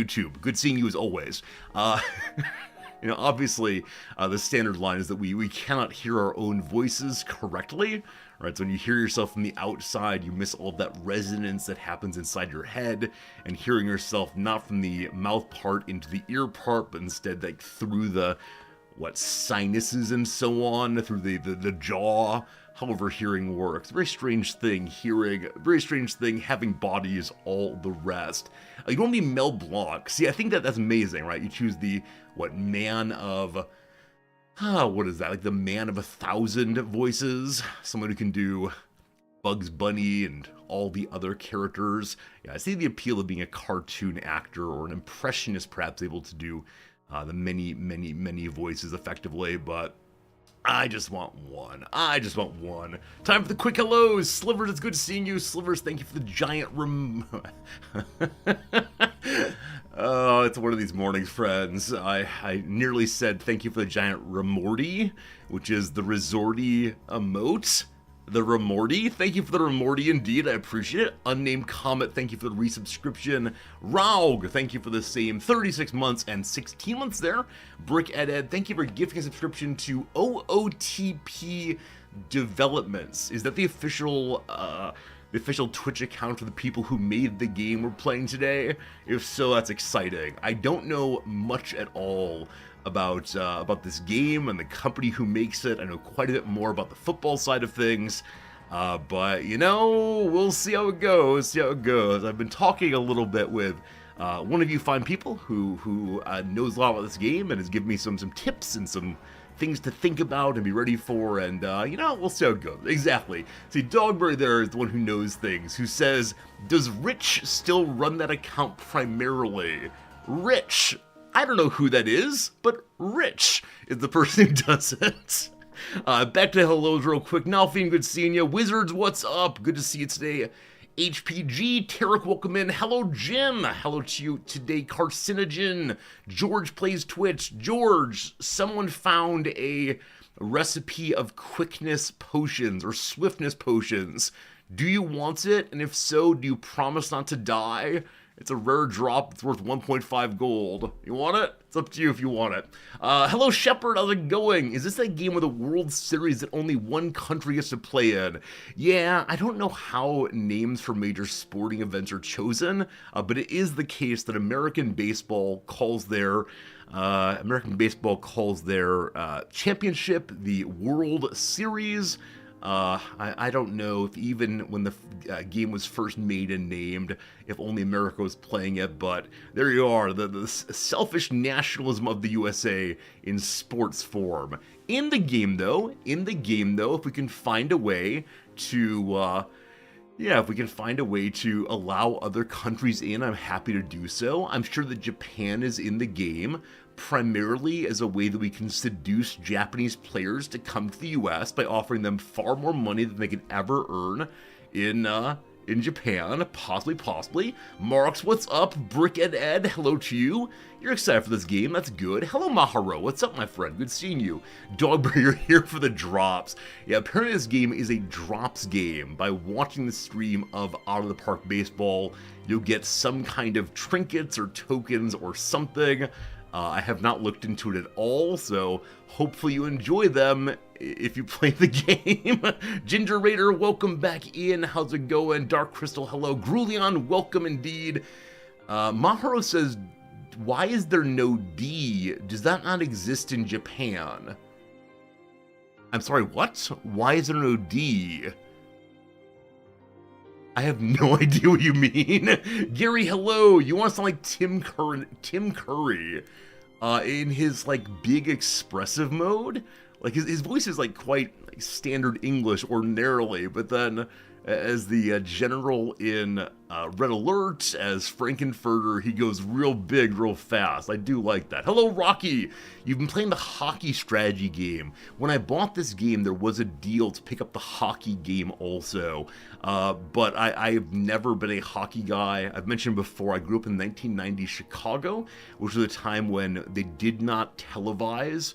YouTube. Good seeing you as always. Obviously, the standard line is that we cannot hear our own voices correctly, right? So when you hear yourself from the outside, you miss all of that resonance that happens inside your head, and hearing yourself not from the mouth part into the ear part, but instead like through the sinuses and so on, through the jaw. However hearing works. Very strange thing, hearing. Very strange thing, having bodies, all the rest. You don't need Mel Blanc. See, I think that's amazing, right? You choose the, man of... what is that? Like the man of 1,000 voices? Someone who can do Bugs Bunny and all the other characters. Yeah, I see the appeal of being a cartoon actor or an impressionist, perhaps able to do the many voices effectively, but... I just want one. Time for the quick hellos. Slivers, it's good seeing you. Slivers, thank you for the giant Oh, it's one of these mornings, friends. I nearly said thank you for the giant Remorty, which is the resorty emote. The Remorty, thank you for the Remorty indeed, I appreciate it. Unnamed Comet, thank you for the resubscription. Raug, thank you for the same 36 months and 16 months there. Brick Ed, thank you for gifting a subscription to OOTP Developments. Is that the official Twitch account for the people who made the game we're playing today? If so, that's exciting. I don't know much at all about this game and the company who makes it. I know quite a bit more about the football side of things, but we'll see how it goes. I've been talking a little bit with one of you fine people who knows a lot about this game and has given me some tips and some things to think about and be ready for, and we'll see how it goes. Exactly. See, Dogberry there is the one who knows things, who says, does Rich still run that account primarily? Rich! I don't know who that is, but Rich is the person who does it. Back to hellos real quick. Nalfine, good seeing you. Wizards, what's up? Good to see you today. HPG, Tarek, welcome in. Hello, Jim. Hello to you today, Carcinogen. George plays Twitch. George, someone found a recipe of quickness potions or swiftness potions. Do you want it? And if so, do you promise not to die? It's a rare drop. It's worth 1.5 gold. You want it? It's up to you if you want it. Hello, Shepard. How's it going? Is this that game with a World Series that only one country gets to play in? Yeah, I don't know how names for major sporting events are chosen, but it is the case that American Baseball calls their championship the World Series. I don't know if even when the game was first made and named, if only America was playing it, but there you are, the selfish nationalism of the USA in sports form. In the game though, if we can find a way to, if we can find a way to allow other countries in, I'm happy to do so. I'm sure that Japan is in the game, primarily as a way that we can seduce Japanese players to come to the US by offering them far more money than they could ever earn in Japan, possibly. Marks, what's up? Brick Ed, hello to you. You're excited for this game, that's good. Hello, Maharo, what's up, my friend? Good seeing you. Dogberry, you're here for the drops. Yeah, apparently this game is a drops game. By watching the stream of Out of the Park Baseball, you'll get some kind of trinkets or tokens or something. I have not looked into it at all, so hopefully you enjoy them if you play the game. Ginger Raider, welcome back in. How's it going? Dark Crystal, hello. Grulion, welcome indeed. Maharo says, why is there no D? Does that not exist in Japan? I'm sorry, what? Why is there no D? I have no idea what you mean. Gary, hello. You want to sound like Tim Curry in his like big expressive mode? Like his voice is like quite like standard English ordinarily, but then as the general in Red Alert, as Frankenfurter, he goes real big, real fast. I do like that. Hello, Rocky. You've been playing the hockey strategy game. When I bought this game, there was a deal to pick up the hockey game also. But I have never been a hockey guy. I've mentioned before, I grew up in 1990 Chicago, which was a time when they did not televise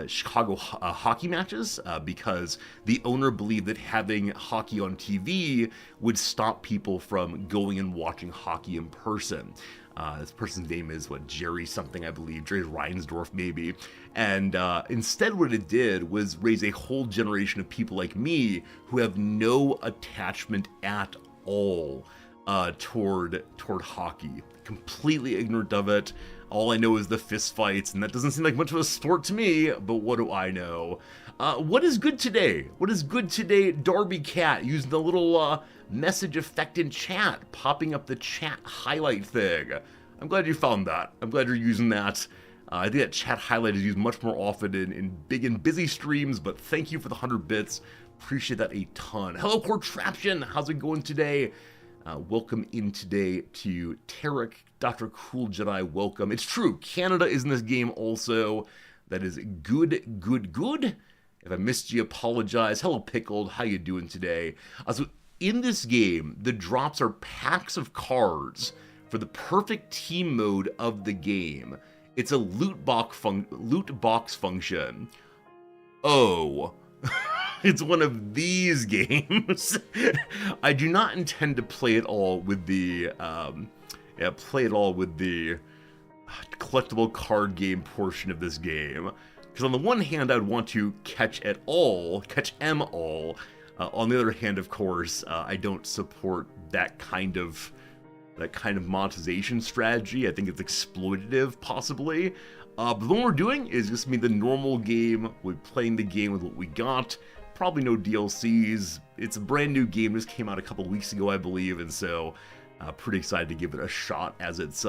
Chicago hockey matches because the owner believed that having hockey on TV would stop people from going and watching hockey in person. This person's name is, Jerry something, I believe, Jerry Reinsdorf, maybe. And instead what it did was raise a whole generation of people like me who have no attachment at all toward hockey. Completely ignorant of it. All I know is the fist fights, and that doesn't seem like much of a sport to me, but what do I know? What is good today? What is good today, Darby Cat, using the little message effect in chat, popping up the chat highlight thing. I'm glad you found that. I'm glad you're using that. I think that chat highlight is used much more often in big and busy streams, but thank you for the 100 bits. Appreciate that a ton. Hello, Contraption. How's it going today? Welcome in today to Tarek, Dr. Cool Jedi, welcome. It's true, Canada is in this game also. That is good, good, good. If I missed you, apologize. Hello, Pickled, how you doing today? So in this game, the drops are packs of cards for the perfect team mode of the game. It's a loot box function. Oh. It's one of these games. I do not intend to play it all with the collectible card game portion of this game. Because on the one hand, I'd want to catch em all. On the other hand, of course, I don't support that kind of monetization strategy. I think it's exploitative, possibly. But what we're doing is just the normal game. We're playing the game with what we got. Probably no DLCs. It's a brand new game. Just came out a couple weeks ago, I believe, and so pretty excited to give it a shot as it's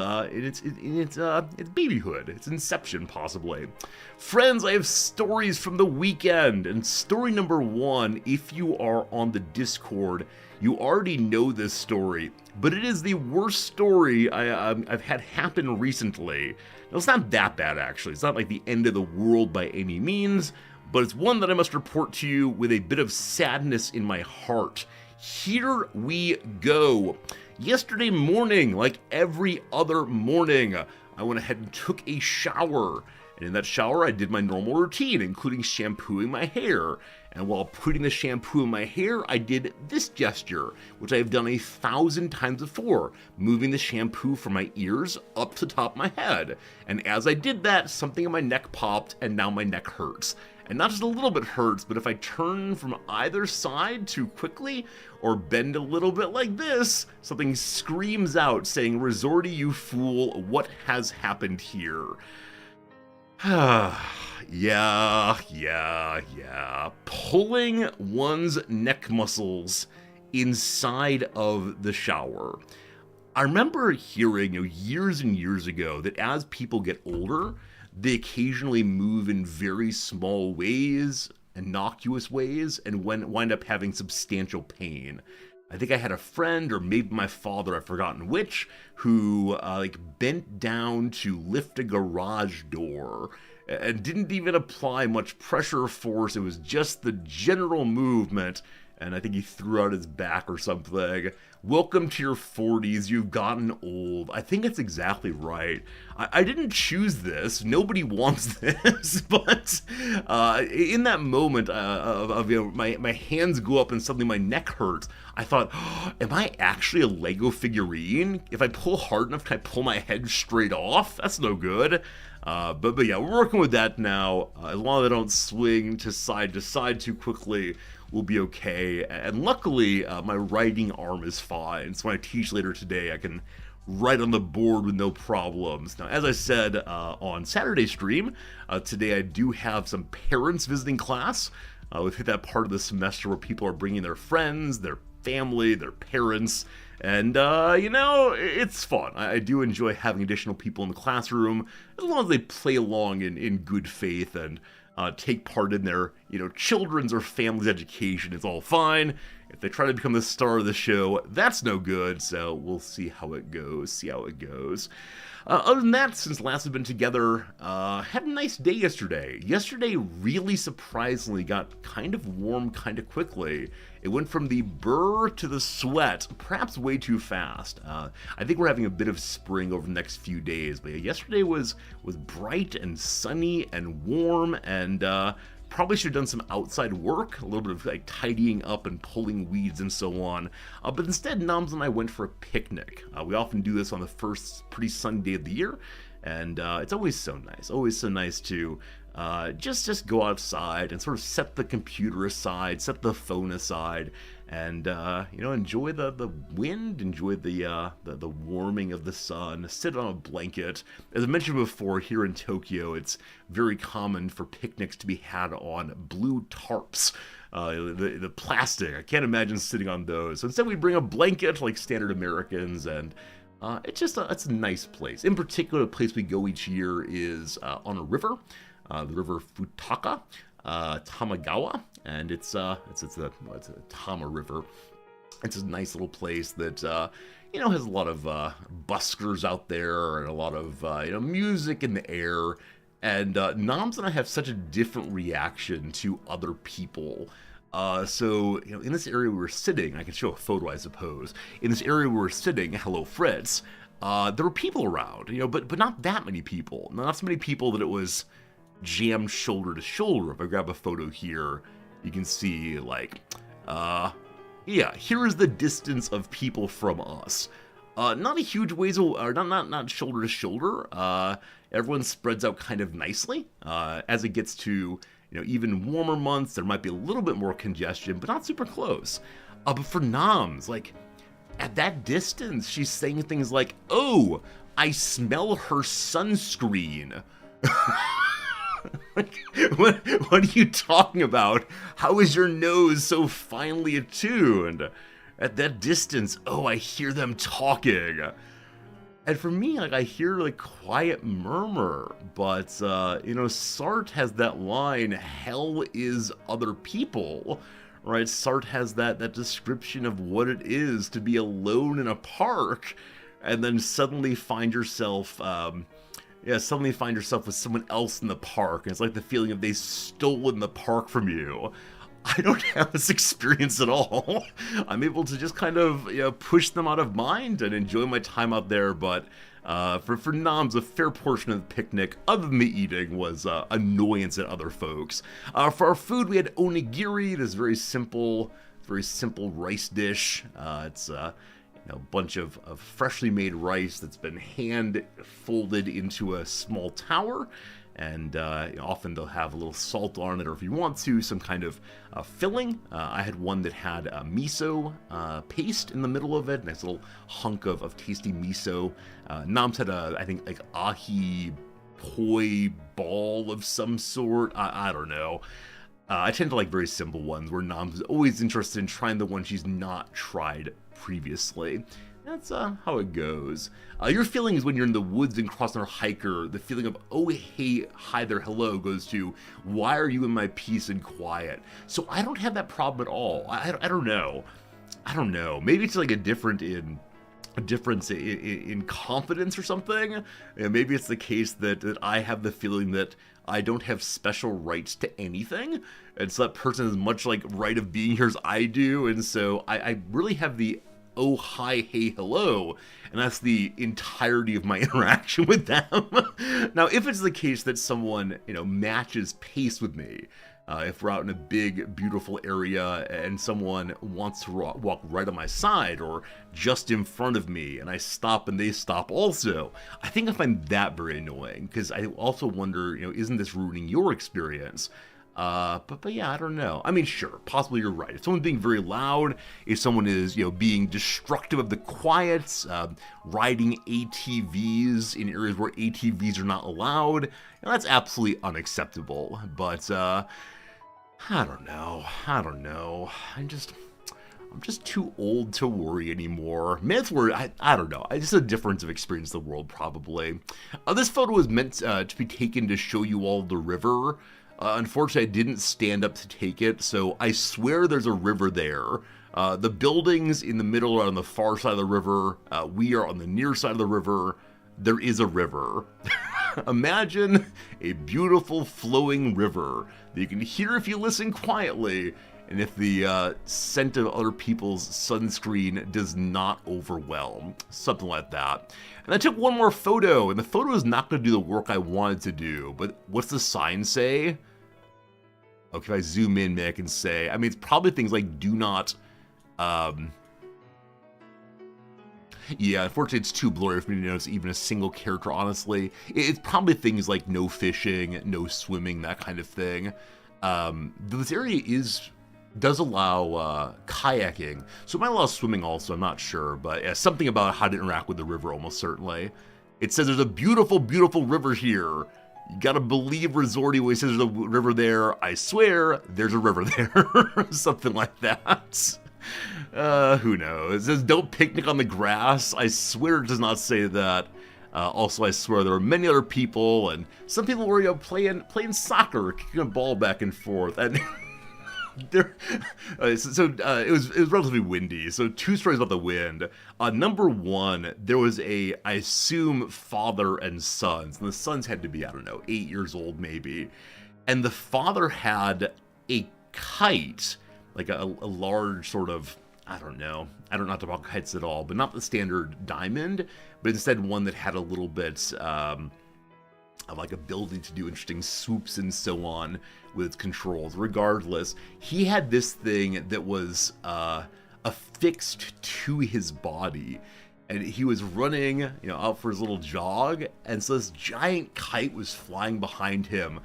babyhood. It's inception, possibly. Friends, I have stories from the weekend, and story number 1, if you are on the Discord, you already know this story, but it is the worst story I've had happen recently. Now, it's not that bad, actually. It's not like the end of the world by any means, but it's one that I must report to you with a bit of sadness in my heart. Here we go. Yesterday morning, like every other morning, I went ahead and took a shower. And in that shower, I did my normal routine, including shampooing my hair. And while putting the shampoo in my hair, I did this gesture, which I have done 1,000 times before, moving the shampoo from my ears up to the top of my head. And as I did that, something in my neck popped, and now my neck hurts. And not just a little bit hurts, but if I turn from either side too quickly, or bend a little bit like this, something screams out saying, "Resorty, you fool, what has happened here?" Yeah. Pulling one's neck muscles inside of the shower. I remember hearing years and years ago that as people get older, they occasionally move in very small ways, innocuous ways, and wind up having substantial pain. I think I had a friend, or maybe my father, I've forgotten which, who bent down to lift a garage door and didn't even apply much pressure or force. It was just the general movement, and I think he threw out his back or something. Welcome to your 40s, you've gotten old. I think it's exactly right. I didn't choose this, nobody wants this, but in that moment of my hands go up and suddenly my neck hurts, I thought, oh, am I actually a Lego figurine? If I pull hard enough, can I pull my head straight off? That's no good. But yeah, we're working with that now. As long as I don't swing to side too quickly, we'll be okay. And luckily, my writing arm is fine. So when I teach later today, I can write on the board with no problems. Now, as I said on Saturday's stream, today I do have some parents visiting class. We've hit that part of the semester where people are bringing their friends, their family, their parents, and it's fun. I do enjoy having additional people in the classroom, as long as they play along in good faith and take part in their, children's or family's education. It's all fine. If they try to become the star of the show, that's no good, so we'll see how it goes, Other than that, since last we've been together, had a nice day yesterday. Yesterday really surprisingly got kind of warm kind of quickly. It went from the burr to the sweat, perhaps way too fast. I think we're having a bit of spring over the next few days, but yeah, yesterday was bright and sunny and warm and Probably should have done some outside work, a little bit of like tidying up and pulling weeds and so on. But instead, Noms and I went for a picnic. We often do this on the first pretty sunny day of the year, and it's always so nice. Always so nice to just go outside and sort of set the computer aside, set the phone aside, and enjoy the wind, enjoy the warming of the sun, sit on a blanket. As I mentioned before, here in Tokyo, it's very common for picnics to be had on blue tarps. The plastic, I can't imagine sitting on those. So instead we bring a blanket like standard Americans, and it's a nice place. In particular, the place we go each year is on a river, the river Futaka, Tamagawa, and it's a Tama River. It's a nice little place that has a lot of buskers out there and a lot of music in the air. And Noms and I have such a different reaction to other people. So in this area we were sitting, I can show a photo, I suppose. In this area we were sitting, hello Fritz, there were people around, but not that many people. Not so many people that it was jammed shoulder to shoulder. If I grab a photo here, you can see here is the distance of people from us. Not a huge ways, or not shoulder to shoulder. Everyone spreads out kind of nicely. As it gets to even warmer months, there might be a little bit more congestion, but not super close. But for Noms, at that distance, she's saying things like, "Oh, I smell her sunscreen." What are you talking about? How is your nose so finely attuned? At that distance, oh, I hear them talking. And for me, I hear quiet murmur, but Sart has that line, "Hell is other people," right? Sart has that description of what it is to be alone in a park, and then suddenly find yourself with someone else in the park, and it's like the feeling of they've stolen the park from you. I don't have this experience at all. I'm able to just kind of push them out of mind and enjoy my time out there, but for Noms, a fair portion of the picnic, other than the eating, was annoyance at other folks. For our food, we had onigiri, this very simple rice dish. It's a bunch of freshly made rice that's been hand folded into a small tower, and often they'll have a little salt on it, or if you want to, some kind of filling. I had one that had miso paste in the middle of it, nice little hunk of tasty miso. Noms had I think ahi poi ball of some sort. I don't know. I tend to like very simple ones, where Noms is always interested in trying the one she's not tried previously. That's how it goes. Your feeling is when you're in the woods and crossing our hiker, the feeling of, oh, hey, hi there, hello, goes to, why are you in my peace and quiet? So I don't have that problem at all. I don't know. Maybe it's a difference in confidence or something. Maybe it's the case that I have the feeling that I don't have special rights to anything, and so that person has much right of being here as I do, and so I really have the oh, hi, hey, hello, and that's the entirety of my interaction with them. Now, if it's the case that someone, matches pace with me, if we're out in a big, beautiful area and someone wants to walk right on my side or just in front of me, and I stop and they stop also, I think I find that very annoying, because I also wonder, isn't this ruining your experience? But yeah, I don't know. I mean, sure, possibly you're right. If someone's being very loud, if someone is, being destructive of the quiet, riding ATVs in areas where ATVs are not allowed, that's absolutely unacceptable. But, I don't know. I'm just too old to worry anymore. Myths were, I don't know. It's just a difference of experience in the world, probably. This photo was meant to be taken to show you all the river. Unfortunately, I didn't stand up to take it, so I swear there's a river there. The buildings in the middle are on the far side of the river. We are on the near side of the river. There is a river. Imagine a beautiful flowing river that you can hear if you listen quietly, and if the scent of other people's sunscreen does not overwhelm. Something like that. And I took one more photo, and the photo is not going to do the work I wanted to do, but what's the sign say? Okay, if I zoom in, maybe I can say, I mean, it's probably things like do not, yeah, unfortunately it's too blurry for me to notice even a single character, honestly. It's probably things like no fishing, no swimming, that kind of thing. This area does allow kayaking, so it might allow swimming also, I'm not sure, but yeah, something about how to interact with the river almost certainly. It says there's a beautiful, beautiful river here. You gotta believe Resorty when he says there's a river there. I swear, there's a river there. Something like that. Who knows? It says don't picnic on the grass. I swear it does not say that. Also, I swear there were many other people, and some people were playing soccer, kicking a ball back and forth. And there, it was relatively windy. So 2 stories about the wind. Number 1, there was I assume father and sons, and the sons had to be, I don't know, 8 years old maybe, and the father had a kite, like a large sort of, I don't know how to about kites at all, but not the standard diamond, but instead one that had a little bit of like ability to do interesting swoops and so on with its controls. Regardless, he had this thing that was affixed to his body, and he was running, out for his little jog, and so this giant kite was flying behind him,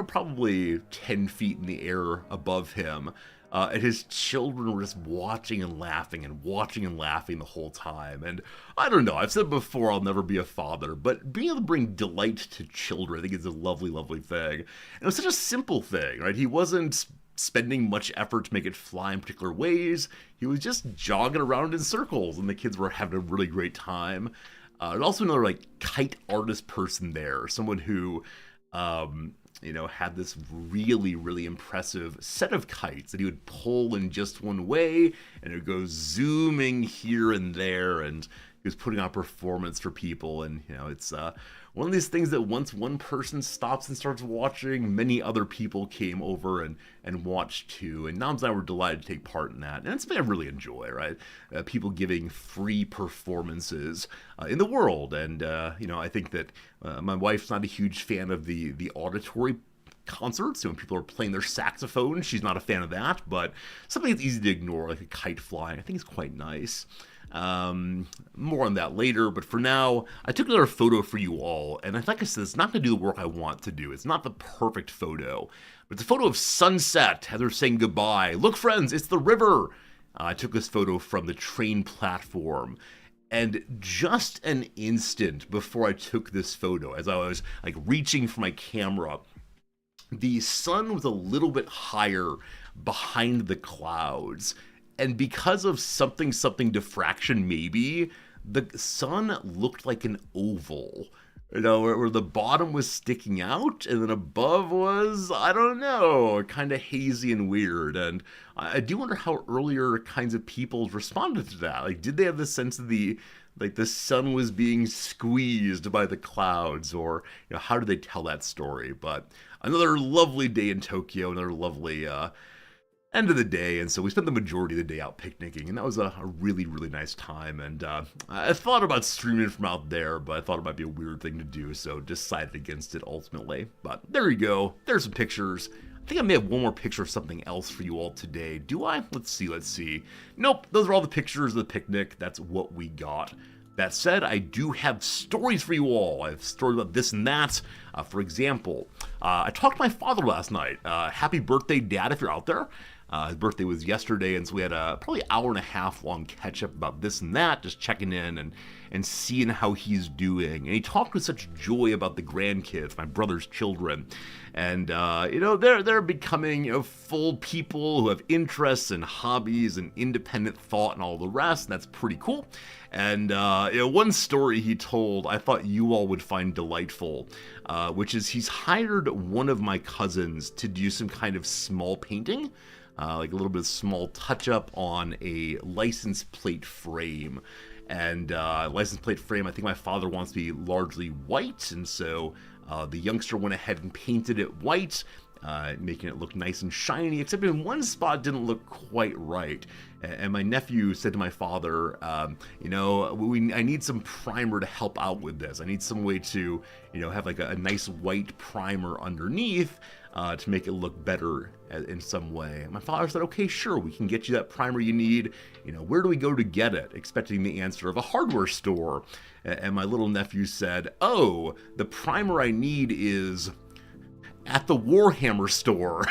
probably 10 feet in the air above him. And his children were just watching and laughing the whole time. And I don't know, I've said before I'll never be a father, but being able to bring delight to children, I think is a lovely, lovely thing. And it was such a simple thing, right? He wasn't spending much effort to make it fly in particular ways. He was just jogging around in circles, and the kids were having a really great time. And also another kite artist person there, someone who had this really, really impressive set of kites that he would pull in just one way, and it would go zooming here and there, and he was putting on performance for people. And it's one of these things that once one person stops and starts watching, many other people came over and watched too. And Noms and I were delighted to take part in that, and it's something I really enjoy, right? People giving free performances in the world. And I think that my wife's not a huge fan of the auditory concerts, when people are playing their saxophone. She's not a fan of that, but something that's easy to ignore, like a kite flying, I think is quite nice. More on that later, but for now, I took another photo for you all, and like I said, it's not going to do the work I want to do. It's not the perfect photo, but it's a photo of sunset as they're saying goodbye. Look, friends, it's the river. I took this photo from the train platform, and just an instant before I took this photo, as I was reaching for my camera, the sun was a little bit higher behind the clouds, and because of something diffraction maybe, the sun looked like an oval, where the bottom was sticking out, and then above was, I don't know, kind of hazy and weird. And I do wonder how earlier kinds of people responded to that. Did they have the sense of the sun was being squeezed by the clouds, or how did they tell that story? But another lovely day in Tokyo, another lovely end of the day, and so we spent the majority of the day out picnicking, and that was a really, really nice time. And I thought about streaming from out there, but I thought it might be a weird thing to do, so decided against it ultimately. But there you go, there's some pictures. I think I may have one more picture of something else for you all today. Do I? Let's see. Nope, those are all the pictures of the picnic. That's what we got. That said, I do have stories for you all. I have stories about this and that. For example, I talked to my father last night. Happy birthday, Dad, if you're out there. His birthday was yesterday, and so we had a probably hour and a half long catch up about this and that, just checking in and seeing how he's doing. And he talked with such joy about the grandkids, my brother's children. And, they're becoming, full people who have interests and hobbies and independent thought and all the rest, and that's pretty cool. And, one story he told I thought you all would find delightful, which is he's hired one of my cousins to do some kind of small painting, like a little bit of small touch-up on a license plate frame. And license plate frame, I think my father wants to be largely white, and so the youngster went ahead and painted it white, making it look nice and shiny, except in one spot didn't look quite right. And my nephew said to my father, I need some primer to help out with this. I need some way to, have like a nice white primer underneath to make it look better in some way. And my father said, okay, sure, we can get you that primer you need. Where do we go to get it? Expecting the answer of a hardware store. And my little nephew said, oh, the primer I need is at the Warhammer store.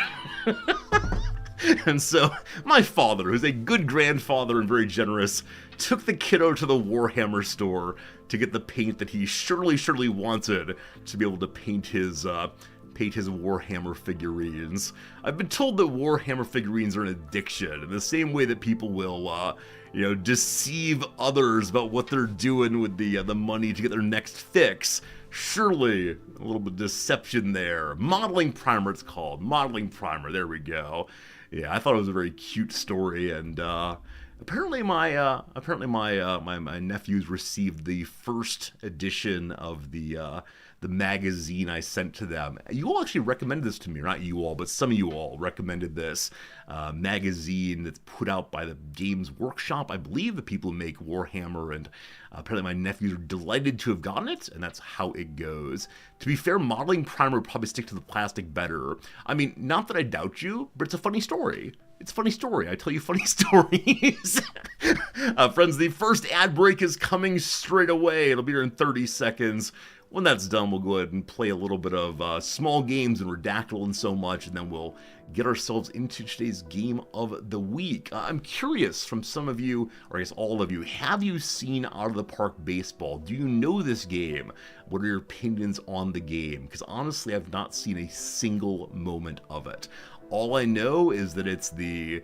And so my father, who's a good grandfather and very generous, took the kiddo to the Warhammer store to get the paint that he surely wanted to be able to paint his Warhammer figurines. I've been told that Warhammer figurines are an addiction, in the same way that people will, deceive others about what they're doing with the money to get their next fix. Surely a little bit of deception there. Modeling primer, it's called. Modeling primer. There we go. Yeah, I thought it was a very cute story, and apparently my nephews received the first edition of the magazine I sent to them. You all actually recommended this to me, or not you all, but some of you all recommended this magazine that's put out by the Games Workshop. I believe the people who make Warhammer, and apparently my nephews are delighted to have gotten it, and that's how it goes. To be fair, modeling primer would probably stick to the plastic better. I mean, not that I doubt you, but it's a funny story. It's a funny story. I tell you funny stories. Friends, the first ad break is coming straight away. It'll be here in 30 seconds. When that's done, we'll go ahead and play a little bit of small games and Redactyl and so much, and then we'll get ourselves into today's game of the week. I'm curious from some of you, or I guess all of you, have you seen Out of the Park Baseball? Do you know this game? What are your opinions on the game? Because honestly, I've not seen a single moment of it. All I know is that it's the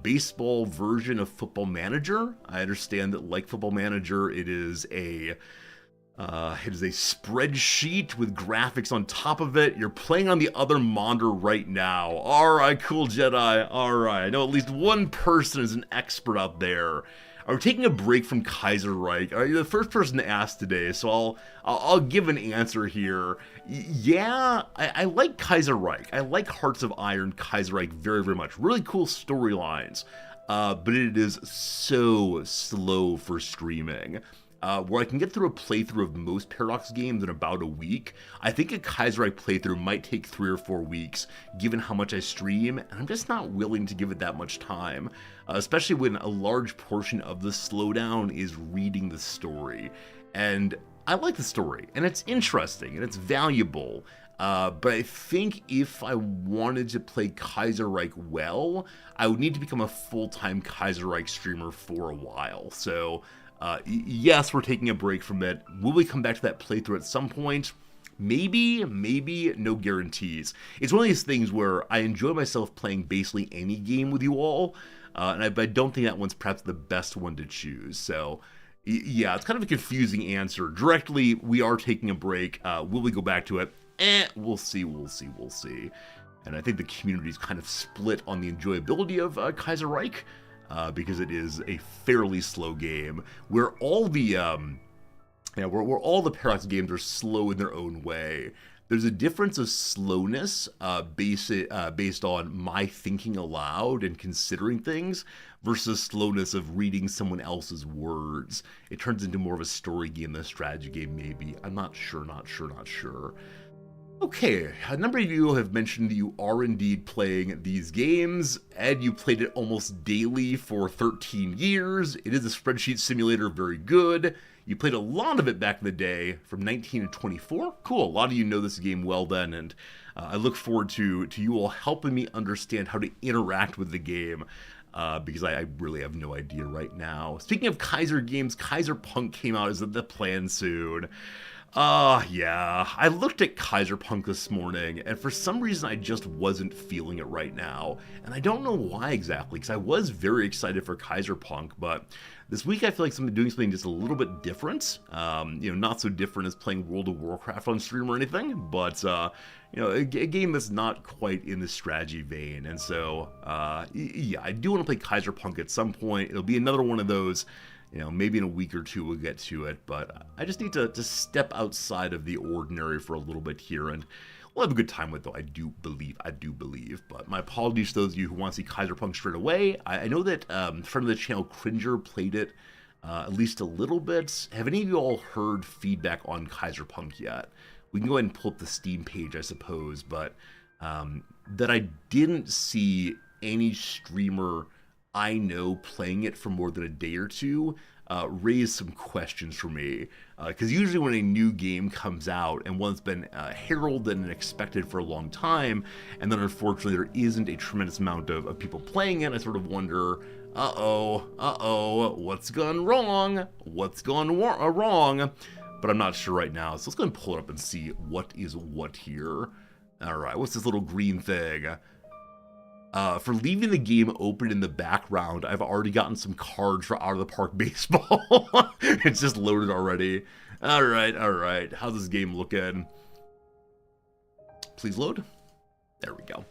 baseball version of Football Manager. I understand that, like Football Manager, it is a spreadsheet with graphics on top of it. You're playing on the other monitor right now. Alright, cool Jedi. Alright, I know at least one person is an expert out there. Are we taking a break from Kaiserreich? You're the first person to ask today, so I'll give an answer here. Yeah, I like Kaiserreich. I like Hearts of Iron Kaiserreich very, very much. Really cool storylines. But it is so slow for streaming. Where I can get through a playthrough of most Paradox games in about a week, I think a Kaiserreich playthrough might take 3 or 4 weeks, given how much I stream, and I'm just not willing to give it that much time, especially when a large portion of the slowdown is reading the story. And I like the story, and it's interesting, and it's valuable, but I think if I wanted to play Kaiserreich well, I would need to become a full-time Kaiserreich streamer for a while, so yes, we're taking a break from it. Will we come back to that playthrough at some point? Maybe, no guarantees. It's one of these things where I enjoy myself playing basically any game with you all, and I don't think that one's perhaps the best one to choose. So, yeah, it's kind of a confusing answer. Directly, we are taking a break. Will we go back to it? We'll see. And I think the community is kind of split on the enjoyability of Kaiserreich. Because it is a fairly slow game, where all the where all the Paradox games are slow in their own way. There's a difference of slowness based on my thinking aloud and considering things versus slowness of reading someone else's words. It turns into more of a story game than a strategy game, maybe. I'm not sure. Okay, a number of you have mentioned that you are indeed playing these games. Ed, you played it almost daily for 13 years. It is a spreadsheet simulator, very good. You played a lot of it back in the day, from 19 to 24. Cool, a lot of you know this game well then, and I look forward to you all helping me understand how to interact with the game, because I really have no idea right now. Speaking of Kaiser games, Kaiserpunk came out as the plan soon. Yeah, I looked at Kaiserpunk this morning, and for some reason I just wasn't feeling it right now, and I don't know why exactly, because I was very excited for Kaiserpunk, but this week I feel like I'm doing something just a little bit different, not so different as playing World of Warcraft on stream or anything, but, a game that's not quite in the strategy vein, and so, yeah, I do want to play Kaiserpunk at some point. It'll be another one of those. Maybe in a week or two we'll get to it, but I just need to step outside of the ordinary for a little bit here, and we'll have a good time with, though. I do believe. But my apologies to those of you who want to see Kaiserpunk straight away. I know that friend of the channel, Cringer, played it at least a little bit. Have any of you all heard feedback on Kaiserpunk yet? We can go ahead and pull up the Steam page, I suppose, but that I didn't see any streamer I know playing it for more than a day or two raised some questions for me. Because usually when a new game comes out and one that's been heralded and expected for a long time, and then unfortunately there isn't a tremendous amount of people playing it, I sort of wonder, what's gone wrong? What's gone wrong? But I'm not sure right now, so let's go and pull it up and see what is what here. Alright, what's this little green thing? For leaving the game open in the background, I've already gotten some cards for Out of the Park Baseball. It's just loaded already. Alright. How's this game looking? Please load. There we go.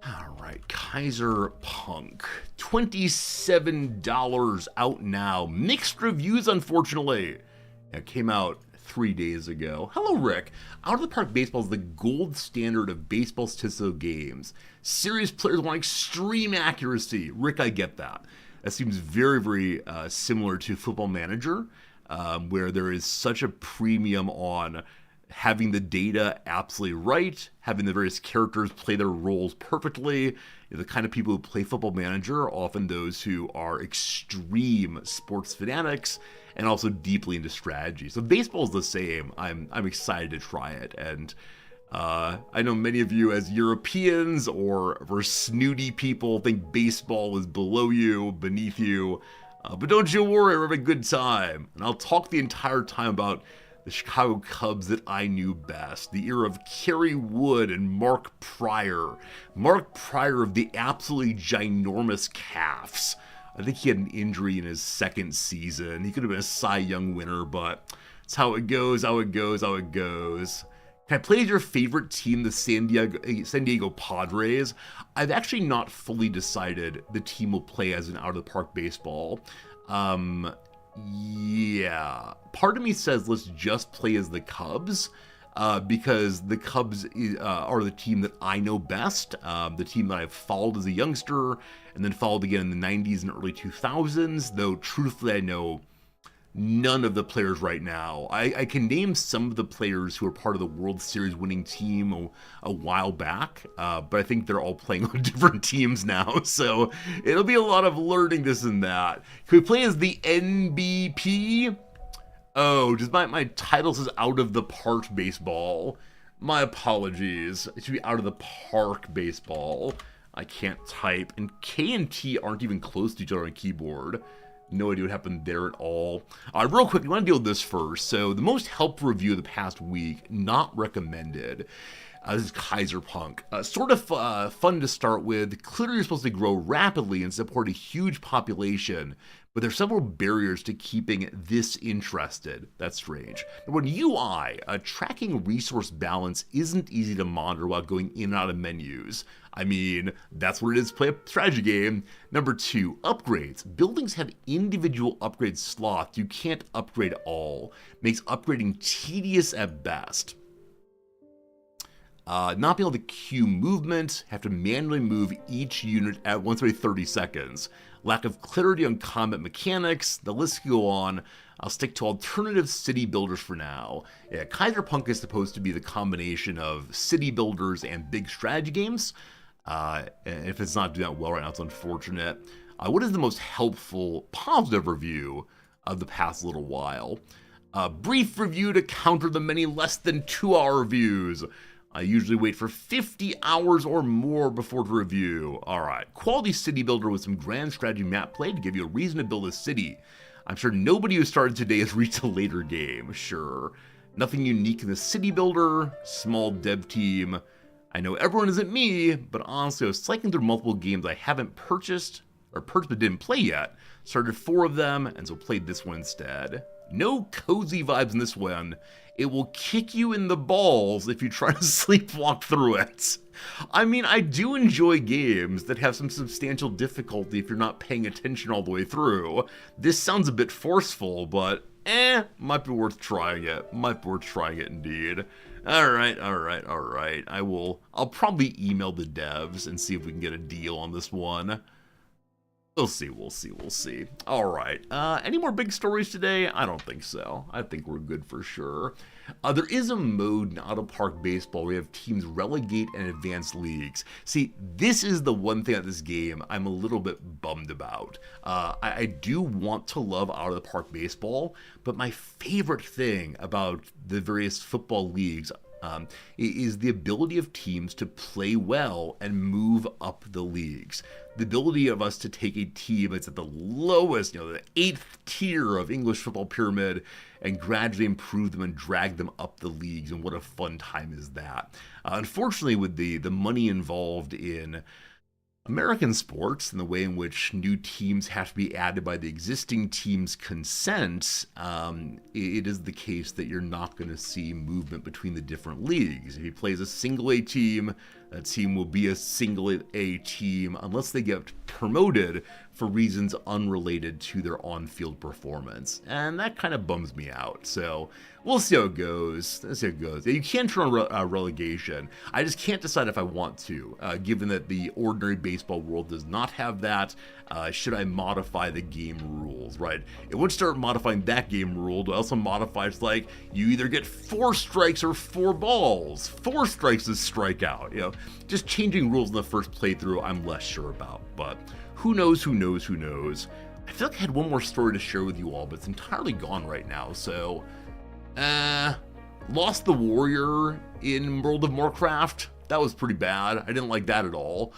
Alright, Kaiserpunk. $27 out now. Mixed reviews, unfortunately. It came out 3 days ago. Hello, Rick. Out of the Park Baseball is the gold standard of baseball statistical games. Serious players want extreme accuracy. Rick, I get that. That seems very, very similar to Football Manager, where there is such a premium on having the data absolutely right, having the various characters play their roles perfectly. The kind of people who play Football Manager are often those who are extreme sports fanatics and also deeply into strategy. So baseball is the same. I'm excited to try it, and I know many of you as Europeans or snooty people think baseball is below you, beneath you, but don't you worry, we're having a good time. And I'll talk the entire time about the Chicago Cubs that I knew best, the era of Kerry Wood and Mark Pryor. Mark Pryor of the absolutely ginormous calves. I think he had an injury in his second season. He could have been a Cy Young winner, but it's how it goes. Can I play as your favorite team, the San Diego Padres? I've actually not fully decided the team will play as an Out of the Park Baseball. Yeah, part of me says let's just play as the Cubs, because the Cubs are the team that I know best, the team that I've followed as a youngster, and then followed again in the 90s and early 2000s, though truthfully I know none of the players right now. I can name some of the players who are part of the World Series winning team a while back, but I think they're all playing on different teams now, so it'll be a lot of learning this and that. Can we play as the NBP? Oh, just my title says Out of the Park Baseball. My apologies. It should be Out of the Park Baseball. I can't type, and K and T aren't even close to each other on a keyboard. No idea what happened there at all. Real quick, we want to deal with this first. So the most helpful review of the past week, not recommended. This is Kaiserpunk. Sort of fun to start with. Clearly you're supposed to grow rapidly and support a huge population, but there are several barriers to keeping this interested. That's strange. Number one, UI. Tracking resource balance isn't easy to monitor while going in and out of menus. I mean, that's what it is to play a strategy game. Number two, upgrades. Buildings have individual upgrade slots. You can't upgrade all. Makes upgrading tedious at best. Not being able to queue movement, have to manually move each unit at once every 30 seconds. Lack of clarity on combat mechanics, the list can go on. I'll stick to alternative city builders for now. Yeah, Kaiserpunk is supposed to be the combination of city builders and big strategy games. And if it's not doing that well right now, it's unfortunate. What is the most helpful, positive review of the past little while? Brief review to counter the many less than 2-hour reviews. I usually wait for 50 hours or more before to review. Alright, quality city builder with some grand strategy map play to give you a reason to build a city. I'm sure nobody who started today has reached a later game, sure. Nothing unique in the city builder, small dev team. I know everyone isn't me, but honestly I was cycling through multiple games I haven't purchased but didn't play yet. Started 4 of them, and so played this one instead. No cozy vibes in this one. It will kick you in the balls if you try to sleepwalk through it. I mean, I do enjoy games that have some substantial difficulty if you're not paying attention all the way through. This sounds a bit forceful, but Might be worth trying it. Might be worth trying it indeed. Alright. I'll probably email the devs and see if we can get a deal on this one. We'll see. Alright, any more big stories today? I don't think so. I think we're good for sure. There is a mode in OotP Baseball where we have teams relegate and advance leagues. See, this is the one thing at this game I'm a little bit bummed about. I do want to love OotP Baseball, but my favorite thing about the various football leagues is the ability of teams to play well and move up the leagues. The ability of us to take a team that's at the lowest, the 8th tier of English football pyramid and gradually improve them and drag them up the leagues, and what a fun time is that. Unfortunately, with the money involved in American sports and the way in which new teams have to be added by the existing team's consent, it is the case that you're not going to see movement between the different leagues. If he plays a single A team, that team will be a single A team unless they get promoted for reasons unrelated to their on-field performance. And that kind of bums me out. So we'll see how it goes. You can turn on relegation. I just can't decide if I want to, given that the ordinary baseball world does not have that. Should I modify the game rules, right? It would start modifying that game rule to also modify, it's like, you either get 4 strikes or 4 balls. 4 strikes is strikeout, Just changing rules in the first playthrough, I'm less sure about, but who knows. I feel like I had one more story to share with you all, but it's entirely gone right now, so... Lost the Warrior in World of Warcraft. That was pretty bad. I didn't like that at all.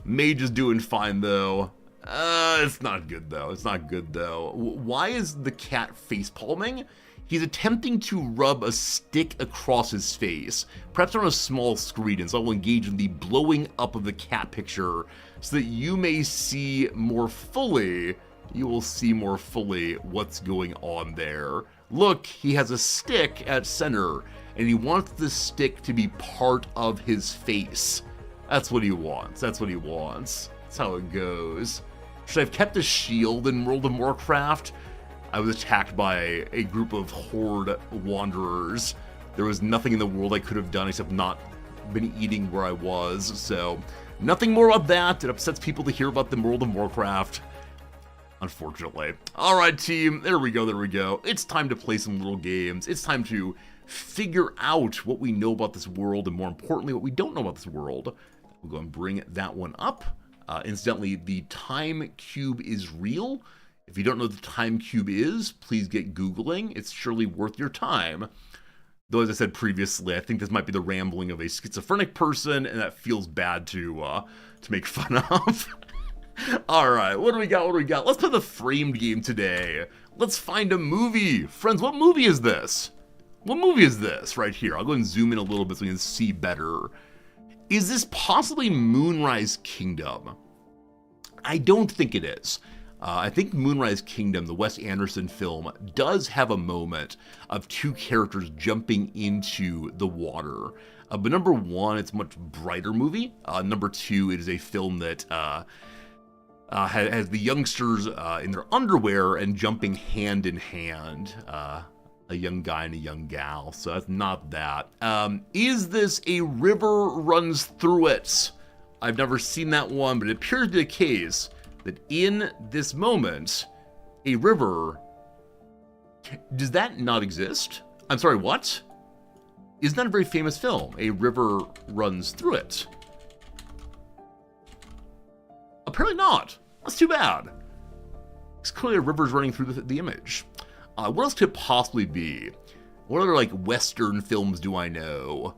Mage is doing fine, though. It's not good, though. Why is the cat face-palming? He's attempting to rub a stick across his face, perhaps on a small screen, and so I will engage in the blowing up of the cat picture so that you may see more fully, what's going on there. Look, he has a stick at center, and he wants the stick to be part of his face. That's what he wants. That's how it goes. Should I have kept a shield in World of Warcraft? I was attacked by a group of horde wanderers. There was nothing in the world I could have done except not been eating where I was, so nothing more about that. It upsets people to hear about the World of Warcraft, unfortunately. Alright, team, there we go. It's time to play some little games. It's time to figure out what we know about this world, and more importantly, what we don't know about this world. We'll go and bring that one up. Incidentally, the time cube is real. If you don't know what the time cube is, please get Googling. It's surely worth your time. Though, as I said previously, I think this might be the rambling of a schizophrenic person, and that feels bad to make fun of. Alright, what do we got? Let's play the framed game today. Let's find a movie. Friends, what movie is this? Right here? I'll go and zoom in a little bit so you can see better. Is this possibly Moonrise Kingdom? I don't think it is. I think Moonrise Kingdom, the Wes Anderson film, does have a moment of 2 characters jumping into the water. But number 1, it's a much brighter movie. Number 2, it is a film that has the youngsters in their underwear and jumping hand in hand. A young guy and a young gal, so that's not that. Is this A River Runs Through It? I've never seen that one, but it appears to be the case that in this moment, a river... Does that not exist? I'm sorry, what? Isn't that a very famous film? A River Runs Through It. Apparently not. That's too bad. It's clearly a river's running through the image. What else could it possibly be? What other, Western films do I know?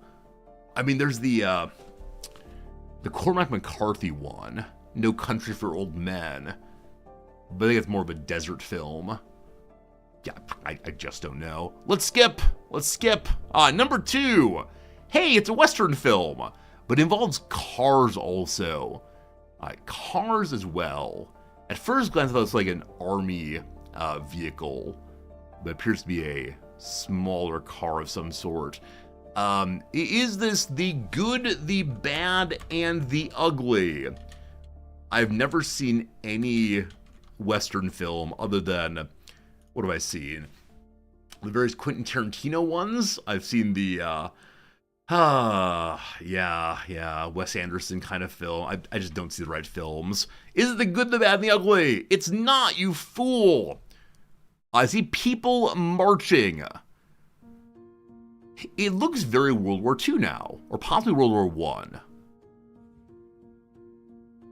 I mean, there's the Cormac McCarthy one, No Country for Old Men. But I think it's more of a desert film. Yeah, I just don't know. Let's skip. Number 2. Hey, it's a Western film, but it involves cars also. Cars as well. At first glance, I thought it was like an army vehicle, but it appears to be a smaller car of some sort. Is this The Good, the Bad, and the Ugly? I've never seen any Western film other than, what have I seen? The various Quentin Tarantino ones. I've seen the, Wes Anderson kind of film. I just don't see the right films. Is it the good, the bad, and the ugly? It's not, you fool! I see people marching. It looks very World War II now, or possibly World War I.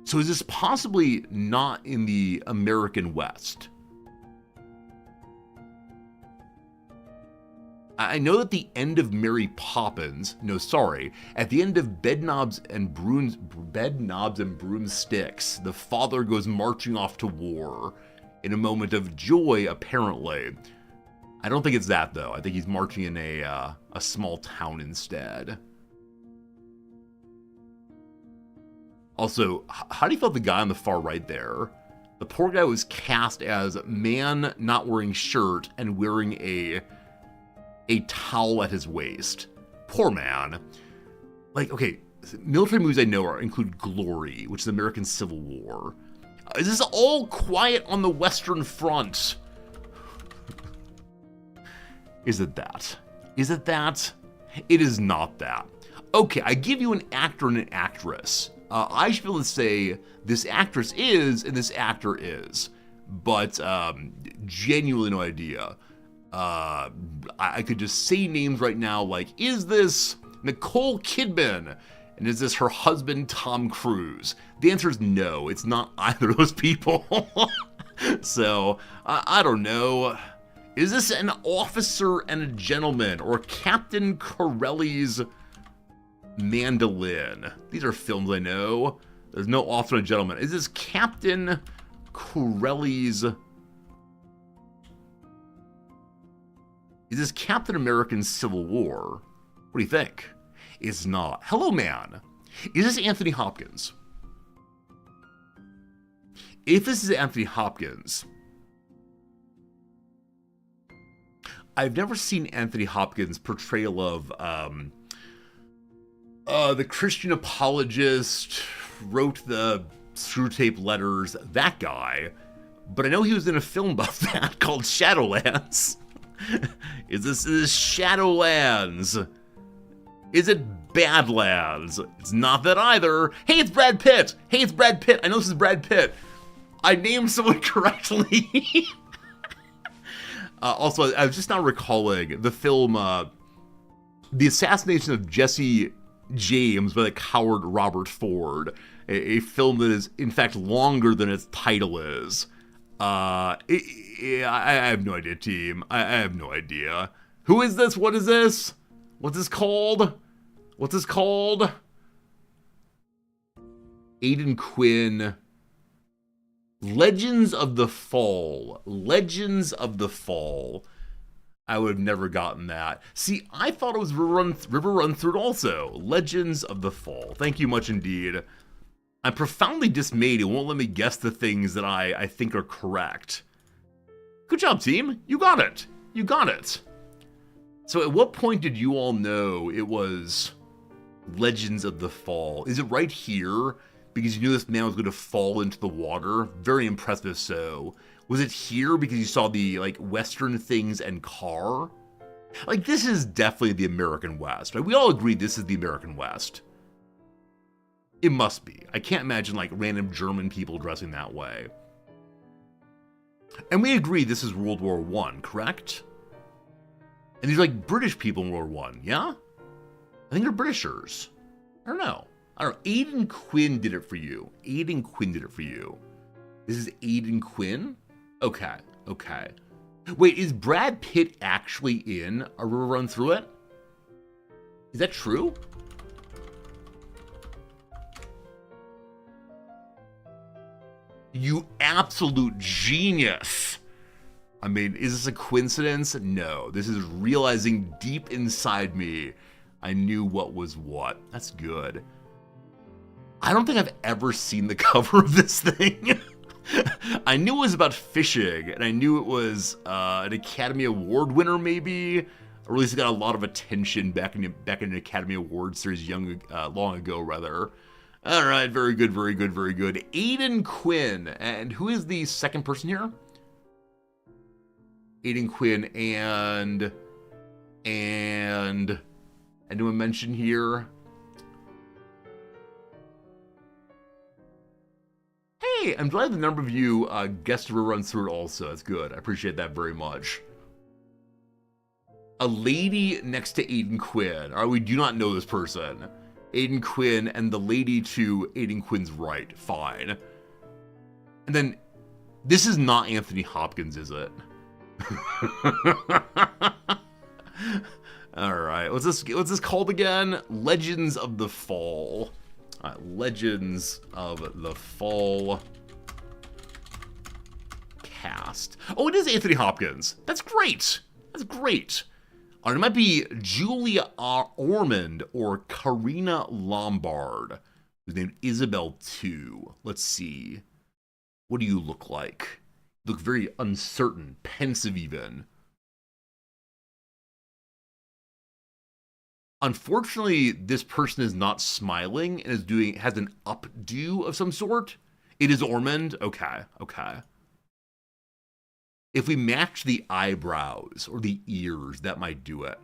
So is this possibly not in the American West? I know that the end of Mary Poppins, at the end of Bedknobs and Broomsticks, the father goes marching off to war in a moment of joy, apparently. I don't think it's that, though. I think he's marching in a small town instead. Also, how do you feel the guy on the far right there? The poor guy was cast as man not wearing shirt and wearing a towel at his waist. Poor man. Like, okay, military movies I know include Glory, which is the American Civil War. Is this all quiet on the Western Front? Is it that? Is it that? It is not that. Okay, I give you an actor and an actress. I should be able to say this actress is and this actor is, but genuinely no idea. I could just say names right now like, is this Nicole Kidman? And is this her husband, Tom Cruise? The answer is no, it's not either of those people. So, I don't know. Is this an officer and a gentleman, or Captain Corelli's Mandolin? These are films I know. There's no officer and a gentleman. Is this Captain Corelli's... Is this Captain American Civil War? What do you think? It's not. Hello, man. Is this Anthony Hopkins? If this is Anthony Hopkins, I've never seen Anthony Hopkins' portrayal of the Christian apologist, wrote the Screwtape Letters, that guy. But I know he was in a film about that called Shadowlands. Is this Shadowlands? Is it Badlands? It's not that either. Hey, it's Brad Pitt! Hey, it's Brad Pitt! I know this is Brad Pitt. I named someone correctly. Also, I was just now recalling the film, The Assassination of Jesse James by the coward Robert Ford. A film that is, in fact, longer than its title is. I have no idea, team. I have no idea. Who is this? What is this? What's this called? What's this called? Aidan Quinn. Legends of the Fall. Legends of the Fall. I would have never gotten that. See, I thought it was River Run Through It also. Legends of the Fall. Thank you much indeed. I'm profoundly dismayed it won't let me guess the things that I think are correct. Good job, team. You got it. You got it. So at what point did you all know it was Legends of the Fall? Is it right here? Because you knew this man was going to fall into the water? Very impressive so. Was it here because you saw the, like, Western things and car? Like, this is definitely the American West, right? We all agree this is the American West. It must be. I can't imagine, like, random German people dressing that way. And we agree this is World War I, correct? And these are, like, British people in World War I, yeah? I think they're Britishers. I don't know. Aidan Quinn did it for you. Aidan Quinn did it for you. This is Aidan Quinn? Okay, okay. Wait, is Brad Pitt actually in A River Run Through It? Is that true? You absolute genius. I mean, is this a coincidence? No, this is realizing deep inside me I knew what was what. That's good. I don't think I've ever seen the cover of this thing. I knew it was about fishing, and I knew it was an Academy Award winner, maybe. Or at least it got a lot of attention back in an Academy Award series long ago, rather. All right, very good, very good, very good. Aiden Quinn. And who is the second person here? Aiden Quinn and anyone mention here? Hey, I'm glad the number of you guessed to run through it also. That's good. I appreciate that very much. A lady next to Aiden Quinn. All right, we do not know this person. Aiden Quinn and the lady to Aiden Quinn's right. Fine. And then, this is not Anthony Hopkins, is it? All right, what's this called again? Legends of the Fall. Legends of the Fall cast. Oh, it is Anthony Hopkins. That's great. That's great. It might be Julia Ormond or Karina Lombard, who's named Isabel 2. Let's see. What do you look like? You look very uncertain, pensive even. Unfortunately, this person is not smiling and has an updo of some sort. It is Ormond? Okay, okay. If we match the eyebrows or the ears, that might do it.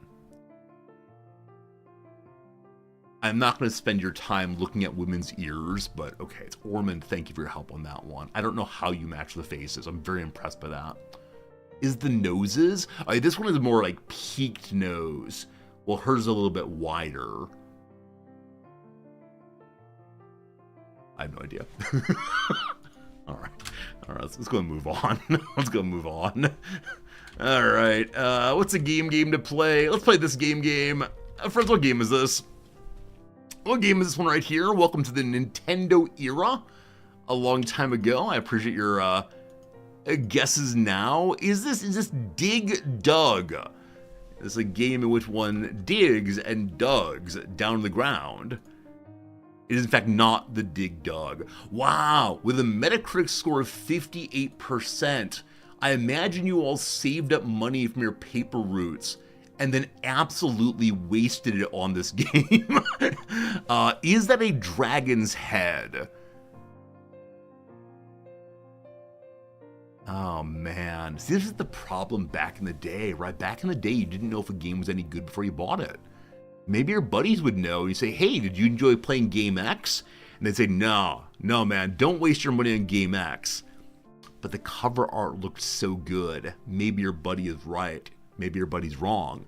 I'm not going to spend your time looking at women's ears, but okay, it's Ormond. Thank you for your help on that one. I don't know how you match the faces. I'm very impressed by that. Is the noses? This one is more like peaked nose. Well, hers is a little bit wider. I have no idea. All right, let's go and move on. Let's go and move on. All right, what's a game to play? Let's play this game. Friends, what game is this? What game is this one right here? Welcome to the Nintendo era. A long time ago. I appreciate your guesses now. Is this Dig Dug? This is a game in which one digs and dugs down the ground. It is in fact not the Dig Dug. Wow, with a Metacritic score of 58%, I imagine you all saved up money from your paper routes and then absolutely wasted it on this game. Is that a dragon's head? Oh man, see, this is the problem back in the day, right? Back in the day, you didn't know if a game was any good before you bought it. Maybe your buddies would know. You say, hey, did you enjoy playing Game X? And they'd say, no, man, don't waste your money on Game X. But the cover art looked so good. Maybe your buddy is right. Maybe your buddy's wrong.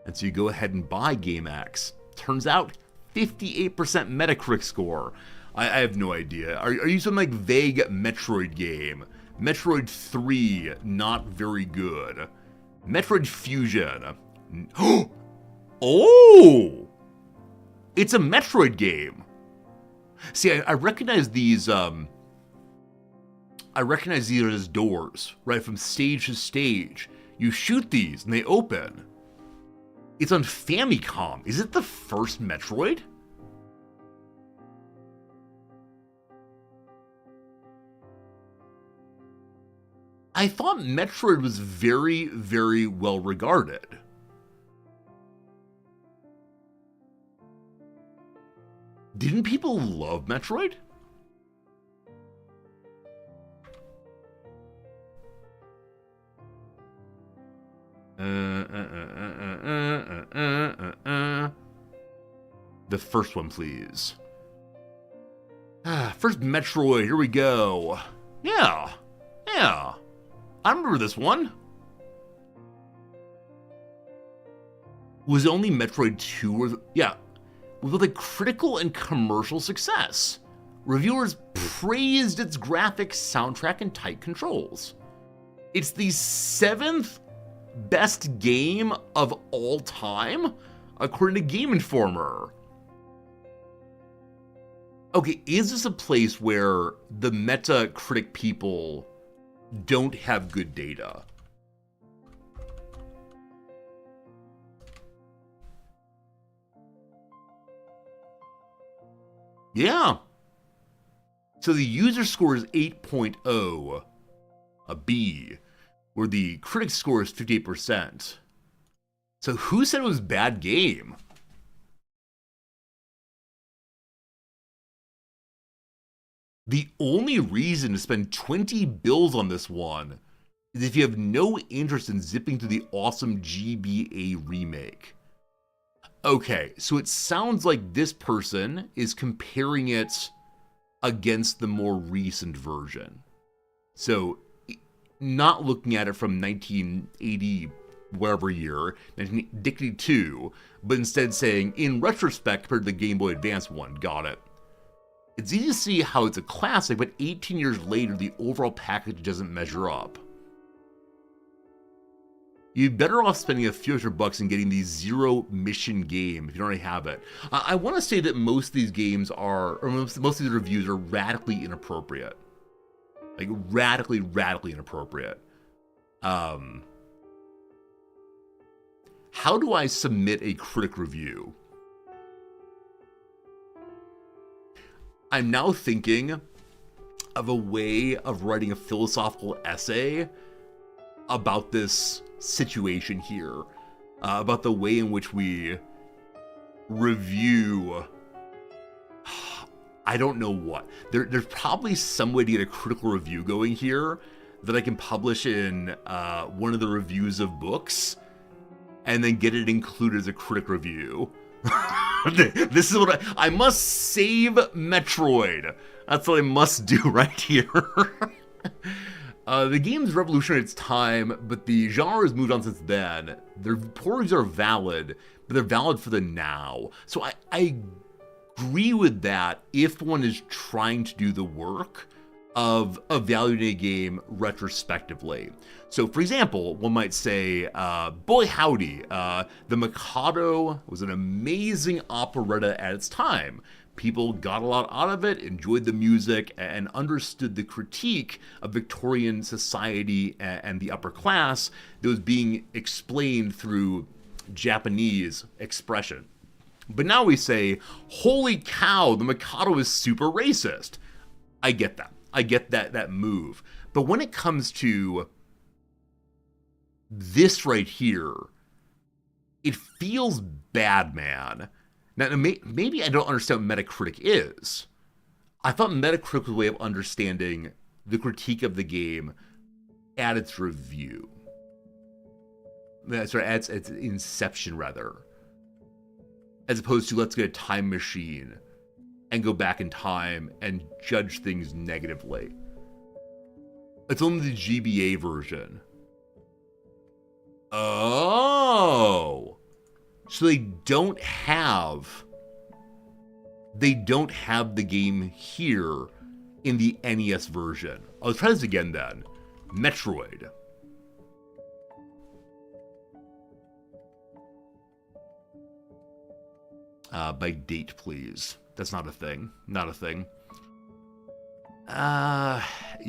And so you go ahead and buy Game X. Turns out, 58% Metacritic score. I have no idea. Are you some like vague Metroid game? Metroid 3, not very good. Metroid Fusion. Oh! It's a Metroid game. See, I recognize these, I recognize these as doors, right? From stage to stage. You shoot these and they open. It's on Famicom. Is it the first Metroid? I thought Metroid was very, very well regarded. Didn't people love Metroid? The first one, please. First Metroid, here we go. Yeah. I remember this one. Was it only Metroid 2 yeah. With a critical and commercial success. Reviewers praised its graphics, soundtrack, and tight controls. It's the 7th best game of all time, according to Game Informer. Okay, is this a place where the Metacritic people don't have good data? Yeah. So the user score is 8.0, a B, where the critic score is 58%. So who said it was a bad game? The only reason to spend 20 bills on this one is if you have no interest in zipping through the awesome GBA remake. Okay, so it sounds like this person is comparing it against the more recent version. So, not looking at it from 1980, whatever year, 1982, but instead saying, in retrospect, compared to the Game Boy Advance one, got it. It's easy to see how it's a classic, but 18 years later, the overall package doesn't measure up. You'd be better off spending a few extra bucks and getting the zero mission game if you don't already have it. I want to say that most of these games are, or most of these reviews are radically inappropriate. Like, radically inappropriate. How do I submit a critic review? I'm now thinking of a way of writing a philosophical essay about this situation here, about the way in which we review, I don't know what. There's probably some way to get a critical review going here that I can publish in one of the reviews of books and then get it included as a critic review. This is what I must save Metroid. That's what I must do right here. The game's revolutionary at its time, but the genre has moved on since then. Their points are valid, but they're valid for the now. So I agree with that if one is trying to do the work of evaluating a game retrospectively. So, for example, one might say, boy howdy, The Mikado was an amazing operetta at its time. People got a lot out of it, enjoyed the music, and understood the critique of Victorian society and the upper class that was being explained through Japanese expression. But now we say, holy cow, The Mikado is super racist. I get that. I get that move. But when it comes to this right here, it feels bad, man. Now, maybe I don't understand what Metacritic is. I thought Metacritic was a way of understanding the critique of the game at its review. Sorry, at its inception, rather. As opposed to, let's get a time machine and go back in time and judge things negatively. It's only the GBA version. Oh! So they don't have the game here in the NES version. I'll try this again then. Metroid. By date, please. That's not a thing. Not a thing. Yeah,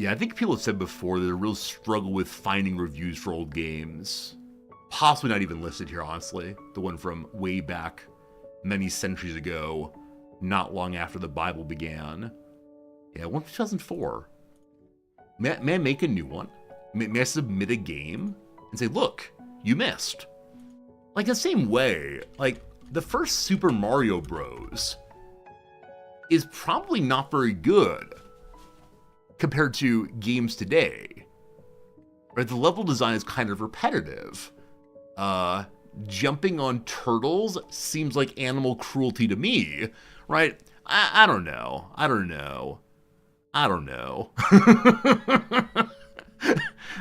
I think people have said before there's a real struggle with finding reviews for old games. Possibly not even listed here, honestly. The one from way back many centuries ago, not long after the Bible began. Yeah, one from 2004. May I make a new one? May I submit a game and say, look, you missed? Like, the same way, like, the first Super Mario Bros. Is probably not very good compared to games today. Right? The level design is kind of repetitive. Jumping on turtles seems like animal cruelty to me, right? I don't know.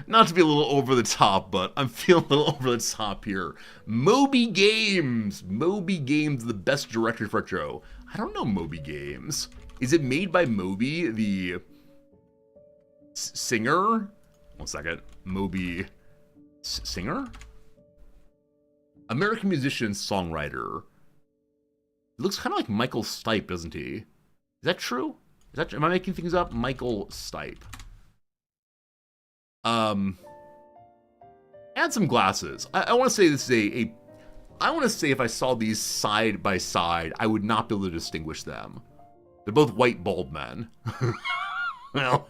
Not to be a little over the top, but I'm feeling a little over the top here. Moby Games, the best director for retro. I don't know Moby Games. Is it made by Moby, the singer? One second. Moby singer? American musician, songwriter. He looks kind of like Michael Stipe, doesn't he? Is that true? Am I making things up? Michael Stipe. Add some glasses. I want to say this is I want to say if I saw these side by side, I would not be able to distinguish them. They're both white bald men. Well,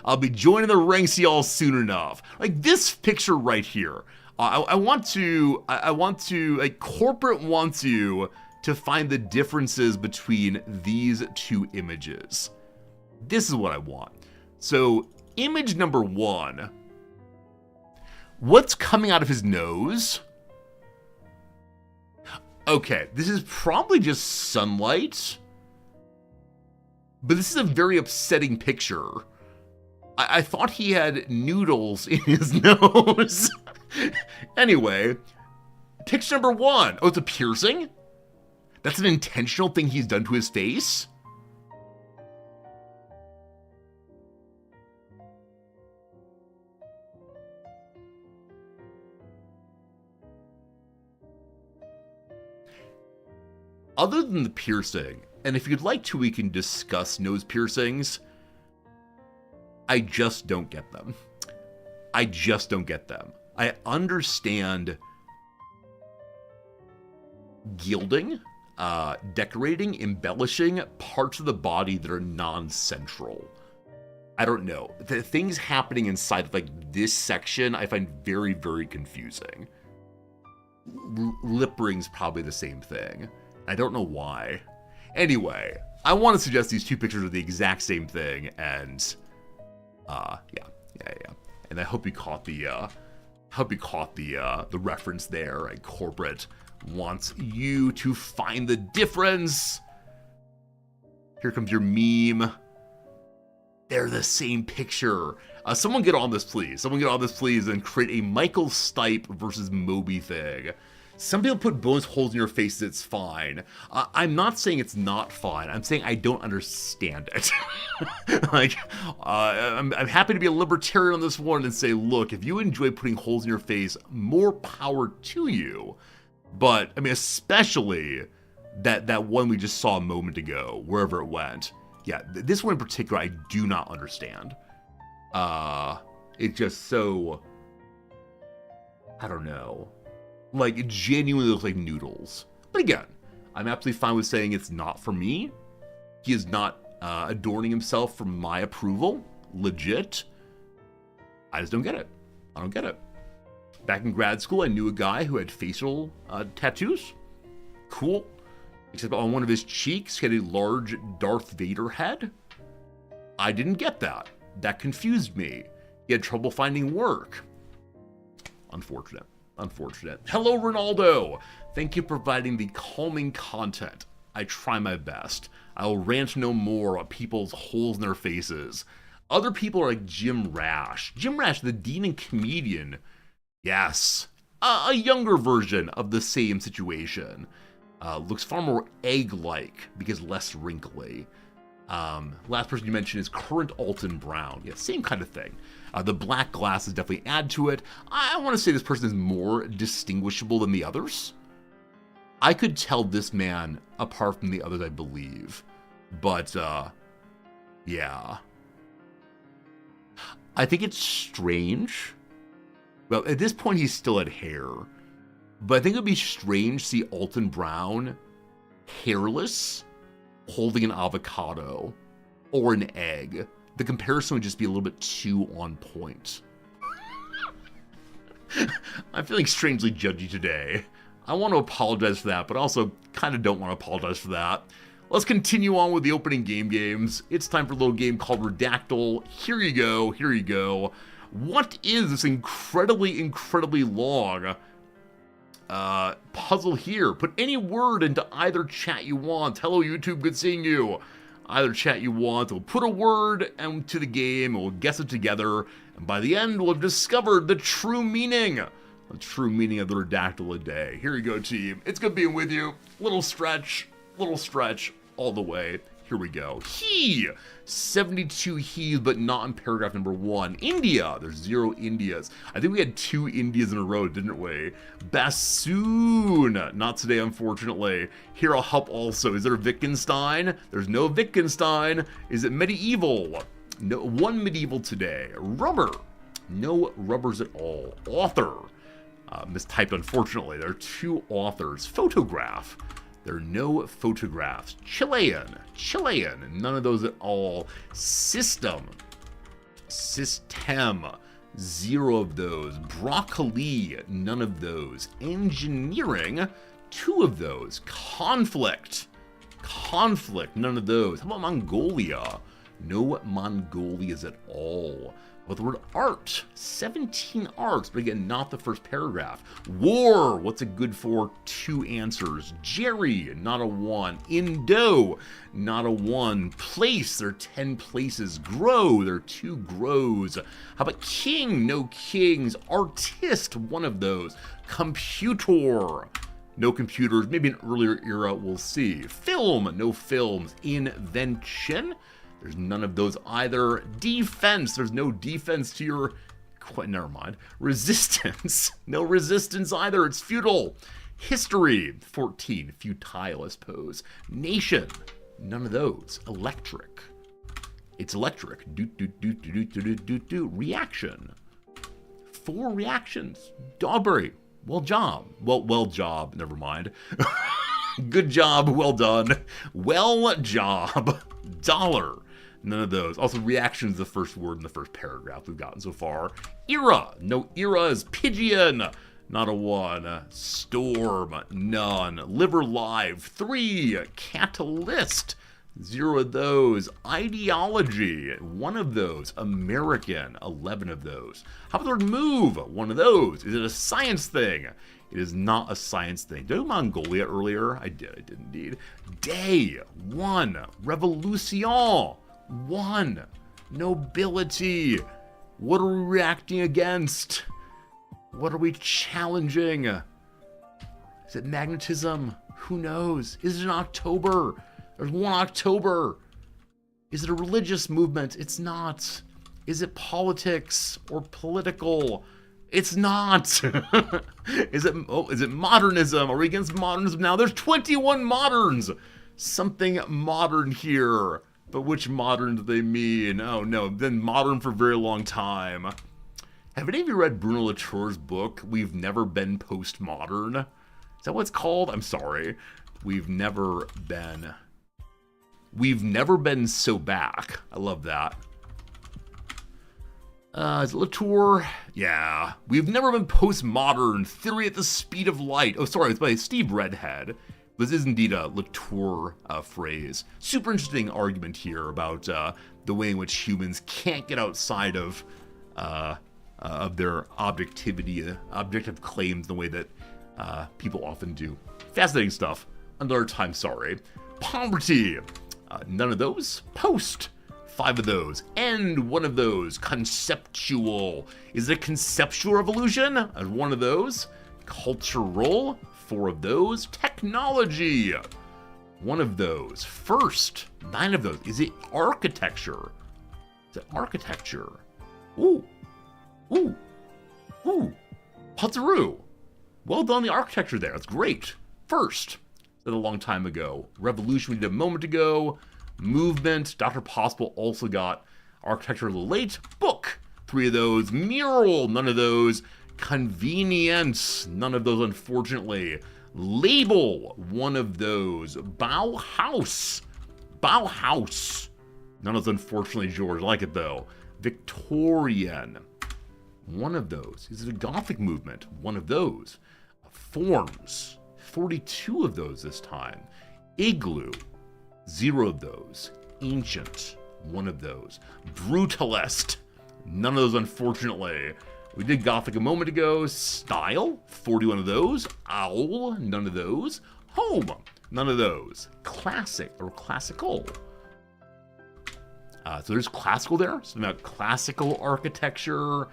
I'll be joining the ranks y'all soon enough. Like this picture right here. I want to, like, corporate wants you to find the differences between these two images. This is what I want. So, image number 1. What's coming out of his nose? Okay, this is probably just sunlight. But this is a very upsetting picture. I thought he had noodles in his nose. Anyway, picture number 1. Oh, it's a piercing? That's an intentional thing he's done to his face? Other than the piercing, and if you'd like to, we can discuss nose piercings. I just don't get them. I just don't get them. I understand gilding, decorating, embellishing parts of the body that are non-central. I don't know. The things happening inside of like this section I find very, very confusing. Lip ring's probably the same thing. I don't know why. Anyway, I want to suggest these two pictures are the exact same thing, and yeah. And I hope you caught the reference there. And corporate wants you to find the difference. Here comes your meme. They're the same picture. Someone get on this, please. Someone get on this, please, and create a Michael Stipe versus Moby thing. Some people put bonus holes in your face, it's fine. I'm not saying it's not fine. I'm saying I don't understand it. Like, I'm happy to be a libertarian on this one and say, look, if you enjoy putting holes in your face, more power to you. But, I mean, especially that one we just saw a moment ago, wherever it went. Yeah, this one in particular, I do not understand. It's just so, I don't know. Like, it genuinely looks like noodles. But again, I'm absolutely fine with saying it's not for me. He is not adorning himself for my approval. Legit. I just don't get it. I don't get it. Back in grad school, I knew a guy who had facial tattoos. Cool. Except on one of his cheeks, he had a large Darth Vader head. I didn't get that. That confused me. He had trouble finding work. Unfortunate. Unfortunate. Hello, Ronaldo. Thank you for providing the calming content. I try my best. I will rant no more on people's holes in their faces. Other people are like Jim Rash. Jim Rash, the dean and comedian. Yes. A younger version of the same situation. Looks far more egg-like because less wrinkly. Last person you mentioned is current Alton Brown. Yeah, same kind of thing. The black glasses definitely add to it. I want to say this person is more distinguishable than the others. I could tell this man apart from the others, I believe. But, yeah. I think it's strange. Well, at this point, he's still at hair. But I think it would be strange to see Alton Brown hairless, holding an avocado or an egg. The comparison would just be a little bit too on point. I'm feeling strangely judgy today. I want to apologize for that, but also kind of don't want to apologize for that. Let's continue on with the opening games. It's time for a little game called Redactyl. Here you go, here you go. What is this incredibly, incredibly long puzzle here? Put any word into either chat you want. Hello, YouTube, good seeing you. Either chat you want, we'll put a word into the game, we'll guess it together, and by the end, we'll have discovered the true meaning. The true meaning of the Redactyl a day. Here you go, team. It's good being with you. Little stretch, all the way. Here we go. He! 72 he's, but not in paragraph number 1. India! There's 0 Indias. I think we had 2 Indias in a row, didn't we? Bassoon! Not today, unfortunately. Here, I'll help also. Is there a Wittgenstein? There's no Wittgenstein. Is it medieval? No, 1 medieval today. Rubber. No rubbers at all. Author. Mistyped, unfortunately. There are 2 authors. Photograph. There are no photographs. Chilean. None of those at all. System. 0 of those. Broccoli. None of those. Engineering. 2 of those. Conflict. None of those. How about Mongolia? No Mongolias at all. But the word art, 17 arts, but again, not the first paragraph. War, what's it good for? 2 answers. Jerry, not a 1. Indo, not a 1. Place, there are 10 places. Grow, there are 2 grows. How about king? No kings. Artist, one of those. Computer, no computers. Maybe an earlier era, we'll see. Film, no films. Invention, there's none of those either. Defense, there's no defense to your... Never mind. Resistance, no resistance either. It's futile. History, 14. Futile, I suppose. Nation, none of those. Electric, it's electric. Reaction, 4 reactions. Dogberry, well job. Well job, never mind. Good job, well done. Well job. Dollar, none of those. Also, reaction is the first word in the first paragraph we've gotten so far. Era, no eras. Pigeon, not a 1. Storm, none. Liver live, 3. Catalyst, 0 of those. Ideology, 1 of those. American, 11 of those. How about the word move? 1 of those. Is it a science thing? It is not a science thing. Did I do Mongolia earlier? I did indeed. Day, 1. Revolution, 1. Nobility, what are we reacting against? What are we challenging? Is it magnetism? Who knows? Is it in October? There's 1 October. Is it a religious movement? It's not. Is it politics or political? It's not. Is it modernism? Are we against modernism now? There's 21 moderns. Something modern here. But which modern do they mean? Oh no, been modern for a very long time. Have any of you read Bruno Latour's book, We've Never Been Postmodern? Is that what it's called? I'm sorry. We've never been so back. I love that. Is it Latour? Yeah. We've never been postmodern. Theory at the speed of light. Oh, sorry, it's by Steve Redhead. This is indeed a Latour phrase. Super interesting argument here about the way in which humans can't get outside of their objective claims the way that people often do. Fascinating stuff. Another time, sorry. Poverty. None of those. Post. 5 of those. End, 1 of those. Conceptual. Is it a conceptual revolution? 1 of those. Cultural. 4 of those. Technology. 1 of those. First. 9 of those. Is it architecture? Is it architecture? Ooh. Ooh. Ooh. Putzaroo. Well done, the architecture there. That's great. First. Said a long time ago. Revolution we did a moment ago. Movement. Dr. Possible also got architecture a little late. Book. 3 of those. Mural. None of those. Convenience. None of those, unfortunately. Label. 1 of those. Bauhaus. Bauhaus. None of those, unfortunately, George. I like it, though. Victorian. 1 of those. Is it a Gothic movement? 1 of those. Forms. 42 of those this time. Igloo. 0 of those. Ancient. 1 of those. Brutalist. None of those, unfortunately. We did Gothic a moment ago. Style. 41 of those. Owl. None of those. Home. None of those. Classic or classical. So there's classical there. Something about classical architecture.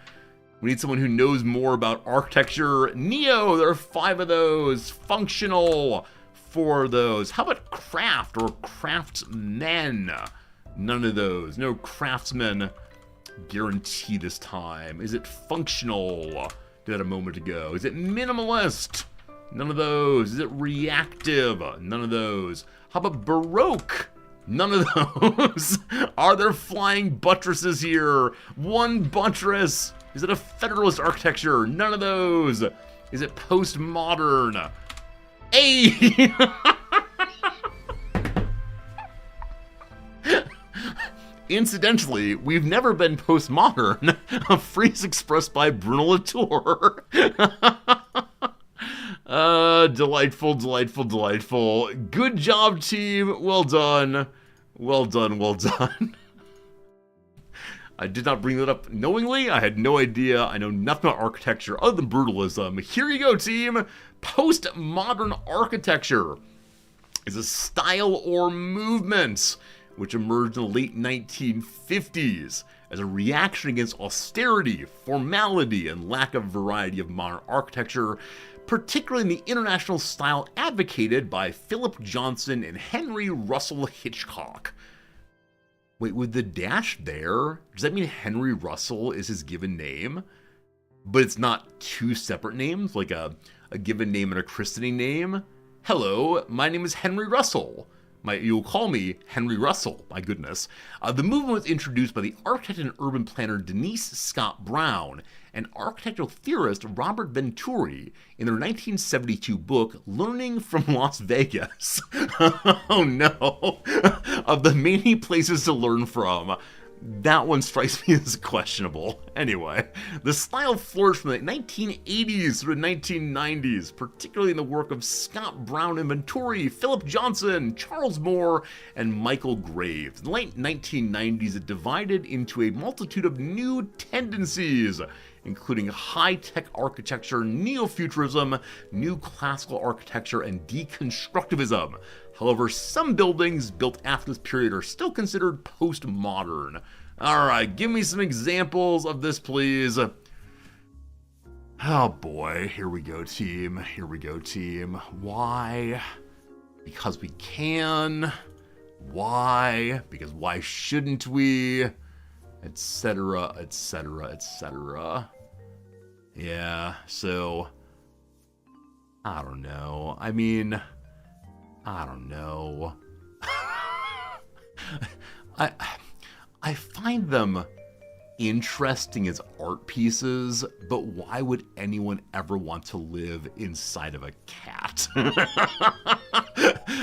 We need someone who knows more about architecture. Neo, there are 5 of those. Functional, 4 of those. How about craft or craftsmen? None of those. No craftsmen guarantee this time. Is it functional? Did that a moment ago. Is it minimalist? None of those. Is it reactive? None of those. How about Baroque? None of those. Are there flying buttresses here? 1 buttress. Is it a federalist architecture? None of those. Is it postmodern? Hey! Incidentally, we've never been postmodern. A phrase expressed by Bruno Latour. Delightful, delightful, delightful. Good job, team. Well done. Well done, well done. I did not bring that up knowingly. I had no idea. I know nothing about architecture other than brutalism. Here you go, team. Postmodern architecture is a style or movement which emerged in the late 1950s as a reaction against austerity, formality, and lack of variety of modern architecture, particularly in the international style advocated by Philip Johnson and Henry Russell Hitchcock. Wait, with the dash there, does that mean Henry Russell is his given name? But it's not two separate names, like a given name and a christening name? Hello, my name is Henry Russell. You'll call me Henry Russell, my goodness. The movement was introduced by the architect and urban planner Denise Scott Brown and architectural theorist Robert Venturi in their 1972 book, Learning from Las Vegas. Oh no. Of the many places to learn from, that one strikes me as questionable. Anyway, the style flourished from the 1980s through the 1990s, particularly in the work of Scott Brown and Venturi, Philip Johnson, Charles Moore, and Michael Graves. In the late 1990s, it divided into a multitude of new tendencies, including high-tech architecture, neo-futurism, new classical architecture, and deconstructivism. However, some buildings built after this period are still considered postmodern. Alright, give me some examples of this, please. Oh boy, here we go, team. Here we go, team. Why? Because we can. Why? Because why shouldn't we? Etc., etc., etc. Yeah, so I don't know. I mean, I don't know. I find them interesting as art pieces, but why would anyone ever want to live inside of a cat?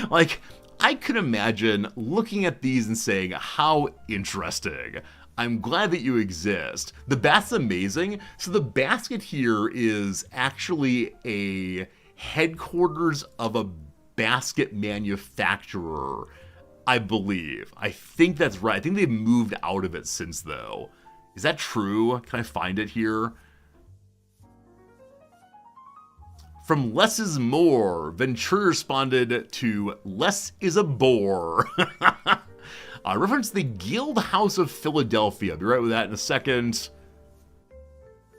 Like, I could imagine looking at these and saying, how interesting. I'm glad that you exist. The basket's amazing. So the basket here is actually a headquarters of a basket manufacturer, I believe. I think that's right. I think they've moved out of it since, though. Is that true? Can I find it here? From less is more, Venturi responded to less is a bore. Reference the Guild House of Philadelphia. I'll be right with that in a second.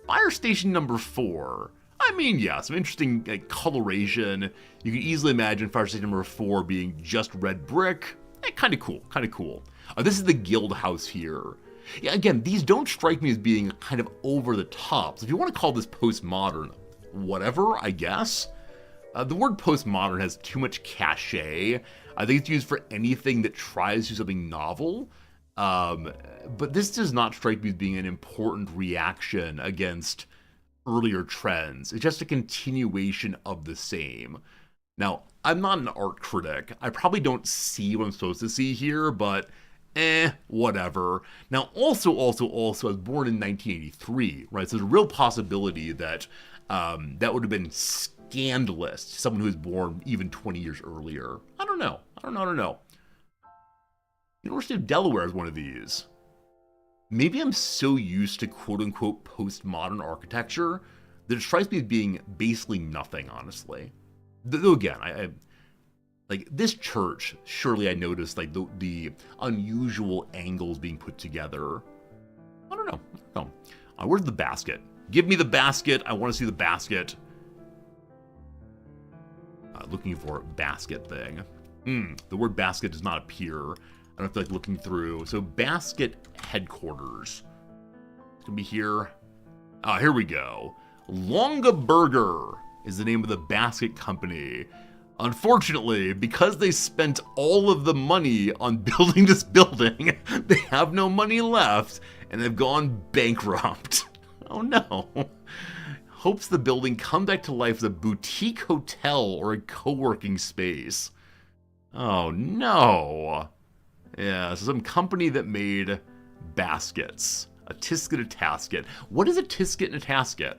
Fire station number 4. I mean, yeah, some interesting coloration. You can easily imagine fire station number 4 being just red brick. Kind of cool, kind of cool. This is the Guild House here. Yeah, again, these don't strike me as being kind of over the top. So if you want to call this postmodern, whatever, I guess. The word postmodern has too much cachet. I think it's used for anything that tries to do something novel. But this does not strike me as being an important reaction against earlier trends. It's just a continuation of the same. Now, I'm not an art critic. I probably don't see what I'm supposed to see here, but whatever. Now, also, I was born in 1983, right? So there's a real possibility that that would have been scandalous to someone who was born even 20 years earlier. I don't know. University of Delaware is one of these. Maybe I'm so used to quote-unquote postmodern architecture that it strikes me as being basically nothing, honestly. Though again, I like this church, surely I noticed like the unusual angles being put together. I don't know. Where's the basket? Give me the basket. I want to see the basket. Looking for basket thing. The word basket does not appear. I don't feel like looking through. So basket headquarters. It's gonna be here. Here we go. Longa Burger is the name of the basket company. Unfortunately, because they spent all of the money on building this building, they have no money left and they've gone bankrupt. Oh no. Hopes the building come back to life as a boutique hotel or a co-working space. Oh no. Yeah, so some company that made baskets. A tisket, a tasket. What is a tisket and a tasket?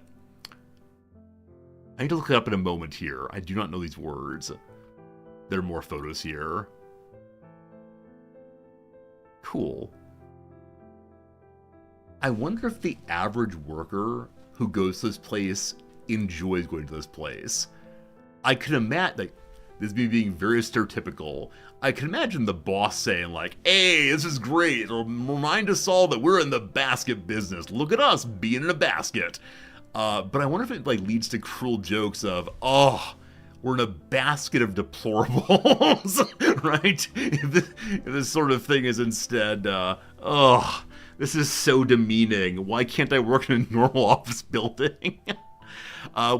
I need to look it up in a moment here. I do not know these words. There are more photos here. Cool. I wonder if the average worker who goes to this place enjoys going to this place. I can imagine, like, this is me being very stereotypical. I can imagine the boss saying, like, hey, this is great. It'll remind us all that we're in the basket business. Look at us being in a basket. But I wonder if it, like, leads to cruel jokes of, oh, we're in a basket of deplorables, right? If this sort of thing is instead, oh, this is so demeaning. Why can't I work in a normal office building?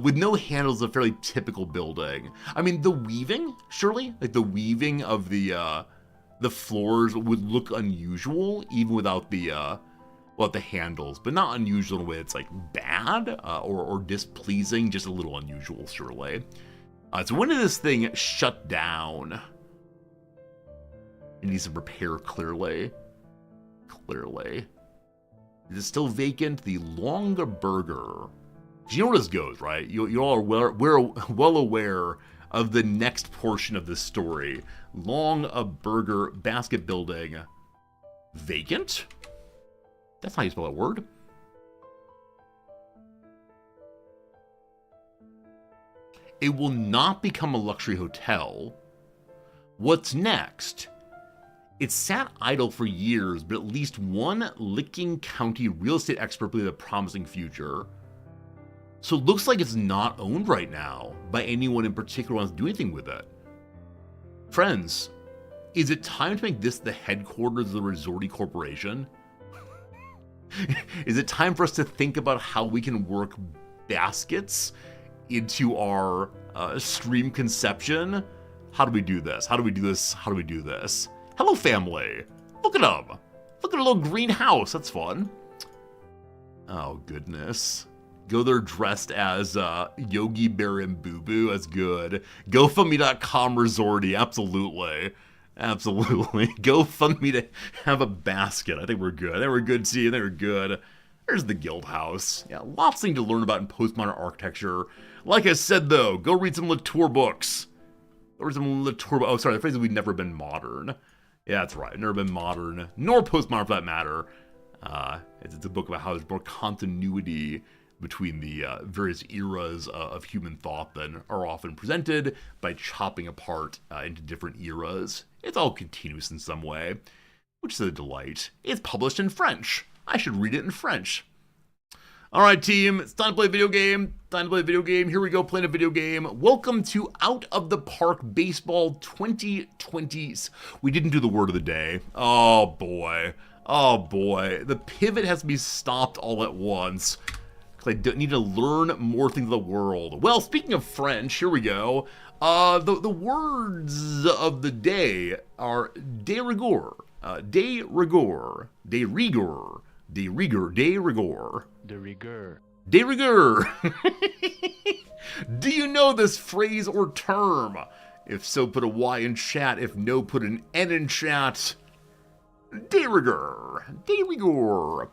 With no handles, a fairly typical building. I mean, the weaving, surely? Like, the weaving of the floors would look unusual, even without the handles, but not unusual in a way that's, like, bad or displeasing, just a little unusual, surely. So when did this thing shut down? It needs some repair, clearly. Clearly. Is it still vacant? The Longa Burger. You know where this goes, right? You all are well aware of the next portion of this story. Longa Burger basket building. Vacant? That's how you spell that word. It will not become a luxury hotel. What's next? It sat idle for years, but at least one Licking County real estate expert believed a promising future. So it looks like it's not owned right now by anyone in particular who wants to do anything with it. Friends, is it time to make this the headquarters of the Resorty Corporation? Is it time for us to think about how we can work baskets into our stream conception? How do we do this? How do we do this? How do we do this? Hello, family. Look at them. Look at a little greenhouse. That's fun. Oh, goodness. Go there dressed as Yogi Bear and Boo Boo. That's good. GoFundMe.com Resorty. Absolutely. Absolutely. GoFundMe to have a basket. I think we're good. I think we're good, too. I think we're good. There's the Guild House. Yeah, lots of things to learn about in postmodern architecture. Like I said, though, go read some Latour books. Or some Latour... Oh, sorry, the phrase is we've never been modern. Yeah, that's right. Never been modern, nor postmodern for that matter. It's a book about how there's more continuity between the various eras of human thought than are often presented by chopping apart into different eras. It's all continuous in some way, which is a delight. It's published in French. I should read it in French. All right, team, it's time to play a video game. Time to play a video game. Here we go, playing a video game. Welcome to Out of the Park Baseball 2020. We didn't do the word of the day. Oh, boy. Oh, boy. The pivot has to be stopped all at once, because I need to learn more things of the world. Well, speaking of French, here we go. The words of the day are de rigueur, de rigueur, de rigueur, de rigueur, de rigueur. De rigueur. De rigueur. Do you know this phrase or term? If so, put a Y in chat. If no, put an N in chat. De rigueur. De rigueur.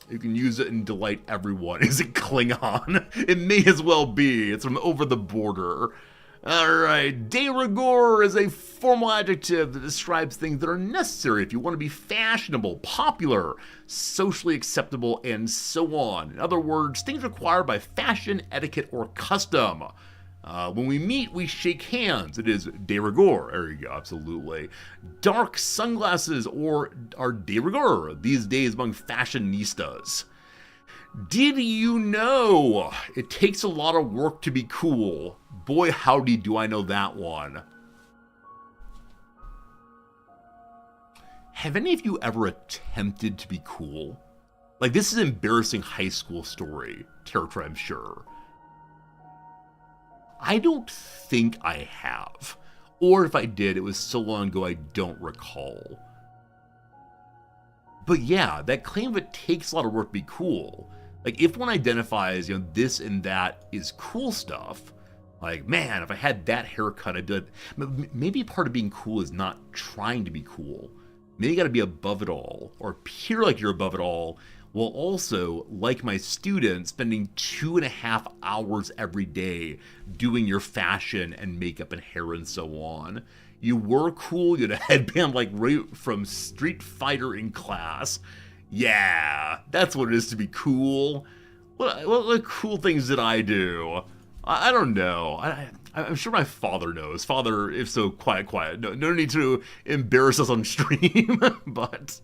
You can use it and delight everyone. Is it Klingon? It may as well be. It's from over the border. Alright, de rigueur is a formal adjective that describes things that are necessary if you want to be fashionable, popular, socially acceptable, and so on. In other words, things required by fashion, etiquette, or custom. When we meet, we shake hands. It is de rigueur. There you go, absolutely. Dark sunglasses are de rigueur these days among fashionistas. Did you know it takes a lot of work to be cool? Boy, howdy do I know that one. Have any of you ever attempted to be cool? Like, this is an embarrassing high school story territory, I'm sure. I don't think I have. Or if I did, it was so long ago I don't recall. But yeah, that claim of it takes a lot of work to be cool. Like, if one identifies, this and that is cool stuff, like, man, if I had that haircut, I'd be like, maybe part of being cool is not trying to be cool. Maybe you gotta be above it all, or appear like you're above it all, while also, like my students, spending 2.5 hours every day doing your fashion and makeup and hair and so on. You were cool, you had a headband like right from Street Fighter in class. Yeah, that's what it is to be cool. What cool things did I do? I don't know. I'm sure my father knows. Father, if so, quiet. No need to embarrass us on stream, but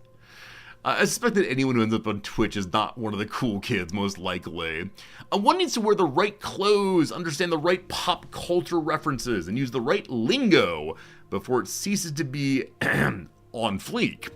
I suspect that anyone who ends up on Twitch is not one of the cool kids, most likely. One needs to wear the right clothes, understand the right pop culture references, and use the right lingo before it ceases to be on fleek.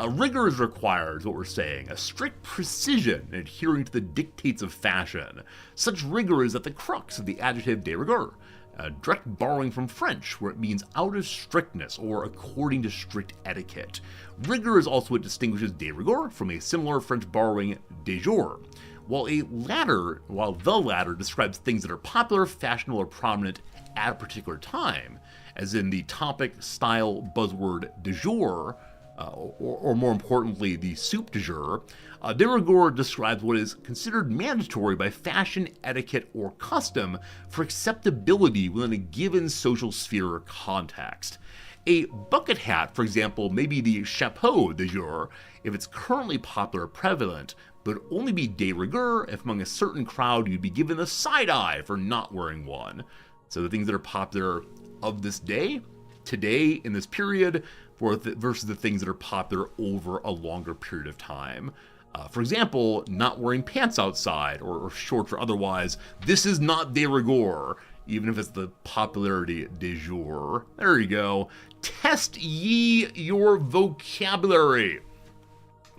Rigor is required, is what we're saying. A strict precision in adhering to the dictates of fashion. Such rigor is at the crux of the adjective de rigueur, a direct borrowing from French, where it means out of strictness or according to strict etiquette. Rigor is also what distinguishes de rigueur from a similar French borrowing de jour. While the latter describes things that are popular, fashionable, or prominent at a particular time, as in the topic, style, buzzword de jour, or more importantly, the soup du jour, de rigueur describes what is considered mandatory by fashion, etiquette, or custom for acceptability within a given social sphere or context. A bucket hat, for example, may be the chapeau de jour if it's currently popular or prevalent, but would only be de rigueur if among a certain crowd you'd be given the side eye for not wearing one. So the things that are popular of this day, today, in this period, versus the things that are popular over a longer period of time. For example, not wearing pants outside or shorts or otherwise. This is not de rigueur, even if it's the popularity de jour. There you go. Test ye your vocabulary.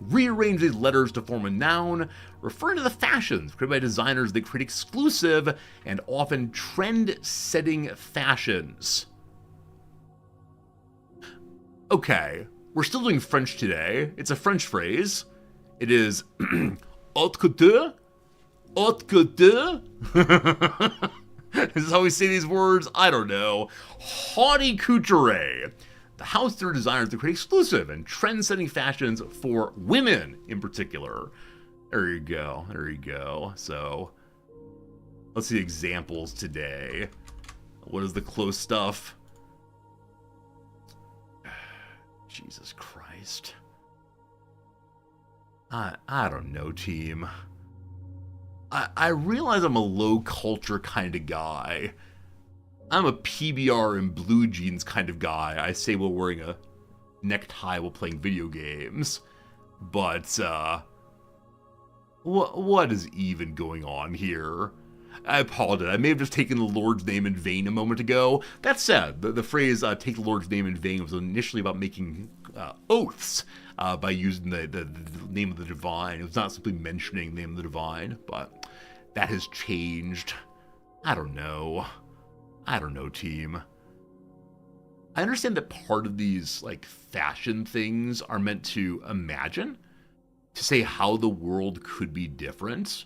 Rearrange these letters to form a noun, referring to the fashions created by designers that create exclusive and often trend-setting fashions. Okay, we're still doing French today. It's a French phrase. It is haute couture. Haute couture. This is how we say these words? I don't know. Haughty couture. The house their designers to create exclusive and trend-setting fashions for women in particular. There you go. So, let's see examples today. What is the close stuff? Jesus Christ. I don't know, team. I realize I'm a low culture kind of guy. I'm a PBR and blue jeans kind of guy. I say while wearing a necktie while playing video games. But, what is even going on here? I apologize. I may have just taken the Lord's name in vain a moment ago. That said, the phrase take the Lord's name in vain was initially about making oaths by using the name of the divine. It was not simply mentioning the name of the divine, but that has changed. I don't know, team. I understand that part of these fashion things are meant to imagine, to say how the world could be different.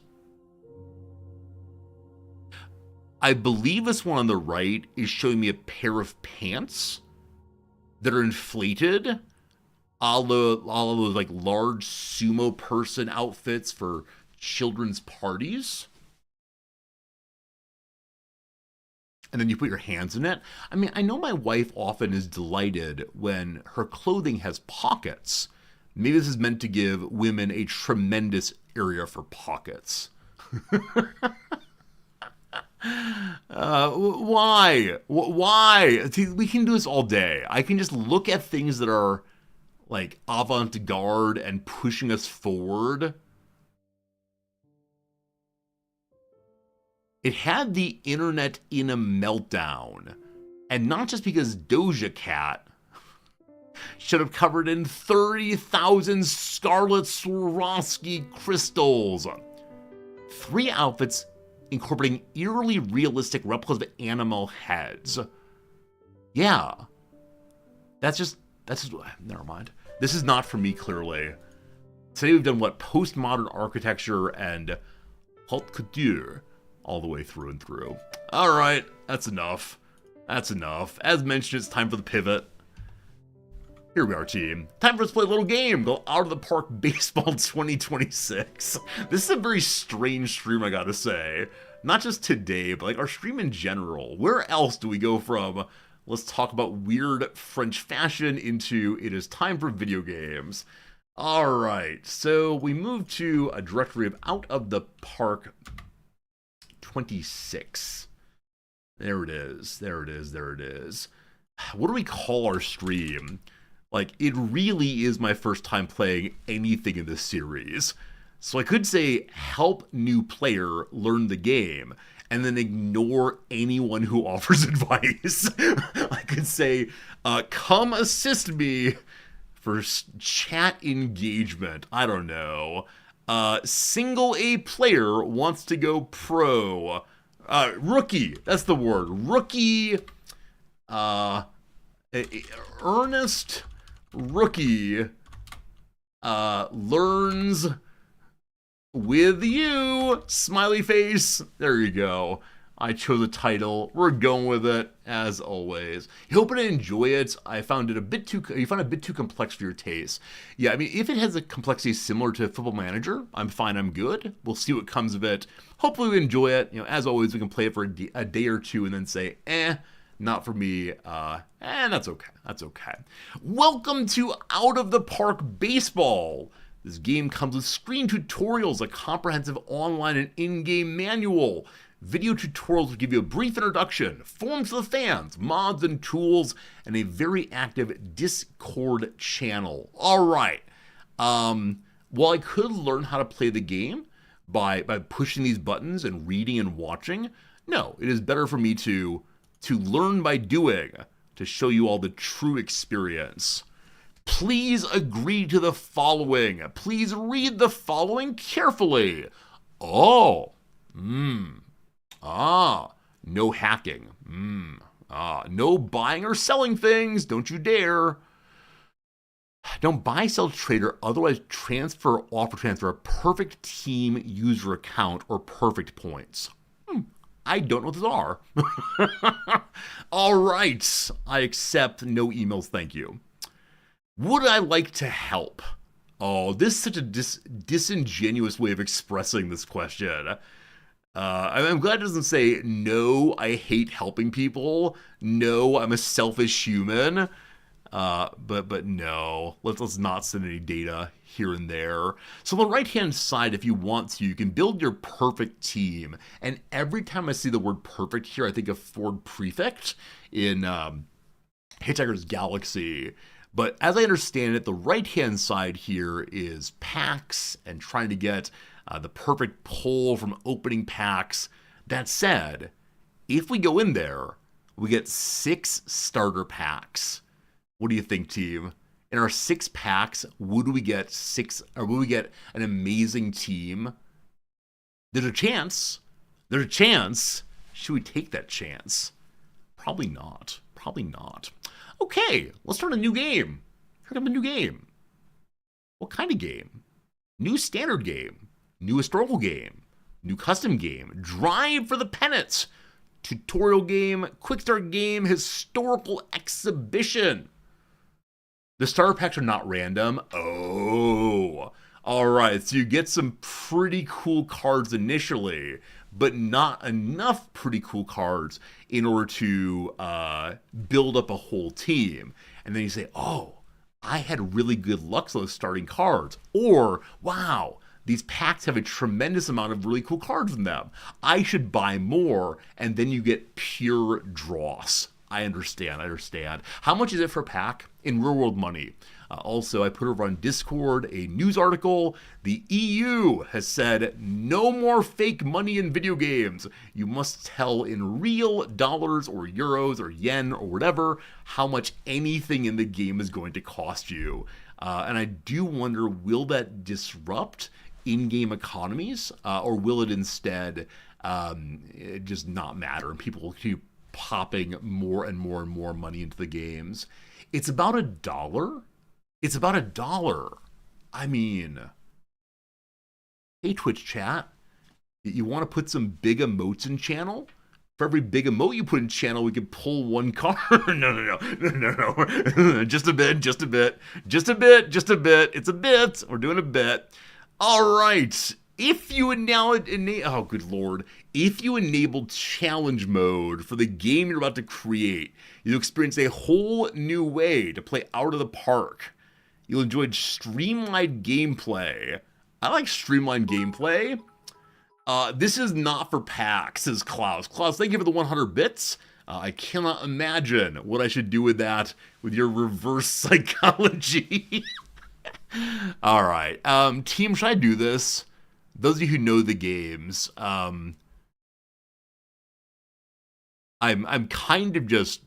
I believe this one on the right is showing me a pair of pants that are inflated, a la those large sumo person outfits for children's parties. And then you put your hands in it. I mean, I know my wife often is delighted when her clothing has pockets. Maybe this is meant to give women a tremendous area for pockets. Why? We can do this all day. I can just look at things that are avant-garde and pushing us forward. It had the internet in a meltdown. And not just because Doja Cat should have covered in 30,000 Scarlet Swarovski crystals. 3 outfits incorporating eerily realistic replicas of animal heads. Yeah. That's just, never mind. This is not for me, clearly. Today we've done, postmodern architecture and haute couture all the way through and through. Alright, that's enough. As mentioned, it's time for the pivot. Here we are, team. Time for us to play a little game. Go Out of the Park Baseball 2026. This is a very strange stream, I gotta say. Not just today, but our stream in general. Where else do we go from, let's talk about weird French fashion, into it is time for video games? All right, so we move to a directory of Out of the Park 26. There it is. There it is. There it is. What do we call our stream? Like, it really is my first time playing anything in this series. So I could say, help new player learn the game, and then ignore anyone who offers advice. I could say, come assist me for chat engagement. I don't know. Single A player wants to go pro. Rookie, that's the word. Rookie, earnest rookie learns with you. Smiley face. There you go. I chose a title. We're going with it as always. Hoping to enjoy it. I found it a bit too. You found it a bit too complex for your taste. Yeah, I mean, if it has a complexity similar to Football Manager, I'm fine. I'm good. We'll see what comes of it. Hopefully, we enjoy it. You know, as always, we can play it for a day or two and then say, not for me. And that's okay. That's okay. Welcome to Out of the Park Baseball. This game comes with screen tutorials, a comprehensive online and in-game manual. Video tutorials will give you a brief introduction, forums for the fans, mods and tools, and a very active Discord channel. All right. While I could learn how to play the game by pushing these buttons and reading and watching, no, it is better for me to learn by doing, to show you all the true experience. Please agree to the following. Please read the following carefully. No hacking. No buying or selling things. Don't you dare. Don't buy, sell, trade, or otherwise transfer, offer, transfer a perfect team user account or perfect points. I don't know what those are. All right. I accept no emails, thank you. Would I like to help? Oh, this is such a disingenuous way of expressing this question. I'm glad it doesn't say, no, I hate helping people. No, I'm a selfish human. But no, let's not send any data here and there. So on the right-hand side, if you want to, you can build your perfect team. And every time I see the word perfect here, I think of Ford Prefect in Hitchhiker's Galaxy. But as I understand it, the right-hand side here is packs and trying to get the perfect pull from opening packs. That said, if we go in there, we get 6 starter packs. What do you think, team? In our 6 packs, would we get an amazing team? There's a chance. There's a chance. Should we take that chance? Probably not. Probably not. Okay, let's start a new game. Here comes a new game. What kind of game? New standard game. New historical game. New custom game. Drive for the pennant. Tutorial game. Quick start game. Historical exhibition. The starter packs are not random. Oh. Alright, so you get some pretty cool cards initially, but not enough pretty cool cards in order to build up a whole team. And then you say, oh, I had really good luck with those starting cards. Or, wow, these packs have a tremendous amount of really cool cards in them. I should buy more, and then you get pure dross. I understand. How much is it for a pack? In real world money. Also, I put over on Discord a news article. The EU has said no more fake money in video games. You must tell in real dollars or euros or yen or whatever how much anything in the game is going to cost you. And I do wonder, will that disrupt in-game economies, or will it instead just not matter and people will keep popping more and more and more money into the games? It's about $1. It's about $1. I mean, hey, Twitch chat, you want to put some big emotes in channel? For every big emote you put in channel, we could pull one card. No. Just a bit. It's a bit. We're doing a bit. All right. If you oh, good lord. If you enable challenge mode for the game you're about to create, you'll experience a whole new way to play Out of the Park. You'll enjoy streamlined gameplay. I like streamlined gameplay. This is not for packs, says Klaus. Klaus, thank you for the 100 bits. I cannot imagine what I should do with that with your reverse psychology. All right. Team, should I do this? Those of you who know the games, I'm kind of just...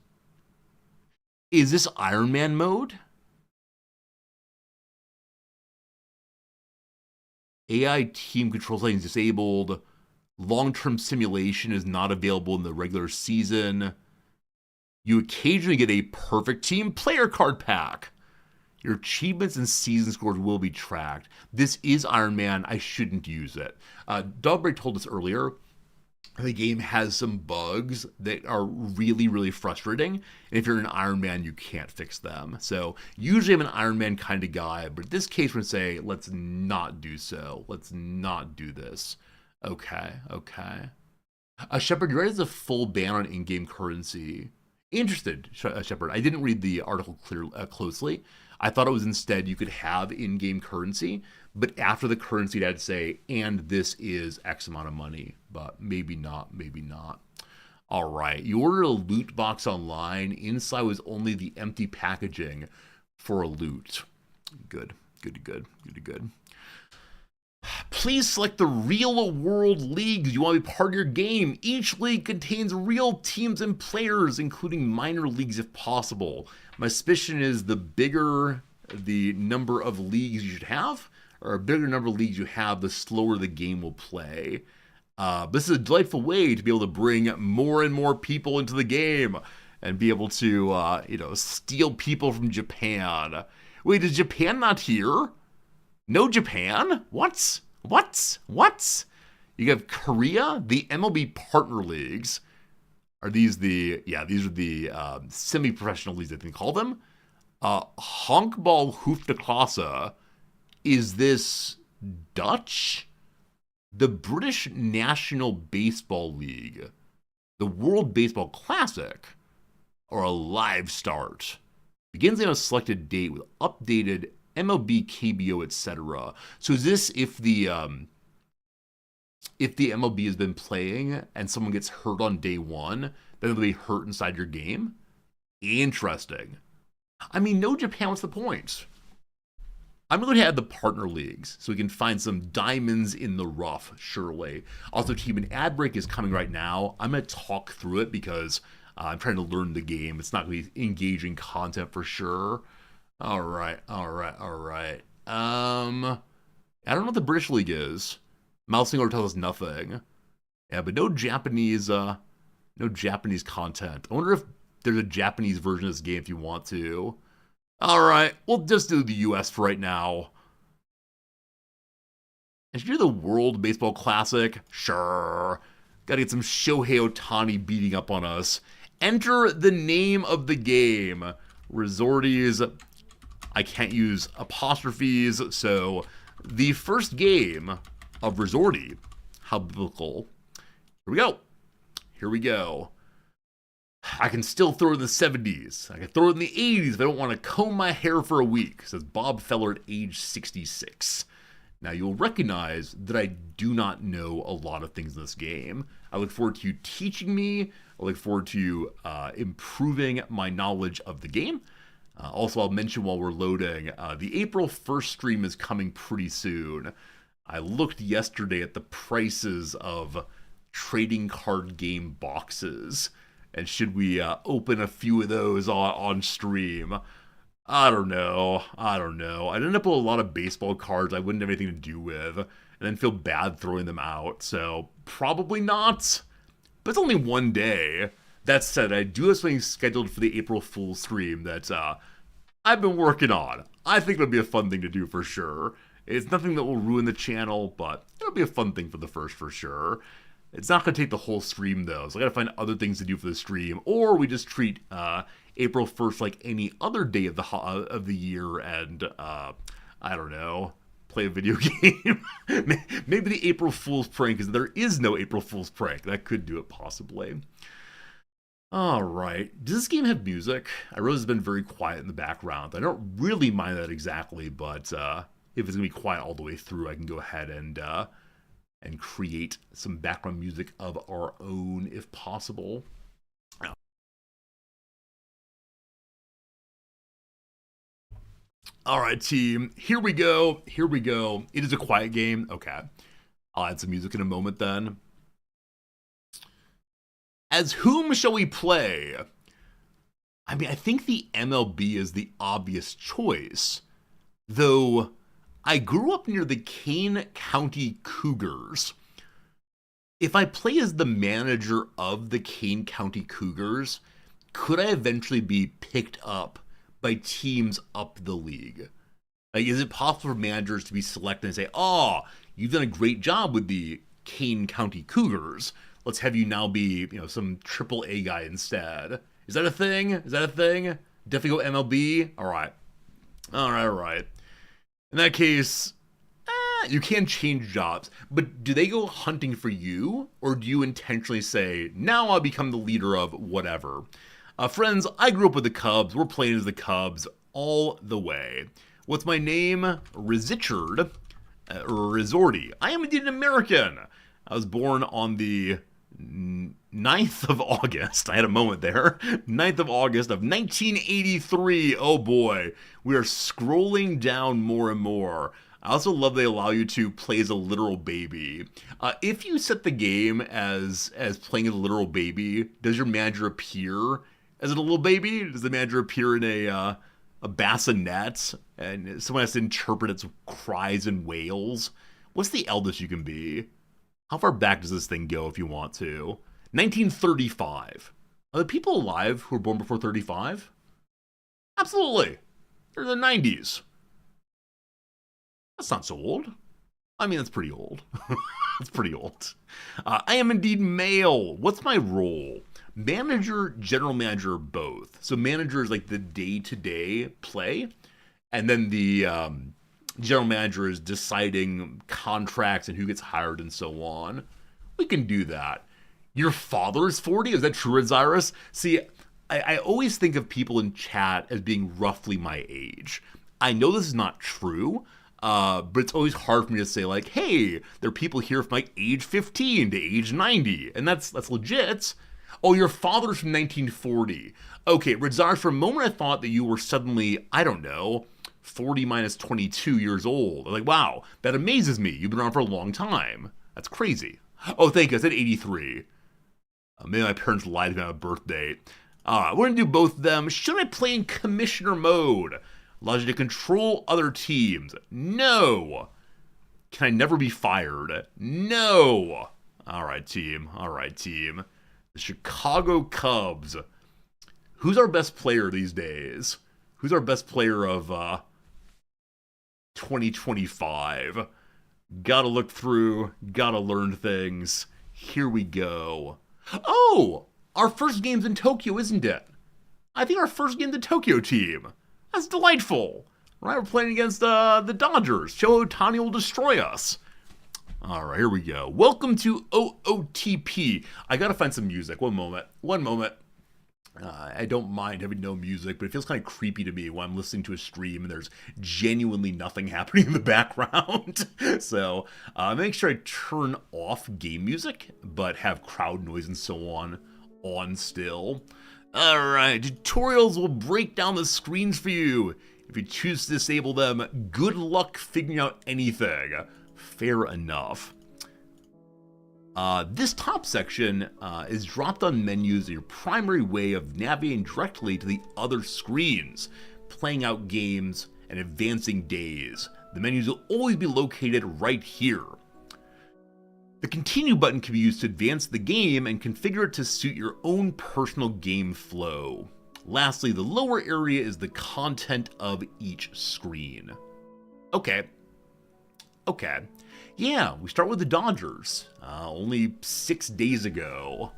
Is this Iron Man mode? AI team control settings disabled. Long-term simulation is not available in the regular season. You occasionally get a perfect team player card pack. Your achievements and season scores will be tracked. This is Iron Man. I shouldn't use it. Dogbreak told us earlier the game has some bugs that are really, really frustrating. And if you're an Iron Man, you can't fix them. So usually I'm an Iron Man kind of guy, but in this case, we're going to say, let's not do so. Let's not do this. Okay. Shepard, you read as a full ban on in-game currency. Interested, Shepard. I didn't read the article closely. I thought it was instead you could have in-game currency, but after the currency, it had to say, and this is X amount of money. But maybe not, maybe not. All right, you ordered a loot box online. Inside was only the empty packaging for a loot. Good. Please select the real world leagues you want to be part of your game. Each league contains real teams and players, including minor leagues if possible. My suspicion is the bigger the number of leagues you should have, or a bigger number of leagues you have, the slower the game will play. This is a delightful way to be able to bring more and more people into the game and be able to, steal people from Japan. Wait, is Japan not here? No Japan? What? You have Korea, the MLB partner leagues. Are these these are the semi-professional leagues, I think call them. Honkbal Hoofdklasse. Is this Dutch? The British National Baseball League, the World Baseball Classic, or a live start. Begins on a selected date with updated MLB, KBO, etc. So is this if the MLB has been playing and someone gets hurt on day one, then they'll be hurt inside your game? Interesting. I mean, no Japan, what's the point? I'm going to add the partner leagues so we can find some diamonds in the rough, surely. Also, team, an ad break is coming right now. I'm going to talk through it because I'm trying to learn the game. It's not going to be engaging content for sure. All right. I don't know what the British League is. Mousing order tells us nothing. Yeah, but no Japanese content. I wonder if there's a Japanese version of this game if you want to. All right, we'll just do the US for right now. And should you do the World Baseball Classic? Sure. Gotta get some Shohei Ohtani beating up on us. Enter the name of the game. Resorties. I can't use apostrophes, so the first game of Resorty. How biblical. Here we go. I can still throw it in the 70s. I can throw it in the 80s if I don't want to comb my hair for a week, says Bob Feller at age 66. Now, you'll recognize that I do not know a lot of things in this game. I look forward to you teaching me. I look forward to you improving my knowledge of the game. Also, I'll mention while we're loading, the April 1st stream is coming pretty soon. I looked yesterday at the prices of trading card game boxes. And should we open a few of those on stream? I don't know. I'd end up with a lot of baseball cards I wouldn't have anything to do with, and then feel bad throwing them out. So probably not. But it's only one day. That said, I do have something scheduled for the April Fool's stream that I've been working on. I think it'll be a fun thing to do for sure. It's nothing that will ruin the channel, but it'll be a fun thing for the first for sure. It's not going to take the whole stream, though, so I got to find other things to do for the stream, or we just treat April 1st like any other day of the year and, I don't know, play a video game. Maybe the April Fool's prank is there is no April Fool's prank. That could do it, possibly. All right. Does this game have music? I realize it's been very quiet in the background. I don't really mind that exactly, but if it's gonna be quiet all the way through, I can go ahead and create some background music of our own if possible. All right, team. Here we go. Here we go. It is a quiet game. Okay. I'll add some music in a moment then. As whom shall we play? I mean, I think the MLB is the obvious choice, though I grew up near the Kane County Cougars. If I play as the manager of the Kane County Cougars, could I eventually be picked up by teams up the league? Like, is it possible for managers to be selected and say, "Oh, you've done a great job with the Kane County Cougars. Let's have you now be, some triple A guy instead." Is that a thing? Is that a thing? Definitely go MLB? All right. In that case, you can change jobs, but do they go hunting for you, or do you intentionally say, "Now I'll become the leader of whatever"? Friends, I grew up with the Cubs. We're playing as the Cubs all the way. What's my name? Rizichard. Rizordi. I am indeed an American. I was born on the 9th of August. I had a moment there. 9th of August of 1983. Oh boy. We are scrolling down more and more. I also love they allow you to play as a literal baby. If you set the game as playing as a literal baby, does your manager appear as a little baby? Does the manager appear in a bassinet and someone has to interpret its cries and wails? What's the eldest you can be? How far back does this thing go if you want to? 1935. Are the people alive who were born before 35? Absolutely. They're the 90s. That's not so old. I mean, that's pretty old. That's pretty old. I am indeed male. What's my role? Manager, general manager, both. So manager is like the day-to-day play, and then the general manager is deciding contracts and who gets hired and so on. We can do that. Your father's 40? Is that true, Osiris? See, I always think of people in chat as being roughly my age. I know this is not true, but it's always hard for me to say, like, hey, there are people here from like age 15 to age 90, and that's legit. Oh, your father's from 1940. Okay, Rizar, for a moment I thought that you were suddenly, I don't know, 40 minus 22 years old. I'm like, wow, that amazes me. You've been around for a long time. That's crazy. Oh, thank you. I said 83. Maybe my parents lied about my birth date. We're going to do both of them. Should I play in commissioner mode? Allows you to control other teams. No. Can I never be fired? No. All right, team. The Chicago Cubs. Who's our best player these days? Who's our best player of 2025? Gotta look through, gotta learn things. Here we go. Oh! Our first game's in Tokyo, isn't it? I think our first game's the Tokyo team. That's delightful. Right, we're playing against the Dodgers. Shohei Ohtani will destroy us. All right, here we go. Welcome to OOTP. I gotta find some music. One moment. I don't mind having no music, but it feels kind of creepy to me when I'm listening to a stream and there's genuinely nothing happening in the background. So make sure I turn off game music, but have crowd noise and so on still. All right, tutorials will break down the screens for you. If you choose to disable them, good luck figuring out anything. Fair enough. This top section is drop-down menus are your primary way of navigating directly to the other screens, playing out games, and advancing days. The menus will always be located right here. The continue button can be used to advance the game and configure it to suit your own personal game flow. Lastly, the lower area is the content of each screen. Okay. Yeah, we start with the Dodgers. Only 6 days ago.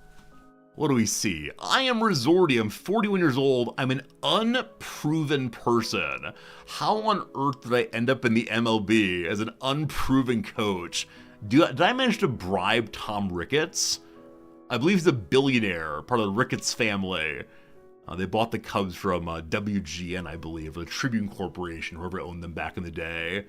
What do we see? I am Rizordi. I'm 41 years old. I'm an unproven person. How on earth did I end up in the MLB as an unproven coach? Did I manage to bribe Tom Ricketts? I believe he's a billionaire, part of the Ricketts family. They bought the Cubs from WGN, I believe, the Tribune Corporation, whoever owned them back in the day.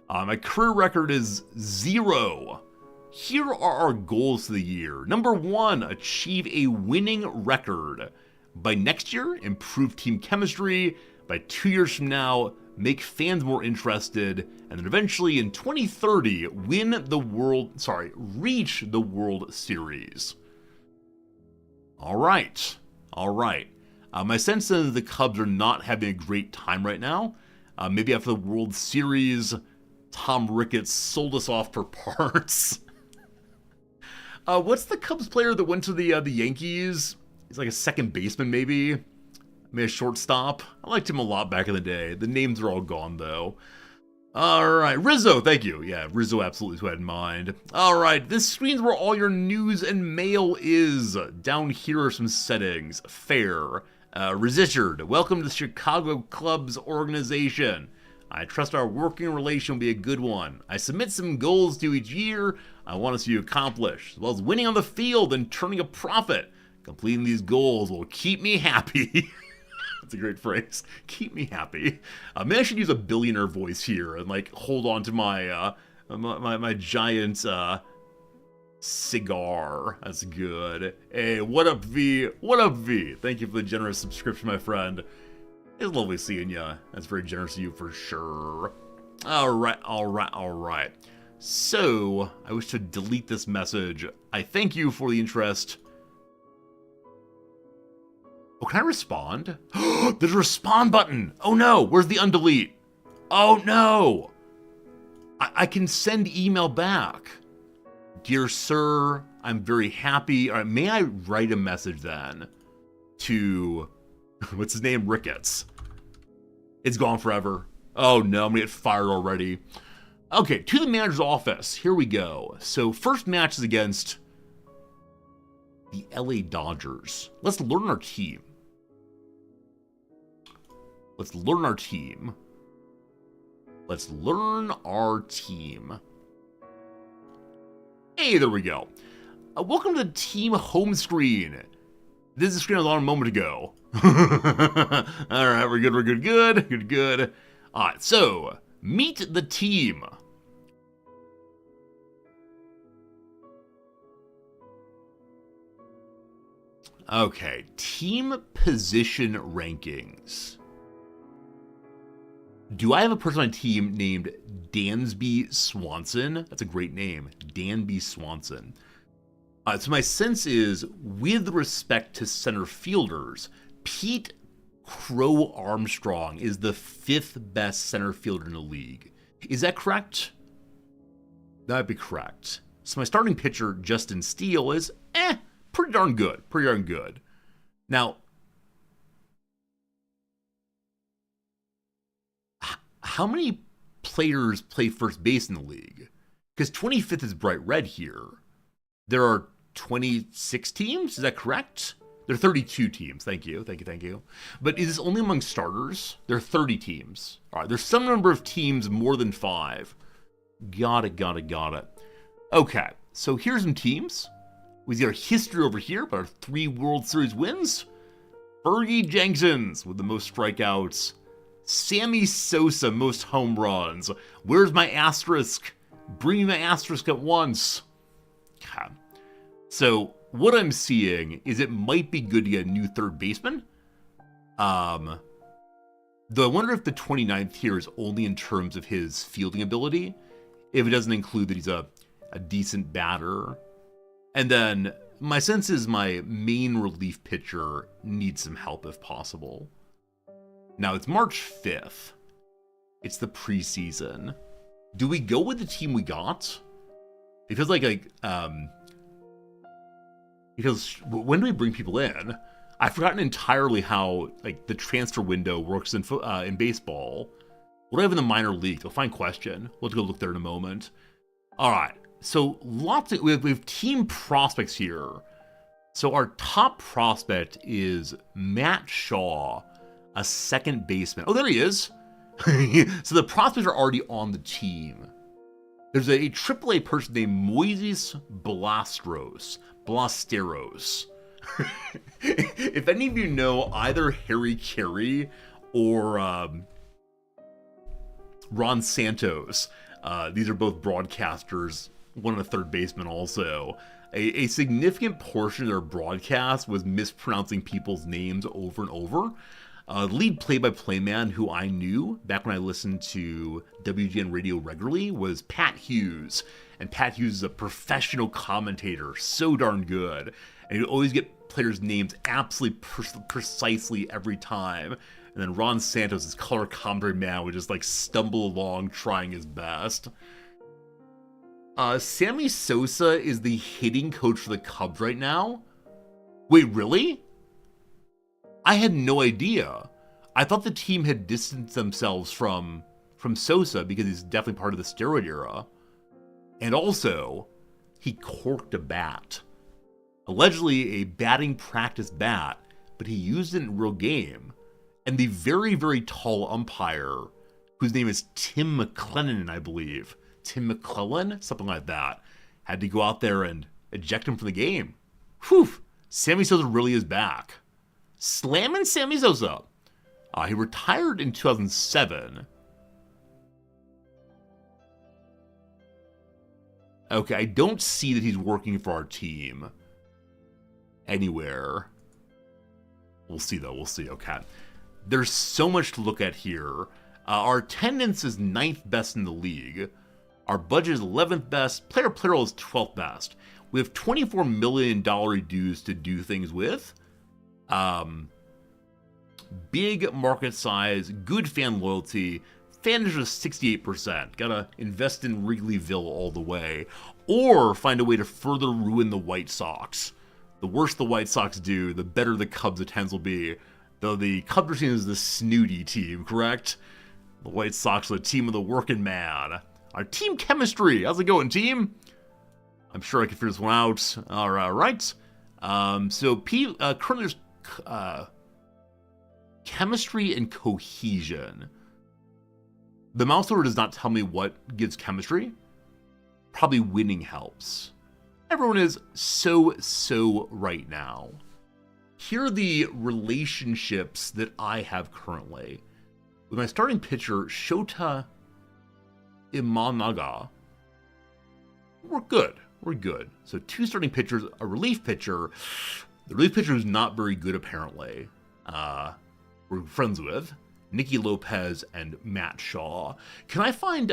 My career record is 0. Here are our goals for the year. Number 1, achieve a winning record. By next year, improve team chemistry. By 2 years from now, make fans more interested. And then eventually in 2030, reach the World Series. All right. My sense is the Cubs are not having a great time right now. Maybe after the World Series, Tom Ricketts sold us off for parts. What's the Cubs player that went to the Yankees? He's like a second baseman, maybe a shortstop. I liked him a lot back in the day. The names are all gone, though. All right, Rizzo, thank you. Yeah, Rizzo absolutely is who I had in mind. All right, this screen's where all your news and mail is. Down here are some settings. Fair. Resisted. Welcome to the Chicago Cubs organization. I trust our working relation will be a good one. I submit some goals to each year I want to see you accomplish, as well as winning on the field and turning a profit. Completing these goals will keep me happy. That's a great phrase. Keep me happy. Maybe I should use a billionaire voice here and like hold on to my my giant cigar. That's good. Hey, what up, V? What up, V? Thank you for the generous subscription, my friend. It's lovely seeing you. That's very generous of you for sure. All right. So, I wish to delete this message. I thank you for the interest. Oh, can I respond? There's a respond button. Oh no, where's the undelete? Oh no. I can send email back. Dear sir, I'm very happy. All right, may I write a message then to, what's his name? Ricketts. It's gone forever. Oh no, I'm gonna get fired already. Okay, to the manager's office. Here we go. So first match is against the LA Dodgers. Let's learn our team. Let's learn our team. Hey, there we go. Welcome to the team home screen. This is the screen I was on a moment ago. All right, we're good. All right, so meet the team. Okay, team position rankings. Do I have a person on my team named Dansby Swanson? That's a great name, Danby Swanson. So my sense is, with respect to center fielders, Pete Crow Armstrong is the 5th best center fielder in the league. Is that correct? That'd be correct. So my starting pitcher, Justin Steele, is pretty darn good. Now, how many players play first base in the league? Because 25th is bright red here. There are 26 teams, is that correct? There are 32 teams, thank you. But is this only among starters? There are 30 teams. All right, there's some number of teams more than 5. Got it. Okay, so here's some teams. We see our history over here, but our 3 World Series wins. Fergie Jenkins with the most strikeouts. Sammy Sosa, most home runs. Where's my asterisk? Bring me my asterisk at once. Okay. So what I'm seeing is it might be good to get a new third baseman. Though I wonder if the 29th here is only in terms of his fielding ability. If it doesn't include that he's a decent batter. And then my sense is my main relief pitcher needs some help if possible. Now it's March 5th. It's the preseason. Do we go with the team we got? It feels like because when do we bring people in? I've forgotten entirely how the transfer window works in baseball. What do I have in the minor league? A fine question. We'll have to go look there in a moment. All right. So we have team prospects here. So our top prospect is Matt Shaw, a second baseman. Oh, there he is. So the prospects are already on the team. There's a AAA person named Moises Blasteros. If any of you know either Harry Carey or Ron Santos, these are both broadcasters, one of the third baseman also. A significant portion of their broadcast was mispronouncing people's names over and over. The lead play-by-play man who I knew back when I listened to WGN radio regularly was Pat Hughes. And Pat Hughes is a professional commentator, so darn good. And he'd always get players' names absolutely precisely every time. And then Ron Santos, his color commentary man, would just like stumble along trying his best. Sammy Sosa is the hitting coach for the Cubs right now. Wait, really? I had no idea. I thought the team had distanced themselves from Sosa because he's definitely part of the steroid era. And also, he corked a bat. Allegedly a batting practice bat, but he used it in a real game. And the very, very tall umpire, whose name is Tim McClellan, I believe. Tim McClellan? Something like that. Had to go out there and eject him from the game. Whew! Sammy Sosa really is back. Slamming Sammy Sosa. He retired in 2007. Okay, I don't see that he's working for our team anywhere. We'll see, though. We'll see. Okay. There's so much to look at here. Our attendance is 9th best in the league. Our budget is 11th best. Player plural is 12th best. We have $24 million dues to do things with. Big market size, good fan loyalty. Fan interest is 68%. Gotta invest in Wrigleyville all the way. Or find a way to further ruin the White Sox. The worse the White Sox do, the better the Cubs' attendance will be. Though the Cubs are seen as the snooty team, correct? The White Sox are the team of the working man. Our team chemistry. How's it going, team? I'm sure I can figure this one out. All right. So currently there's chemistry and cohesion. The mouse order does not tell me what gives chemistry. Probably winning helps. Everyone is so right now. Here are the relationships that I have currently. With my starting pitcher, Shota Imanaga, we're good. We're good. So 2 starting pitchers, a relief pitcher. The relief pitcher is not very good, apparently. We're friends with Nicky Lopez and Matt Shaw. Can I find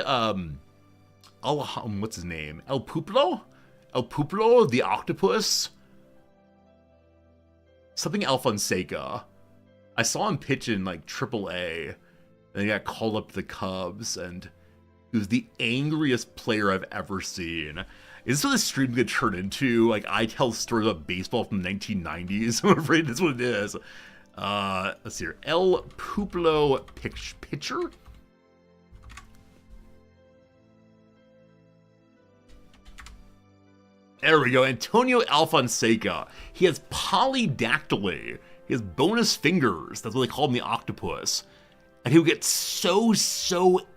what's his name? El Puplo, the octopus. Something Alfonseca. I saw him pitch in like AAA, and he got called up to the Cubs, and he was the angriest player I've ever seen. Is this what this stream gonna turn into? Like, I tell stories about baseball from the 1990s. I'm afraid that's what it is. Let's see here. El Puplo pitcher? There we go. Antonio Alfonseca. He has polydactyly. He has bonus fingers. That's what they call him, the octopus. And he would get so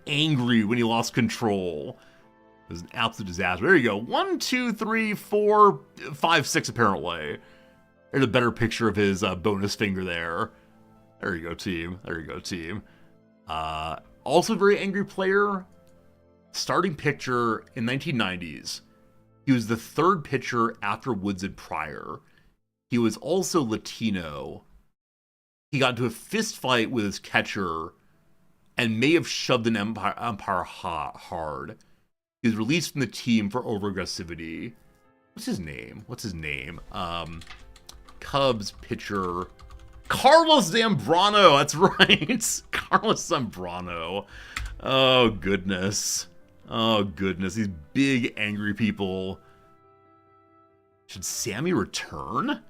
angry when he lost control. It was an absolute disaster. There you go. 1, 2, 3, 4, 5, 6 apparently. There's a better picture of his bonus finger there. There you go, team. There you go, team. Also a very angry player. Starting pitcher in 1990s. He was the 3rd pitcher after Woods and Pryor. He was also Latino. He got into a fist fight with his catcher and may have shoved an umpire hard. He was released from the team for overaggressivity. What's his name? Cubs pitcher Carlos Zambrano. That's right. Carlos Zambrano. Oh, goodness. Oh, goodness. These big, angry people. Should Sammy return?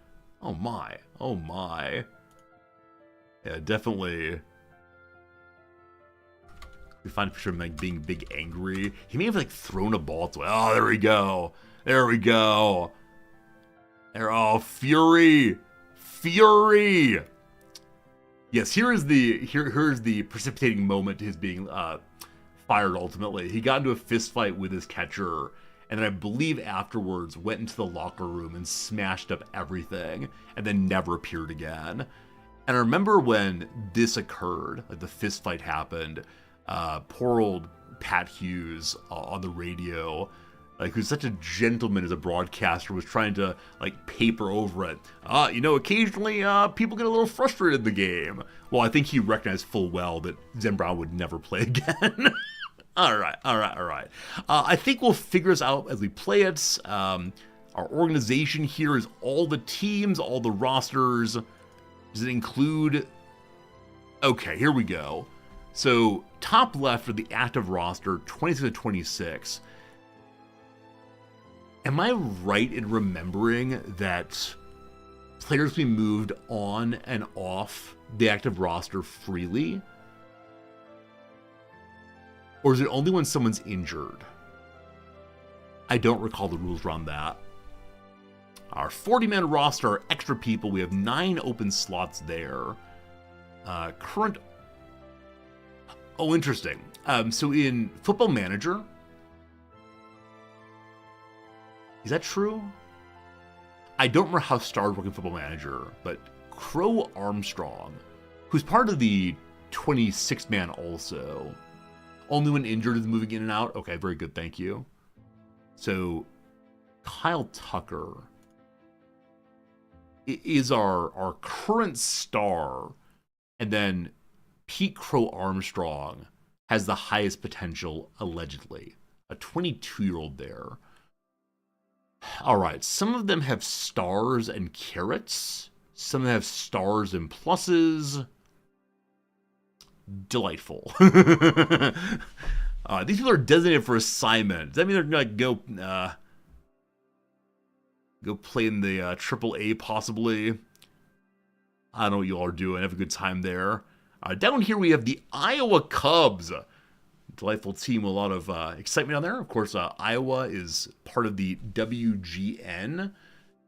Oh, my. Oh, my. Yeah, definitely. We find a picture of him like being big, angry. He may have like thrown a ball to. Oh, there we go. There we go. There. Oh, Fury. Fury. Yes, here's the precipitating moment to his being fired ultimately. He got into a fist fight with his catcher, and then I believe afterwards went into the locker room and smashed up everything, and then never appeared again. And I remember when this occurred, like the fist fight happened, poor old Pat Hughes on the radio, like who's such a gentleman as a broadcaster, was trying to like paper over it. Occasionally people get a little frustrated in the game. Well, I think he recognized full well that Zen Brown would never play again. All right. I think we'll figure this out as we play it. Our organization here is all the teams, all the rosters. Does it include... Okay, here we go. So, top left are the active roster, 26 to 26. Am I right in remembering that players can be moved on and off the active roster freely? Or is it only when someone's injured? I don't recall the rules around that. Our 40-man roster are extra people. We have 9 open slots there. Current... Oh, interesting. So in Football Manager... Is that true? I don't remember how stars work in Football Manager, but Crow Armstrong, who's part of the 26-man also... Only when injured is moving in and out? Okay, very good, thank you. So, Kyle Tucker is our current star, and then Pete Crow Armstrong has the highest potential, allegedly. A 22-year-old there. All right, some of them have stars and carrots. Some of them have stars and pluses. Delightful. These people are designated for assignment. Does that mean they're gonna go play in the AAA possibly? I don't know what you all are doing. Have a good time there. Down here we have the Iowa Cubs. Delightful team with a lot of excitement down there. Of course, Iowa is part of the WGN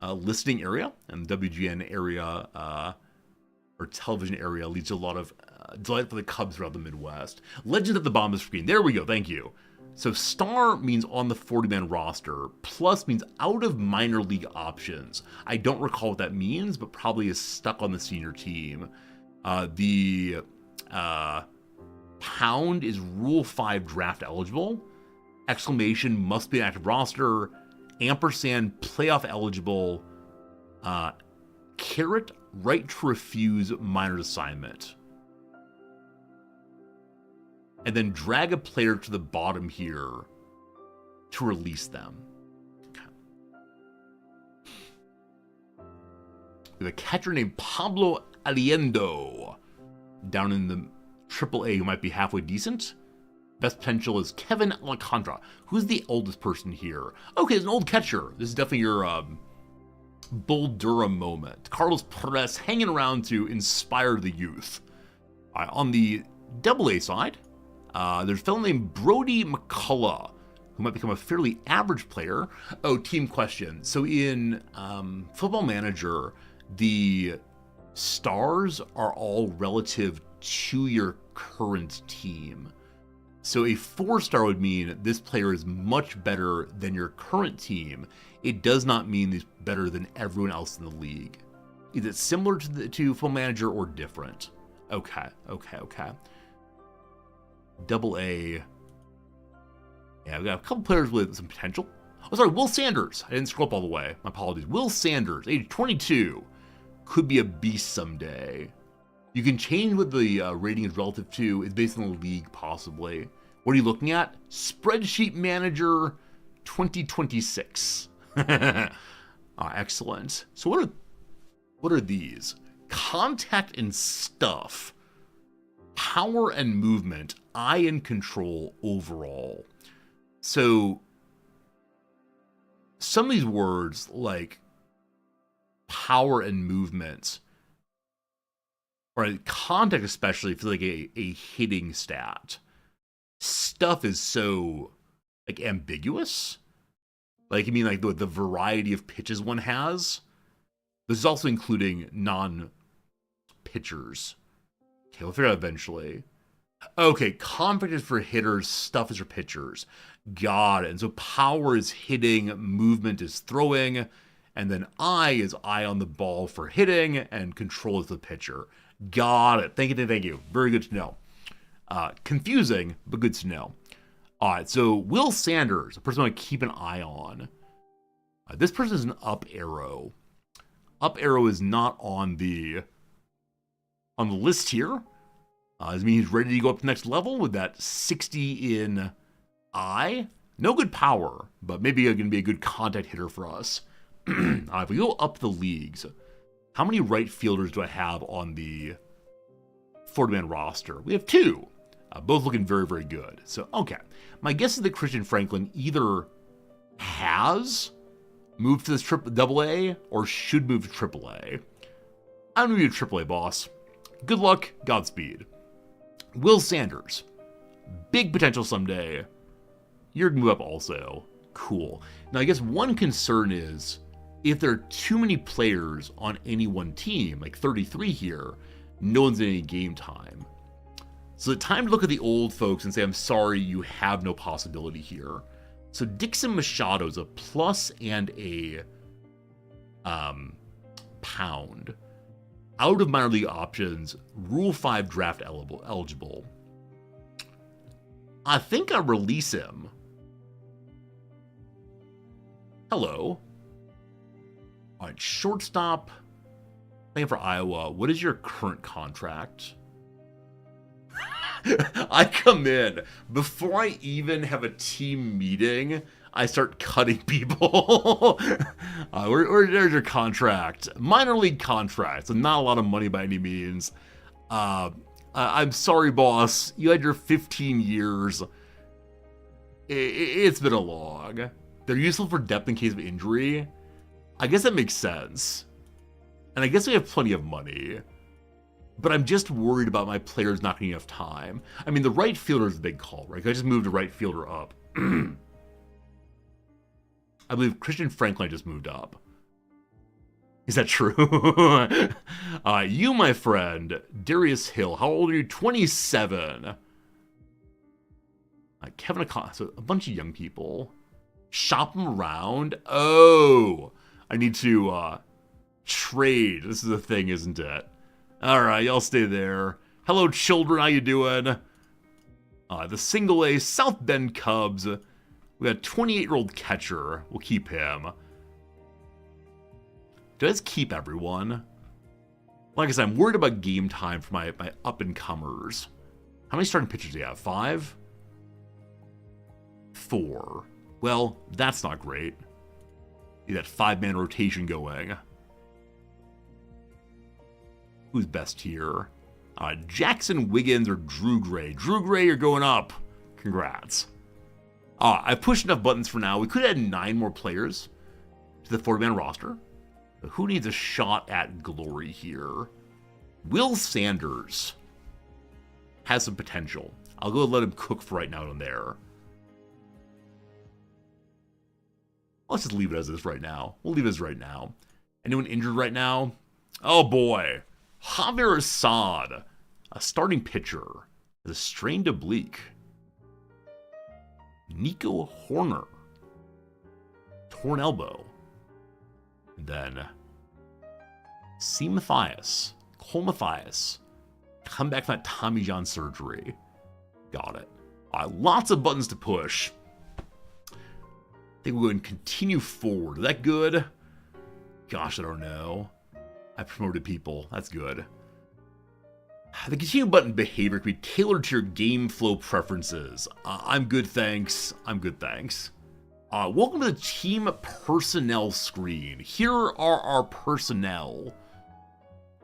listening area, and the WGN area or television area leads to a lot of delight for the Cubs throughout the Midwest. Legend at the bottom of the screen. There we go. Thank you. So star means on the 40-man roster. Plus means out of minor league options. I don't recall what that means, but probably is stuck on the senior team. The pound is Rule 5 draft eligible. Exclamation must be an active roster. Ampersand playoff eligible. Caret right to refuse minor assignment. And then drag a player to the bottom here to release them. Okay. We have a catcher named Pablo Aliendo down in the AAA who might be halfway decent. Best potential is Kevin Alcantara. Who's the oldest person here? Okay, it's an old catcher. This is definitely your Bull Durham moment. Carlos Perez hanging around to inspire the youth. On the AA side, there's a fellow named Brody McCullough, who might become a fairly average player. Oh, team question. So in Football Manager, the stars are all relative to your current team. So a 4-star would mean this player is much better than your current team. It does not mean he's better than everyone else in the league. Is it similar to Football Manager or different? Okay. AA. Yeah, we got a couple players with some potential. Oh, sorry, Will Sanders. I didn't scroll up all the way. My apologies. Will Sanders, age 22, could be a beast someday. You can change what the rating is relative to. It's based on the league, possibly. What are you looking at? Spreadsheet Manager 2026. Excellent. So what are these? Contact and stuff. Power and movement. Eye and control overall. So some of these words like power and movement, or contact especially, feels like a hitting stat. Stuff is so like ambiguous. Like, I mean, like the variety of pitches one has. This is also including non-pitchers. Okay, we'll figure it out eventually. Okay, conflict is for hitters, stuff is for pitchers. Got it. And so power is hitting, movement is throwing, and then I is eye on the ball for hitting, and control is the pitcher. Got it. Thank you, thank you. Very good to know. Confusing, but good to know. All right, so Will Sanders, a person I want to keep an eye on. This person is an up arrow. Up arrow is not on the list here. Does it mean he's ready to go up to the next level with that 60 in eye? No good power, but maybe going to be a good contact hitter for us. If we go up the leagues, how many right fielders do I have on the 40-man roster? We have 2. Both looking very, very good. So, okay. My guess is that Christian Franklin either has moved to this AA or should move to AAA. I'm going to be a AAA, boss. Good luck. Godspeed. Will Sanders. Big potential someday. You're going to move up also. Cool. Now, I guess one concern is if there are too many players on any one team, like 33 here, no one's in any game time. So it's time to look at the old folks and say, I'm sorry, you have no possibility here. So Dixon Machado's a plus and a pound. Out of minor league options, Rule 5 draft eligible. I think I release him. Hello. All right, shortstop. Playing for Iowa. What is your current contract? I come in before I even have a team meeting. I start cutting people. There's your contract. Minor league contract, so not a lot of money by any means. I'm sorry, boss. You had your 15 years. It's been a long. They're useful for depth in case of injury. I guess that makes sense. And I guess we have plenty of money. But I'm just worried about my players not getting enough time. I mean, the right fielder is a big call, right? I just moved a right fielder up. I believe Christian Franklin just moved up. Is that true? You, my friend, Darius Hill. How old are you? 27. Kevin Acosta. So a bunch of young people. Shop them around. Oh, I need to trade. This is a thing, isn't it? All right, y'all stay there. Hello, children. How you doing? The single A South Bend Cubs. We got a 28-year-old catcher. We'll keep him. Do I just keep everyone? Like I said, I'm worried about game time for my up-and-comers. How many starting pitchers do you have? 5? 4. Well, that's not great. Need that 5-man rotation going. Who's best here? Jackson Wiggins or Drew Gray? Drew Gray, you're going up. Congrats. I've pushed enough buttons for now. We could add 9 more players to the 40-man roster. But who needs a shot at glory here? Will Sanders has some potential. I'll go let him cook for right now and there. Let's just leave it as is right now. We'll leave it as right now. Anyone injured right now? Oh boy. Javier Assad, a starting pitcher, with a strained oblique. Nico Horner, torn elbow. And then C. Mathias, Cole Mathias, come back from that Tommy John surgery. Got it. Lots of buttons to push. I think we'll go and continue forward. Is that good? Gosh, I don't know. I promoted people. That's good. The continue button behavior can be tailored to your game flow preferences. I'm good, thanks. I'm good, thanks. Welcome to the team personnel screen. Here are our personnel.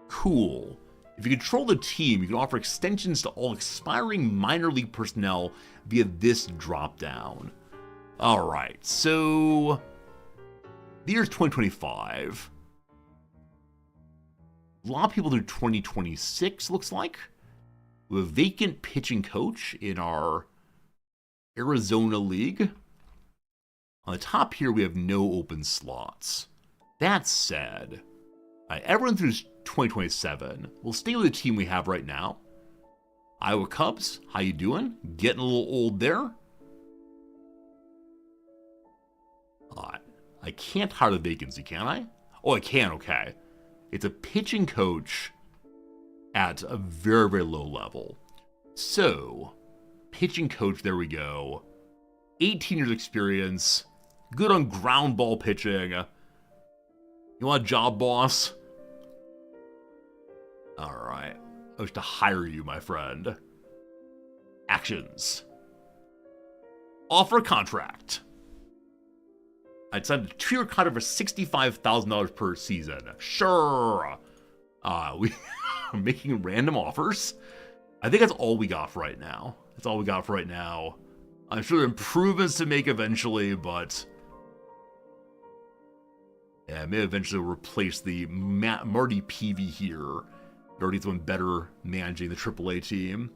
Cool. If you control the team, you can offer extensions to all expiring minor league personnel via this dropdown. All right, so the year's 2025. A lot of people do 2026, looks like. We have a vacant pitching coach in our Arizona League. On the top here, we have no open slots. That said, everyone through 2027 will stay with the team we have right now. Iowa Cubs, how you doing? Getting a little old there? I can't hire the vacancy, can I? Oh, I can, okay. It's a pitching coach at a very, very low level. So, pitching coach, there we go. 18 years experience, good on ground ball pitching. You want a job, boss? Alright. I wish to hire you, my friend. Actions. Offer contract. I'd signed a 2-year contract for $65,000 per season. Sure. We are making random offers. I think that's all we got for right now. That's all we got for right now. I'm sure there are improvements to make eventually, but yeah, I may eventually replace the Marty Peavy here. Marty's one better managing the AAA team.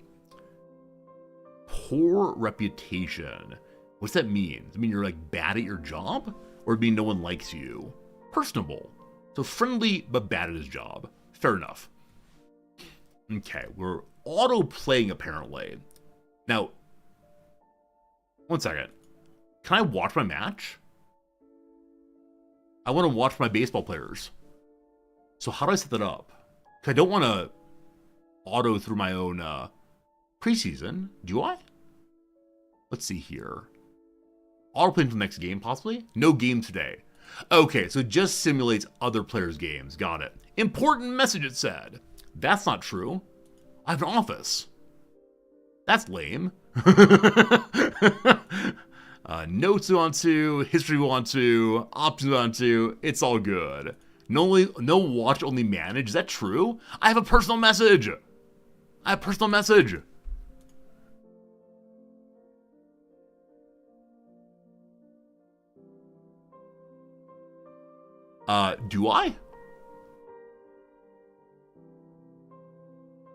Poor reputation. What's that mean? Does it mean you're like bad at your job? Or does it mean no one likes you? Personable. So friendly, but bad at his job. Fair enough. Okay, we're auto-playing apparently. Now, one second. Can I watch my match? I want to watch my baseball players. So how do I set that up? Because I don't want to auto through my own preseason. Do I? Let's see here. Auto playing for the next game, possibly? No game today. Okay, so it just simulates other players' games. Got it. Important message, it said. That's not true. I have an office. That's lame. Notes we want to, history we want to, options we want to. It's all good. No watch, only manage. Is that true? I have a personal message. I have a personal message. Do I?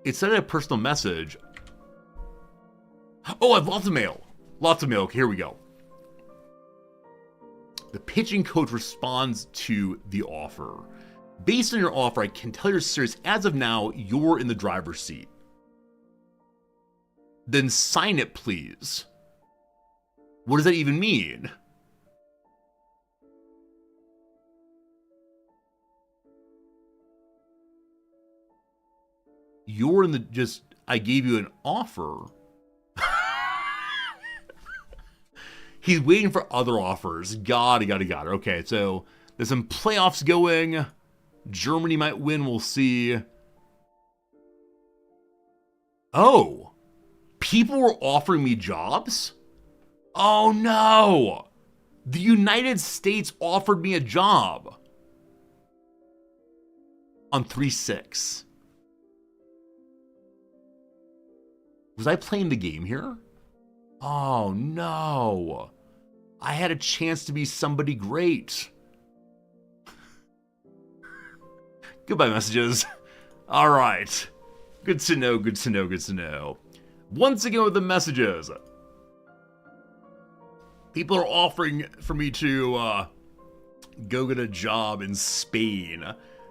It said a personal message. Oh, I have lots of mail. Lots of mail. Okay, here we go. The pitching coach responds to the offer. Based on your offer, I can tell you're serious. As of now, you're in the driver's seat. Then sign it, please. What does that even mean? You're in the I gave you an offer. He's waiting for other offers. Got it. Okay, so there's some playoffs going. Germany might win, we'll see. Oh, people were offering me jobs? Oh no! The United States offered me a job. On 3-6. Was I playing the game here? Oh no. I had a chance to be somebody great. Goodbye, messages. All right. Good to know. Once again with the messages. People are offering for me to go get a job in Spain.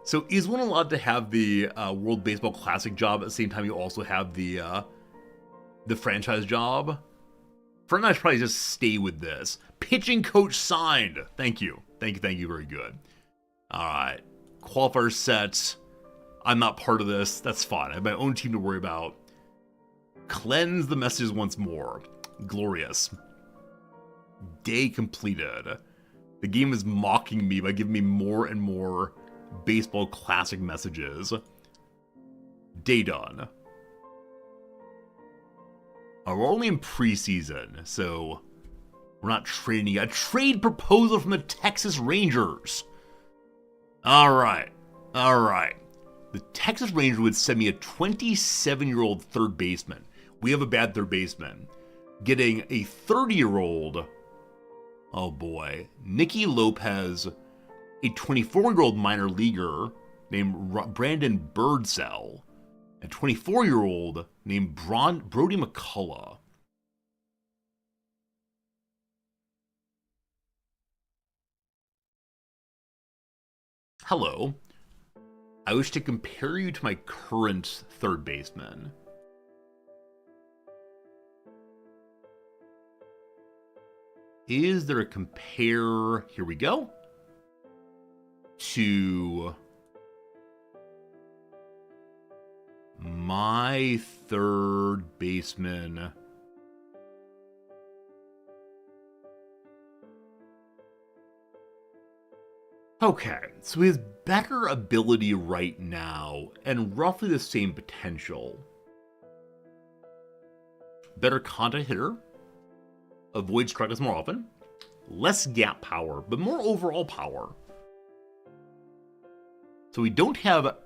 So is one allowed to have the World Baseball Classic job at the same time you also have the franchise job? For now, I should probably just stay with this. Pitching coach signed. Thank you. Very good. All right. Qualifier set. I'm not part of this. That's fine. I have my own team to worry about. Cleanse the messages once more. Glorious. Day completed. The game is mocking me by giving me more and more Baseball Classic messages. Day done. We're only in preseason, so we're not trading. A trade proposal from the Texas Rangers. All right. The Texas Rangers would send me a 27-year-old third baseman. We have a bad third baseman. Getting a 30-year-old, oh boy, Nicky Lopez, a 24-year-old minor leaguer named Brandon Birdsell, a 24-year-old named Brody McCullough. Hello. I wish to compare you to my current third baseman. Is there a compare? Here we go. To my third baseman. Okay, so he has better ability right now and roughly the same potential. Better contact hitter. Avoids strikeouts more often. Less gap power, but more overall power. So we don't have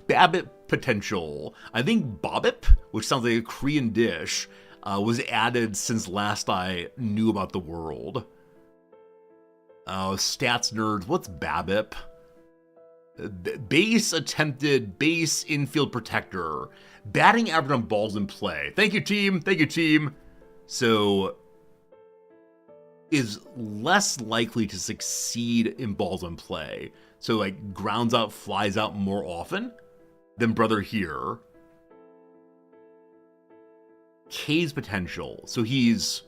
BABIP potential. I think BOBIP, which sounds like a Korean dish, was added since last I knew about the world. Stats nerds, what's BABIP? Base attempted, base infield protector. Batting average on balls in play. Thank you, team. Thank you, team. So, is less likely to succeed in balls in play. So, like, grounds out, flies out more often than brother here. K's potential. So, he's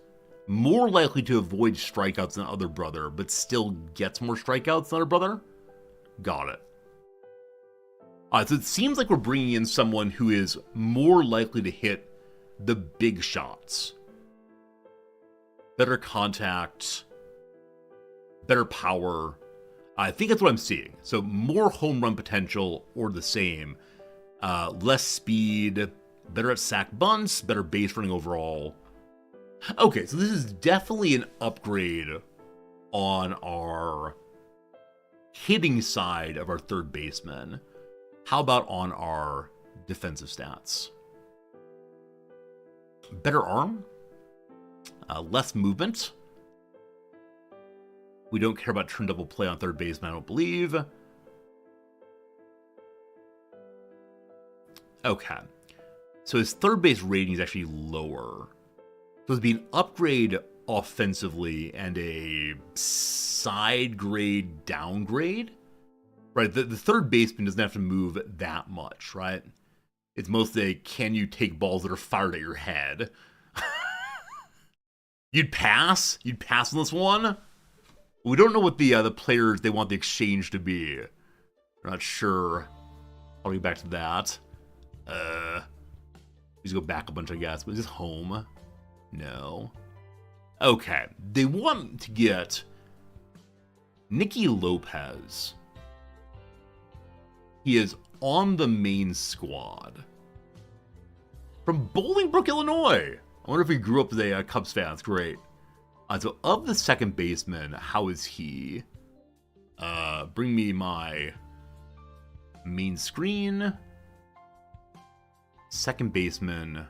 more likely to avoid strikeouts than other brother, but still gets more strikeouts than other brother. Got it. So it seems like we're bringing in someone who is more likely to hit the big shots. Better contact, better power. I think that's what I'm seeing. So more home run potential or the same. Less speed, better at sack bunts, better base running overall. Okay, so this is definitely an upgrade on our hitting side of our third baseman. How about on our defensive stats? Better arm, less movement. We don't care about turn double play on third baseman, I don't believe. Okay, so his third base rating is actually lower. So it'd be an upgrade offensively and a side grade downgrade. Right, the third baseman doesn't have to move that much, right? It's mostly, can you take balls that are fired at your head? You'd pass? You'd pass on this one? We don't know what the players they want the exchange to be. We're not sure. I'll get back to that. Just go back a bunch, I guess. But is this home? No. Okay, they want to get Nicky Lopez. He is on the main squad. From Bolingbrook, Illinois. I wonder if he grew up as a Cubs fan. That's great. So of the second baseman, how is he? Bring me my main screen. Second baseman,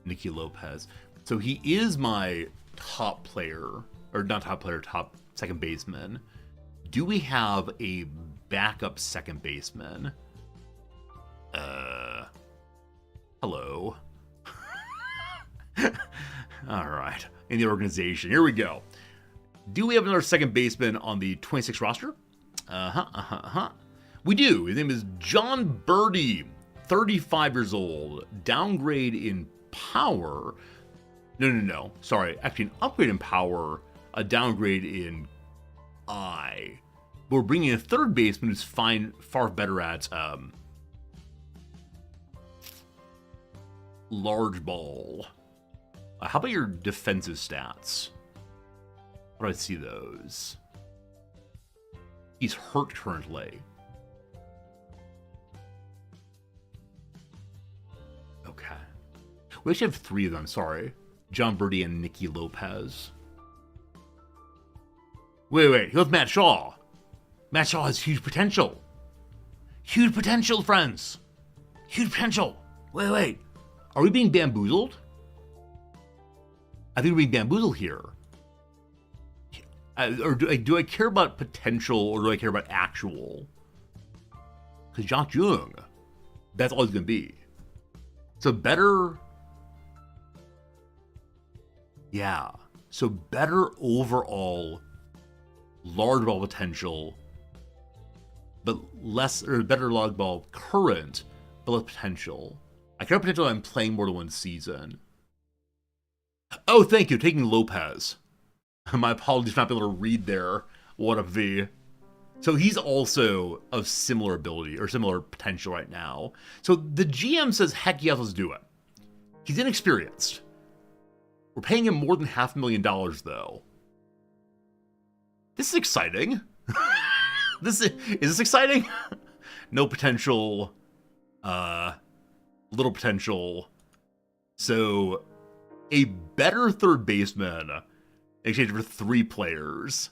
Nicky Lopez. So he is my top player, or not top player, top second baseman. Do we have a backup second baseman? Hello. All right. In the organization. Here we go. Do we have another second baseman on the 26 roster? We do. His name is John Birdie, 35 years old. Downgrade in power. No. Sorry. Actually, an upgrade in power. A downgrade in eye. But we're bringing in a third baseman who's far better at large ball. How about your defensive stats? How do I see those? He's hurt currently. Okay. We actually have three of them, sorry. John Birdie and Nicky Lopez. Wait, here's Matt Shaw. Matt Shaw has huge potential. Huge potential, friends. Huge potential. Wait. Are we being bamboozled? I think we're being bamboozled here. Or do I care about potential or do I care about actual? Because Jock Jung, that's all he's going to be. So better... Yeah. So better overall large ball potential, but less, or better log ball current, but less potential. I care about potential I'm playing more than one season. Oh, thank you. Taking Lopez. My apologies for not being able to read there. What a V. So he's also of similar ability or similar potential right now. So the GM says, heck yes, let's do it. He's inexperienced. We're paying him more than $500,000 though. This is exciting. Is this exciting? No potential. Little potential. So a better third baseman in exchange for 3 players.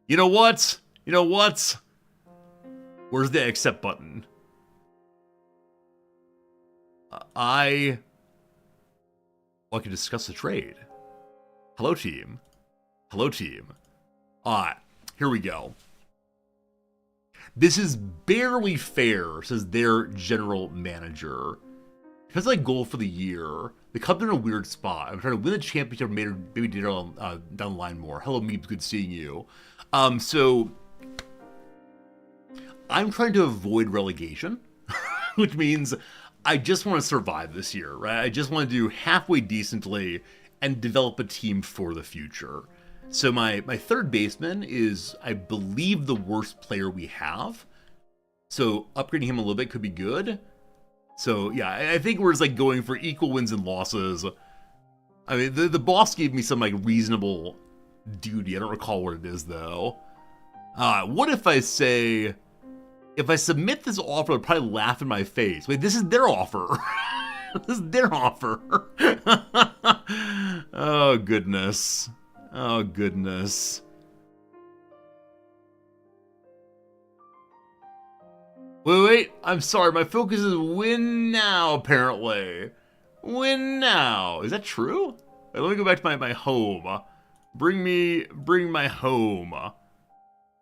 You know what? You know what? Where's the accept button? I can discuss the trade. Hello, team. Hello, team. Alright, here we go. This is barely fair, says their general manager. Because my goal for the year, the Cubs are in a weird spot. I'm trying to win the championship, maybe down the line more. Hello, Meebs, good seeing you. So I'm trying to avoid relegation, which means I just want to survive this year, right? I just want to do halfway decently and develop a team for the future. So my third baseman is, I believe, the worst player we have. So upgrading him a little bit could be good. So yeah, I think we're just like going for equal wins and losses. I mean, the boss gave me some like reasonable duty. I don't recall what it is though. What if I say, if I submit this offer, they'll probably laugh in my face. Wait, this is their offer. This is their offer. Oh goodness. Oh goodness. Wait, I'm sorry, my focus is win now, apparently. Win now. Is that true? Wait, let me go back to my home. Bring my home.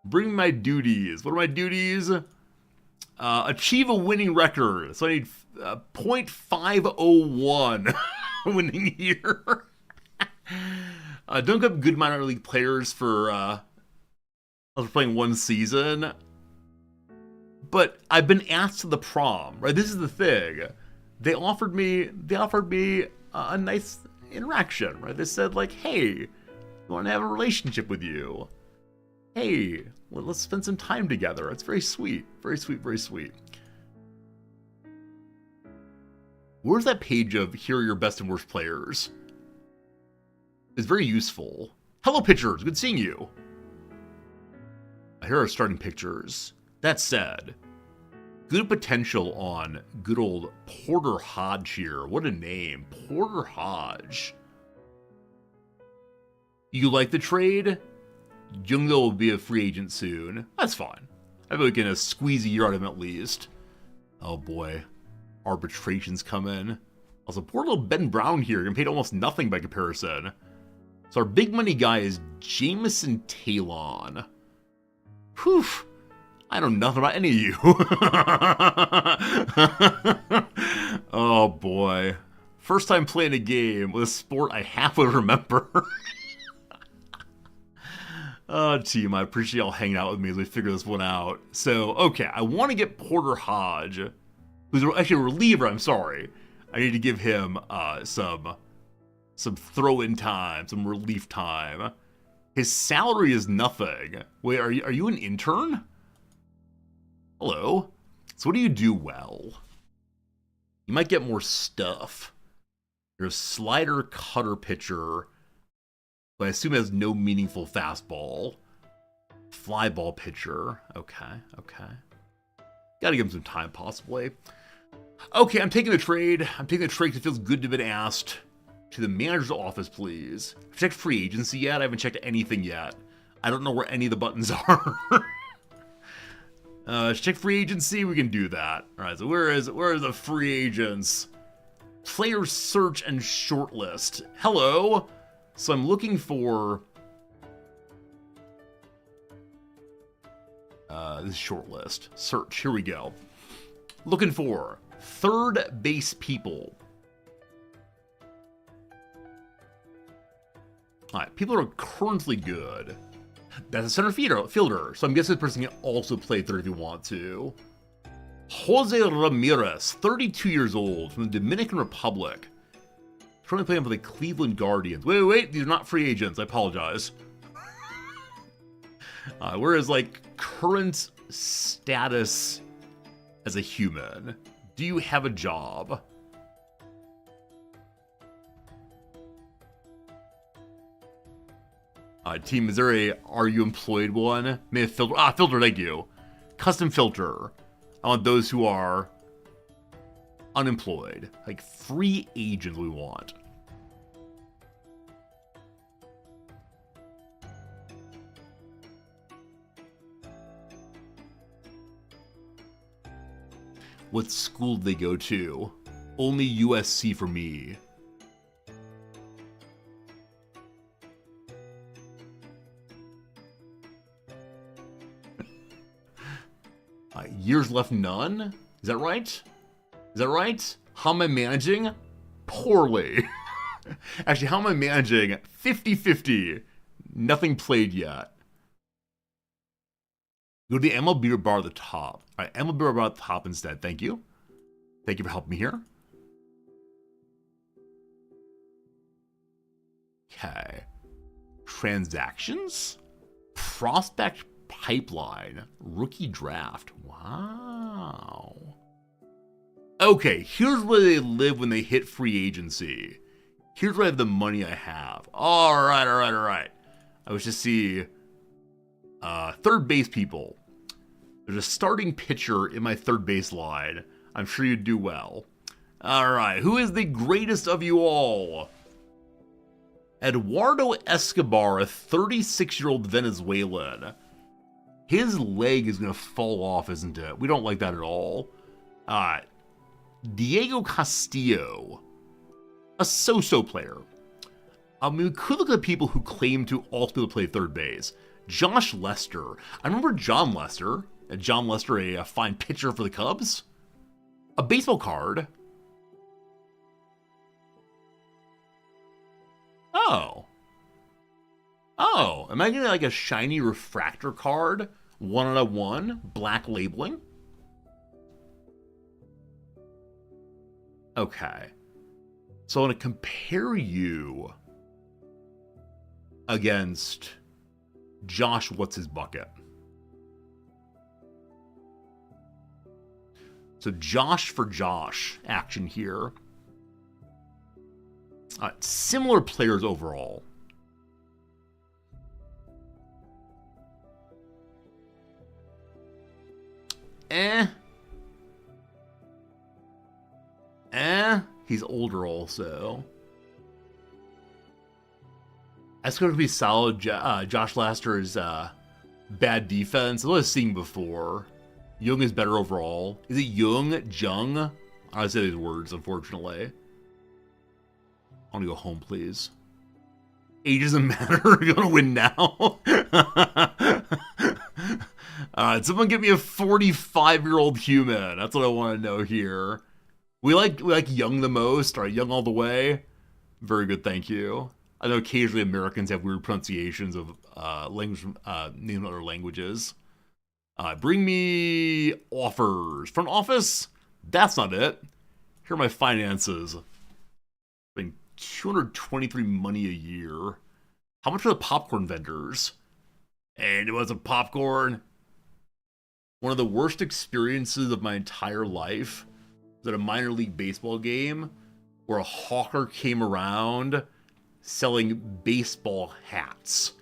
Bring my duties. What are my duties? Achieve a winning record. So I need 0.501 winning year. Don't get good minor league players for playing one season. But I've been asked to the prom, right? This is the thing. They offered me a nice interaction, right? They said like, hey, we want to have a relationship with you. Hey, let's spend some time together. It's very sweet. Very sweet, very sweet. Where's that page of here are your best and worst players? It's very useful. Hello, pitchers. Good seeing you. Here are starting pictures. That said, good potential on good old Porter Hodge here. What a name. Porter Hodge. You like the trade? Jungdo will be a free agent soon. That's fine. I bet we can squeeze a year out of him at least. Oh boy. Arbitrations come in. Also, poor little Ben Brown here. Getting paid almost nothing by comparison. So our big money guy is Jameson Talon. Whew. I know nothing about any of you. Oh boy. First time playing a game with a sport I halfway remember. Oh, team, I appreciate y'all hanging out with me as we figure this one out. So, okay, I want to get Porter Hodge, who's actually a reliever, I'm sorry. I need to give him some throw-in time, some relief time. His salary is nothing. Wait, are you an intern? Hello. So what do you do well? You might get more stuff. You're a slider cutter pitcher, but I assume it has no meaningful fastball. Fly ball pitcher. Okay. Gotta give him some time, possibly. Okay, I'm taking the trade. I'm taking the trade because it feels good to have been asked. To the manager's office, please. Have you checked free agency yet? I haven't checked anything yet. I don't know where any of the buttons are. Check free agency, we can do that. Alright, so where are the free agents? Player search and shortlist. Hello. So I'm looking for this shortlist. Search, here we go. Looking for third base people. Alright, people are currently good. That's a center fielder, so I'm guessing this person can also play third if you want to. Jose Ramirez, 32 years old, from the Dominican Republic. Currently playing for the Cleveland Guardians. Wait, these are not free agents. I apologize. Whereas, like, current status as a human. Do you have a job? Team, is there a are you employed one? May have filter. Filter, thank you. Custom filter. I want those who are unemployed. Like free agents we want. What school did they go to? Only USC for me. Years left none? Is that right? Is that right? How am I managing? Poorly. Actually, how am I managing? 50-50. Nothing played yet. Go to the MLB bar at the top. All right, MLB bar at the top instead. Thank you. Thank you for helping me here. Okay. Transactions? Prospect pipeline. Rookie draft. Wow. Okay, here's where they live when they hit free agency. Here's where I have the money I have. All right. I was just see third base people. There's a starting pitcher in my third base line. I'm sure you'd do well. All right, who is the greatest of you all? Eduardo Escobar, a 36-year-old Venezuelan. His leg is going to fall off, isn't it? We don't like that at all. Diego Castillo, a so-so player. We could look at people who claim to also be able to play third base. Josh Lester. I remember John Lester. John Lester, a fine pitcher for the Cubs. A baseball card. Oh, am I getting like a shiny refractor card? 1/1, black labeling. Okay. So I want to compare you against Josh What's His Bucket. So Josh for Josh action here. Similar players overall. He's older also. That's going to be solid. Josh Lester's bad defense. I was seeing before. Jung is better overall. Is it Jung? I don't say these words, unfortunately. I want to go home, please. Age doesn't matter. You're going to win now. Someone give me a 45-year-old human. That's what I want to know here. We like Young the most. All right, Young all the way. Very good, thank you. I know occasionally Americans have weird pronunciations of names in other languages. Bring me offers. Front office? That's not it. Here are my finances. Bring 223 money a year. How much are the popcorn vendors? And it was a popcorn. One of the worst experiences of my entire life was at a minor league baseball game where a hawker came around selling baseball hats.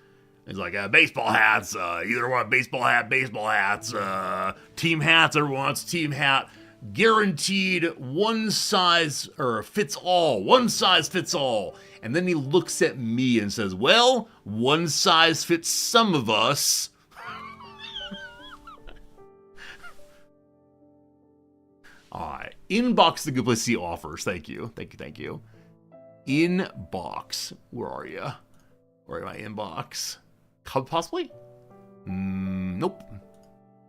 He's like, baseball hats, either want baseball hats, team hats, everyone wants team hat. Guaranteed one size fits all. And then he looks at me and says, well, one size fits some of us. Alright, inbox is a good place to see offers. Thank you. Inbox, where are you? Where am I? Inbox. Cub possibly? Nope.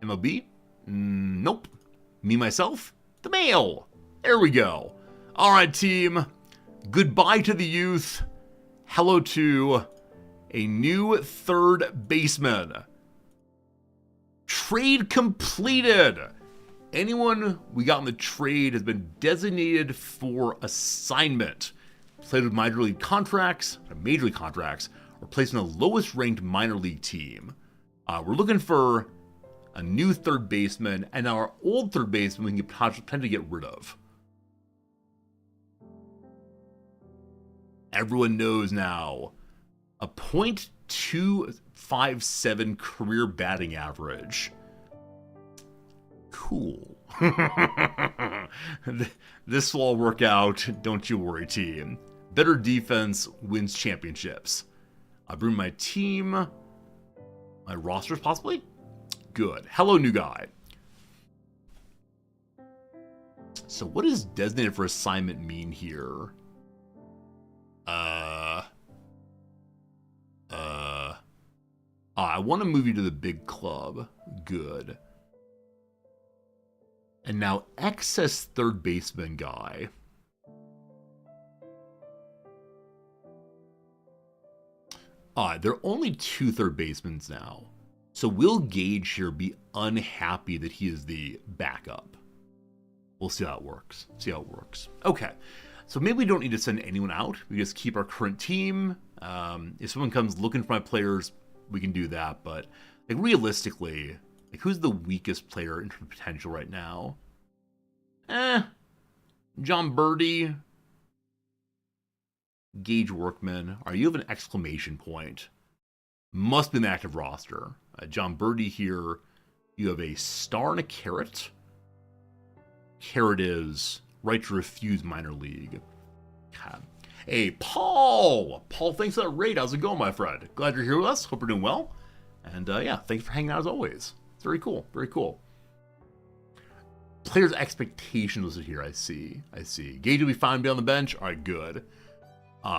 MLB? Nope. Me, myself? The mail. There we go. All right, team. Goodbye to the youth. Hello to a new third baseman. Trade completed. Anyone we got in the trade has been designated for assignment. played with major league contracts, or placed in the lowest ranked minor league team. We're looking for a new third baseman, and our old third baseman we can potentially get rid of. Everyone knows now, a .257 career batting average. Cool. This will all work out, don't you worry, team. Better defense wins championships. I bring my team, my rosters possibly? Good. Hello, new guy. So what does designated for assignment mean here? I want to move you to the big club. Good. And now excess third baseman guy. There are only 2 third basemen now. So will Gage here be unhappy that he is the backup? We'll see how it works. Okay. So maybe we don't need to send anyone out. We just keep our current team. If someone comes looking for my players, we can do that. But like realistically, like who's the weakest player in terms of potential right now? John Birdie. Gage Workman. You have an exclamation point. Must be an active roster. John Birdie here. You have a star and a carrot. Carrot is right to refuse minor league. Okay. Hey, Paul! Paul, thanks for that raid. How's it going, my friend? Glad you're here with us. Hope you're doing well. And yeah, thanks for hanging out as always. It's very cool. Very cool. Players' expectations listed here, I see. Gage will be fine to be on the bench. All right, good. Do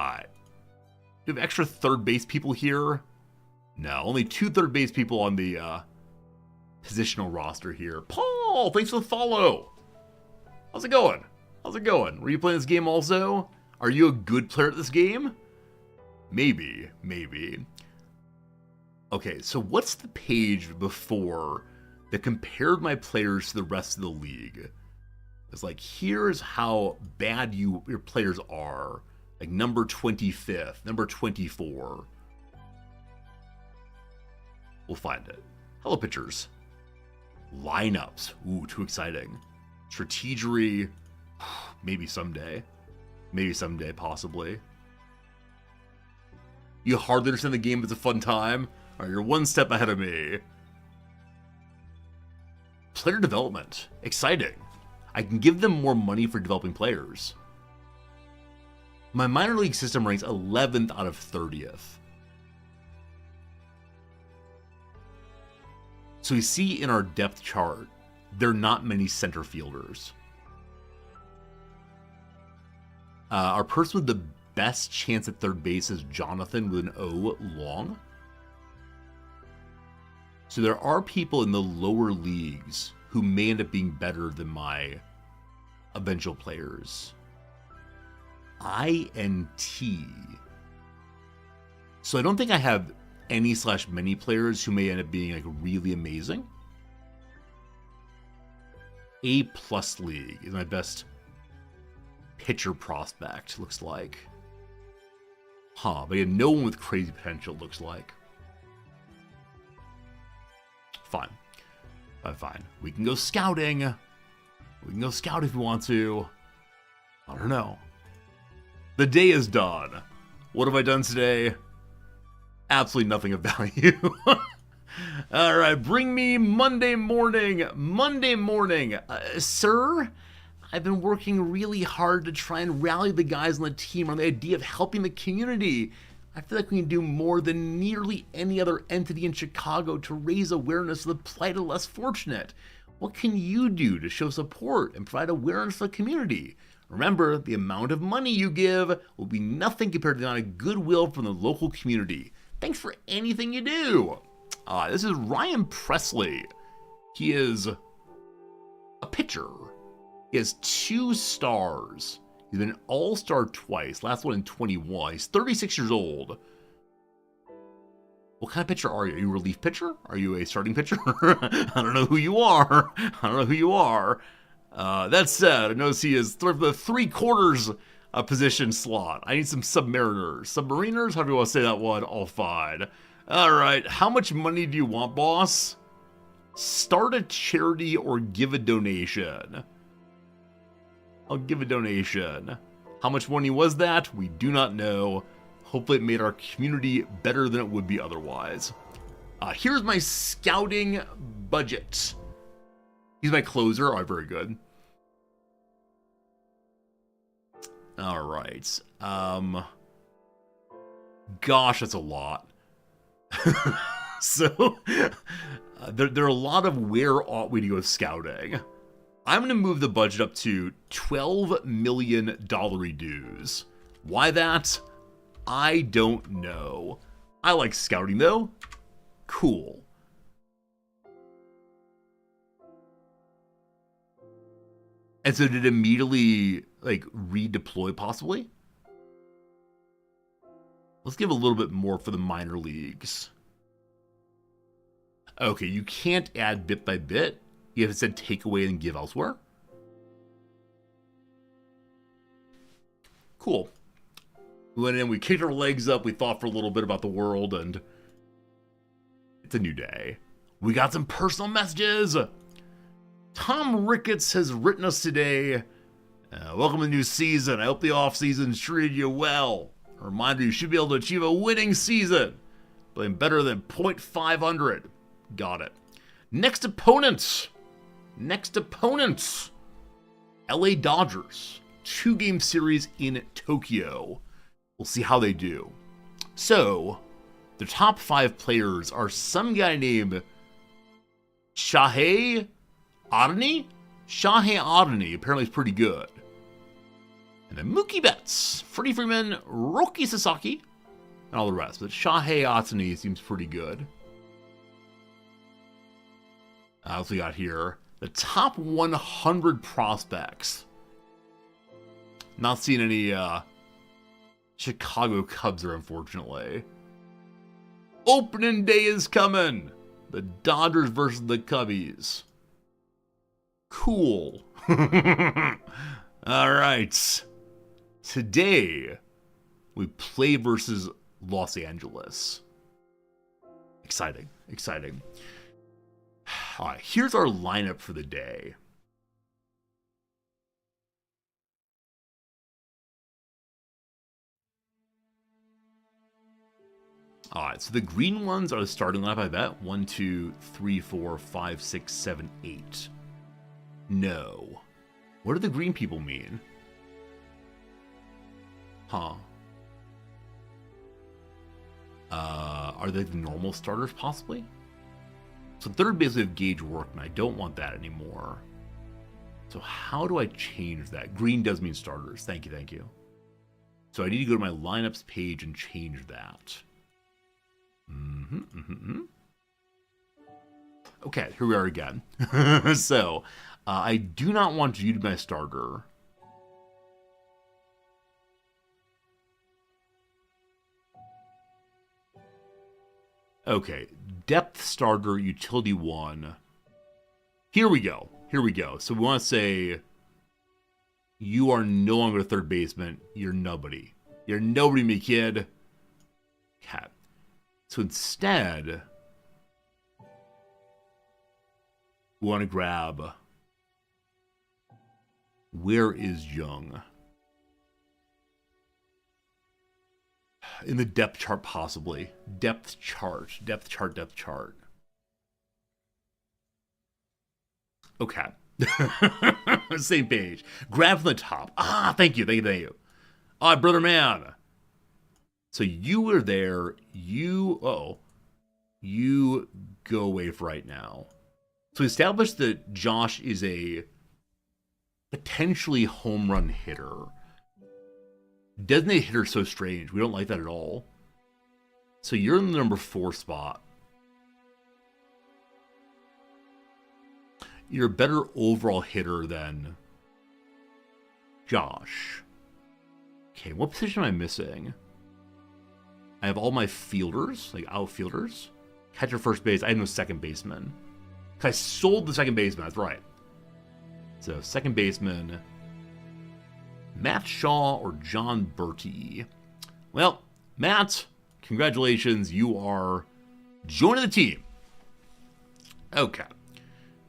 we have extra third base people here? No, only 2 third base people on the positional roster here. Paul, thanks for the follow. How's it going? Were you playing this game also? Are you a good player at this game? Maybe. Okay, so what's the page before that compared my players to the rest of the league? It's like, here's how bad your players are. Like number 25th, number 24. We'll find it. Hello, pitchers. Lineups. Ooh, too exciting. Strategery. Maybe someday, possibly. You hardly understand the game, but it's a fun time. All right, you're one step ahead of me. Player development. Exciting. I can give them more money for developing players. My minor league system ranks 11th out of 30th. So you see in our depth chart, there are not many center fielders. Our person with the best chance at third base is Jonathan with an O, Long. So there are people in the lower leagues who may end up being better than my eventual players. INT. So I don't think I have any/many players who may end up being like really amazing. A+ league is my best pitcher prospect, looks like. But yeah, no one with crazy potential, looks like. Fine. We can go scouting. If we want to. I don't know. The day is done. What have I done today? Absolutely nothing of value. All right, bring me Monday morning. Sir, I've been working really hard to try and rally the guys on the team on the idea of helping the community. I feel like we can do more than nearly any other entity in Chicago to raise awareness of the plight of the less fortunate. What can you do to show support and provide awareness to the community? Remember, the amount of money you give will be nothing compared to the amount of goodwill from the local community. Thanks for anything you do. This is Ryan Presley. He is a pitcher. He has 2 stars. He's been an all-star twice. Last one in 21. He's 36 years old. What kind of pitcher are you? Are you a relief pitcher? Are you a starting pitcher? I don't know who you are. That said, I notice he is for the 3/4 a position slot. I need some submariners. Submariners? However you want to say that one, all fine. Alright, how much money do you want, boss? Start a charity or give a donation. I'll give a donation. How much money was that? We do not know. Hopefully it made our community better than it would be otherwise. Here's my scouting budget. He's my closer. Oh, very good. Alright. Gosh, that's a lot. So, there are a lot of where ought we to go scouting. I'm going to move the budget up to $12 million dues. Why that? I don't know. I like scouting, though. Cool. And so did it immediately, like, redeploy, possibly? Let's give a little bit more for the minor leagues. Okay, you can't add bit by bit. You have to said take away and give elsewhere. Cool. We went in, we kicked our legs up, we thought for a little bit about the world, and it's a new day. We got some personal messages. Tom Ricketts has written us today. Welcome to the new season. I hope the off-season's treated you well. A reminder, you should be able to achieve a winning season. Playing better than .500. Got it. Next opponent. LA Dodgers. 2-game series in Tokyo. We'll see how they do. So, the top 5 players are some guy named Shohei Ohtani? Shohei Ohtani apparently is pretty good. And then Mookie Betts, Freddie Freeman, Roki Sasaki, and all the rest. But Shohei Ohtani seems pretty good. What we got here? The top 100 prospects. Not seeing any Chicago Cubs there, unfortunately. Opening day is coming. The Dodgers versus the Cubbies. Cool. All right. Today, we play versus Los Angeles. Exciting. All right, here's our lineup for the day. All right, so the green ones are the starting lineup, I bet. 1, 2, 3, 4, 5, 6, 7, 8. No. What do the green people mean? Huh. Are they the normal starters, possibly? So third base we have Gage Workman. I don't want that anymore. So how do I change that? Green does mean starters. Thank you. So I need to go to my lineups page and change that. Okay, here we are again. So, I do not want you to be my starter. Okay, depth starter, utility 1. Here we go. So we want to say, you are no longer a third baseman. You're nobody. You're nobody, me kid. Okay. So instead, we want to grab, where is Jung? In the depth chart, possibly. Depth chart. Okay. Same page. Grab from the top. Thank you. All right, brother man. So you were there. You go away for right now. So we established that Josh is a potentially home run hitter. Designated hitter is so strange. We don't like that at all. So you're in the number 4 spot. You're a better overall hitter than Josh. Okay, what position am I missing? I have all my fielders, like outfielders. Catcher, first base. I have no second baseman. I sold the second baseman, that's right. So, second baseman. Matt Shaw or John Bertie? Well, Matt, congratulations. You are joining the team. Okay.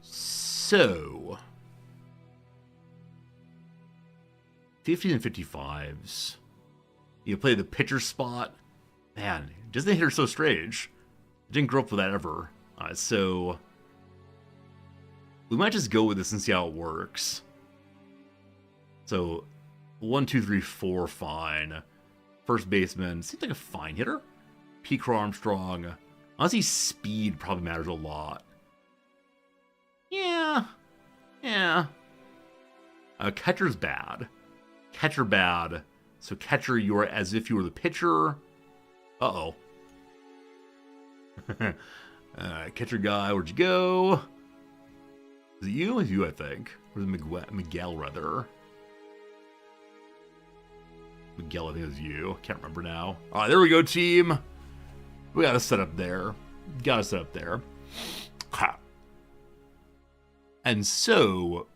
So, 50s and 55s. You play the pitcher spot. Man, doesn't the hitter so strange? Didn't grow up with that ever. So, we might just go with this and see how it works. So, 1, 2, 3, 4, fine. First baseman, seems like a fine hitter. Pete Crow Armstrong. Honestly, speed probably matters a lot. Yeah. Catcher's bad. Catcher bad. So catcher, you're as if you were the pitcher. Uh-oh. Catcher guy, where'd you go? Is it you? It's you, I think. Or is it Miguel, rather? Miguel, I think it was you. Can't remember now. All right, there we go, team. We got to set up there. Ha. And so,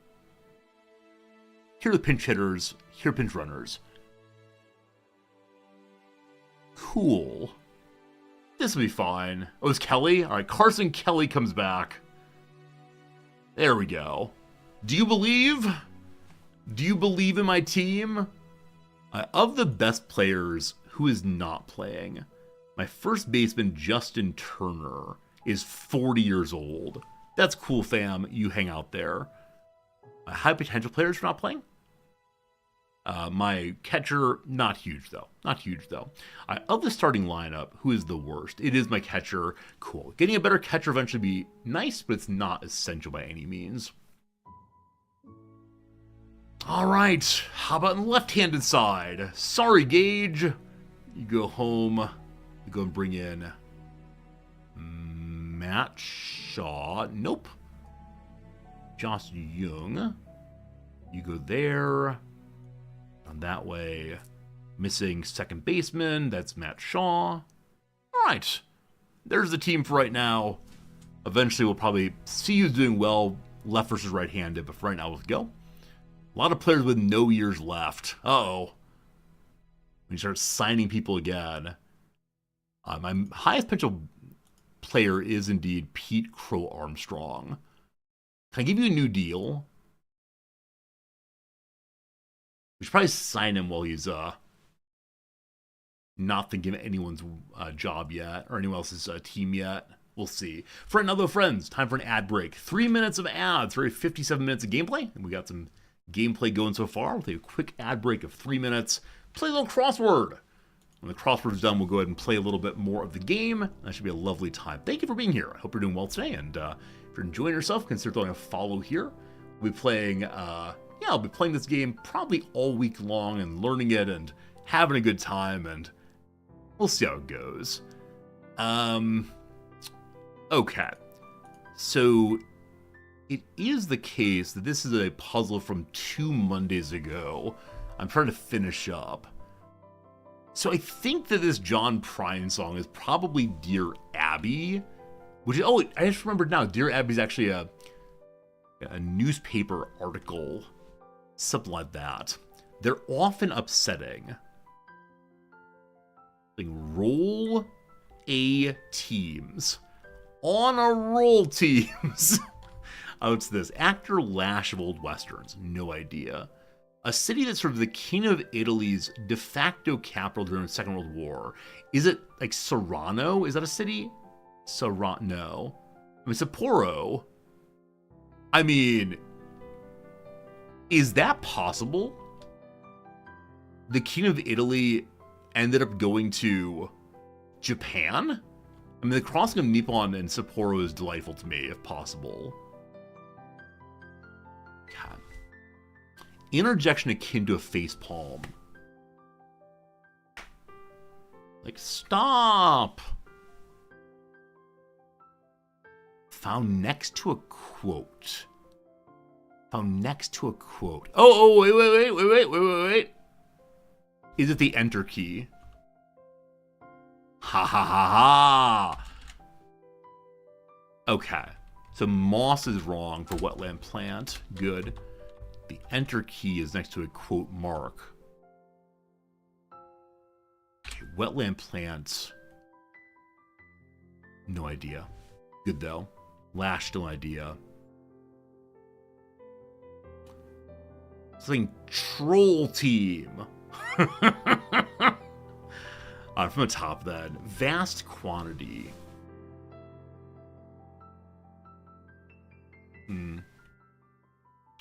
here are the pinch hitters. Here are pinch runners. Cool. This will be fine. Oh, it's Kelly? All right, Carson Kelly comes back. There we go. Do you believe? Do you believe in my team? Of the best players, who is not playing? My first baseman, Justin Turner, is 40 years old. That's cool, fam. You hang out there. High potential players for not playing? My catcher, not huge though. Of the starting lineup, who is the worst? It is my catcher. Cool. Getting a better catcher eventually be nice, but it's not essential by any means. All right. How about on the left-handed side? Sorry, Gage. You go home. You go and bring in Matt Shaw. Nope. Josh Young. You go there. On that way. Missing second baseman. That's Matt Shaw. All right. There's the team for right now. Eventually, we'll probably see who's doing well, left versus right-handed. But for right now, let's go. A lot of players with no years left. Uh-oh. When you start signing people again. My highest potential player is indeed Pete Crow Armstrong. Can I give you a new deal? We should probably sign him while he's not thinking of anyone's job yet, or anyone else's team yet. We'll see. For another friends, time for an ad break. 3 minutes of ads for 57 minutes of gameplay, and we got some gameplay going so far. We'll take a quick ad break of 3 minutes. Play a little crossword. When the crossword's done, we'll go ahead and play a little bit more of the game. That should be a lovely time. Thank you for being here. I hope you're doing well today, and if you're enjoying yourself, consider throwing a follow here. We'll be playing, I'll be playing this game probably all week long and learning it and having a good time, and we'll see how it goes. Okay. So, it is the case that this is a puzzle from 2 Mondays ago. I'm trying to finish up. So I think that this John Prine song is probably Dear Abby, which is, oh, I just remembered now. Dear Abby is actually a newspaper article, something like that. They're often upsetting. Like roll A teams. On a roll teams. Oh, it's this. Actor Lash of Old Westerns. No idea. A city that's sort of the king of Italy's de facto capital during the Second World War. Is it like Serrano? Is that a city? No. I mean, Sapporo. I mean, is that possible? The king of Italy ended up going to Japan? I mean, the crossing of Nippon and Sapporo is delightful to me, if possible. God. Interjection akin to a face palm. Like, stop! Found next to a quote. Oh, wait. Is it the enter key? Ha ha ha ha! Okay. So moss is wrong for wetland plant. Good. The enter key is next to a quote mark. Okay, wetland plants. No idea. Good though. Lash, no idea. Something troll team. Alright, from the top then. Vast quantity.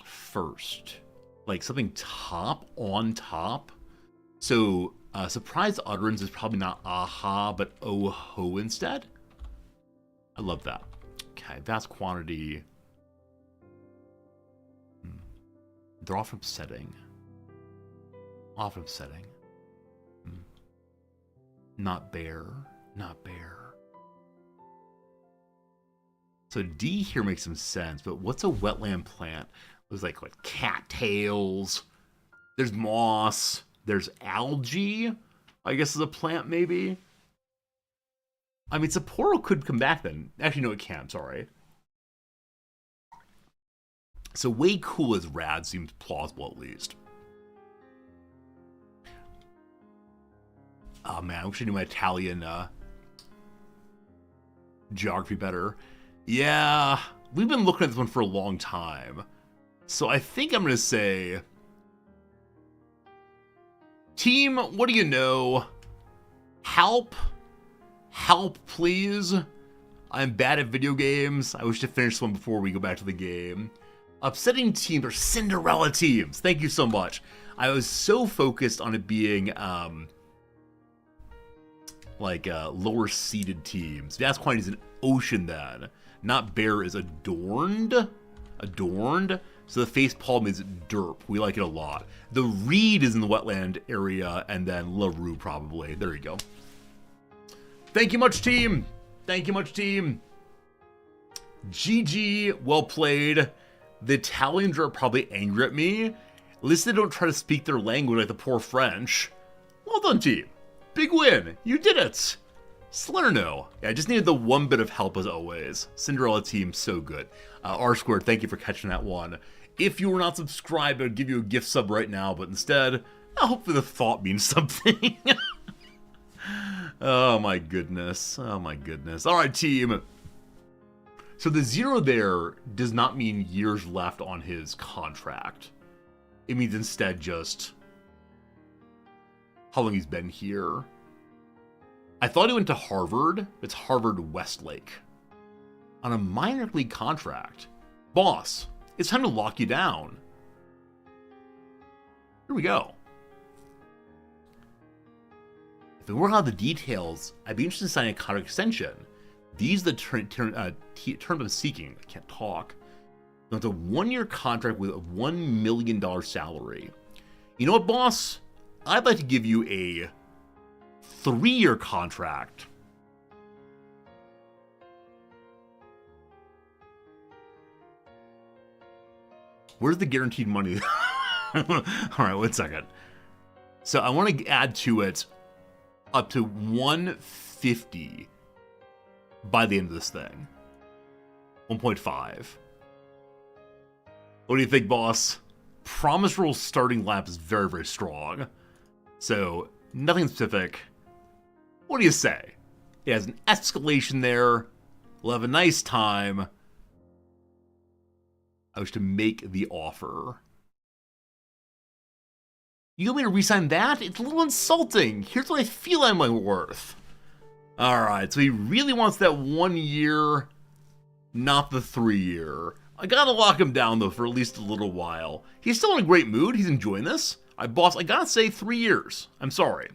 First. Like something top on top. So, surprise utterance is probably not aha, but oh ho instead. I love that. Okay, vast quantity. They're often upsetting. Often upsetting. Not bear. Not bear. So D here makes some sense, but what's a wetland plant? There's like what, cattails. There's moss. There's algae, I guess is a plant maybe. I mean, Sapporo could come back then. Actually, no, it can't. Sorry. So way cool as rad seems plausible at least. Oh man, I wish I knew my Italian geography better. Yeah, we've been looking at this one for a long time. So I think I'm going to say... Team, what do you know? Help. Help, please. I'm bad at video games. I wish to finish this one before we go back to the game. Upsetting teams are Cinderella teams. Thank you so much. I was so focused on it being... lower seeded teams. Vast quantity is an ocean then. Not bear is adorned. Adorned. So the face palm is derp. We like it a lot. The reed is in the wetland area, and then LaRue probably. There you go. Thank you much, team. Thank you much, team. GG, well played. The Italians are probably angry at me. At least they don't try to speak their language like the poor French. Well done, team. Big win. You did it. Salerno. Yeah, I just needed the one bit of help as always. Cinderella team, so good. R Squared, thank you for catching that one. If you were not subscribed, I'd give you a gift sub right now, but instead, hopefully the thought means something. Oh my goodness. Oh my goodness. All right, team. So the 0 there does not mean years left on his contract. It means instead just how long he's been here. I thought he went to Harvard. It's Harvard Westlake. On a minor league contract. Boss, it's time to lock you down. Here we go. If we work out the details, I'd be interested in signing a contract extension. These are the terms I'm seeking. I can't talk. It's a 1-year contract with a $1 million salary. You know what, boss? I'd like to give you a 3-year contract. Where's the guaranteed money? All right, 1 second. So I want to add to it up to 150 by the end of this thing. 1.5. What do you think, boss? Promise Roll starting lap is very, very strong. So, nothing specific. What do you say? It has an escalation there. We'll have a nice time. I wish to make the offer. You want me to re-sign that? It's a little insulting. Here's what I feel I'm worth. Alright, so he really wants that 1 year, not the 3 year. I gotta lock him down, though, for at least a little while. He's still in a great mood. He's enjoying this. Boss, I gotta say 3 years. I'm sorry.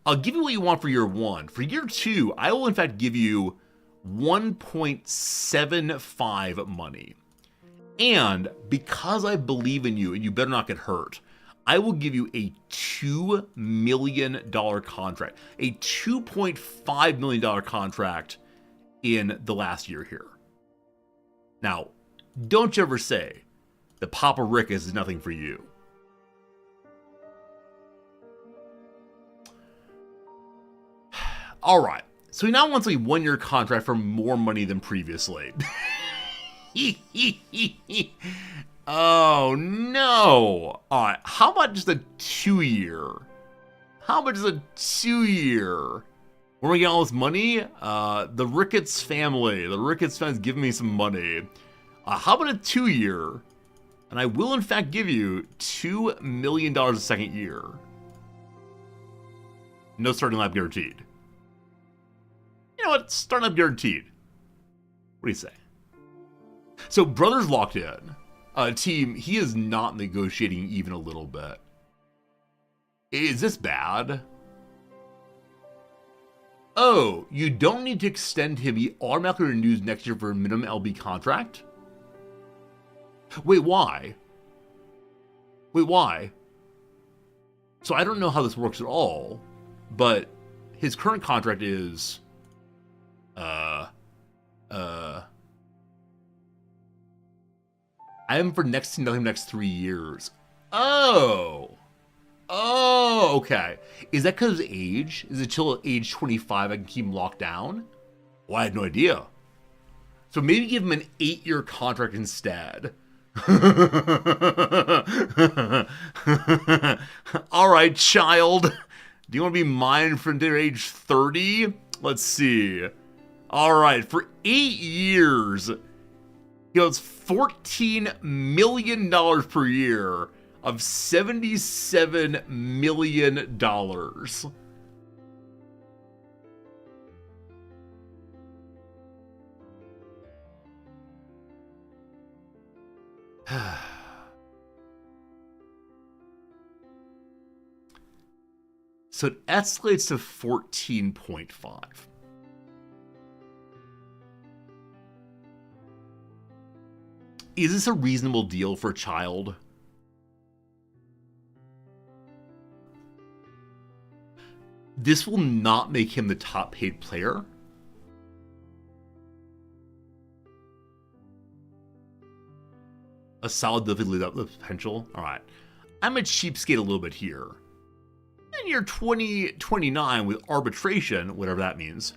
I'll give you what you want for year 1. For year 2, I will, in fact, give you 1.75 money. And because I believe in you, and you better not get hurt, I will give you a $2 million contract. A $2.5 million contract in the last year here. Now, don't you ever say that Papa Rick is nothing for you. All right, so he now wants a 1-year contract for more money than previously. Oh, no. All right, how about just a 2-year? How about just a 2-year? Where are we getting all this money? The Ricketts family. The Ricketts family's giving me some money. How about a 2-year? And I will, in fact, give you $2 million a second year. No starting lineup guaranteed. You know what? Starting lineup guaranteed. What do you say? So, Brothers locked in. Team, he is not negotiating even a little bit. Is this bad? Oh, you don't need to extend him. He automatically renews next year for a minimum LB contract? Wait, why? Wait, why? So I don't know how this works at all, but his current contract is, I am for next to nothing next 3 years. Oh, okay. Is that because of age? Is it till age 25 I can keep him locked down? Well, I had no idea. So maybe give him an 8-year contract instead. All right, child. Do you want to be mine for until age 30? Let's see. All right, for 8 years, he owes $14 million per year of $77 million. So it escalates to 14.5. Is this a reasonable deal for a child? This will not make him the top paid player. A solid delivery up the potential. All right. I'm a cheapskate a little bit here. And you're 2029 with arbitration, whatever that means.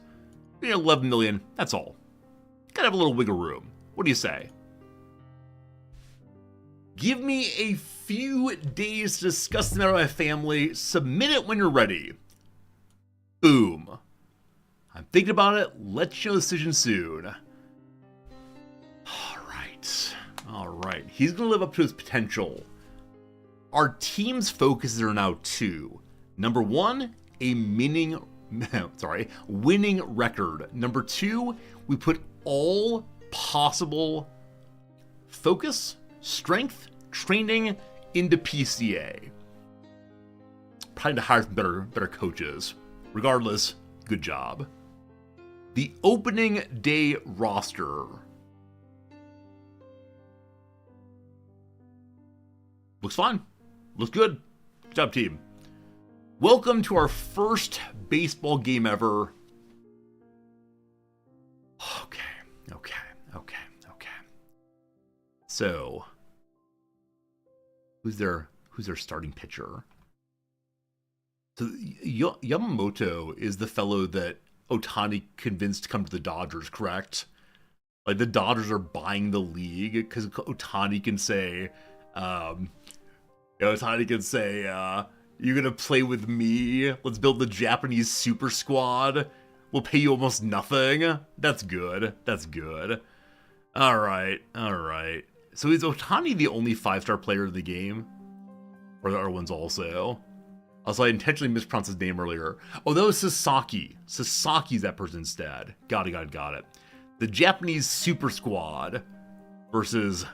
You're 11 million. That's all. Gotta have a little wiggle room. What do you say? Give me a few days to discuss the matter with my family. Submit it when you're ready. Boom. I'm thinking about it. Let you know the decision soon. All right. He's going to live up to his potential. Our team's focuses are now 2. Number 1, a winning record. Number 2, we put all possible focus, strength, training into PCA. Probably to hire some better coaches. Regardless, good job. The opening day roster. Looks fine. Looks good. Good job, team. Welcome to our first baseball game ever. Okay. So, who's their starting pitcher? So Yamamoto is the fellow that Ohtani convinced to come to the Dodgers, correct? Like the Dodgers are buying the league because Ohtani can say, you're gonna play with me. Let's build the Japanese super squad. We'll pay you almost nothing. That's good. All right. So is Ohtani the only 5-star player of the game? Or the other ones also? Also, I intentionally mispronounced his name earlier. Oh, that was Sasaki. Sasaki's that person instead. Got it. The Japanese super squad versus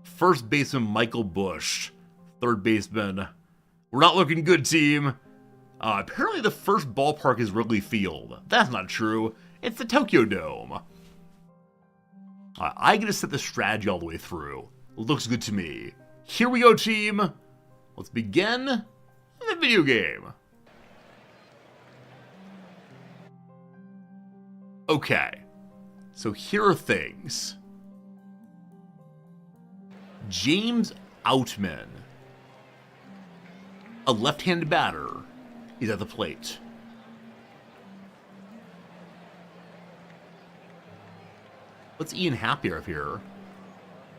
first baseman Michael Bush. Third baseman. We're not looking good, team. Apparently the first ballpark is Wrigley Field. That's not true. It's the Tokyo Dome. I get to set the strategy all the way through. Looks good to me. Here we go, team. Let's begin the video game. Okay. So here are things. James Outman, a left-handed batter, is at the plate. What's Ian Happ here?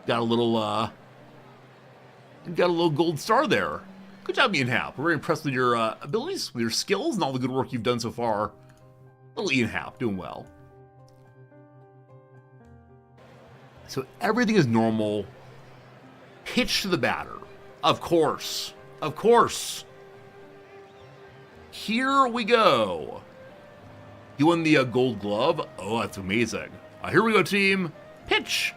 Got a little You got a little gold star there. Good job, Ian Happ. We're very impressed with your abilities, with your skills, and all the good work you've done so far. Little Ian Happ, doing well. So everything is normal. Pitch to the batter. Of course. Of course. Here we go. You won the gold glove. Oh, that's amazing. Here we go, team. Pitch.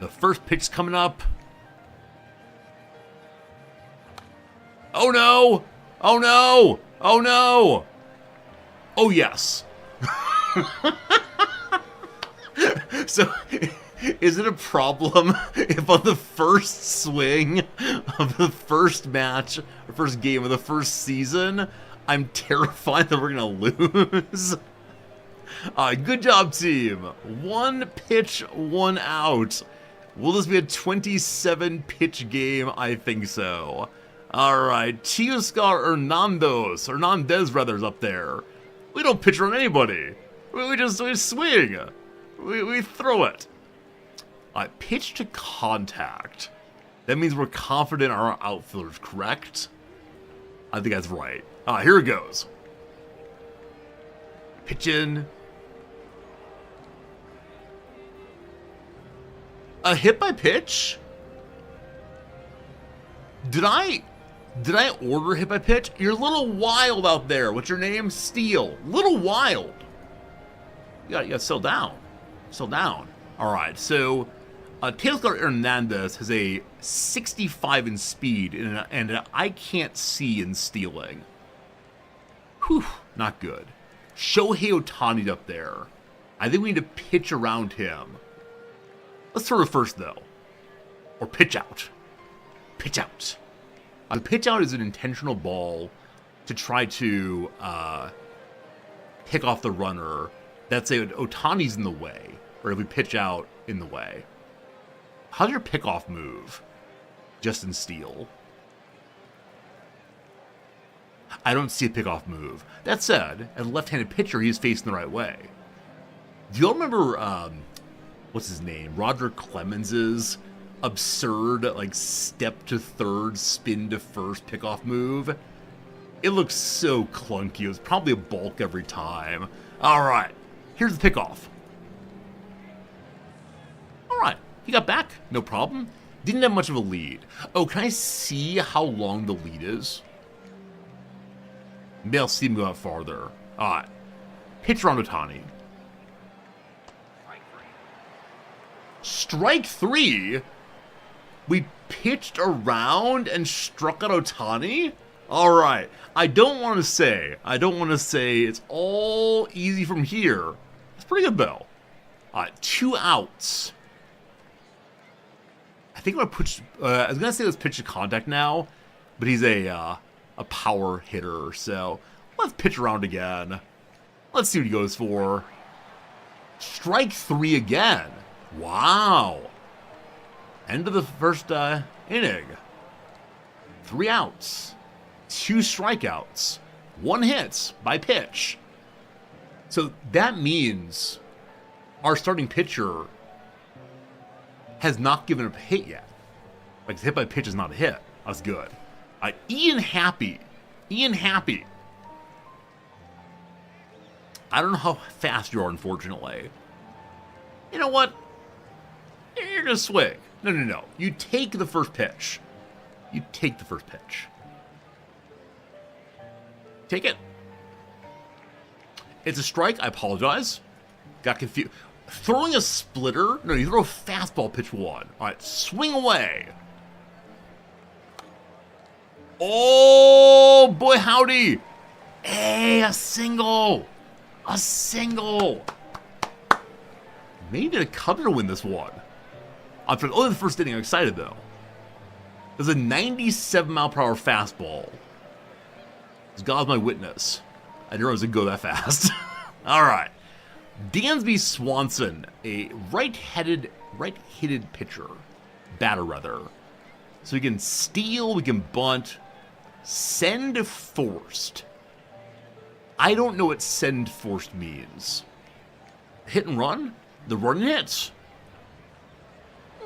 The first pitch coming up. Oh no! Oh no! Oh no! Oh yes. So, is it a problem if on the first swing of the first match, or first game of the first season, I'm terrified that we're gonna lose? Good job, team. 1 pitch, 1 out. Will this be a 27 pitch game? I think so. Alright, Teoscar Hernandez rather, is up there. We don't pitch around anybody. We swing. We throw it. Pitch to contact. That means we're confident in our outfielders, correct? I think that's right. Here it goes. Pitch in. A hit by pitch? Did I order hit by pitch? You're a little wild out there. What's your name? Steel. Little wild. You gotta settle down. Settle down. Alright, so Teoscar Hernandez has a 65 in speed and an I can't see in stealing. Whew, not good. Shohei Ohtani's up there. I think we need to pitch around him. Let's throw to first, though. Or pitch out. Pitch out. The pitch out is an intentional ball to try to pick off the runner. That's Ohtani's in the way. Or if we pitch out in the way. How's your pickoff move? Justin Steele. I don't see a pickoff move. That said, as a left-handed pitcher, he's facing the right way. Do you all remember, what's his name? Roger Clemens's absurd, like, step to third, spin to first pickoff move? It looks so clunky. It was probably a balk every time. All right, here's the pickoff. All right, he got back, no problem. Didn't have much of a lead. Oh, can I see how long the lead is? Maybe I'll see him go out farther. All right, pitch around Ohtani. Strike 3? We pitched around and struck out Ohtani? Alright, I don't want to say it's all easy from here. It's pretty good, though. 2 outs. I think I'm going to push, I was going to say let's pitch to contact now, but he's a power hitter, so let's pitch around again. Let's see what he goes for. Strike 3 again. Wow. End of the first inning. 3 outs. 2 strikeouts. 1 hit by pitch. So that means our starting pitcher has not given up a hit yet. Like, hit by pitch is not a hit. That's good. Ian Happy. I don't know how fast you are, unfortunately. You know what? You're gonna swing. No. You take the first pitch. Take it. It's a strike. I apologize. Got confused. Throwing a splitter? No, you throw a fastball pitch 1. All right, swing away. Oh, boy, howdy. Hey, a single. Maybe a Cubs to win this one. After only the first inning, I'm excited though. There's a 97-mile-per-hour fastball. God's my witness. I didn't realize it would go that fast. All right, Dansby Swanson, a right-handed pitcher, batter rather. So we can steal, we can bunt, send forced. I don't know what send forced means. Hit and run? The run hits.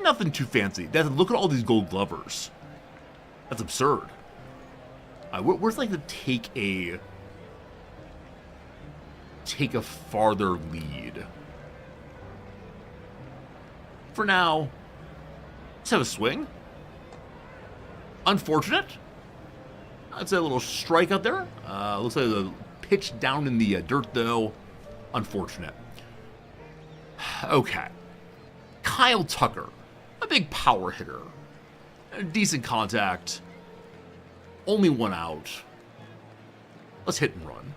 Nothing too fancy. Look at all these gold glovers. That's absurd. Where's like to take a farther lead? For now, let's have a swing. Unfortunate. I'd say a little strike out there. Looks like the pitch down in the dirt, though. Unfortunate. Okay. Kyle Tucker, a big power hitter. Decent contact. Only one out. Let's hit and run.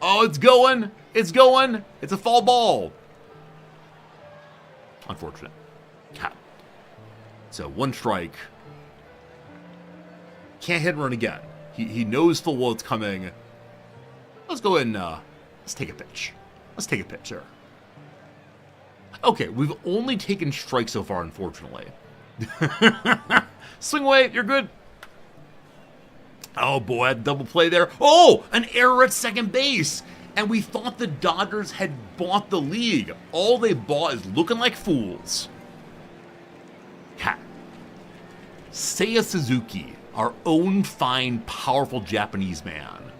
Oh, it's going. It's going. It's a foul ball. Unfortunate. Cap. So one strike. Can't hit and run again. He knows full well it's coming. Let's go ahead and let's take a pitch. Let's take a pitch here. Okay, we've only taken strikes so far, unfortunately. Swing away, you're good. Oh boy, that double play there. Oh, an error at second base. And we thought the Dodgers had bought the league. All they bought is looking like fools. Ha. Seiya Suzuki, our own fine, powerful Japanese man.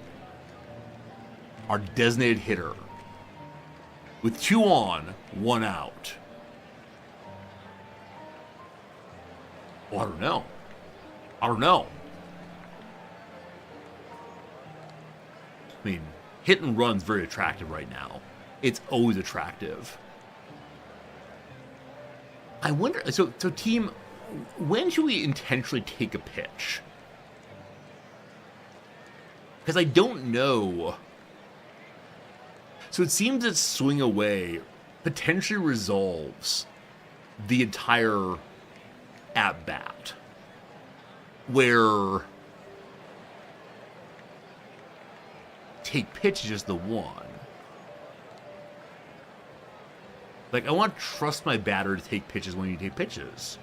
Our designated hitter. With 2 on, 1 out. Well, I don't know. I mean, hit and run's very attractive right now. It's always attractive. I wonder, so team, when should we intentionally take a pitch? Because I don't know. So it seems that swing away potentially resolves the entire at-bat. Where take pitch is just the one. Like, I want to trust my batter to take pitches when you take pitches.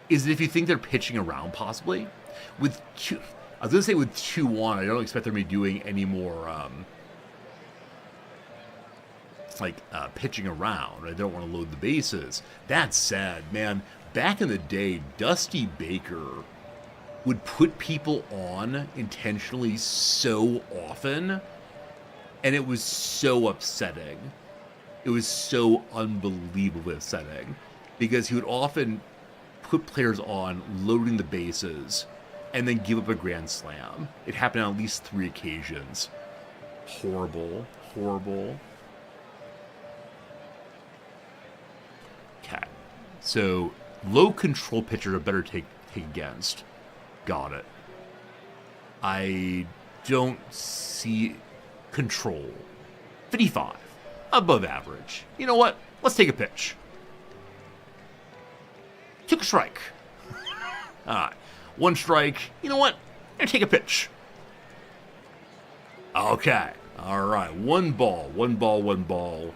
Is it if you think they're pitching around, possibly? I was going to say with 2 on, I don't expect them to be doing any more, pitching around. I don't want to load the bases. That's sad, man. Back in the day, Dusty Baker would put people on intentionally so often, and it was so upsetting. It was so unbelievably upsetting, because he would often put players on loading the bases and then give up a grand slam. It happened on at least 3 occasions. Horrible. Okay. So, low control pitchers are better to take against. Got it. I don't see control. 55. Above average. You know what? Let's take a pitch. Took a strike. Alright. 1 strike. You know what? I'm going to take a pitch. Okay. Alright. 1 ball. 1 ball. 1 ball.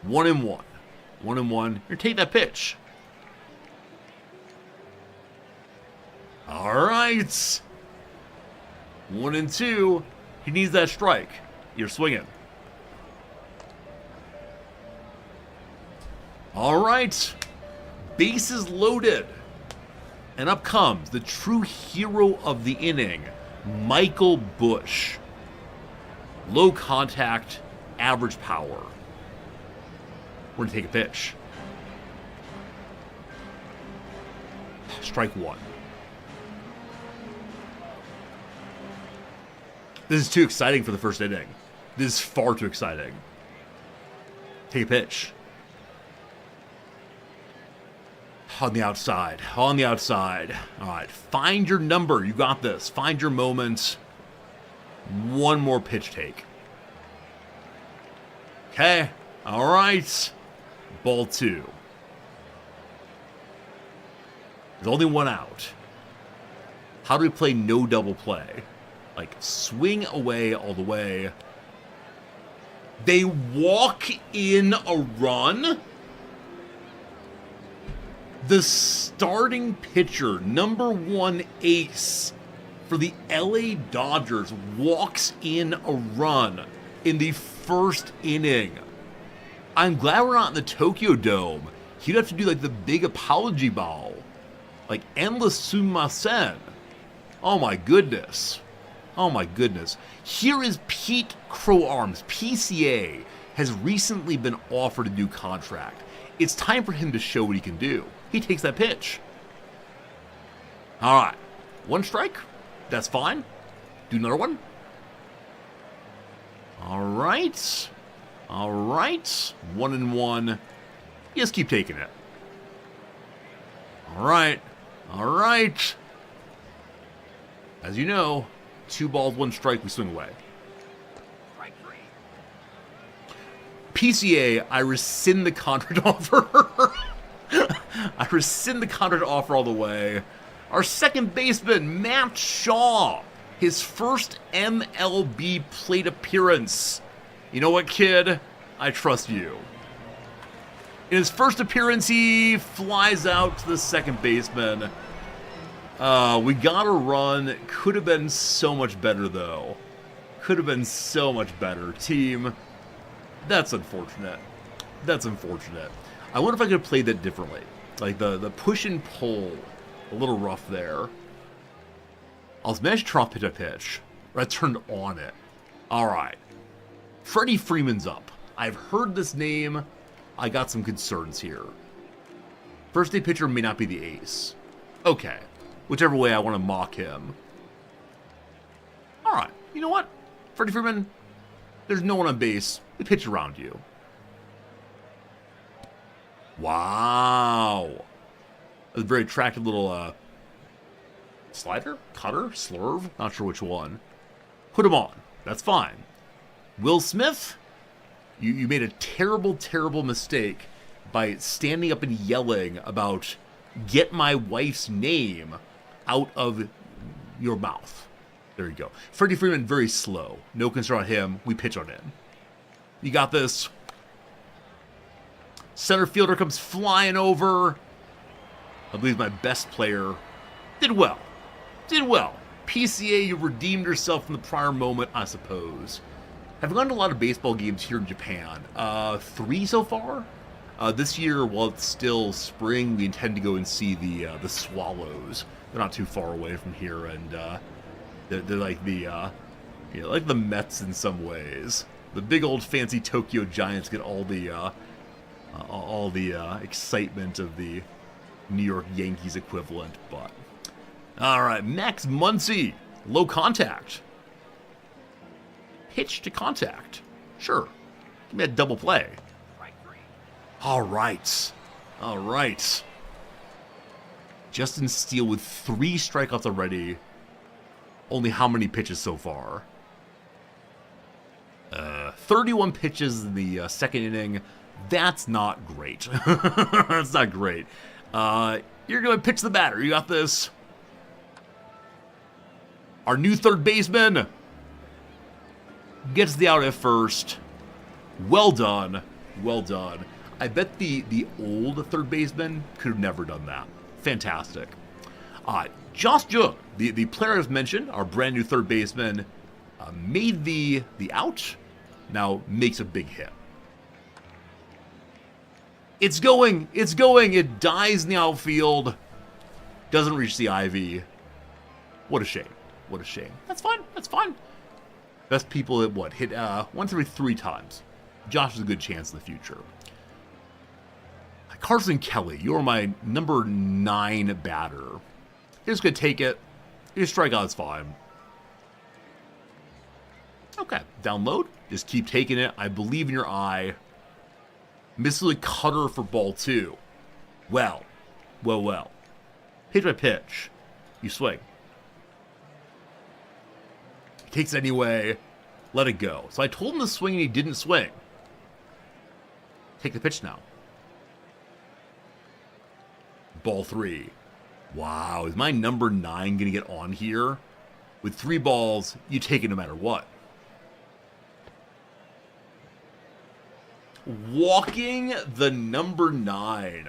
1 and 1. 1 and 1. You're going to take that pitch. Alright. 1 and 2. He needs that strike. You're swinging. Alright. Bases loaded. And up comes the true hero of the inning, Michael Busch. Low contact, average power. We're going to take a pitch. Strike 1. This is too exciting for the first inning. This is far too exciting. Take a pitch. On the outside. On the outside. All right. Find your number. You got this. Find your moment. 1 more pitch take. Okay. All right. Ball 2. There's only 1 out. How do we play no double play? Like, swing away all the way. They walk in a run. The starting pitcher, number 1 ace for the LA Dodgers, walks in a run. in the first inning. I'm glad we're not in the Tokyo Dome. He'd have to do like the big apology bow. Like endless sumimasen. Oh my goodness. Oh my goodness. Here is Pete Crow Arms. PCA has recently been offered a new contract. It's time for him to show what he can do. He takes that pitch. All right. 1 strike. That's fine. Do another one. All right. All right. 1-1. Just keep taking it. All right. All right. As you know, 2 balls, 1 strike, we swing away. PCA, I rescind the contract offer. I rescind the contract offer all the way. Our second baseman, Matt Shaw. His first MLB plate appearance. You know what, kid? I trust you. In his first appearance, he flies out to the second baseman. We got a run. Could have been so much better, though. Could have been so much better. Team, that's unfortunate. That's unfortunate. I wonder if I could have played that differently. Like the push and pull. A little rough there. I was managed to drop pitch a pitch. I turned on it. Alright. Freddie Freeman's up. I've heard this name. I got some concerns here. First day pitcher may not be the ace. Okay. Whichever way I want to mock him. Alright. You know what? Freddie Freeman, there's no one on base. We pitch around you. Wow. A very attractive little slider, cutter, slurve, not sure which one. Put him on. That's fine. Will Smith, you made a terrible, terrible mistake by standing up and yelling about get my wife's name out of your mouth. There you go. Freddie Freeman, very slow. No concern on him. We pitch on him. You got this. Center fielder comes flying over. I believe my best player did well. Did well. PCA, you redeemed yourself from the prior moment, I suppose. I've gone to a lot of baseball games here in Japan. 3 so far. This year, while it's still spring, we intend to go and see the Swallows. They're not too far away from here, and they're like like the Mets in some ways. The big old fancy Tokyo Giants get all the excitement of the New York Yankees equivalent, but all right, Max Muncy, low contact, pitch to contact, sure, give me a double play. All right, all right. Justin Steele with 3 strikeouts already. Only how many pitches so far? 31 pitches in the second inning. That's not great. That's not great. You're going to pitch the batter. You got this. Our new third baseman gets the out at first. Well done. Well done. I bet the old third baseman could have never done that. Fantastic. Josh Jung, the player I've mentioned, our brand new third baseman, made the out. Now makes a big hit. It's going. It dies in the outfield. Doesn't reach the ivy. What a shame. What a shame. That's fine. That's fine. Best people at what? Hit once every 3 times. Josh has a good chance in the future. Carson Kelly, you're my number 9 batter. You're just going to take it. Your strikeout's fine. Okay, download. Just keep taking it. I believe in your eye. Misses the cutter for ball 2. Well. Pitch by pitch. You swing. He takes it anyway. Let it go. So I told him to swing and he didn't swing. Take the pitch now. Ball 3. Wow, is my number 9 going to get on here? With 3 balls, you take it no matter what. Walking the number 9.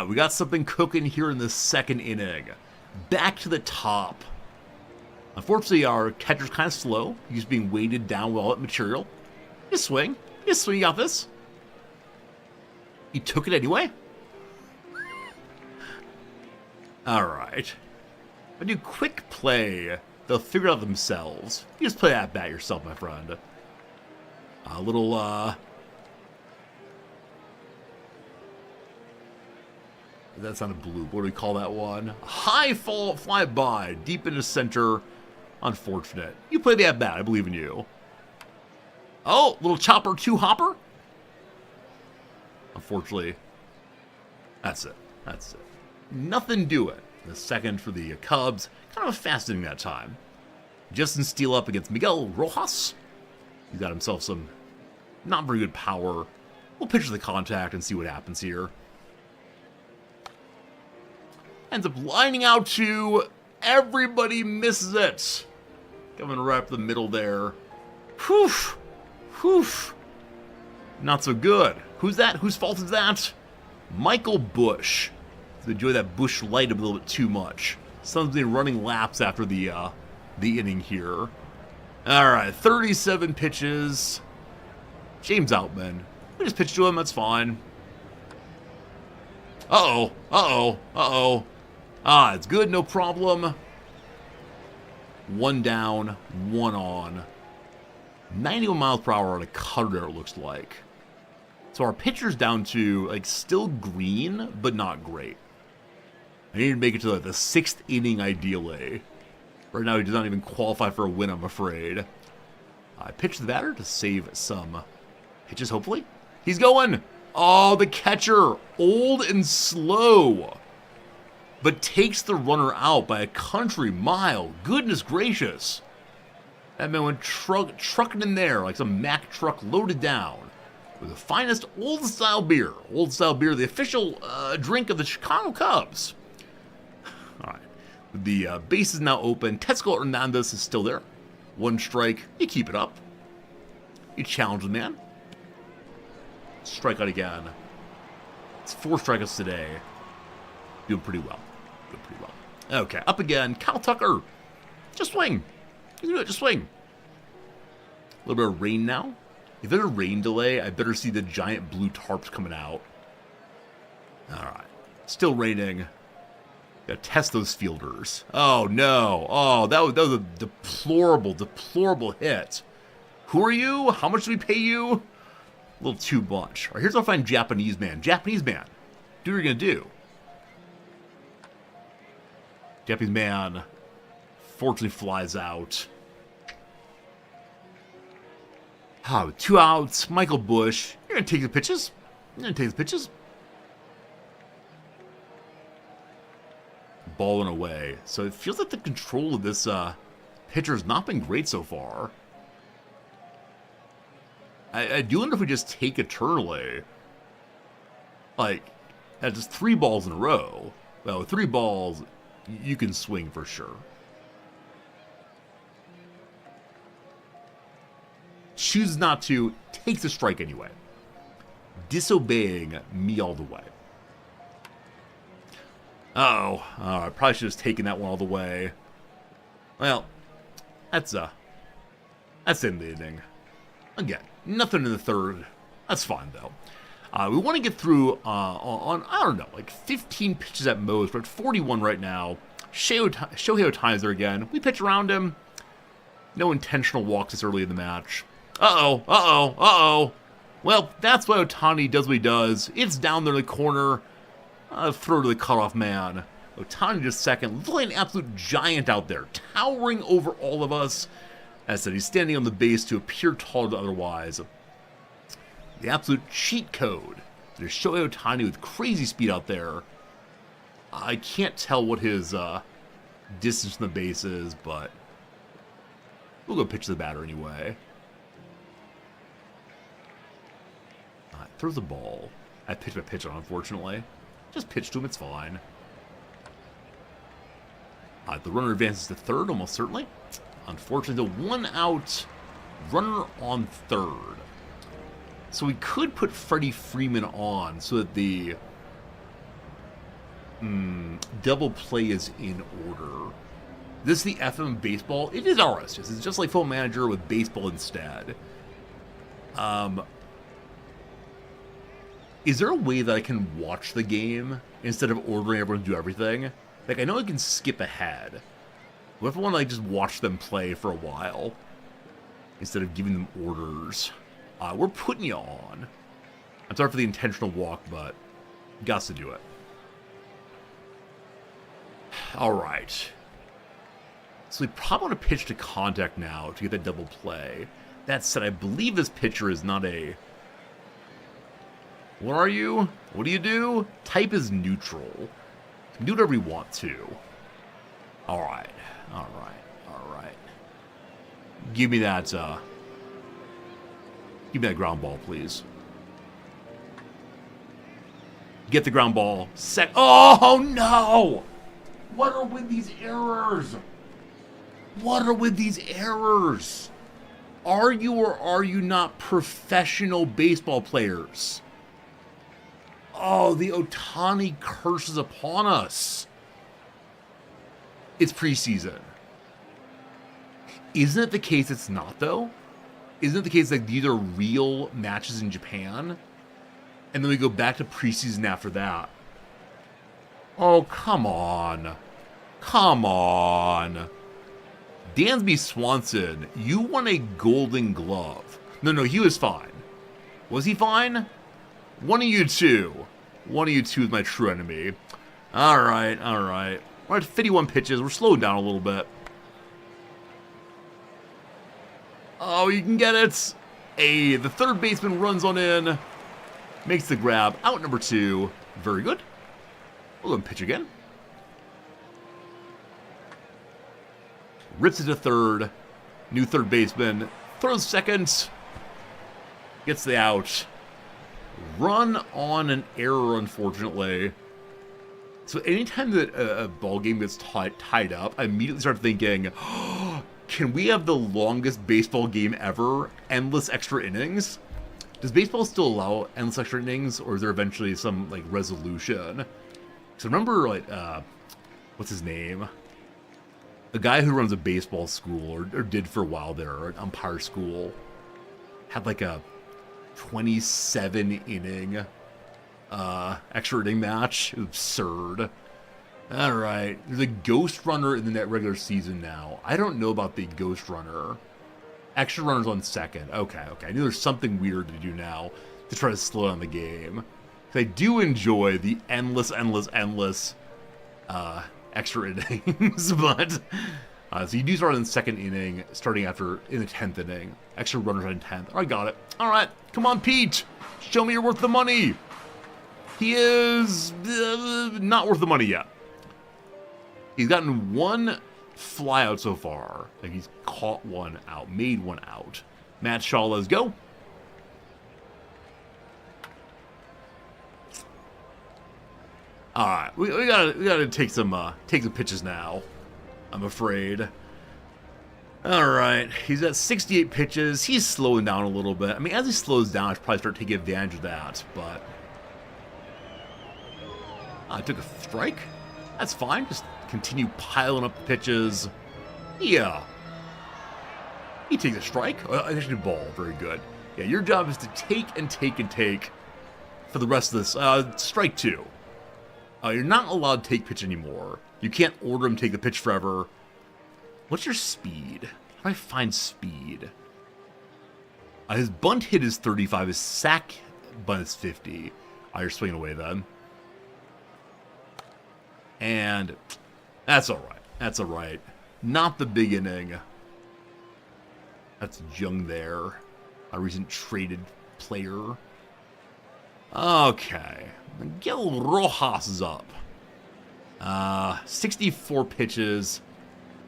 We got something cooking here in the second inning. Back to the top. Unfortunately, our catcher's kind of slow. He's being weighted down with all that material. Just swing. Just swing. You got this. He took it anyway. All right. If I do quick play, they'll figure it out themselves. You just play that bat yourself, my friend. A little, that's not a blue. What do we call that one? High fall, fly by, deep into center. Unfortunate. You play the at-bat. I believe in you. Oh, little chopper 2 hopper. Unfortunately, that's it. That's it. Nothing doing. The second for the Cubs. Kind of a fast inning that time. Justin Steele up against Miguel Rojas. He's got himself some not very good power. We'll pitch to the contact and see what happens here. Ends up lining out to everybody misses it. Coming right up the middle there. Whew. Whew. Not so good. Who's that? Whose fault is that? Michael Bush. Enjoy that Bush Light a little bit too much. Someone's been running laps after the inning here. All right, 37 pitches. James Outman. We just pitched to him. That's fine. Uh-oh. Uh-oh. Uh-oh. Ah, it's good. No problem. 1 down, 1 on. 91 miles per hour on a cutter, it looks like. So our pitcher's down to, like, still green, but not great. I need to make it to like, the 6th inning, ideally. Right now, he does not even qualify for a win, I'm afraid. I pitch the batter to save some pitches, hopefully. He's going! Oh, the catcher! Old and slow! But takes the runner out by a country mile. Goodness gracious. That man went trucking in there like some Mack truck loaded down with the finest old-style beer. Old-style beer, the official drink of the Chicago Cubs. All right. The base is now open. Tesco Hernandez is still there. 1 strike. You keep it up. You challenge the man. Strikeout again. It's 4 strikeouts today. Doing pretty well. Doing pretty well. Okay, up again. Kyle Tucker. Just swing. You can do it. Just swing. A little bit of rain now. If there's a rain delay, I better see the giant blue tarps coming out. All right. Still raining. Gotta test those fielders. Oh, no. Oh, that was a deplorable hit. Who are you? How much do we pay you? A little too much. All right, here's how I find Japanese man. Japanese man. Do what you're going to do. Japanese man fortunately flies out. Oh, 2 outs. Michael Bush. You're going to take the pitches. You're going to take the pitches. Balling away. So it feels like the control of this pitcher has not been great so far. I do wonder if we just take it early. Like, that's just 3 balls in a row. Well, with 3 balls, you can swing for sure. Chooses not to, takes a strike anyway. Disobeying me all the way. Uh-oh. I probably should have taken that one all the way. Well, that's the end of the inning. Again, nothing in the 3rd. That's fine, though. We want to get through on, I don't know, like 15 pitches at most. We're at 41 right now. Shohei Ohtani's there again. We pitch around him. No intentional walks this early in the match. Uh-oh, uh-oh, uh-oh. Well, that's why Ohtani does what he does. It's down there in the corner. Throw to the cutoff man. Ohtani just second. Looks like an absolute giant out there, towering over all of us. As I said, he's standing on the base to appear taller than otherwise. The absolute cheat code. There's Shohei Ohtani with crazy speed out there. I can't tell what his distance from the base is, but we'll go pitch to the batter anyway. Throws the ball. I pitched my pitch on, unfortunately. Just pitch to him, it's fine. The runner advances to 3rd, almost certainly. Unfortunately, the 1 out runner on 3rd. So we could put Freddie Freeman on so that the double play is in order. This the FM baseball? It is RSS. It's just like Football Manager with baseball instead. Is there a way that I can watch the game instead of ordering everyone to do everything? Like, I know I can skip ahead. What if I want to, like, just watch them play for a while instead of giving them orders? We're putting you on. I'm sorry for the intentional walk, but got to do it. All right. So we probably want to pitch to contact now to get that double play. That said, I believe this pitcher is not a... What are you? What do you do? Type is neutral. You can do whatever you want to. All right. All right. All right. Give me that ground ball, please. Get the ground ball. Oh, no! What are with these errors? What are with these errors? Are you or are you not professional baseball players? Oh, the Ohtani curse is upon us. It's preseason. Isn't it the case it's not, though? Isn't it the case that these are real matches in Japan? And then we go back to preseason after that. Oh, come on. Come on. Dansby Swanson, you won a Golden Glove. No, he was fine. Was he fine? One of you two. One of you two is my true enemy. All right. We're at 51 pitches. We're slowing down a little bit. Oh, you can get it. Hey, the third baseman runs on in. Makes the grab. Out number 2. Very good. We'll go and pitch again. Rips it to third. New third baseman. Throws second. Gets the out. Run on an error, unfortunately. So anytime that a ball game gets tied up, I immediately start thinking, oh, can we have the longest baseball game ever? Endless extra innings? Does baseball still allow endless extra innings, or is there eventually some like resolution? So remember, like, what's his name? The guy who runs a baseball school, or did for a while there, or an umpire school, had like a 27 inning extra inning match. It was absurd. All right, there's a ghost runner in the regular season now. I don't know about the ghost runner. Extra runners on second. Okay. I knew there's something weird to do now to try to slow down the game. I do enjoy the endless extra innings, but so you do start in the second inning, starting after in the 10th inning. Extra runners on 10th. I got it. All right, come on, Pete. Show me you're worth the money. He is not worth the money yet. He's gotten one flyout so far. Like he's caught one out, made one out. Matt Shaw, let's go. All right, we gotta take some pitches now. I'm afraid. All right, he's at 68 pitches. He's slowing down a little bit. I mean, as he slows down, I should probably start taking advantage of that. But I took a strike. That's fine. Just continue piling up the pitches. Yeah. He takes a strike. I actually ball. Very good. Yeah, your job is to take and take and take for the rest of this. Strike 2. You're not allowed to take pitch anymore. You can't order him to take the pitch forever. What's your speed? How do I find speed? His bunt hit is 35. His sack bunt is 50. You're swinging away then. And that's all right. That's all right. Not the big inning. That's Jung there. A recent traded player. Okay. Miguel Rojas is up. 64 pitches.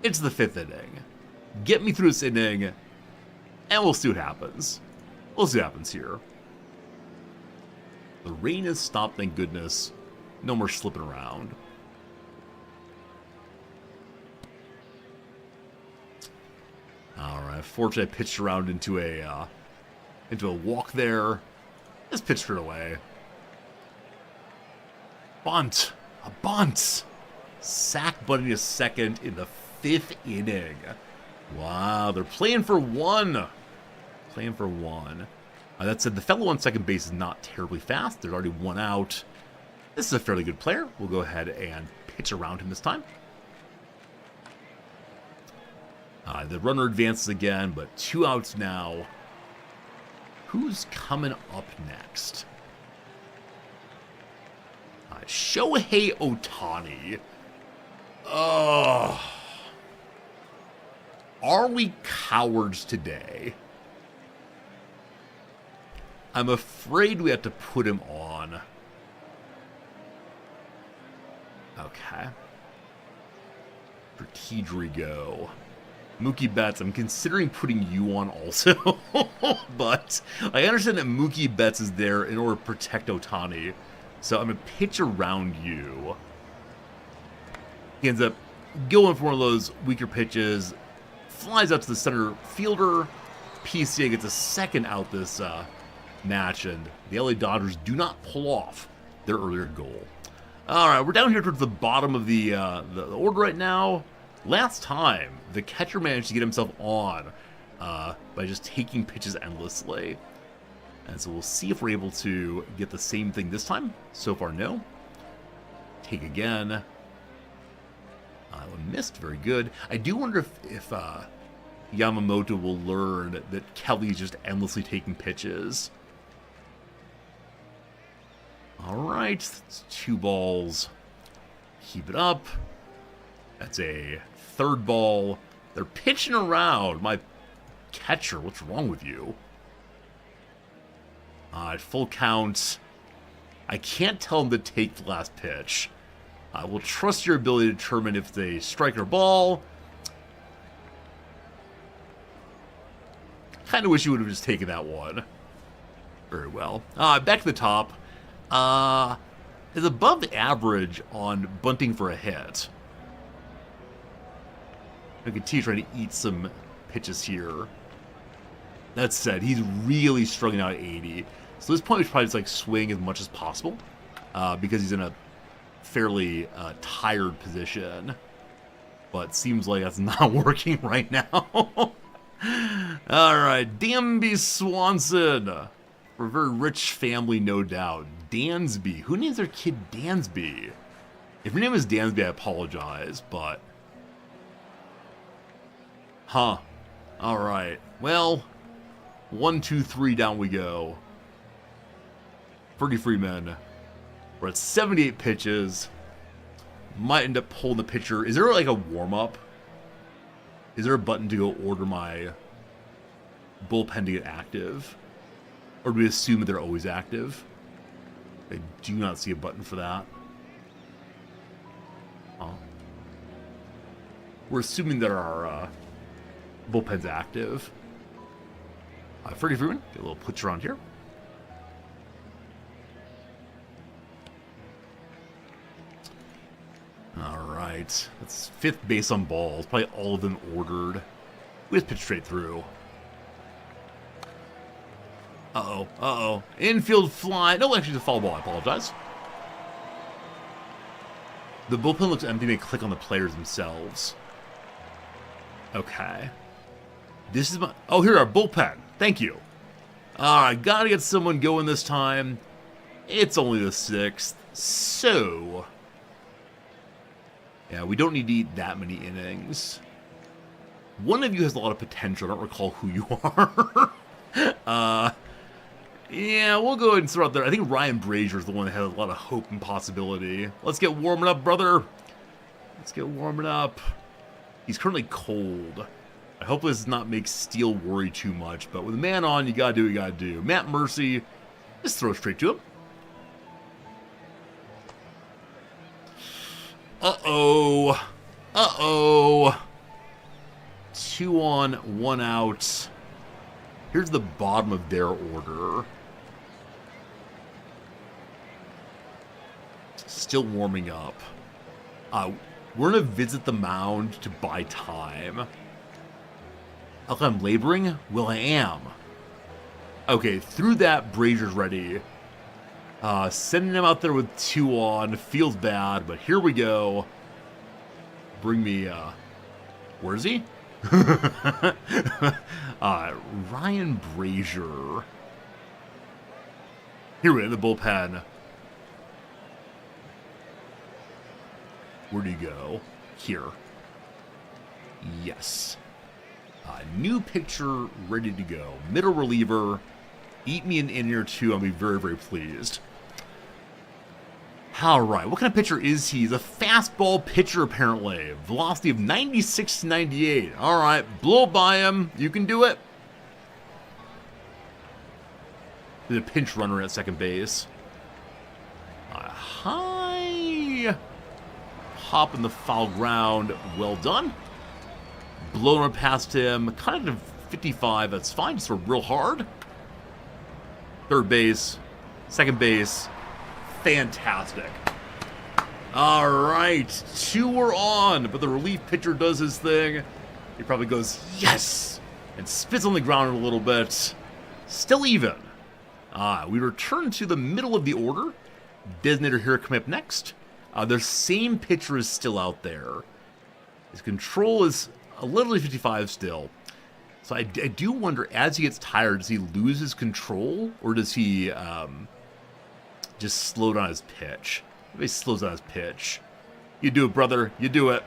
It's the 5th inning. Get me through this inning, and we'll see what happens. We'll see what happens here. The rain has stopped, thank goodness. No more slipping around. Alright, fortunately I pitched around into a walk there. Just pitched it away. Bunt. A bunt. Sack bunting to second in the 5th inning. Wow, they're playing for one. Playing for one. That said, the fellow on second base is not terribly fast. There's already one out. This is a fairly good player. We'll go ahead and pitch around him this time. The runner advances again, but 2 outs now. Who's coming up next? Shohei Ohtani. Oh. Are we cowards today? I'm afraid we have to put him on. Okay. For Rodrigo. Mookie Betts, I'm considering putting you on also. But I understand that Mookie Betts is there in order to protect Ohtani. So I'm going to pitch around you. He ends up going for one of those weaker pitches. Flies out to the center fielder. PCA gets a second out this match. And the LA Dodgers do not pull off their earlier goal. All right, we're down here towards the bottom of the order right now. Last time, the catcher managed to get himself on by just taking pitches endlessly. And so we'll see if we're able to get the same thing this time. So far, no. Take again. Missed, very good. I do wonder if Yamamoto will learn that Kelly's just endlessly taking pitches. All right, that's 2 balls. Keep it up. That's a 3rd ball. They're pitching around. My catcher, what's wrong with you? At full count. I can't tell him to take the last pitch. I will trust your ability to determine if they strike or ball. Kind of wish you would have just taken that one. Very well. Back to the top. Is above average on bunting for a hit. McAtee trying to eat some pitches here. That said, he's really struggling out at 80. So this point we should probably just like swing as much as possible. Because he's in a fairly tired position. But seems like that's not working right now. Alright, Dansby Swanson. For a very rich family, no doubt. Dansby. Who names their kid Dansby? If your name is Dansby, I apologize, but... Huh. Alright. Well, 1, 2, 3, down we go. Freddie Freeman. We're at 78 pitches. Might end up pulling the pitcher. Is there like a warm-up? Is there a button to go order my bullpen to get active? Or do we assume that they're always active? I do not see a button for that. We're assuming that our bullpen's active. Freddie Freeman, get a little pitch around here. Alright, that's 5th base on balls. Probably all of them ordered. We just pitch straight through. Uh-oh, uh-oh. Infield fly. No, actually, it's a foul ball. I apologize. The bullpen looks empty. They click on the players themselves. Okay. This is my... Oh, here, our bullpen. Thank you. Alright, gotta get someone going this time. It's only the 6th. So... yeah, we don't need to eat that many innings. One of you has a lot of potential. I don't recall who you are. Yeah, we'll go ahead and throw out there. I think Ryan Brazier is the one that had a lot of hope and possibility. Let's get warming up, brother. Let's get warming up. He's currently cold. I hope this does not make Steele worry too much, but with a man on, you gotta do what you gotta do. Matt Mercy, just throw straight to him. Uh-oh. Uh-oh. 2 on, 1 out. Here's the bottom of their order. Still warming up. We're going to visit the mound to buy time. Okay, I'm laboring? Well, I am. Okay, through that, Brazier's ready. Sending him out there with 2 on. Feels bad, but here we go. Bring me Where is he? Ryan Brazier. Here we are in the bullpen. Where'd he go? Here. Yes. New pitcher ready to go. Middle reliever. Eat me an inning or two. I'll be very, very pleased. Alright, what kind of pitcher is he? He's a fastball pitcher, apparently. Velocity of 96 to 98. Alright, blow by him. You can do it. There's a pinch runner at second base. High hop in the foul ground. Well done. Blown right past him. Kind of 55. That's fine. Just real hard. Third base. Second base. Fantastic. All right. 2 are on, but the relief pitcher does his thing. He probably goes, yes, and spits on the ground a little bit. Still even. We return to the middle of the order. Designator here coming up next. Their same pitcher is still out there. His control is a little 55 still. So I do wonder, as he gets tired, does he lose his control? Or does he just slow down his pitch? Maybe he slows down his pitch. You do it, brother. You do it.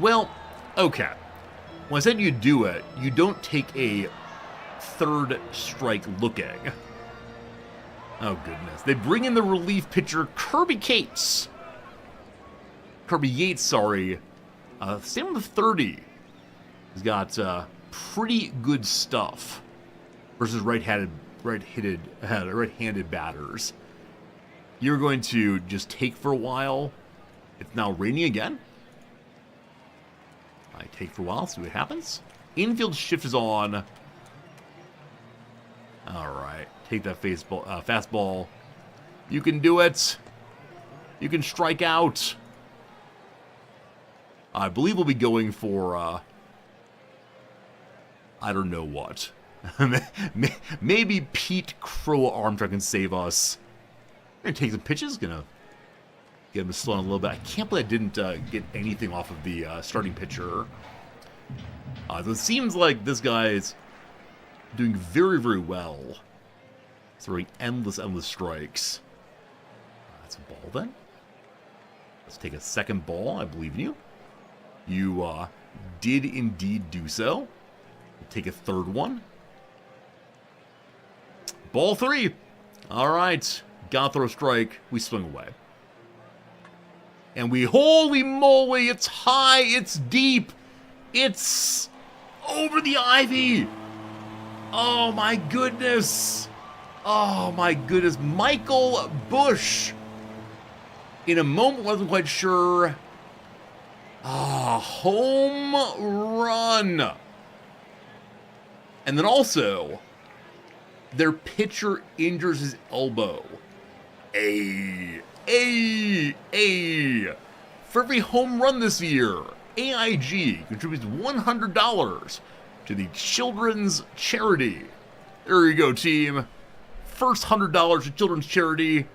Well, okay. When I said you do it, you don't take a third strike looking. Oh, goodness. They bring in the relief pitcher, Kirby Yates. Kirby Yates, sorry. Same with 30. He's got pretty good stuff versus right-handed batters. You're going to just take for a while. It's now raining again. I take for a while, see what happens. Infield shift is on. All right, take that fastball. You can do it. You can strike out. I believe we'll be going for, I don't know what. Maybe Pete Crow Armstrong can save us. Gonna take some pitches, gonna get him to slow down a little bit. I can't believe I didn't get anything off of the starting pitcher. So it seems like this guy is doing very, very well. Throwing endless strikes. That's a ball then. Let's take a second ball. I believe in you. You did indeed do so. We'll take a third one. Ball 3. All right. Got to throw a strike. We swing away. And we, holy moly, it's high, it's deep. It's over the ivy. Oh, my goodness. Oh, my goodness. Michael Bush. In a moment, wasn't quite sure. Home run. And then also, their pitcher injures his elbow. For every home run this year, AIG contributes $100 to the children's charity. There you go, team. First $100 to children's charity.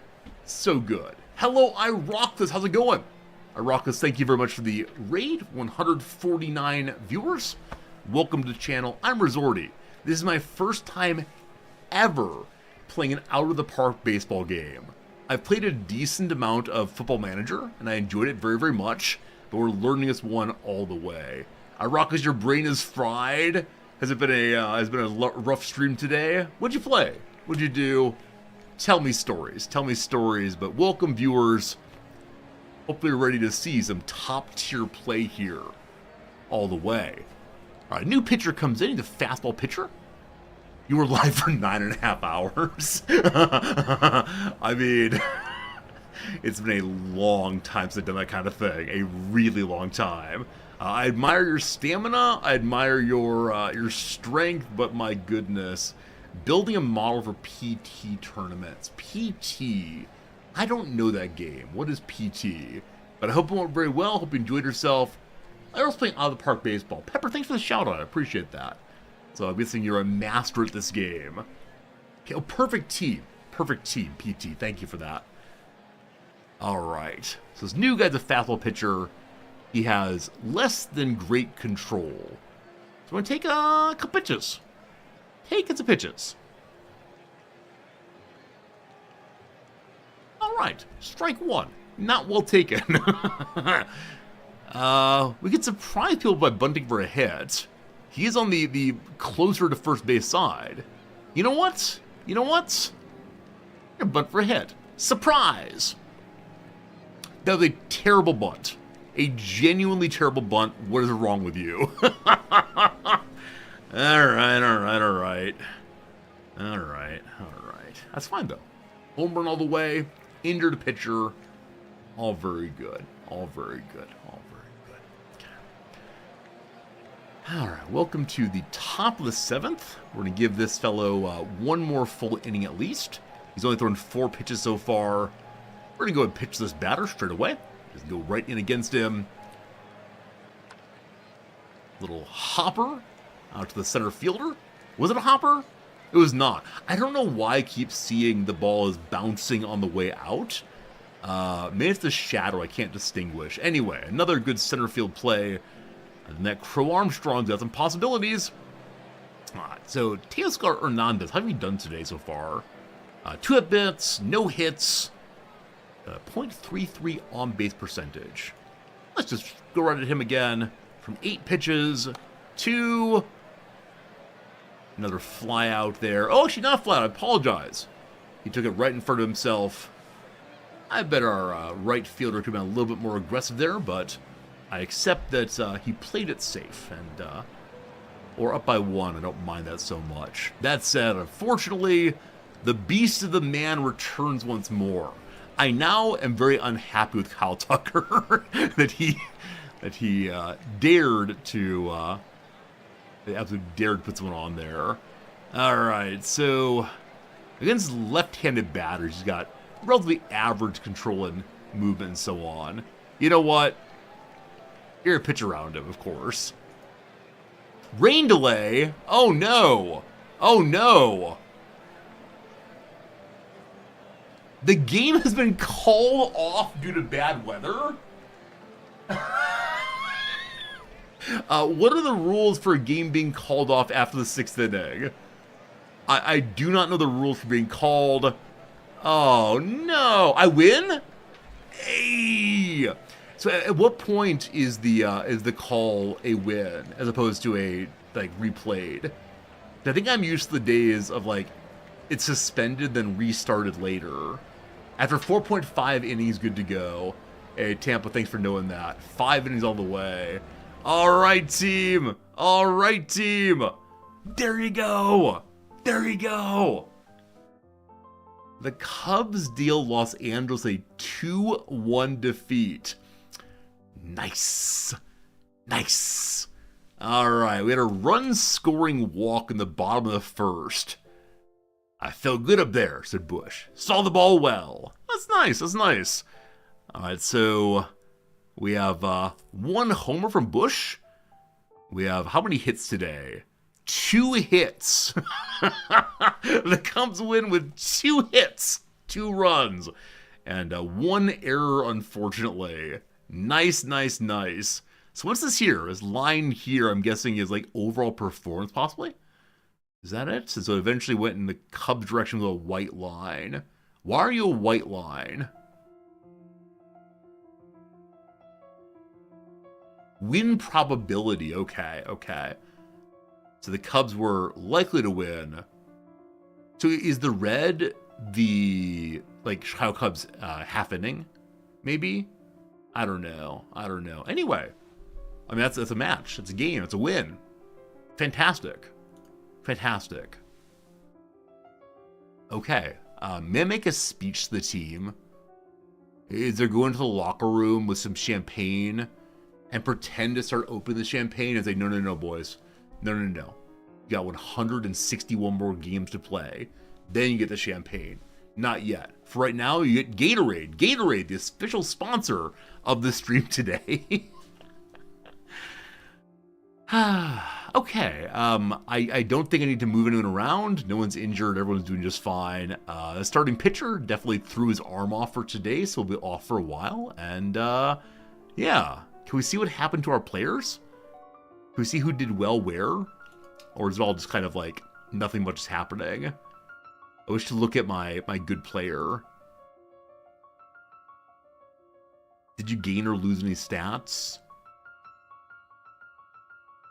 So good. Hello, I rock this. How's it going? I rock this. Thank you very much for the raid. 149 viewers. Welcome to the channel. I'm Resorty. This is my first time ever playing an out-of-the-park baseball game. I've played a decent amount of Football Manager, and I enjoyed it very, very much, but we're learning this one all the way. I rock as your brain is fried. Has it been a rough stream today? What'd you play? What'd you do? Tell me stories. Tell me stories, but welcome, viewers. Hopefully you're ready to see some top-tier play here all the way. All right, new pitcher comes in. He's a fastball pitcher. You were live for 9.5 hours. I mean, it's been a long time since I've done that kind of thing. A really long time. I admire your stamina. I admire your strength, but my goodness. Building a model for PT tournaments. PT. I don't know that game. What is PT? But I hope it went very well. Hope you enjoyed yourself. I was playing out of the park baseball. Pepper, thanks for the shout out. I appreciate that. So I'm guessing you're a master at this game. Okay, oh, perfect team. Perfect team, PT. Thank you for that. All right. So this new guy's a fastball pitcher. He has less than great control. So I'm going to take a couple pitches. Take some pitches. All right. Strike one. Not well taken. We could surprise people by bunting for a hit. He is on the closer to first base side. You know what? You know what? I'm gonna bunt for a hit. Surprise! That was a terrible bunt. A genuinely terrible bunt. What is wrong with you? Alright. That's fine, though. Home run all the way. Injured pitcher. All very good. All very good. Alright, welcome to the top of the 7th. We're going to give this fellow one more full inning at least. He's only thrown 4 pitches so far. We're going to go and pitch this batter straight away. Just go right in against him. Little hopper out to the center fielder. Was it a hopper? It was not. I don't know why I keep seeing the ball is bouncing on the way out. Maybe it's the shadow, I can't distinguish. Anyway, another good center field play. And that Crow Armstrong's got some possibilities. So, Teoscar Hernandez, how have you done today so far? 2 at-bats, no hits, .33 on-base percentage. Let's just go right at him again. From 8 pitches to another fly out there. Oh, actually not a fly out, I apologize. He took it right in front of himself. I bet our right fielder could have been a little bit more aggressive there, but I accept that he played it safe, and or up by 1. I don't mind that so much. That said, unfortunately, the beast of the man returns once more. I now am very unhappy with Kyle Tucker that he dared to they absolutely dared to put someone on there. All right, so against left-handed batters, he's got relatively average control and movement and so on. You know what? You're a pitch around him, of course. Rain delay? Oh no! Oh no! The game has been called off due to bad weather? What are the rules for a game being called off after the 6th inning? I do not know the rules for being called. Oh no! I win? Hey! So at what point is the call a win as opposed to a replayed? I think I'm used to the days of it's suspended then restarted later. After 4.5 innings, good to go. Hey Tampa, thanks for knowing that. 5 innings all the way. All right, team. All right, team. There you go. There you go. The Cubs deal Los Angeles a 2-1 defeat. Nice. Nice. All right, we had a run-scoring walk in the bottom of the 1st. I felt good up there, said Bush. Saw the ball well. That's nice, that's nice. All right, so we have 1 homer from Bush. We have how many hits today? 2 hits. The Cubs win with 2 hits, 2 runs, and 1 error, unfortunately. Nice, nice, nice. So what's this here? This line here, I'm guessing, is overall performance, possibly? Is that it? So it eventually went in the Cubs direction with a white line. Why are you a white line? Win probability. Okay, okay. So the Cubs were likely to win. So is the red the, Chicago Cubs half inning? Maybe? I don't know. Anyway, I mean, that's a match. It's a game. It's a win. Fantastic. Fantastic. Okay. May I make a speech to the team? Is there going to the locker room with some champagne and pretend to start opening the champagne and say, no, boys. No. You got 161 more games to play. Then you get the champagne. Not yet. For right now, you get Gatorade. Gatorade, the official sponsor of the stream today. Okay, I don't think I need to move anyone around. No one's injured. Everyone's doing just fine. The starting pitcher definitely threw his arm off for today, so he'll be off for a while. And, yeah. Can we see what happened to our players? Can we see who did well where? Or is it all just kind of like nothing much is happening? I wish to look at my good player. Did you gain or lose any stats?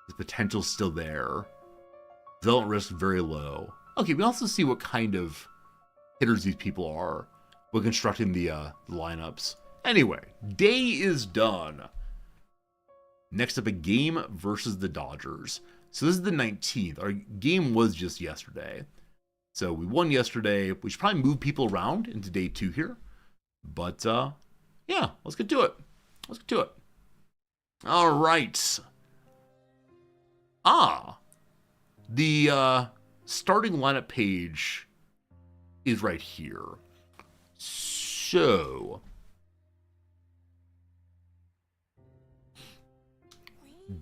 The potential's still there. Development risk very low. Okay, we also see what kind of hitters these people are when constructing the lineups. Anyway, day is done. Next up, a game versus the Dodgers. So this is the 19th. Our game was just yesterday. So we won yesterday. We should probably move people around into day 2 here. But, yeah, let's get to it. Let's get to it. All right. The starting lineup page is right here. So,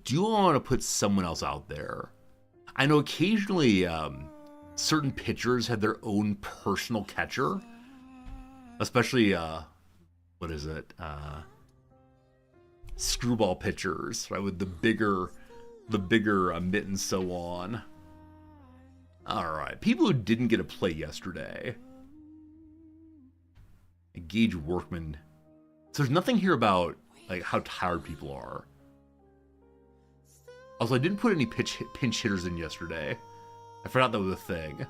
do I want to put someone else out there? I know occasionally certain pitchers have their own personal catcher, especially what is it? Screwball pitchers, right? With the bigger mitt and so on. All right, people who didn't get a play yesterday. Engage workman. So there's nothing here about like how tired people are. Also, I didn't put any pinch hitters in yesterday. I forgot that was a thing.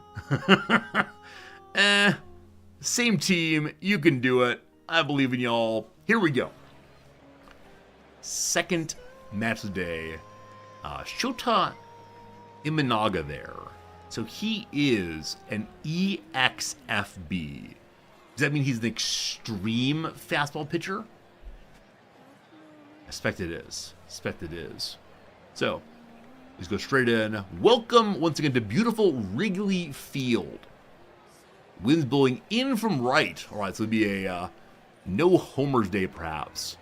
Same team. You can do it. I believe in y'all. Here we go. Second match of the day. Shota Imanaga there. So he is an EXFB. Does that mean he's an extreme fastball pitcher? I expect it is. So, let's go straight in. Welcome once again to beautiful Wrigley Field. Winds blowing in from right. All right, so it'll be a no homers day perhaps.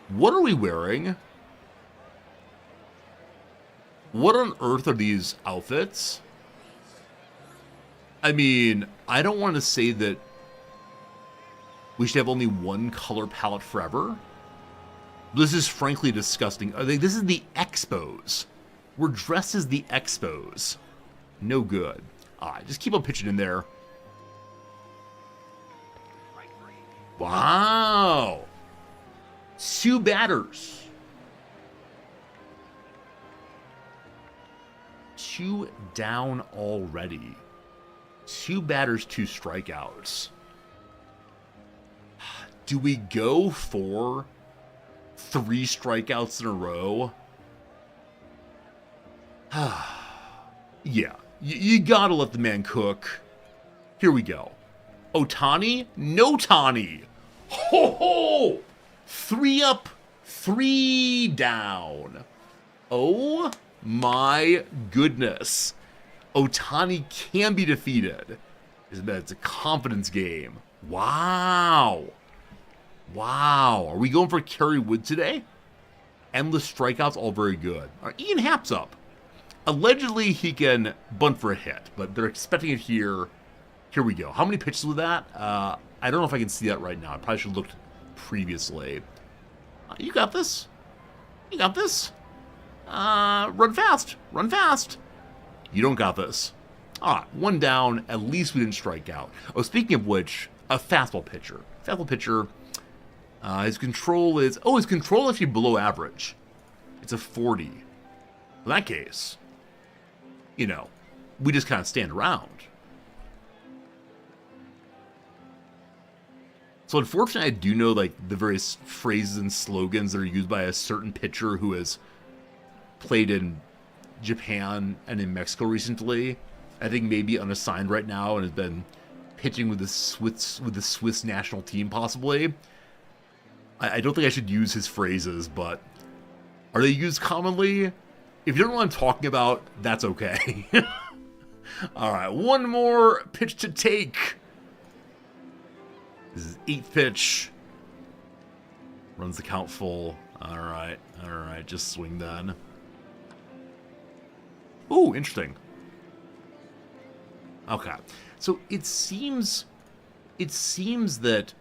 What are we wearing? What on earth are these outfits? I mean, I don't want to say that we should have only one color palette forever. This is frankly disgusting. This is the Expos. We're dressed as the Expos. No good. All right, just keep on pitching in there. Wow. 2 batters. 2 down already. 2 batters, 2 strikeouts. Do we go for 3 strikeouts in a row? Yeah, you gotta let the man cook. Here we go. Ohtani? No Tani. Ho ho! 3 up, 3 down. Oh my goodness. Ohtani can be defeated. It's a confidence game. Wow. Wow. Are we going for Kerry Wood today? Endless strikeouts, all very good. All right, Ian Happ's up. Allegedly, he can bunt for a hit, but they're expecting it here. Here we go. How many pitches was that? I don't know if I can see that right now. I probably should have looked previously. You got this. You got this. Run fast. Run fast. You don't got this. All right, 1 down. At least we didn't strike out. Oh, speaking of which, a fastball pitcher. Fastball pitcher. His control is... Oh, his control is actually below average. It's a 40. In that case, you know, we just kind of stand around. So unfortunately, I do know like the various phrases and slogans that are used by a certain pitcher who has played in Japan and in Mexico recently. I think maybe unassigned right now and has been pitching with the Swiss national team possibly. I don't think I should use his phrases, but are they used commonly? If you don't know what I'm talking about, that's okay. All right, 1 more pitch to take. This is 8th pitch. Runs the count full. Alright, just swing then. Ooh, interesting. Okay, so it seems that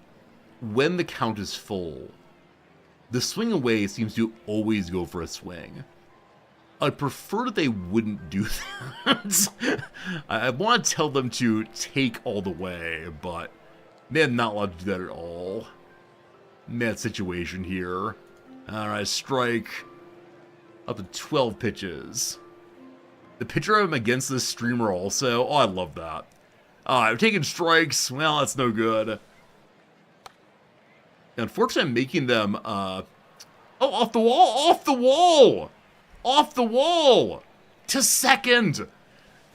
when the count is full, the swing away seems to always go for a swing. I'd prefer that they wouldn't do that. I want to tell them to take all the way, but they're not allowed to do that at all. Mad situation here. Alright, strike. Up to 12 pitches. The pitcher I'm against this streamer also. Oh, I love that. Alright, I'm taking strikes. Well, that's no good. Unfortunately, I'm making them, oh, off the wall! Off the wall! Off the wall! To second!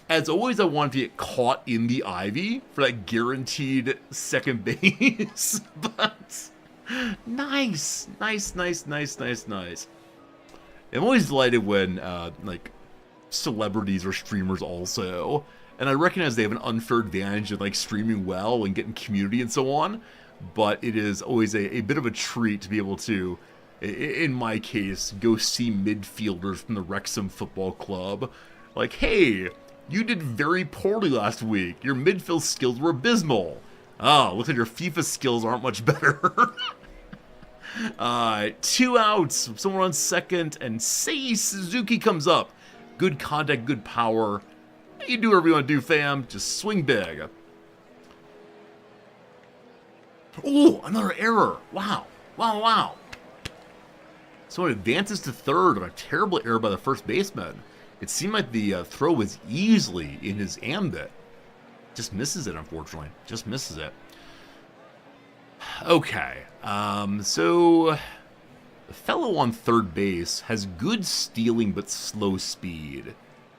As always, I wanted to get caught in the ivy for that guaranteed second base. But nice. I'm always delighted when, like, celebrities or streamers also. And I recognize they have an unfair advantage in, like, streaming well and getting community and so on. But it is always a bit of a treat to be able to, in my case, go see midfielders from the Wrexham Football Club. Like, hey, you did very poorly last week. Your midfield skills were abysmal. Oh, looks like your FIFA skills aren't much better. 2 outs, someone on second, and Sei Suzuki comes up. Good contact, good power. You do whatever you want to do, fam. Just swing big. Oh, another error. Wow. So it advances to third on a terrible error by the first baseman. It seemed like the throw was easily in his ambit. Just misses it, unfortunately. Just misses it. Okay. So the fellow on third base has good stealing but slow speed.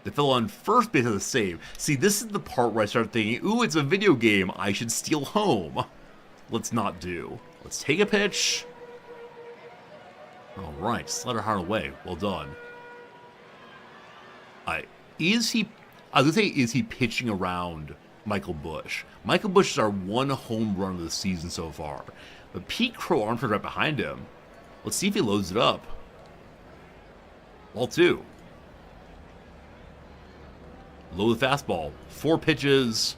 The fellow on first base has a save. See, this is the part where I start thinking, ooh, it's a video game. I should steal home. Let's not do. Let's take a pitch. All right, slide her hard away. Well done. Is he pitching around Michael Bush? Michael Bush is our one home run of the season so far. But Pete Crow Armstrong right behind him. Let's see if he loads it up. Ball 2. Low the fastball. 4 pitches.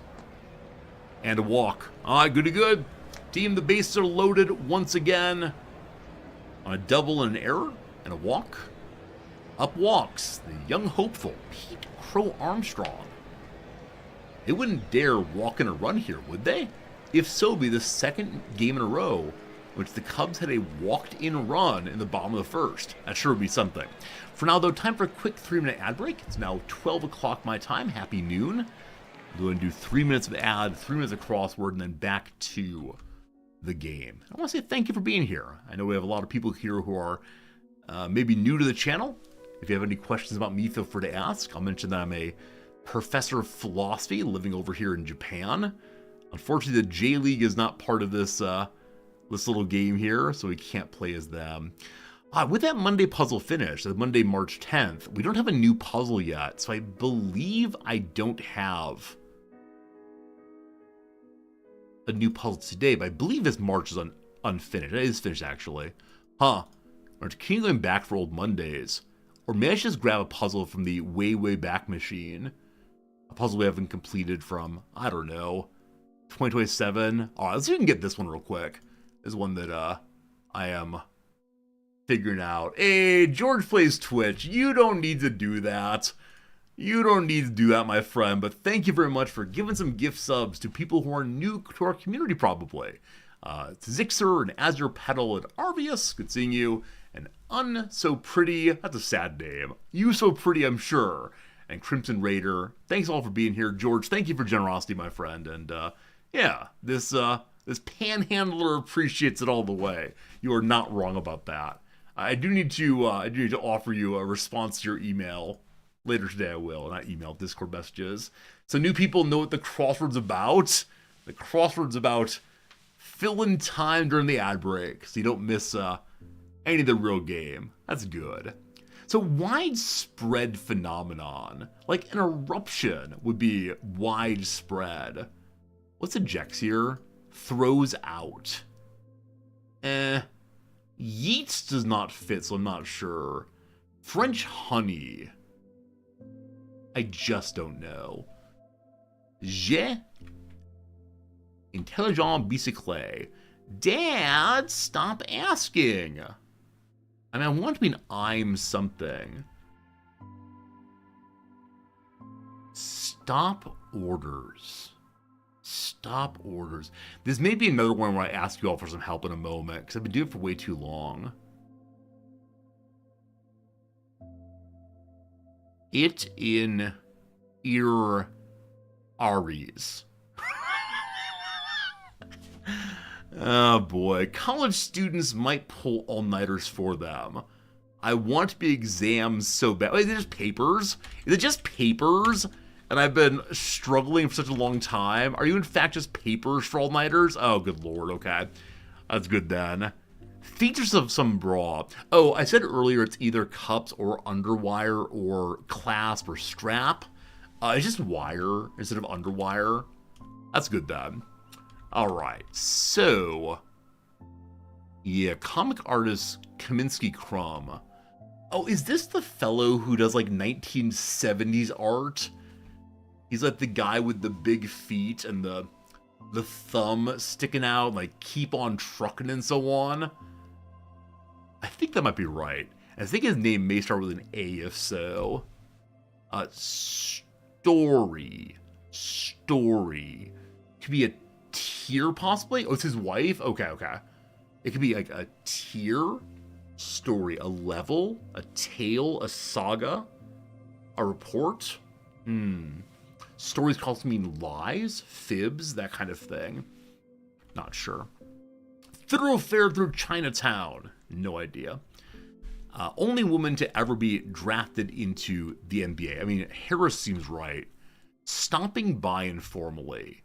And a walk. All right, good to good. Team, the bases are loaded once again. On a double and an error and a walk. Up walks the young hopeful Pete Crow Armstrong. They wouldn't dare walk in a run here, would they? If so, it'd be the second game in a row in which the Cubs had a walked-in run in the bottom of the first. That sure would be something. For now, though, time for a quick 3-minute ad break. It's now 12 o'clock my time. Happy noon. I'm going to do 3 minutes of ad, 3 minutes of crossword, and then back to the game. I want to say thank you for being here. I know we have a lot of people here who are maybe new to the channel. If you have any questions about me, feel free to ask. I'll mention that I'm a professor of philosophy living over here in Japan. Unfortunately, the J-League is not part of this this little game here, so we can't play as them. With that Monday puzzle finished, Monday, March 10th, we don't have a new puzzle yet, so I believe I don't have a new puzzle today, but I believe this March is unfinished. It is finished, actually. Or continue going back for old Mondays. Or maybe I should just grab a puzzle from the way back machine. A puzzle we haven't completed from, I don't know, 2027. All right, let's see if we can get this one real quick. This is one that I am figuring out. Hey, George Plays Twitch. You don't need to do that. You don't need to do that, my friend. But thank you very much for giving some gift subs to people who are new to our community, probably. Zixer and Azure Petal and Arvius. Good seeing you. And So Pretty, that's a sad name. You So Pretty, I'm sure. And Crimson Raider, thanks all for being here. George, thank you for generosity, my friend. And yeah, this panhandler appreciates it all the way. You are not wrong about that. I do need to offer you a response to your email later today. I will, not email, Discord messages. So new people know what the crossword's about. The crossword's about filling time during the ad break, so you don't miss any of the real game. That's good. So widespread phenomenon, like an eruption would be widespread. What's ejects here? Throws out. Yeats does not fit, so I'm not sure. French honey. I just don't know. Je. Intelligent bicycle. Dad, stop asking. I mean, I want to be an I'm something. Stop orders. Stop orders. This may be another one where I ask you all for some help in a moment, because I've been doing it for way too long. It in ear Aries. Oh boy, college students might pull all-nighters for them. I want the exams so bad. Wait, is it just papers? Is it just papers? And I've been struggling for such a long time. Are you in fact just papers for all-nighters? Oh, good lord, okay. That's good then. Features of some bra. Oh, I said earlier it's either cups or underwire or clasp or strap. It's just wire instead of underwire. That's good then. Alright, so... yeah, comic artist Kaminsky Crumb. Oh, is this the fellow who does like 1970s art? He's like the guy with the big feet and the thumb sticking out, like keep on trucking and so on. I think that might be right. I think his name may start with an A if so. Story. Could be a tier possibly? Oh, it's his wife? Okay. It could be like a tier, story, a level, a tale, a saga, a report. Stories can also mean lies, fibs, that kind of thing. Not sure. Thoroughfare through Chinatown. No idea. Only woman to ever be drafted into the NBA. I mean, Harris seems right. Stopping by informally.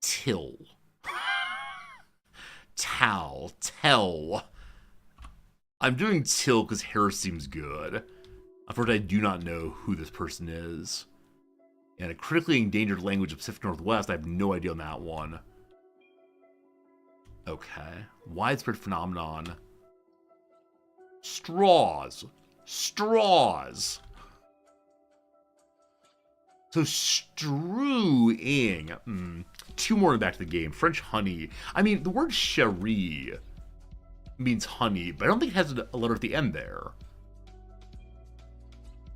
Till. Tell. I'm doing till because Harris seems good. Unfortunately, I do not know who this person is. And a critically endangered language of Pacific Northwest, I have no idea on that one. Okay. Widespread phenomenon. Straws. So strewing. Two more back to the game. French honey. I mean, the word cherie means honey, but I don't think it has a letter at the end there.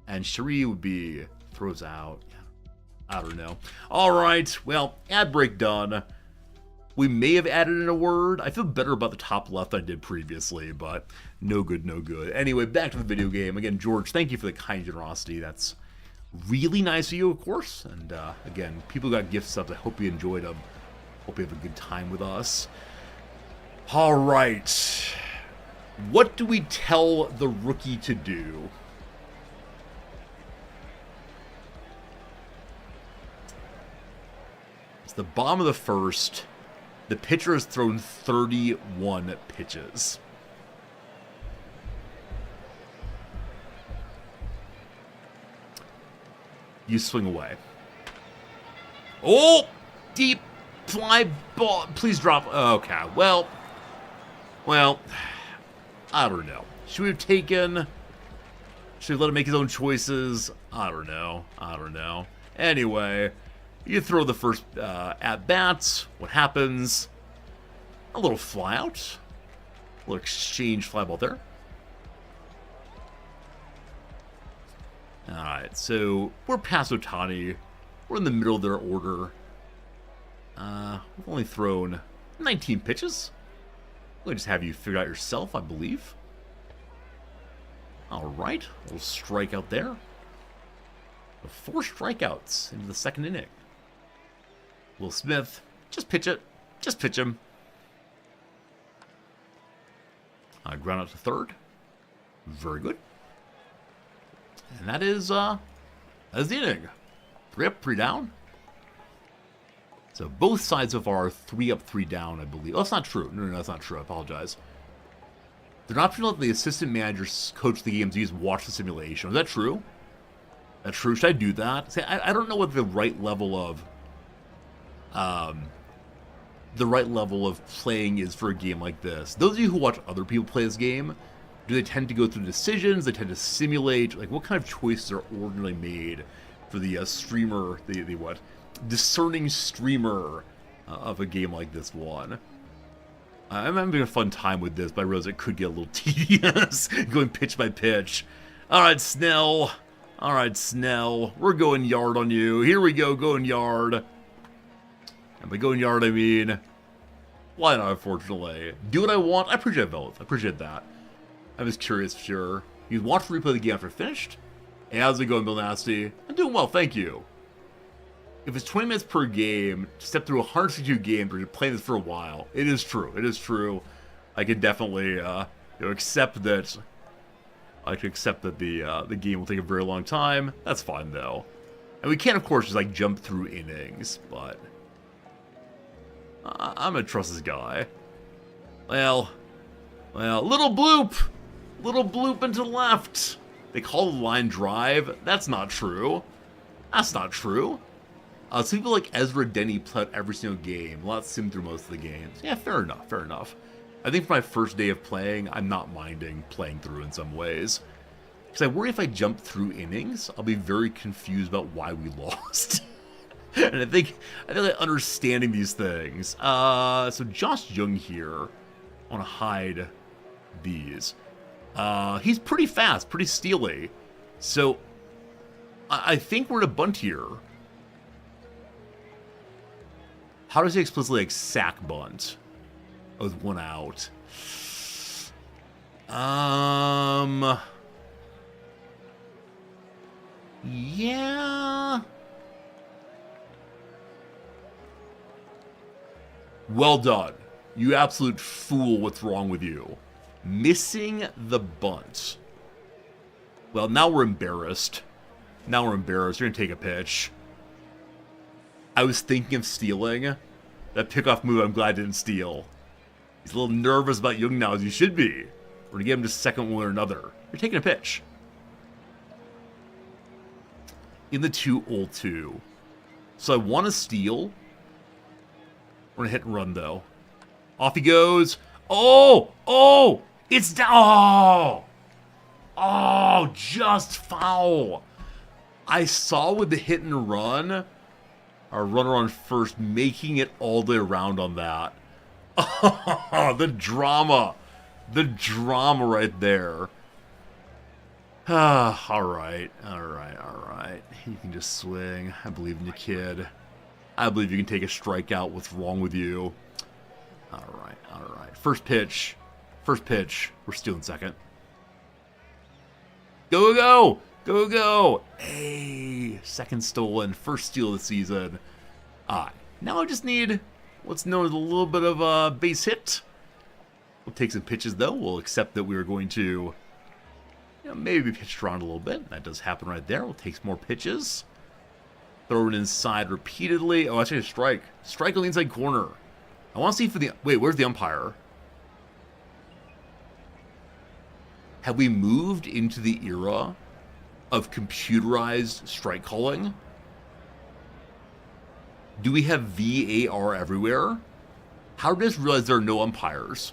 And cherie would be throws out. I don't know. All right. Well, ad break done. We may have added in a word. I feel better about the top left than I did previously, but no good. Anyway, back to the video game. Again, George, thank you for the kind generosity. That's really nice of you, of course. And again, people got gift subs. I hope you enjoyed them. Hope you have a good time with us. All right. What do we tell the rookie to do? It's the bottom of the first. The pitcher has thrown 31 pitches. You swing away. Oh! Deep fly ball. Please drop. Okay, well, I don't know. Should we have taken... should we let him make his own choices? I don't know. Anyway, you throw the first at-bats. What happens? A little fly out. A little exchange fly ball there. Alright, so we're past Ohtani. We're in the middle of their order. We've only thrown 19 pitches. We'll just have you figure out yourself, I believe. Alright, a little strikeout there. 4 strikeouts into the second inning. Will Smith, just pitch it. Just pitch him. Ground out to third. Very good. And that is the inning. 3 up, 3 down. So both sides so far are 3 up, 3 down, I believe. Oh, that's not true. No, that's not true. I apologize. They're not optional that the assistant manager coach the games use watch the simulation. Is that true? That's true. Should I do that? See, I don't know what the right level of the right level of playing is for a game like this. Those of you who watch other people play this game, do they tend to go through decisions? They tend to simulate? Like, what kind of choices are ordinarily made for the streamer, the what? Discerning streamer of a game like this one. I'm having a fun time with this, but I realize it could get a little tedious, going pitch by pitch. All right, Snell. All right, Snell. We're going yard on you. Here we go, going yard. And by going yard, I mean, why not, unfortunately? Do what I want. I appreciate both. I appreciate that. I'm just curious, sure. You watch the replay of the game after finished? Hey, how's it going, Bill Nasty? I'm doing well, thank you. If it's 20 minutes per game, to step through 162 games where you're playing this for a while, it is true. It is true. I can definitely accept that. I can accept that the game will take a very long time. That's fine though, and we can of course just like jump through innings, but I'm gonna trust this guy. Well, little bloop into the left. They call the line drive. That's not true. That's not true. So people like Ezra Denny play out every single game. Let sim through most of the games. Yeah, fair enough, fair enough. I think for my first day of playing, I'm not minding playing through in some ways. Because I worry if I jump through innings, I'll be very confused about why we lost. And I think like understanding these things. So Josh Jung here, I want to hide these. He's pretty fast, pretty steely. So I think we're in a bunt here. How does he explicitly like sack bunt with one out? Yeah. Well done. You absolute fool, what's wrong with you? Missing the bunt. Well, now we're embarrassed. Now we're embarrassed. You're gonna take a pitch. I was thinking of stealing. That pickoff move, I'm glad I didn't steal. He's a little nervous about Jung now, as you should be. We're gonna give him just second one or another. You're taking a pitch. In the 2-0-2. So I want to steal. We're gonna hit and run though. Off he goes. Oh! It's down. Oh, just foul. I saw with the hit and run, our runner on first making it all the way around on that. Oh, the drama right there. All right. You can just swing. I believe in you, kid. I believe you can take a strikeout. What's wrong with you? All right. First pitch. We're stealing second. Go. Hey, second stolen. First steal of the season. Now I just need what's known as a little bit of a base hit. We'll take some pitches, though. We'll accept that we are going to maybe pitch around a little bit. That does happen right there. We'll take some more pitches. Throw it inside repeatedly. Oh, that's a strike. Strike on the inside corner. I want to see for the... Wait, where's the umpire? Have we moved into the era of computerized strike calling? Do we have VAR everywhere? How did I just realize there are no umpires?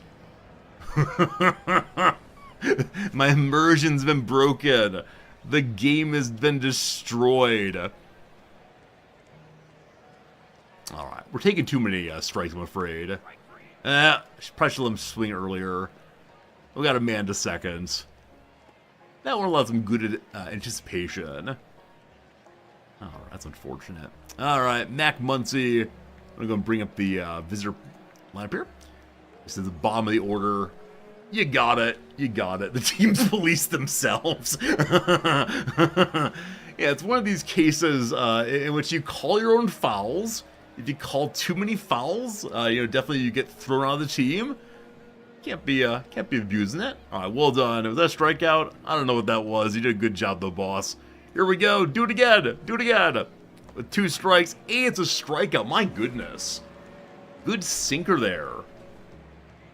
My immersion's been broken. The game has been destroyed. Alright, we're taking too many strikes, I'm afraid. Probably should let him swing earlier. We got a man to second. That one allowed some good anticipation. Alright, that's unfortunate. Alright, Mac Muncy. I'm going to go and bring up the visitor lineup here. This is the bottom of the order. You got it. The teams police themselves. Yeah, it's one of these cases in which you call your own fouls. If you call too many fouls, definitely you get thrown out of the team. Can't be abusing it. All right, well done. Was that a strikeout? I don't know what that was. You did a good job, though, boss. Here we go. Do it again. With 2 strikes, and it's a strikeout. My goodness. Good sinker there.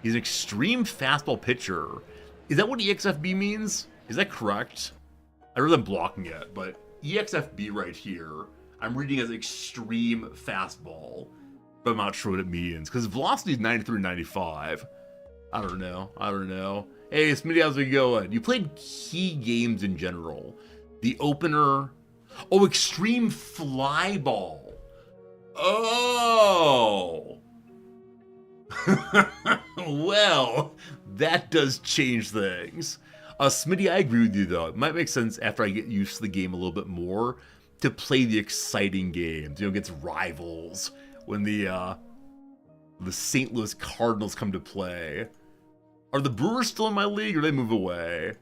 He's an extreme fastball pitcher. Is that what EXFB means? Is that correct? I realize I'm blocking it, but EXFB right here, I'm reading as extreme fastball. but I'm not sure what it means, because velocity is 93, 95. I don't know. Hey, Smitty, how's it going? You played key games in general. The opener... Oh, Extreme Flyball. Oh! Well, that does change things. Smitty, I agree with you, though. It might make sense after I get used to the game a little bit more to play the exciting games, against rivals, when the St. Louis Cardinals come to play. Are the Brewers still in my league, or do they move away?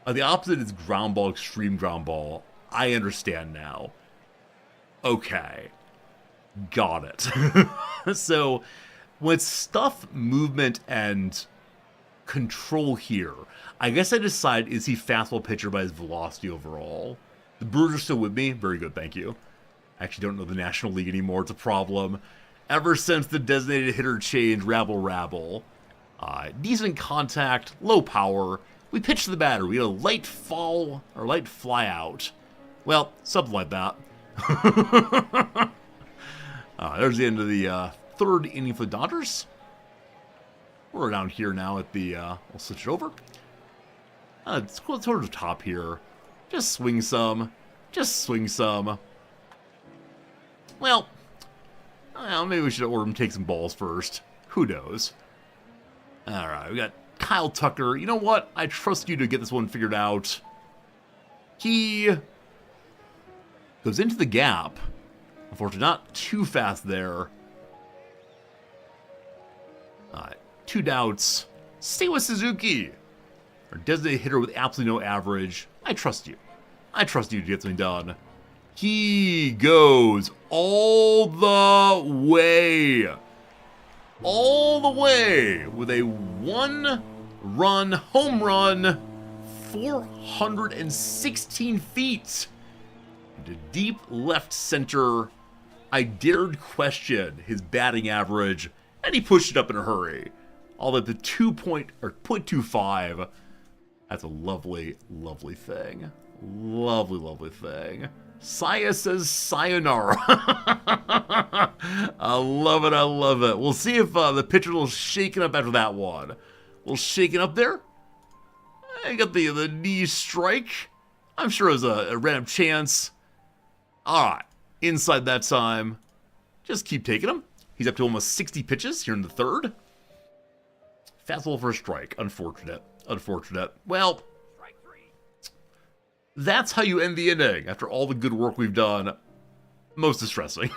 The opposite is ground ball, extreme ground ball. I understand now. Okay. Got it. So, with stuff, movement, and control here, I guess I decide, is he fastball pitcher by his velocity overall? The Brewers are still with me. Very good, thank you. I actually don't know the National League anymore. It's a problem. Ever since the designated hitter change, rabble. Decent contact, low power. We pitch to the batter. We get a light fall or light fly out. Well, something like that. There's the end of the third inning for the Dodgers. We're down here now at the... we'll switch it over. Let's go towards the top here. Just swing some. Well, maybe we should order him take some balls first. Who knows? Alright, we got Kyle Tucker. You know what? I trust you to get this one figured out. He goes into the gap. Unfortunately, not too fast there. Alright, 2 doubts. Stay with Suzuki. Our designated hitter with absolutely no average. I trust you. I trust you to get something done. He goes all the way. All the way with a 1-run home run, 416 feet into deep left center. I dared question his batting average, and he pushed it up in a hurry. All at the 0.25. That's a lovely, lovely thing. Lovely thing. Saya says sayonara. I love it. We'll see if the pitcher will shake it up after that one. We'll shake it up there. I got the knee strike. I'm sure it was a random chance. Alright. Inside that time. Just keep taking him. He's up to almost 60 pitches here in the third. Fastball for a strike. Unfortunate. Well, that's how you end the inning after all the good work we've done. Most distressing.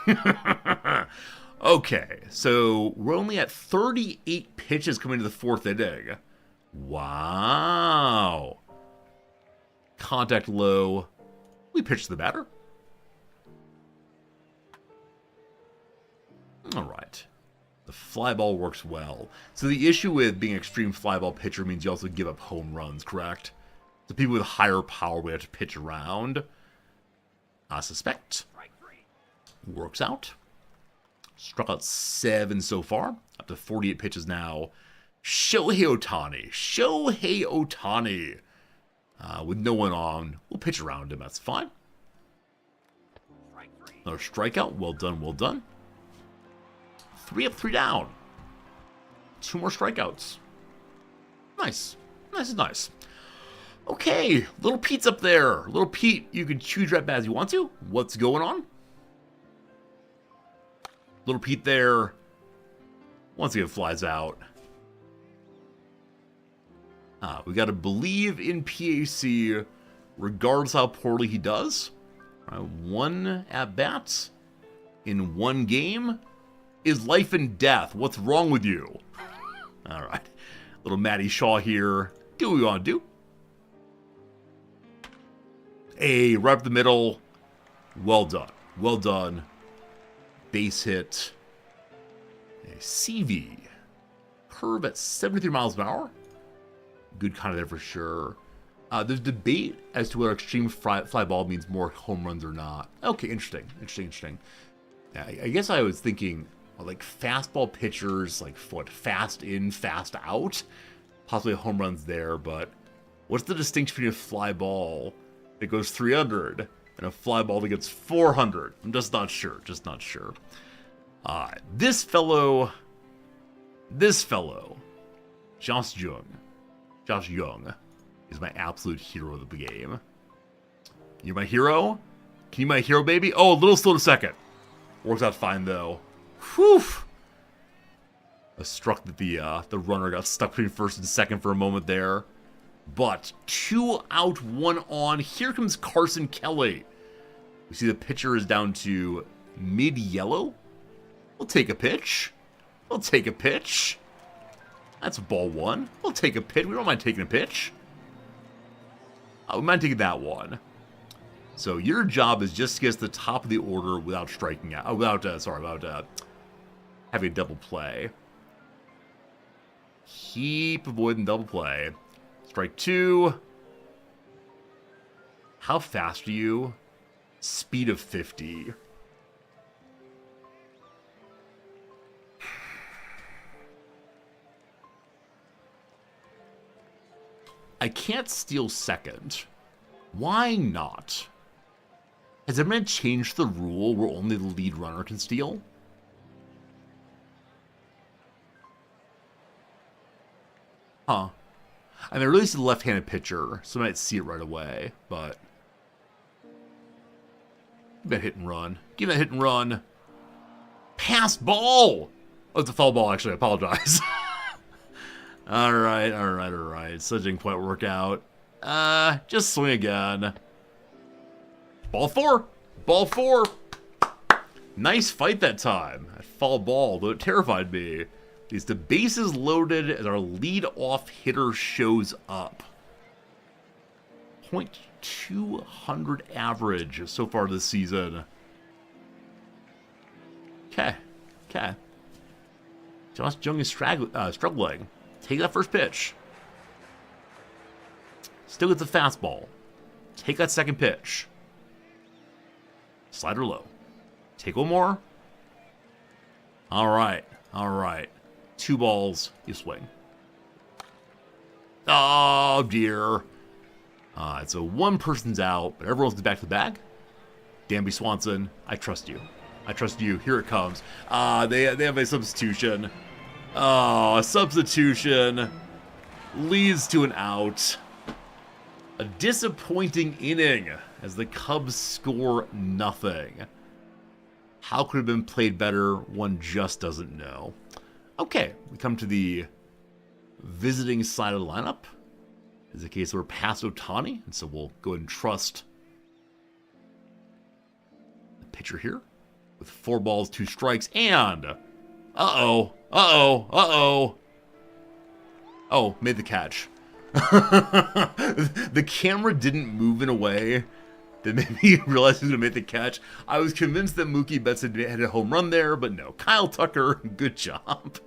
Okay, so we're only at 38 pitches coming to the fourth inning. Wow. Contact low. We pitch to the batter. All right. The fly ball works well. So the issue with being an extreme fly ball pitcher means you also give up home runs, correct? So people with higher power we have to pitch around. I suspect. Works out. Struck out 7 so far. Up to 48 pitches now. Shohei Ohtani. With no one on. We'll pitch around him. That's fine. Another strikeout. Well done. 3 up, 3 down. 2 more strikeouts. Nice. Okay, Little Pete's up there. Little Pete, you can choose right as you want to. What's going on? Little Pete there. Once again flies out. We got to believe in PAC, regardless how poorly he does. 1 at-bats in 1 game is life and death. What's wrong with you? All right. Little Matty Shaw here. Do what we want to do. Hey, right up the middle. Well done. Base hit. A CV. Curve at 73 miles an hour. Good contact there for sure. There's debate as to whether extreme fly ball means more home runs or not. Okay, interesting. I guess I was thinking like fastball pitchers, like what, fast in, fast out? Possibly home runs there, but what's the distinction between a fly ball that goes 300 and a fly ball that gets 400? I'm just not sure. This fellow, Josh Young, is my absolute hero of the game. You're my hero? Can you be my hero, baby? Oh, a little slow to second. Works out fine, though. Whew. I was struck that the runner got stuck between first and second for a moment there. But 2 out, 1 on. Here comes Carson Kelly. We see the pitcher is down to mid-yellow. We'll take a pitch. We'll take a pitch. That's ball 1. We'll take a pitch. We don't mind taking a pitch. We mind taking that one. So your job is just to get to the top of the order without striking out. Without having a double play. Keep avoiding double play. Strike 2. How fast are you? Speed of 50. I can't steal second. Why not? Has there been a change to the rule where only the lead runner can steal? Huh. I mean, I released the left-handed pitcher, so I might see it right away, but... Give me that hit and run. Give me that hit and run. Passed ball! Oh, it's a foul ball, actually. I apologize. Alright. So it didn't quite work out. Just swing again. Ball 4. Ball 4. Nice fight that time. That foul ball, though it terrified me. At least the base is loaded as our lead-off hitter shows up. .200 average so far this season. Okay. Josh Young is struggling. Take that first pitch. Still gets a fastball. Take that second pitch. Slider low. Take one more. All right. 2 balls, you swing. Oh, dear. So one person's out, but everyone's back to the bag. Danby Swanson, I trust you. Here it comes. They have a substitution. Oh, a substitution leads to an out. A disappointing inning as the Cubs score nothing. How could it have been played better? One just doesn't know. Okay, we come to the visiting side of the lineup. It's a case where we're past Ohtani, and so we'll go ahead and trust the pitcher here with 4 balls, 2 strikes, and oh, made the catch. The camera didn't move in a way that made me realize he was going to make the catch. I was convinced that Mookie Betts had a home run there, but no. Kyle Tucker, good job.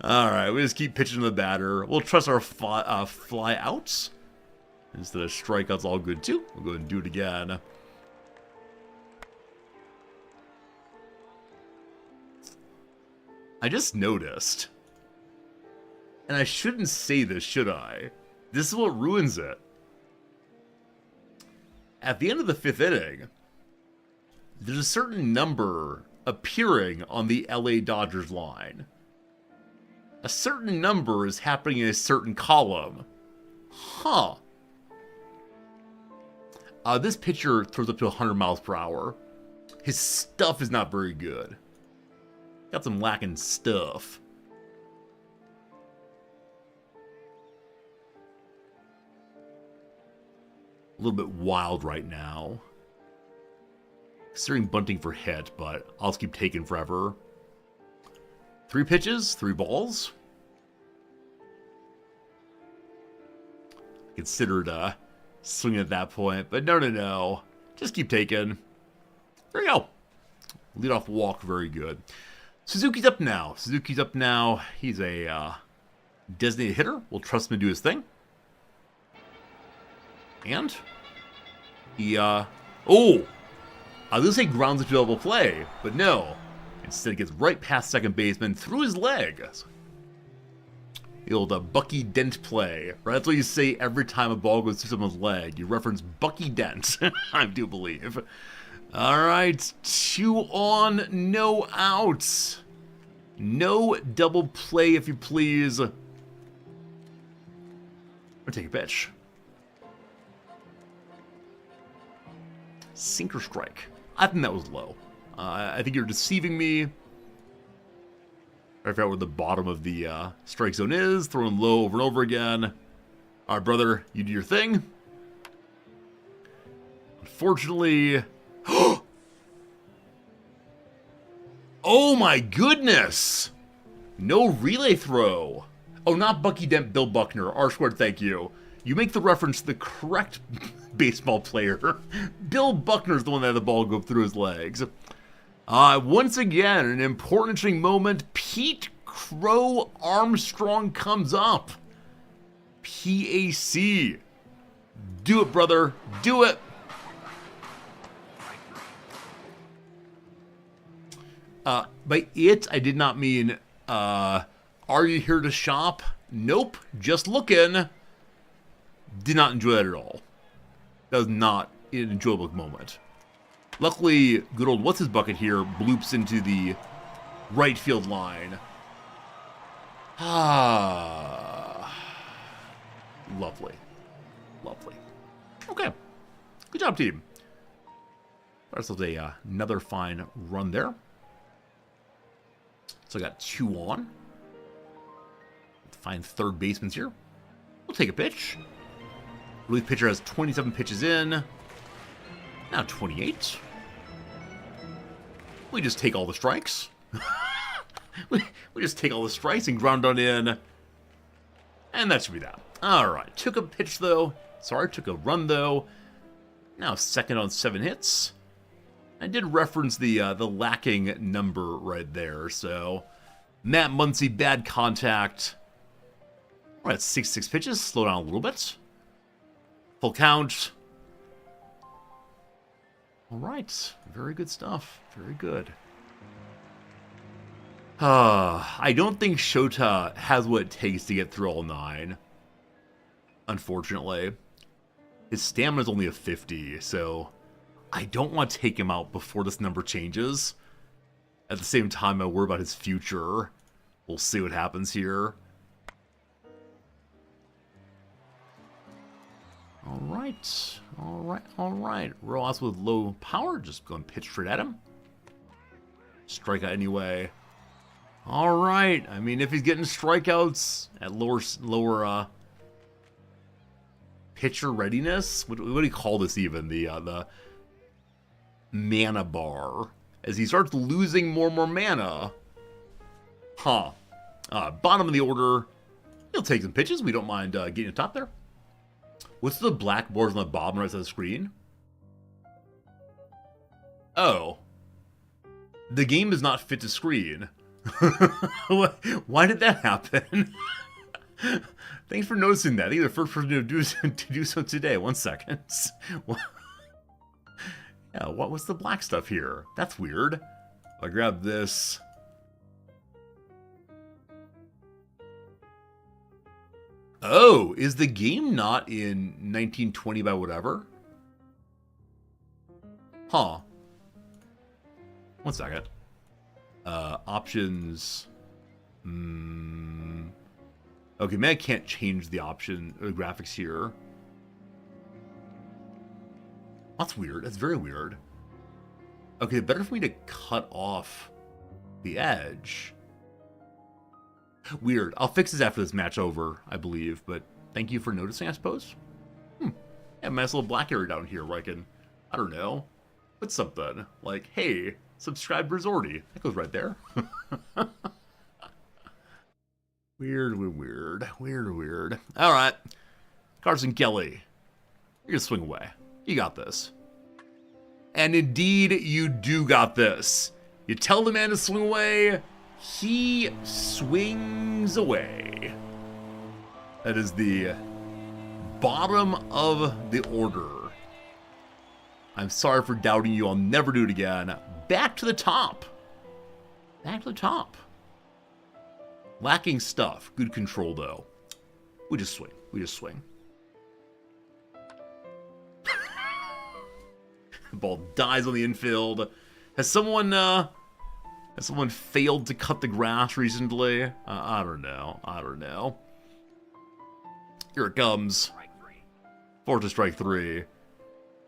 Alright, we just keep pitching to the batter. We'll trust our fly outs instead of strikeouts, all good too. We'll go ahead and do it again. I just noticed, and I shouldn't say this, should I? This is what ruins it. At the end of the 5th inning, there's a certain number appearing on the LA Dodgers line. A certain number is happening in a certain column. Huh. This pitcher throws up to 100 miles per hour. His stuff is not very good. Got some lacking stuff. A little bit wild right now. Considering bunting for hit, but I'll just keep taking forever. 3 pitches, 3 balls. Considered swinging at that point, but no. Just keep taking. There we go. Leadoff walk, very good. Suzuki's up now. He's a designated hitter. We'll trust him to do his thing. And he, I was going to say grounds into double play, but no. Instead, it gets right past second baseman through his leg. The old Bucky Dent play, right? That's what you say every time a ball goes through someone's leg. You reference Bucky Dent, I do believe. All right, 2 on, no outs. No double play, if you please. Or take a pitch. Sinker strike. I think that was low. I think you're deceiving me. I forgot where the bottom of the strike zone is. Throwing low over and over again. All right, brother, you do your thing. Unfortunately... Oh my goodness! No relay throw. Oh, not Bucky Dent, Bill Buckner. R-squared, thank you. You make the reference to the correct baseball player. Bill Buckner's the one that had the ball go through his legs. Once again, an important interesting moment. Pete Crow Armstrong comes up. PAC. Do it, brother. Do it. By it, I did not mean, are you here to shop? Nope, just looking. Did not enjoy that at all. That was not an enjoyable moment. Luckily, good old what's-his-bucket here bloops into the right field line. Lovely. Lovely. Okay. Good job, team. That's another fine run there. So I got 2 on. Find third baseman's here. We'll take a pitch. Relief pitcher has 27 pitches in. Now 28. We just take all the strikes. we just take all the strikes and ground on in. And that should be that. Alright. Took a pitch, though. Sorry, took a run, though. Now second on 7 hits. I did reference the lacking number right there, so... Matt Muncy, bad contact. We're at 6 pitches, slow down a little bit. Full count. Alright, very good stuff, very good. I don't think Shota has what it takes to get through all 9. Unfortunately. His stamina's only a 50, so... I don't want to take him out before this number changes. At the same time, I worry about his future. We'll see what happens here. Alright. Alright. Rojas with low power. Just going to pitch straight at him. Strikeout anyway. Alright. I mean, if he's getting strikeouts at lower pitcher readiness. What do you call this even? The mana bar. As he starts losing more and more mana. Bottom of the order. He'll take some pitches. We don't mind getting a top there. What's the black bars on the bottom right side of the screen? Oh. The game is not fit to screen. Why did that happen? Thanks for noticing that. I think the first person to do so today. 1 second. Yeah, what's the black stuff here? That's weird. I grab this. Oh, is the game not in 1920 by whatever? Huh. 1 second. Options. Okay, man, I can't change the option or the graphics here. That's weird. That's very weird. Okay, better for me to cut off the edge. Weird. I'll fix this after this match over, I believe, but thank you for noticing, I suppose. Yeah, a nice little black area down here where I can, I don't know, put something. Like, hey, subscribe to Resorty. That goes right there. Weird. All right. Carson Kelly, you're going to swing away. You got this. And indeed, you do got this. You tell the man to swing away, he swings away. That is the bottom of the order. I'm sorry for doubting you. I'll never do it again. Back to the top. Back to the top. Lacking stuff. Good control, though. We just swing. The ball dies on the infield. Has someone failed to cut the grass recently? I don't know. I don't know. Here it comes. Forward to strike 3.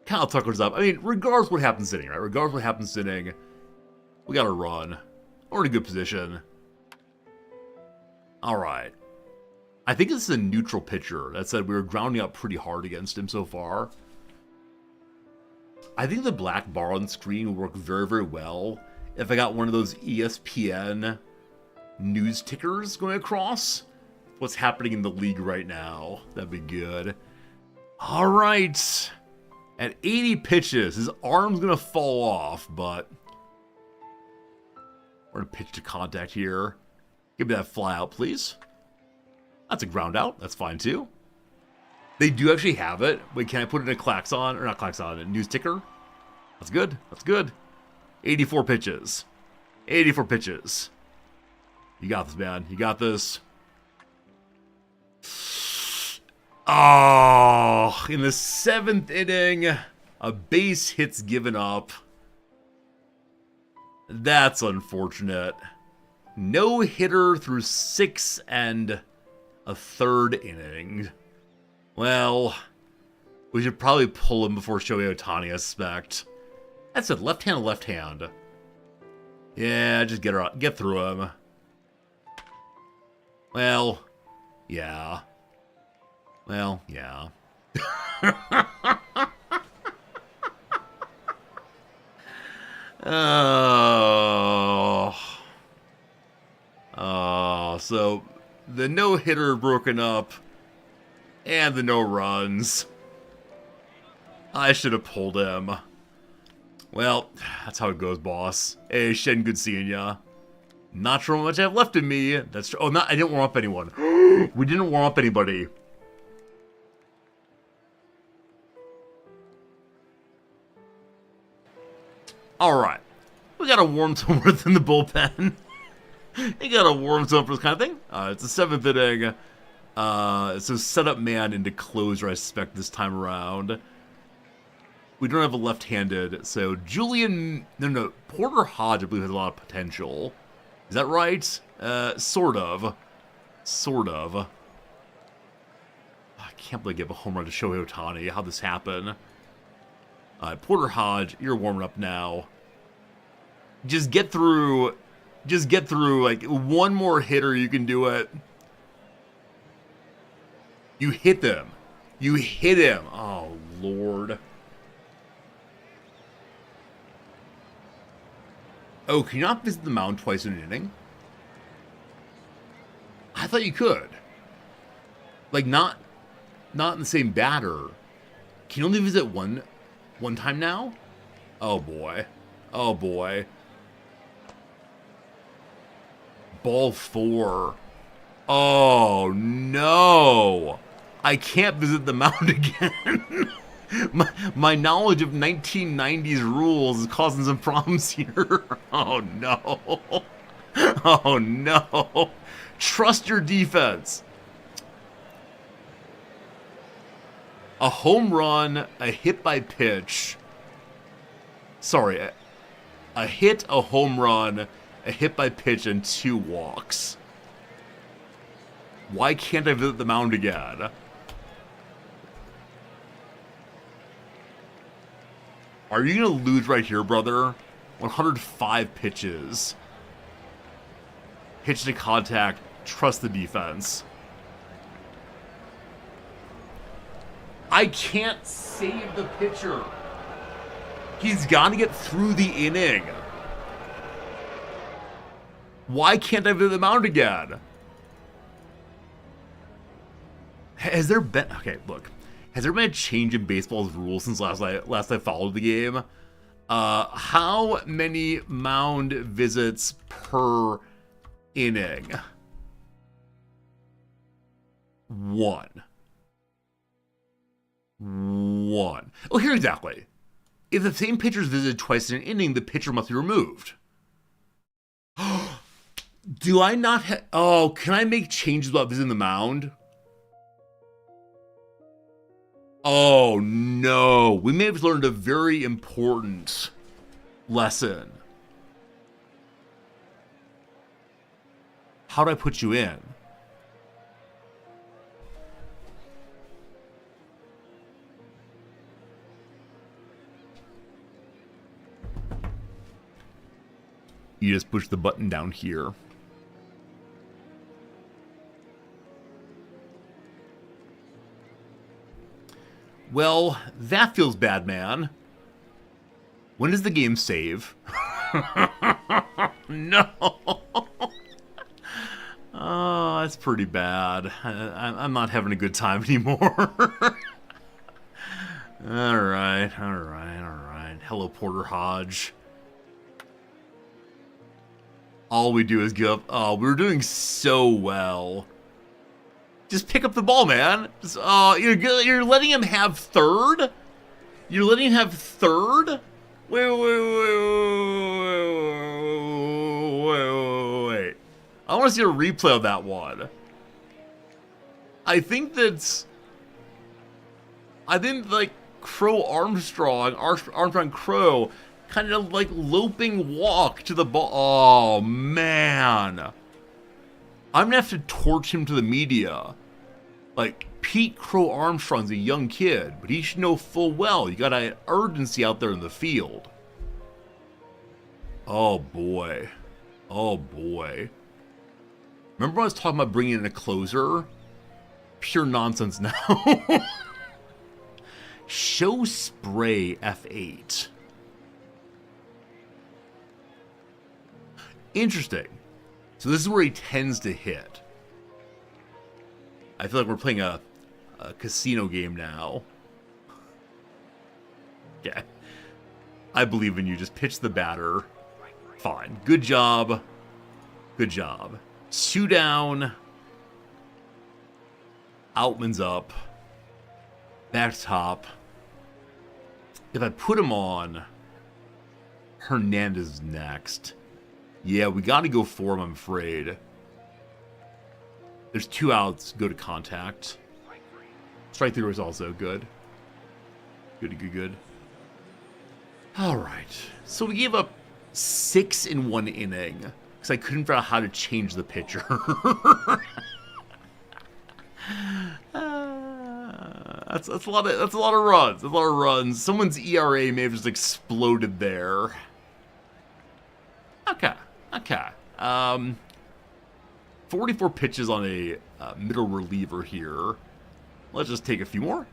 Kyle Tucker's up. I mean, regardless what happens inning, right? Regardless what happens inning, we got to run. We're in a good position. All right. I think this is a neutral pitcher. That said, we were grounding up pretty hard against him so far. I think the black bar on the screen would work very, very well if I got one of those ESPN news tickers going across what's happening in the league right now. That'd be good. All right. At 80 pitches, his arm's going to fall off, but we're going to pitch to contact here. Give me that fly out, please. That's a ground out. That's fine, too. They do actually have it. Wait, can I put it in a klaxon? Or not klaxon, a news ticker? That's good. That's good. 84 pitches. 84 pitches. You got this, man. You got this. Oh, in the 7th inning, a base hit's given up. That's unfortunate. No hitter through 6 and a third inning. Well, we should probably pull him before Shohei Ohtani, I suspect. That's it, left hand, left hand. Yeah, just get through him. Well, yeah. Well, yeah. So the no-hitter broken up and the no runs. I should have pulled him. Well, that's how it goes, boss. Hey, Shen, good seeing ya. Not sure how much I have left in me. That's true. Oh, I didn't warm up anyone. We didn't warm up anybody. Alright. We gotta warm somewhere in the bullpen. You gotta warm some for this kind of thing. It's the 7th inning. So set up man into closer, I suspect, this time around. We don't have a left-handed, so Julian... No, Porter Hodge, I believe, has a lot of potential. Is that right? Sort of. Sort of. I can't believe I gave a home run to Shohei Ohtani. How'd this happen? Porter Hodge, you're warming up now. Just get through, like, one more hitter, you can do it. You hit them. You hit him. Oh, Lord. Oh, can you not visit the mound twice in an inning? I thought you could. Like, not in the same batter. Can you only visit one time now? Oh, boy. Oh, boy. Ball 4. Oh, no. I can't visit the mound again. My knowledge of 1990s rules is causing some problems here. Oh, no. Oh, no. Trust your defense. A home run, a hit by pitch. Sorry, a hit, a home run, a hit by pitch, and 2 walks. Why can't I visit the mound again? Are you going to lose right here, brother? 105 pitches. Pitch to contact. Trust the defense. I can't save the pitcher. He's got to get through the inning. Why can't I visit the mound again? Has there been... Okay, look. Has there been a change in baseball's rules since last I followed the game? How many mound visits per inning? 1. Oh, here exactly. If the same pitcher is visited twice in an inning, the pitcher must be removed. Do I not have... Oh, can I make changes about visiting the mound? Oh no, we may have learned a very important lesson. How do I put you in? You just push the button down here. Well, that feels bad, man. When does the game save? No. Oh, that's pretty bad. I'm not having a good time anymore. Alright. Hello, Porter Hodge. All we do is give up. Oh, we were doing so well. Just pick up the ball, man. You're letting him have third? You're letting him have third? Wait. I want to see a replay of that one. I think like Crow Armstrong Crow kind of like loping walk to the ball. Oh, man. I'm gonna have to torch him to the media. Like, Pete Crow Armstrong's a young kid, but he should know full well you got an urgency out there in the field. Oh boy. Remember when I was talking about bringing in a closer? Pure nonsense now. Show Spray F8. Interesting. So this is where he tends to hit. I feel like we're playing a casino game now. Yeah. I believe in you. Just pitch the batter. Fine. Good job. 2 down. Outman's up. Back to top. If I put him on, Hernandez next. Yeah, we got to go for him, I'm afraid. There's 2 outs. Go to contact. Strike through is also good. Good. All right. So we gave up 6 in 1 inning because I couldn't figure out how to change the pitcher. That's a lot of runs. Someone's ERA may have just exploded there. Okay. 44 pitches on a middle reliever here. Let's just take a few more.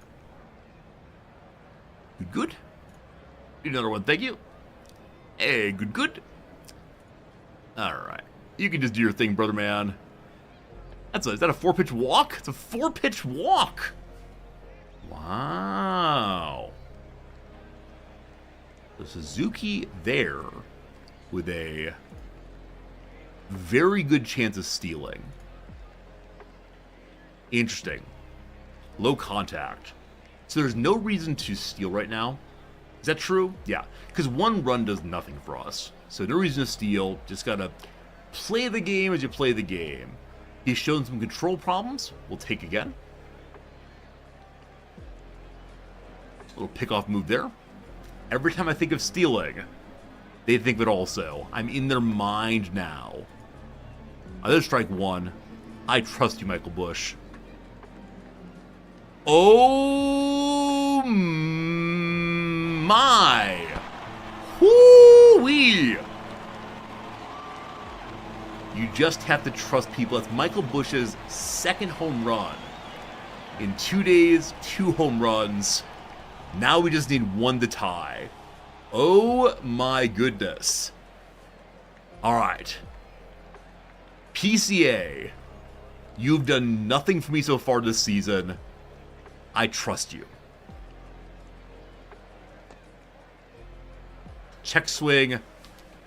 Good. Another one, thank you. Hey, good. Alright. You can just do your thing, brother man. Is that a 4-pitch walk? It's a 4-pitch walk. Wow. The Suzuki there with a very good chance of stealing. Interesting. Low contact. So there's no reason to steal right now. Is that true? Yeah. Because 1 run does nothing for us. So no reason to steal. Just gotta play the game as you play the game. He's shown some control problems. We'll take again. Little pickoff move there. Every time I think of stealing, they think of it also. I'm in their mind now. There's strike 1. I trust you, Michael Bush. Oh my! Whoo-wee! You just have to trust people. That's Michael Bush's 2nd home run. In 2 days, 2 home runs. Now we just need 1 to tie. Oh my goodness. Alright. PCA, you've done nothing for me so far this season. I trust you. Check swing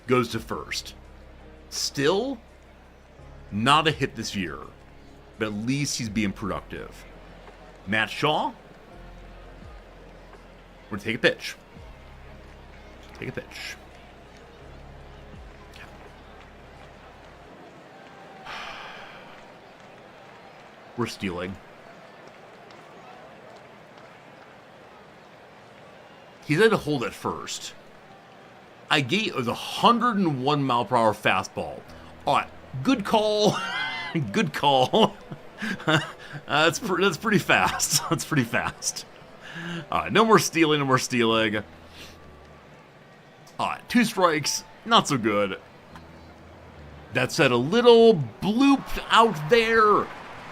goes to first. Still not a hit this year, but at least he's being productive. Matt Shaw, we're gonna take a pitch. We're stealing. He's had to hold it first. It was a 101 mile per hour fastball. All right, good call. Good call. That's pretty fast. That's pretty fast. All right, no more stealing, no more stealing. All right, 2 strikes, not so good. That said, a little bloop out there.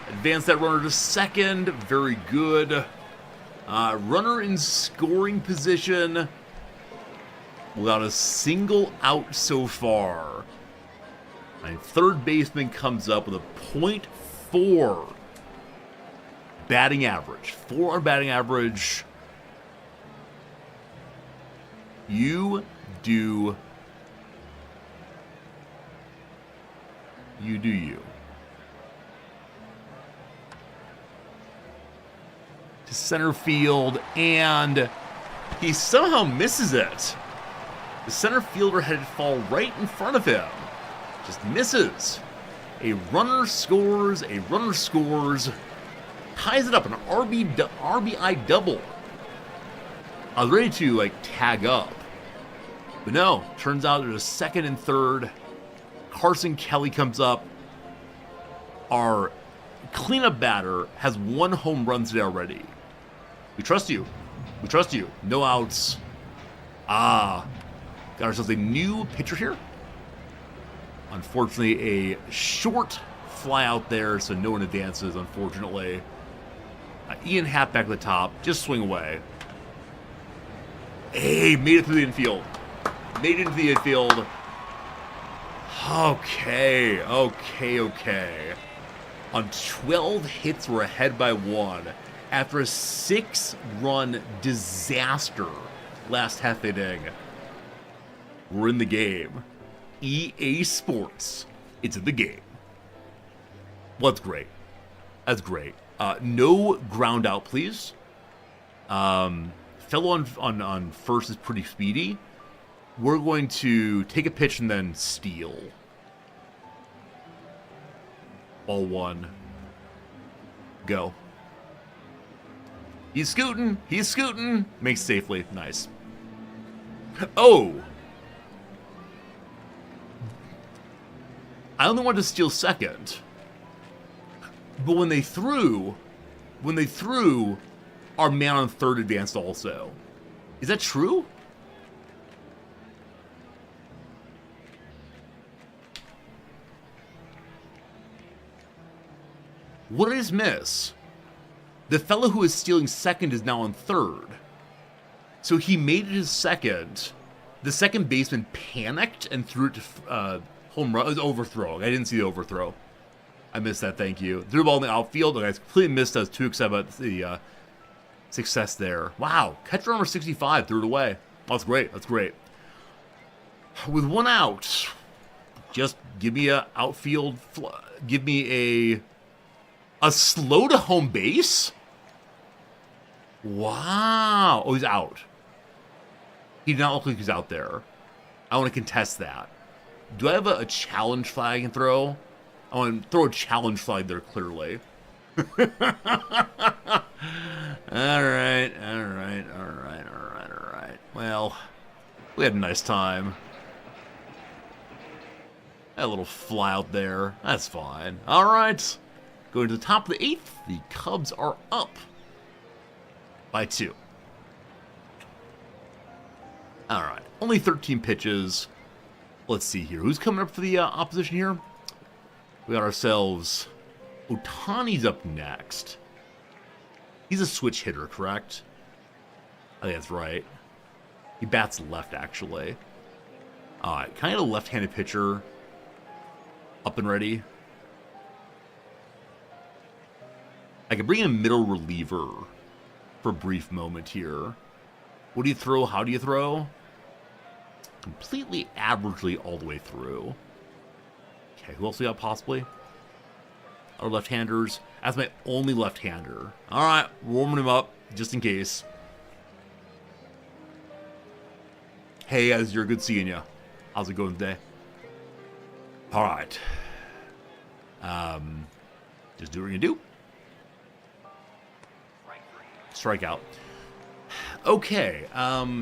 Advance that runner to second, very good. Runner in scoring position without a single out so far. And third baseman comes up with a .4 batting average. 4 on batting average. You do you. To center field, and he somehow misses it. The center fielder had it fall right in front of him. Just misses. A runner scores, ties it up, an RBI double. I was ready to, like, tag up. But no, turns out there's a second and third. Carson Kelly comes up. Our cleanup batter has 1 home run today already. We trust you. We trust you. No outs. Got ourselves a new pitcher here. Unfortunately, a short fly out there, so no one advances, unfortunately. Ian Happ back at the top. Just swing away. Hey, made it through the infield. Made it into the infield. Okay. On 12 hits, we're ahead by 1. After a 6-run disaster last half inning, we're in the game. EA Sports, it's in the game. Well, that's great. That's great. No ground out, please. Fellow on first is pretty speedy. We're going to take a pitch and then steal. Ball 1. Go. He's scooting. Makes safely. Nice. Oh! I only wanted to steal second. But when they threw, our man on third advanced also. Is that true? What did I just miss? The fellow who is stealing second is now on third. So he made it his second. The second baseman panicked and threw it to home run. It was overthrow. I didn't see the overthrow. I missed that, thank you. Threw the ball in the outfield. I completely missed. I was too excited about the success there. Wow. Catcher number 65 threw it away. That's great. That's great. With 1 out, just give me a outfield. Give me a slow to home base? Wow. Oh, he's out. He did not look like he's out there. I want to contest that. Do I have a challenge flag I can throw? I want to throw a challenge flag there, clearly. All right. Well, we had a nice time. That little fly out there. That's fine. All right. Going to the top of the 8th, the Cubs are up by 2. All right. Only 13 pitches. Let's see here. Who's coming up for the opposition here? We got ourselves Ohtani's up next. He's a switch hitter, correct? I think that's right. He bats left, actually. All right. Kind of a left-handed pitcher. Up and ready. I could bring in a middle reliever for a brief moment here. What do you throw? How do you throw? Completely averagely all the way through. Okay, who else we got possibly? Our left-handers. That's my only left-hander. All right, warming him up just in case. Hey, guys, you're good seeing you. How's it going today? All right. Just do what you're gonna do. Strikeout. Okay,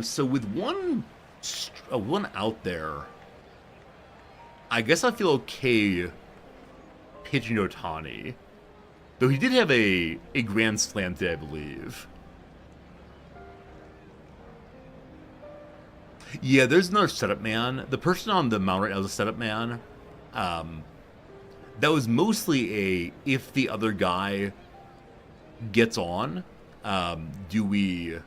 so with one out there, I guess I feel okay pitching Ohtani. Though he did have a grand slam today, I believe. Yeah, there's another setup man. The person on the mound right now is a setup man. That was mostly a, if the other guy gets on, do we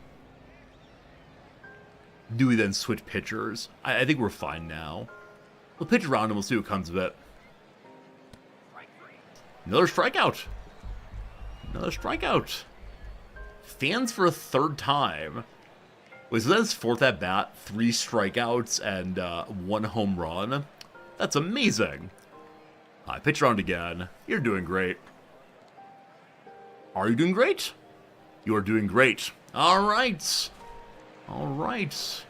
then switch pitchers? I think we're fine now. We'll pitch around and we'll see what comes of it. Another strikeout. Another strikeout. Fans for a third time. Wait, so that's fourth at bat, 3 strikeouts, and 1 home run? That's amazing. Pitch around again. You're doing great. Are you doing great? You are doing great. All right. All right.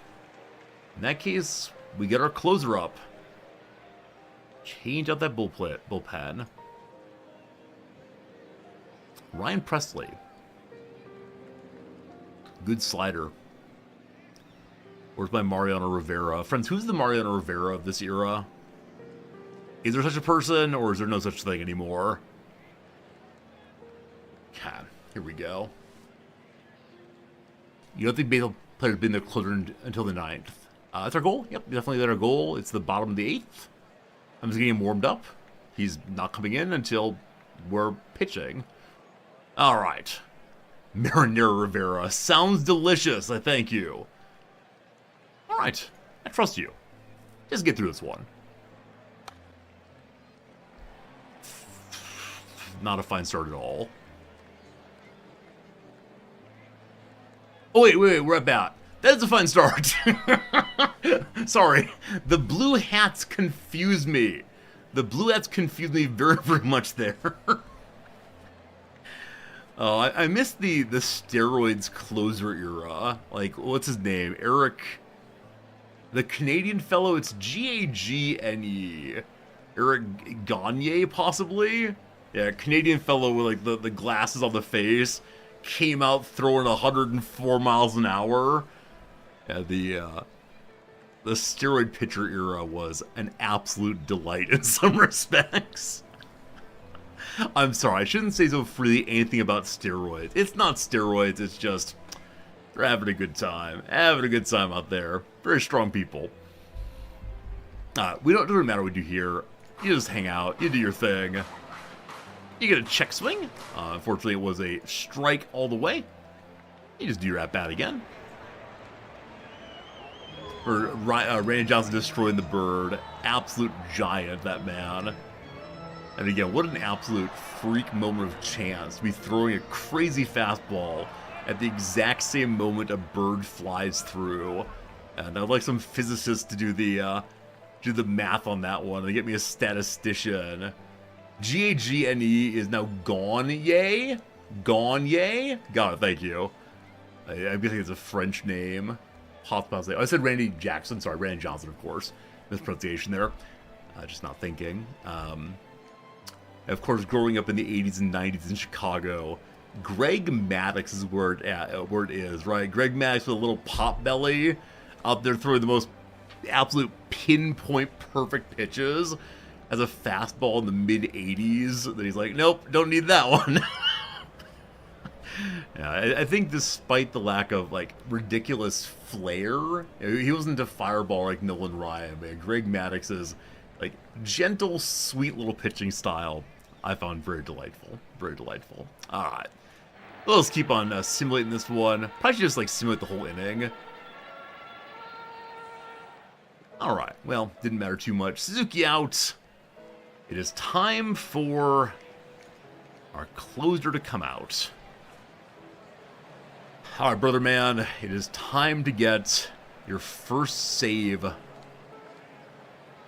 In that case, we get our closer up. Change out that bullpen. Ryan Presley. Good slider. Where's my Mariano Rivera? Friends, who's the Mariano Rivera of this era? Is there such a person, or is there no such thing anymore? Okay, here we go. You don't think baseball players have been their closer until the 9th? That's our goal. Yep, definitely that's our goal. It's the bottom of the 8th. I'm just getting him warmed up. He's not coming in until we're pitching. All right. Marinara Rivera. Sounds delicious. I thank you. All right. I trust you. Just get through this one. Not a fine start at all. Oh, wait, we're at bat. That's a fine start. Sorry. The blue hats confuse me. The blue hats confuse me very, very much there. Oh, I missed the steroids closer era. Like, what's his name? Eric... The Canadian fellow, it's G-A-G-N-E. Eric Gagne, possibly? Yeah, Canadian fellow with, like, the glasses on the face. Came out throwing 104 miles an hour. Yeah, the steroid pitcher era was an absolute delight in some respects. I'm sorry, I shouldn't say so freely anything about steroids. It's not steroids, it's just... They're having a good time. Having a good time out there. Very strong people. It doesn't matter what you do here. You just hang out. You do your thing. You get a check swing. Unfortunately, it was a strike all the way. You just do your at-bat again. Randy Johnson destroying the bird. Absolute giant, that man. And again, what an absolute freak moment of chance to be throwing a crazy fastball at the exact same moment a bird flies through. And I'd like some physicists to do the math on that one and get me a statistician. G-A-G-N-E is now Gagne? Gagne? Got it, thank you. I'm guessing it's a French name. Possibly. I said Randy Jackson, sorry, Randy Johnson, of course. Mispronunciation there. Just not thinking. Of course, growing up in the 80s and 90s in Chicago, Greg Maddux is where it is, right? Greg Maddux with a little pop belly out there throwing the most absolute pinpoint perfect pitches as a fastball in the mid-80s. That he's like, nope, don't need that one. Yeah, I think despite the lack of, like, ridiculous flair, he wasn't a fireball like Nolan Ryan, but Greg Maddox's, like, gentle, sweet little pitching style I found very delightful. Very delightful. All right. Well, let's keep on simulating this one. Probably should just, like, simulate the whole inning. All right. Well, didn't matter too much. Suzuki out. It is time for our closer to come out. All right, brother man. It is time to get your first save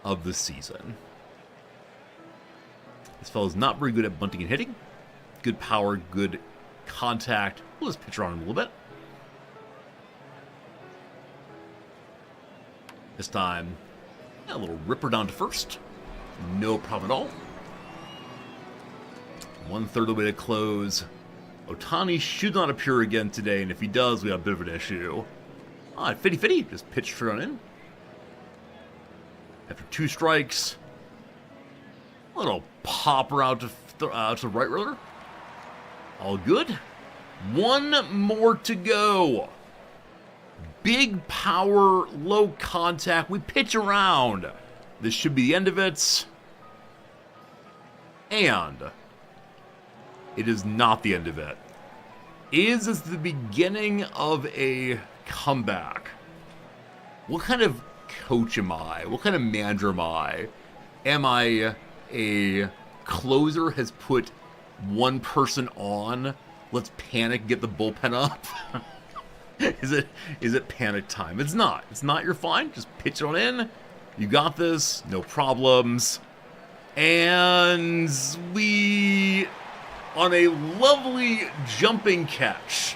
of the season. This fellow's not very good at bunting and hitting. Good power, good contact. We'll just pitch around him a little bit. This time, a little ripper down to first. No problem at all. 1/3 of the way to close. Otani should not appear again today, and if he does, we have a bit of an issue. Ah, fitty, just pitch straight on in. After 2 strikes, a little popper out to right roller. All good. 1 more to go. Big power, low contact. We pitch around. This should be the end of it. And it is not the end of it. Is this the beginning of a comeback? What kind of coach am I? What kind of manager am I? Am I a closer has put 1 person on? Let's panic, get the bullpen up. Is it panic time? It's not. It's not. You're fine. Just pitch it on in. You got this. No problems. And we, on a lovely jumping catch,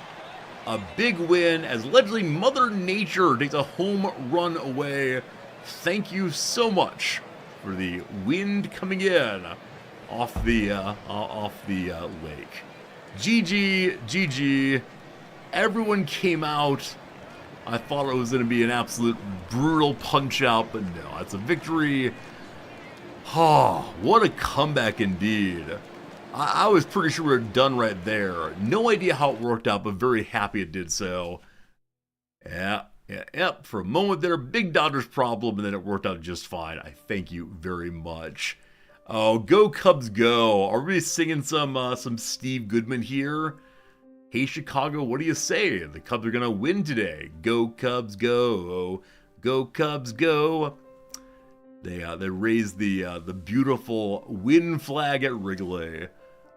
a big win as allegedly Mother Nature takes a home run away. Thank you so much for the wind coming in off the lake. GG. Everyone came out. I thought it was going to be an absolute brutal punch-out, but no, it's a victory. Oh, what a comeback indeed. I was pretty sure we were done right there. No idea how it worked out, but very happy it did so. Yeah. For a moment there, big Dodgers problem, and then it worked out just fine. I thank you very much. Oh, go Cubs go. Are we singing some Steve Goodman here? Hey, Chicago, what do you say? The Cubs are going to win today. Go, Cubs, go. Go, Cubs, go. They raised the beautiful win flag at Wrigley.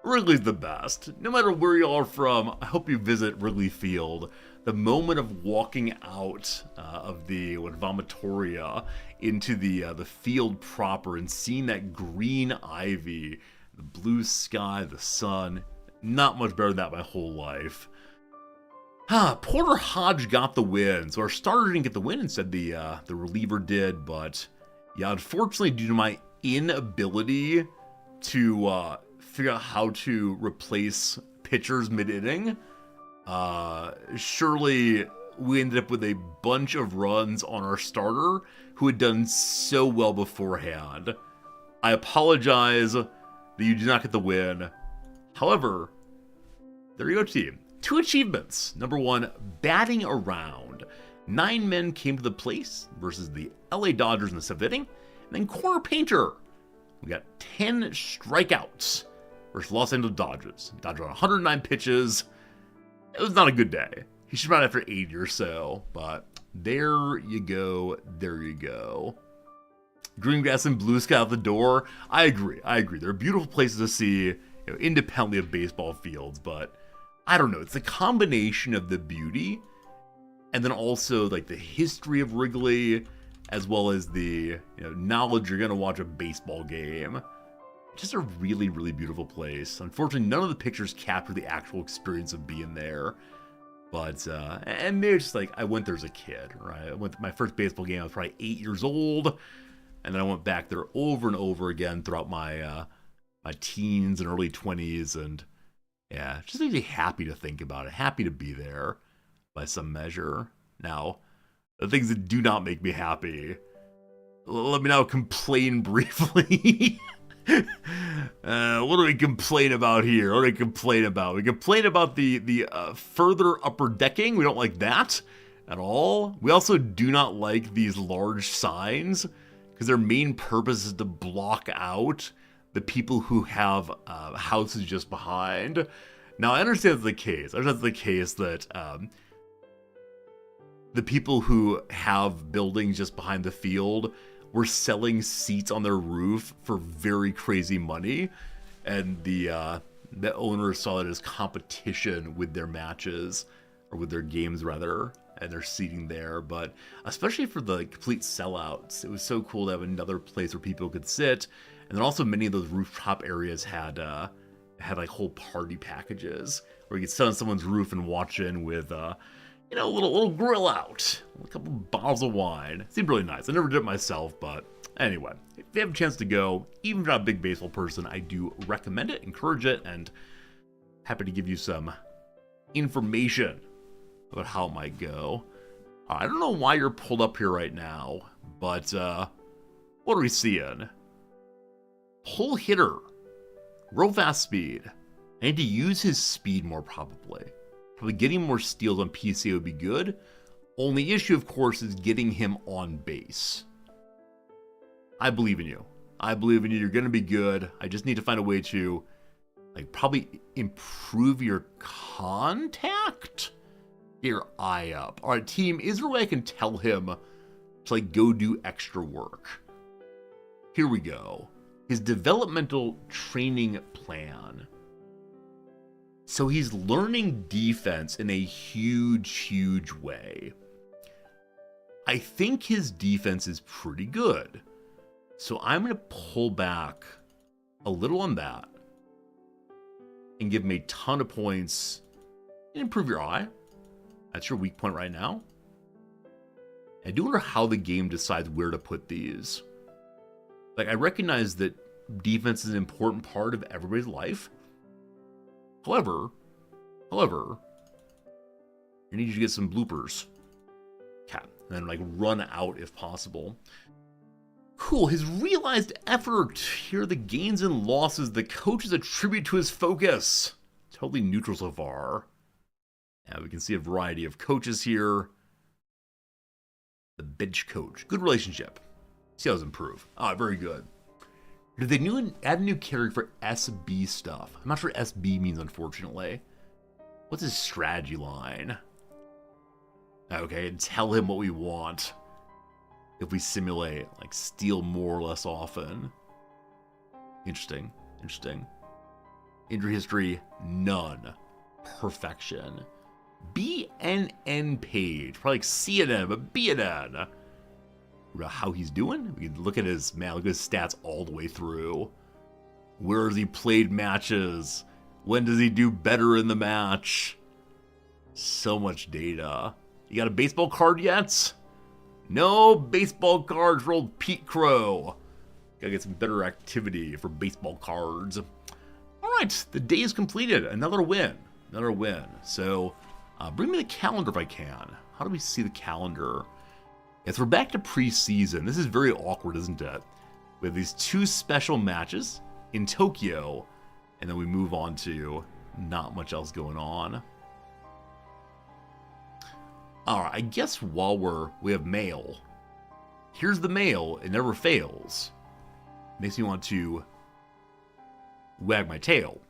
Wrigley's the best. No matter where you are from, I hope you visit Wrigley Field. The moment of walking out of the vomitoria into the field proper and seeing that green ivy, the blue sky, the sun. Not much better than that my whole life. Porter Hodge got the win. So our starter didn't get the win, instead the reliever did. But yeah, unfortunately, due to my inability to figure out how to replace pitchers mid-inning, surely we ended up with a bunch of runs on our starter who had done so well beforehand. I apologize that you did not get the win. However, there you go, team. 2 achievements. Number 1, batting around. 9 men came to the place versus the LA Dodgers in the 7th inning. And then corner painter. We got 10 strikeouts versus Los Angeles Dodgers. Dodgers on 109 pitches. It was not a good day. He should run after 80 or so, but there you go. There you go. Green grass and blue sky out the door. I agree. There are beautiful places to see, independently of baseball fields, but I don't know. It's a combination of the beauty and then also like the history of Wrigley, as well as the knowledge you're gonna watch a baseball game. Just a really, really beautiful place. Unfortunately, none of the pictures capture the actual experience of being there. But and maybe it's just like I went there as a kid, right? I went to my first baseball game. I was probably 8 years old, and then I went back there over and over again throughout my my teens and early 20s, and yeah, just makes me happy to think about it. Happy to be there by some measure. Now, the things that do not make me happy. Let me now complain briefly. What do we complain about here? What do we complain about? We complain about the further upper decking. We don't like that at all. We also do not like these large signs because their main purpose is to block out the people who have houses just behind. Now, I understand that's the case. I understand that's the case that the people who have buildings just behind the field were selling seats on their roof for very crazy money, and the owners saw it as competition with their matches, or with their games rather, and their seating there. But especially for the complete sellouts, it was so cool to have another place where people could sit. And then also many of those rooftop areas had like whole party packages where you could sit on someone's roof and watch in with a little grill out, a couple bottles of wine. It seemed really nice. I never did it myself, but anyway, if you have a chance to go, even if you're not a big baseball person, I do recommend it, encourage it, and happy to give you some information about how it might go. I don't know why you're pulled up here right now, but what are we seeing? Pull hitter. Real fast speed. I need to use his speed more probably. Probably getting more steals on PC would be good. Only issue, of course, is getting him on base. I believe in you. I believe in you. You're going to be good. I just need to find a way to, like, probably improve your contact? Get your eye up. All right, team, is there a way I can tell him to, like, go do extra work? Here we go. His developmental training plan. So he's learning defense in a huge, huge way. I think his defense is pretty good. So I'm going to pull back a little on that and give him a ton of points and improve your eye. That's your weak point right now. I do wonder how the game decides where to put these. Like, I recognize that defense is an important part of everybody's life. However, I need you to get some bloopers. Okay, and then, like, run out if possible. Cool, his realized effort. Here are the gains and losses the coaches attribute to his focus. Totally neutral so far. Yeah, we can see a variety of coaches here. The bench coach. Good relationship. See how those improve. Ah, very good. Did they add a new character for SB stuff? I'm not sure what SB means, unfortunately. What's his strategy line? Okay, and tell him what we want. If we simulate, like, steal more or less often. Interesting. Injury history, none. Perfection. BNN page. Probably like CNN, but BNN. How he's doing? We can look at his stats all the way through. Where has he played matches? When does he do better in the match? So much data. You got a baseball card yet? No baseball cards for old Pete Crow. Gotta get some better activity for baseball cards. Alright, the day is completed. Another win. So, bring me the calendar if I can. How do we see the calendar? Yes, we're back to preseason. This is very awkward, isn't it? We have these two special matches in Tokyo, and then we move on to not much else going on. Alright, I guess while we have mail. Here's the mail. It never fails. Makes me want to wag my tail.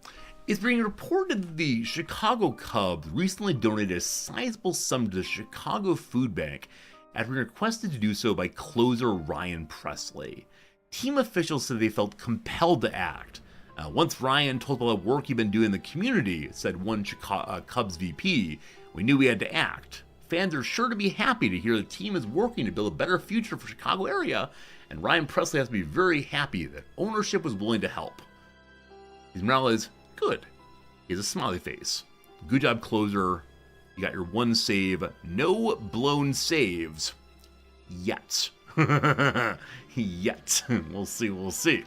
It's being reported that the Chicago Cubs recently donated a sizable sum to the Chicago Food Bank after being requested to do so by closer Ryan Presley. Team officials said they felt compelled to act. Once Ryan told about the work he'd been doing in the community, said one Cubs VP, we knew we had to act. Fans are sure to be happy to hear the team is working to build a better future for the Chicago area, and Ryan Presley has to be very happy that ownership was willing to help. His morale is good. He has a smiley face. Good job, closer. You got your one save. No blown saves. Yet. Yet. We'll see.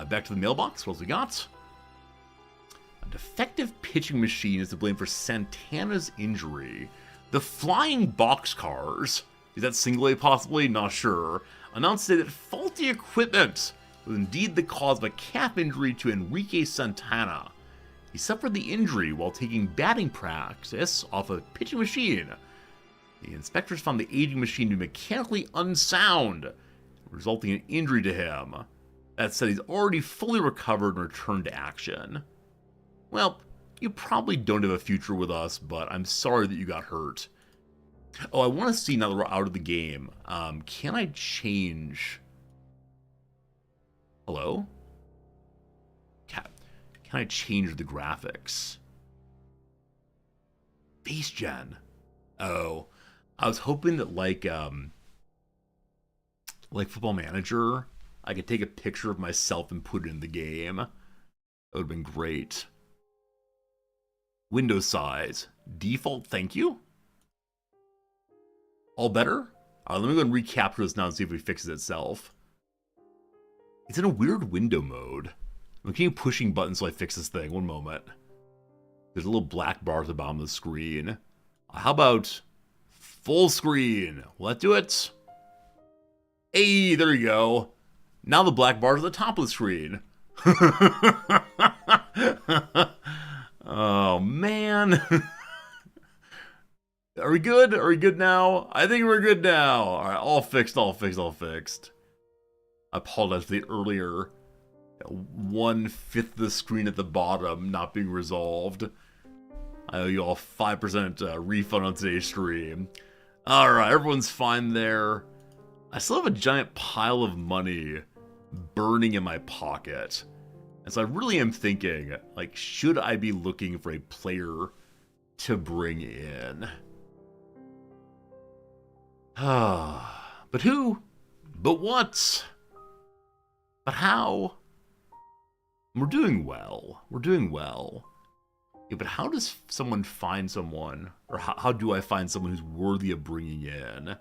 Back to the mailbox. What else we got? A defective pitching machine is to blame for Santana's injury. The flying boxcars, is that single A possibly? Not sure, announced today that faulty equipment was indeed the cause of a calf injury to Enrique Santana. He suffered the injury while taking batting practice off a pitching machine. The inspectors found the aging machine to be mechanically unsound, resulting in injury to him. That said, he's already fully recovered and returned to action. Well, you probably don't have a future with us, but I'm sorry that you got hurt. Oh, I want to see, now that we're out of the game, can I change... Hello? Can I change the graphics? Base gen. Oh, I was hoping that like Football Manager, I could take a picture of myself and put it in the game. That would have been great. Window size. Default, thank you. All better? Let me go and recapture this now and see if it fixes itself. It's in a weird window mode. I'm keep pushing buttons so I fix this thing. One moment. There's a little black bar at the bottom of the screen. How about full screen? Will that do it? Hey, there you go. Now the black bar's at the top of the screen. Oh, man. Are we good? Are we good now? I think we're good now. All right, all fixed, all fixed, all fixed. I apologize for the earlier 1/5 of the screen at the bottom not being resolved. I owe you all 5% refund on today's stream. All right, everyone's fine there. I still have a giant pile of money burning in my pocket. And so I really am thinking, like, should I be looking for a player to bring in? But who? But what? But how? We're doing well. We're doing well. Yeah, but how does someone find someone? Or how do I find someone who's worthy of bringing in?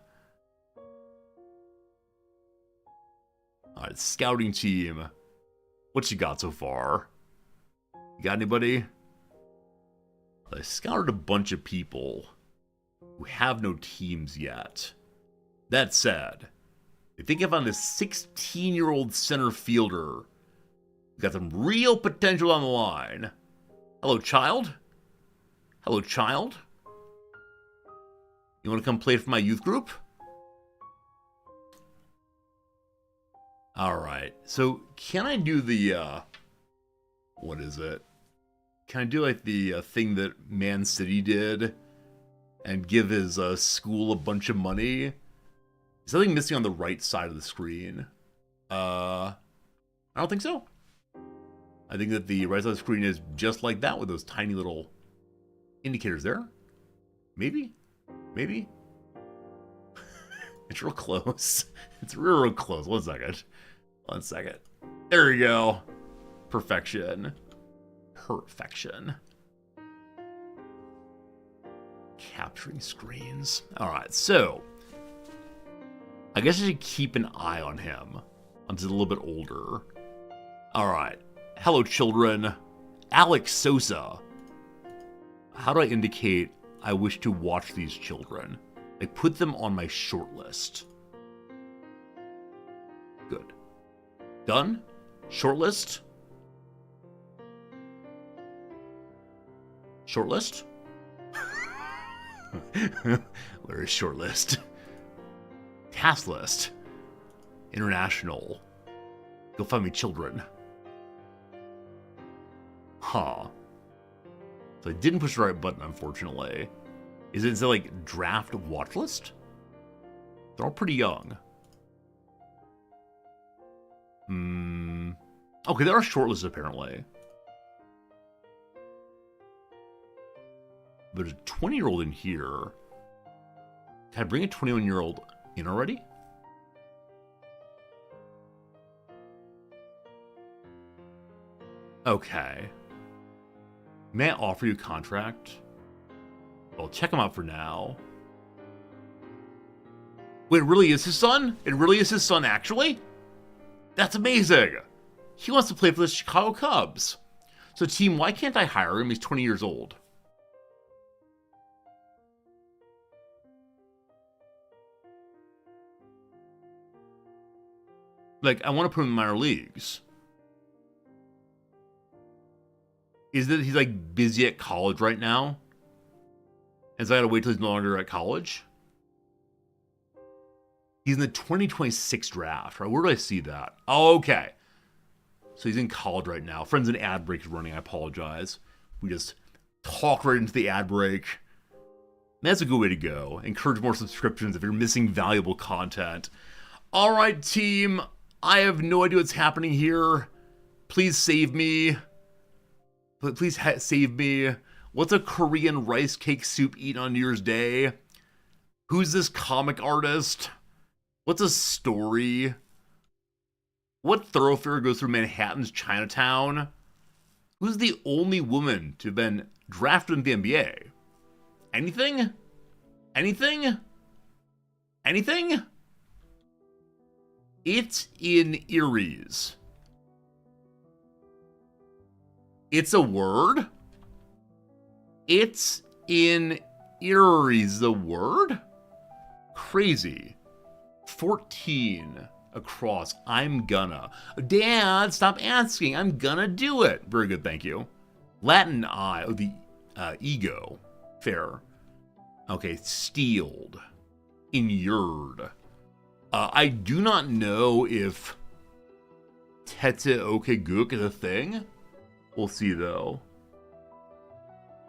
Alright, scouting team. What you got so far? You got anybody? I scouted a bunch of people who have no teams yet. That said, I think I found a 16-year-old center fielder who's got some real potential on the line. Hello, child? Hello, child? You want to come play for my youth group? Alright, so can I do the, what is it? Can I do, like, the thing that Man City did and give his school a bunch of money? Is something missing on the right side of the screen? I don't think so. I think that the right side of the screen is just like that with those tiny little indicators there. Maybe? Maybe? It's real close. It's real close. 1 second. 1 second. There we go. Perfection. Perfection. Capturing screens. Alright, so I guess I should keep an eye on him until he's a little bit older. Alright. Hello, children. Alex Sosa. How do I indicate I wish to watch these children? I put them on my short list. Good. Done? Short list? Short list? Where is short list? Task list. International. Go find me children. Huh. So I didn't push the right button, unfortunately. Is it like draft watch list? They're all pretty young. Okay, there are shortlists apparently. But there's a 20-year-old in here. Can I bring a 21-year-old in already? Okay. May I offer you a contract? Well, check him out for now. Wait, it really is his son? It really is his son, actually? That's amazing! He wants to play for the Chicago Cubs. So, team, why can't I hire him? He's 20 years old. Like, I want to put him in minor leagues. Is that he's, like, busy at college right now? And so I gotta wait till he's no longer at college? He's in the 2026 draft, right? Where do I see that? Oh, okay. So he's in college right now. Friends, an ad break is running. I apologize. We just talk right into the ad break. That's a good way to go. Encourage more subscriptions if you're missing valuable content. All right, team. I have no idea what's happening here. Please save me. Please save me. What's a Korean rice cake soup eaten on New Year's Day? Who's this comic artist? What's a story? What thoroughfare goes through Manhattan's Chinatown? Who's the only woman to have been drafted in the NBA? Anything? Anything? Anything? It's in Erie's. It's a word? It's in Erie's the word? Crazy. 14 across. I'm gonna. Dad, stop asking. I'm gonna do it. Very good, thank you. Latin I. Oh, the ego. Fair. Okay, steeled. Inured. I do not know if Tete Okeguk is a thing. We'll see, though.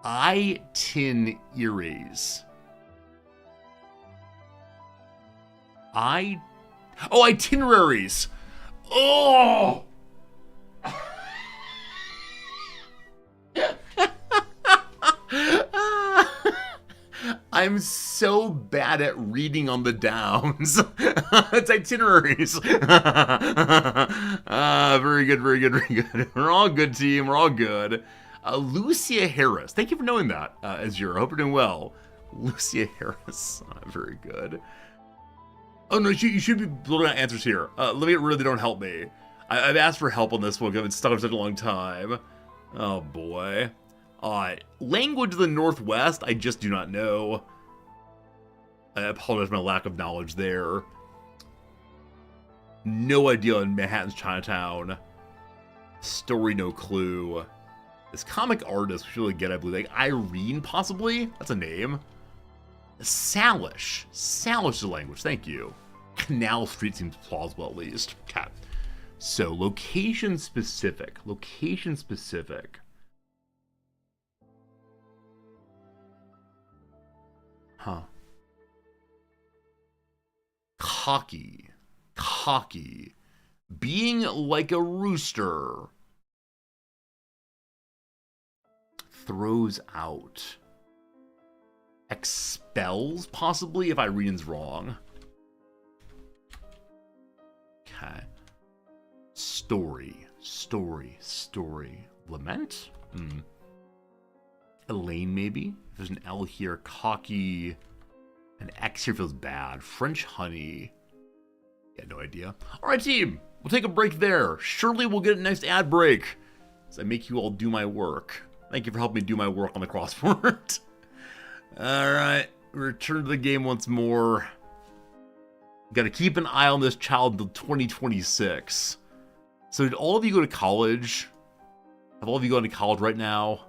Itineraries. Itineraries. Oh! I'm so bad at reading on the downs. It's itineraries. Very good, very good, very good. We're all good, team. We're all good. Lucia Harris. Thank you for knowing that, Azure. I hope you're doing well. Lucia Harris. Very good. Oh, no, you should be looking at answers here. Let me get rid of the don't help me. I've asked for help on this one because I've been stuck for such a long time. Oh, boy. Language of the Northwest, I just do not know. I apologize for my lack of knowledge there. No idea on Manhattan's Chinatown. Story, no clue. This comic artist, we should really get, I believe. Like Irene, possibly? That's a name. Salish. Salish is a language, thank you. Canal Street seems plausible, at least. Okay. So, location specific. Location specific. Huh. Cocky. Cocky. Being like a rooster. Throws out. Expels, possibly, if Irene's wrong. Okay. Story. Story. Story. Lament? Elaine, maybe? If there's an L here. Cocky. An X here feels bad. French honey. Yeah, no idea. Alright, team. We'll take a break there. Surely we'll get a nice ad break as I make you all do my work. Thank you for helping me do my work on the crossword. Alright. Return to the game once more. Gotta keep an eye on this child until 2026. So did all of you go to college? Have all of you gone to college right now?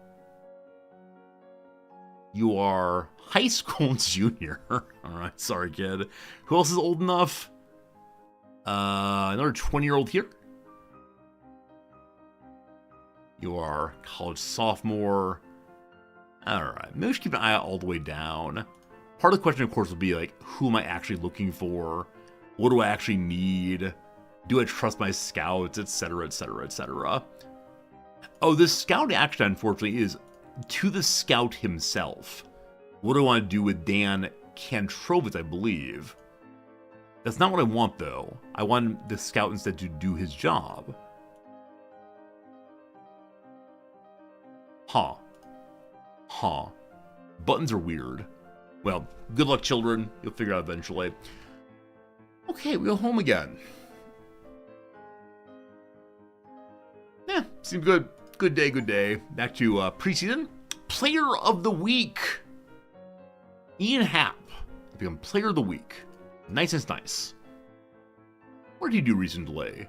You are high school junior. Alright, sorry kid. Who else is old enough? Another 20-year-old here. You are college sophomore. Alright, maybe we should keep an eye out all the way down. Part of the question, of course, will be like, who am I actually looking for? What do I actually need? Do I trust my scouts, etc., etc., etc.? Oh, this scout action, unfortunately, is to the scout himself. What do I want to do with Dan Kantrovitz, I believe? That's not what I want, though. I want the scout instead to do his job. Huh. Huh. Buttons are weird. Well, good luck, children. You'll figure it out eventually. Okay, we go home again. Yeah, seems good. Good day, good day. Back to preseason. Player of the Week. Ian Happ become Player of the Week. Nice is nice. What did he do recently?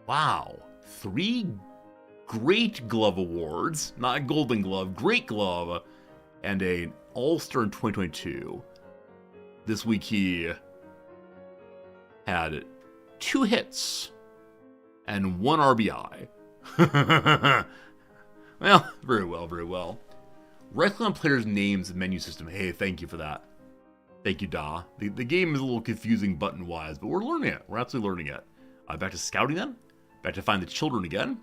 Wow. 3 Great Glove Awards. Not a Golden Glove. Great Glove. And an All-Star in 2022. This week he had 2 hits and 1 RBI. Well, very well, very well. Right-click on players' names menu system. Hey, thank you for that. Thank you, Da. The game is a little confusing button-wise, but we're learning it. We're absolutely learning it. Back to scouting then. Back to find the children again.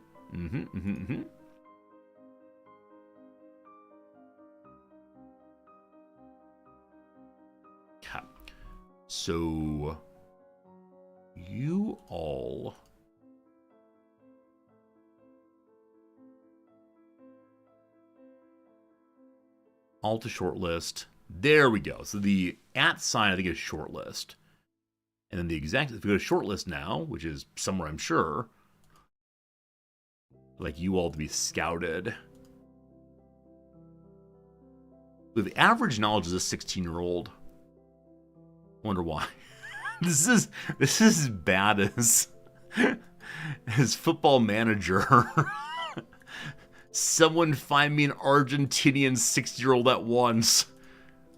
Okay. So, you all... all to shortlist. There we go. So the @ sign, I think, is shortlist. And then the exact, if we go to shortlist now, which is somewhere I'm sure, like you all to be scouted. The average knowledge is a 16-year-old. Wonder why. This is as bad as Football Manager. Someone find me an Argentinian 60-year-old at once.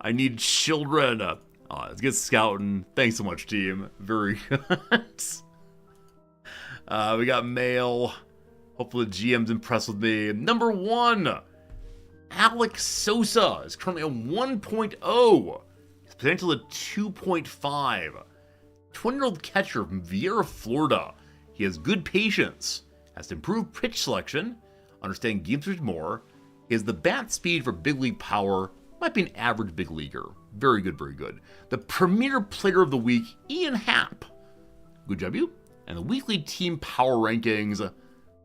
I need children. Let's get scouting. Thanks so much, team. Very good. We got mail. Hopefully the GM's impressed with me. Number 1, Alex Sosa is currently a 1.0. His potential at 2.5. 20-year-old catcher from Vieira, Florida. He has good patience, has improved pitch selection, understand game switch more. He has the bat speed for big league power. Might be an average big leaguer. Very good, very good. The premier player of the week, Ian Happ. Good job, you. And the weekly team power rankings.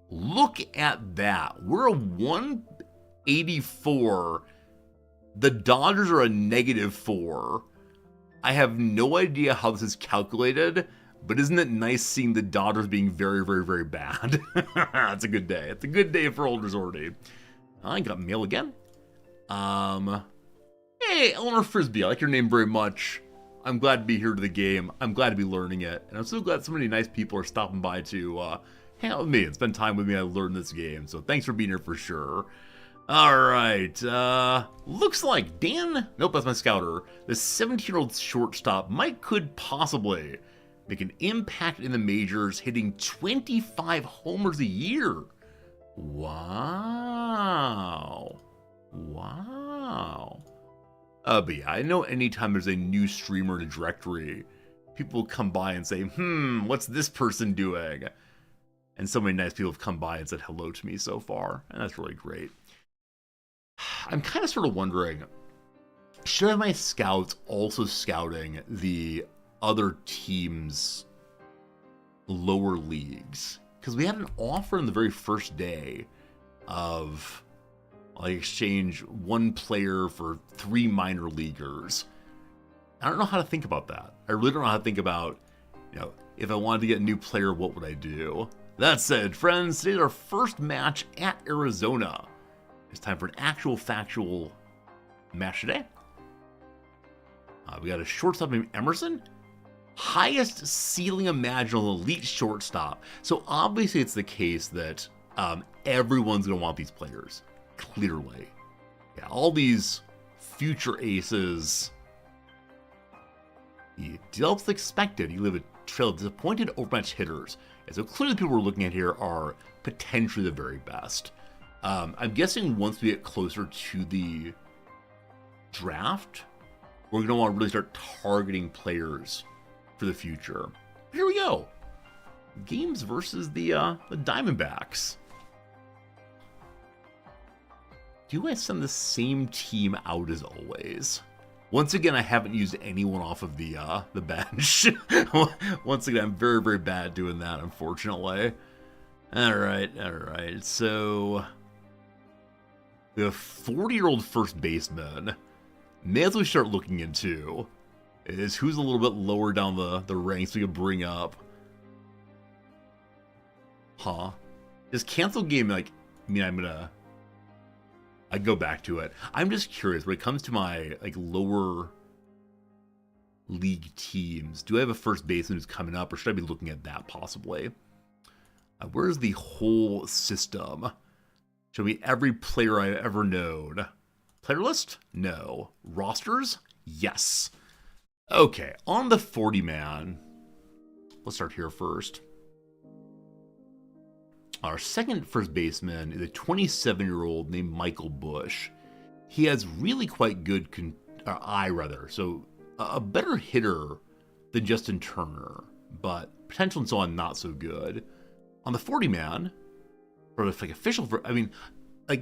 Look at that. We're a 184. The Dodgers are a -4. I have no idea how this is calculated, but isn't it nice seeing the Dodgers being very, very, very bad? It's a good day. It's a good day for Old Resorty. I got mail again. Hey, Eleanor Frisbee, I like your name very much. I'm glad to be here to the game. I'm glad to be learning it. And I'm so glad so many nice people are stopping by to hang out with me and spend time with me and learn this game. So thanks for being here for sure. Alright, looks like Dan, nope, that's my scouter, the 17-year-old shortstop could possibly make an impact in the majors, hitting 25 homers a year. Wow. Wow. But yeah, I know anytime there's a new streamer in a directory, people will come by and say, what's this person doing? And so many nice people have come by and said hello to me so far, and that's really great. I'm kind of sort of wondering, should I have my scouts also scouting the other teams' lower leagues? Because we had an offer on the very first day of like exchange 1 player for 3 minor leaguers. I don't know how to think about that. I really don't know how to think about, if I wanted to get a new player, what would I do? That said, friends, today's our first match at Arizona. It's time for an actual factual match today. We got a shortstop named Emerson. Highest ceiling imaginable, elite shortstop. So obviously it's the case that everyone's going to want these players. Clearly. Yeah, all these future aces. He develops the expected. You live a trail of disappointed overmatched hitters. And so clearly the people we're looking at here are potentially the very best. I'm guessing once we get closer to the draft, we're going to want to really start targeting players for the future. Here we go. Games versus the Diamondbacks. Do I send the same team out as always? Once again, I haven't used anyone off of the bench. Once again, I'm very, very bad at doing that, unfortunately. All right. So we have a 40-year-old first baseman. May as well start looking into is who's a little bit lower down the ranks we could bring up. Does cancel game I'd go back to it. I'm just curious, when it comes to my lower league teams, do I have a first baseman who's coming up, or should I be looking at that possibly? Where's the whole system? Show me every player I've ever known. Player list? No. Rosters? Yes. Okay, on the 40-man. Let's start here first. Our second first baseman is a 27-year-old named Michael Bush. He has really quite good so a better hitter than Justin Turner, but potential and so on not so good. On the 40-man, or official,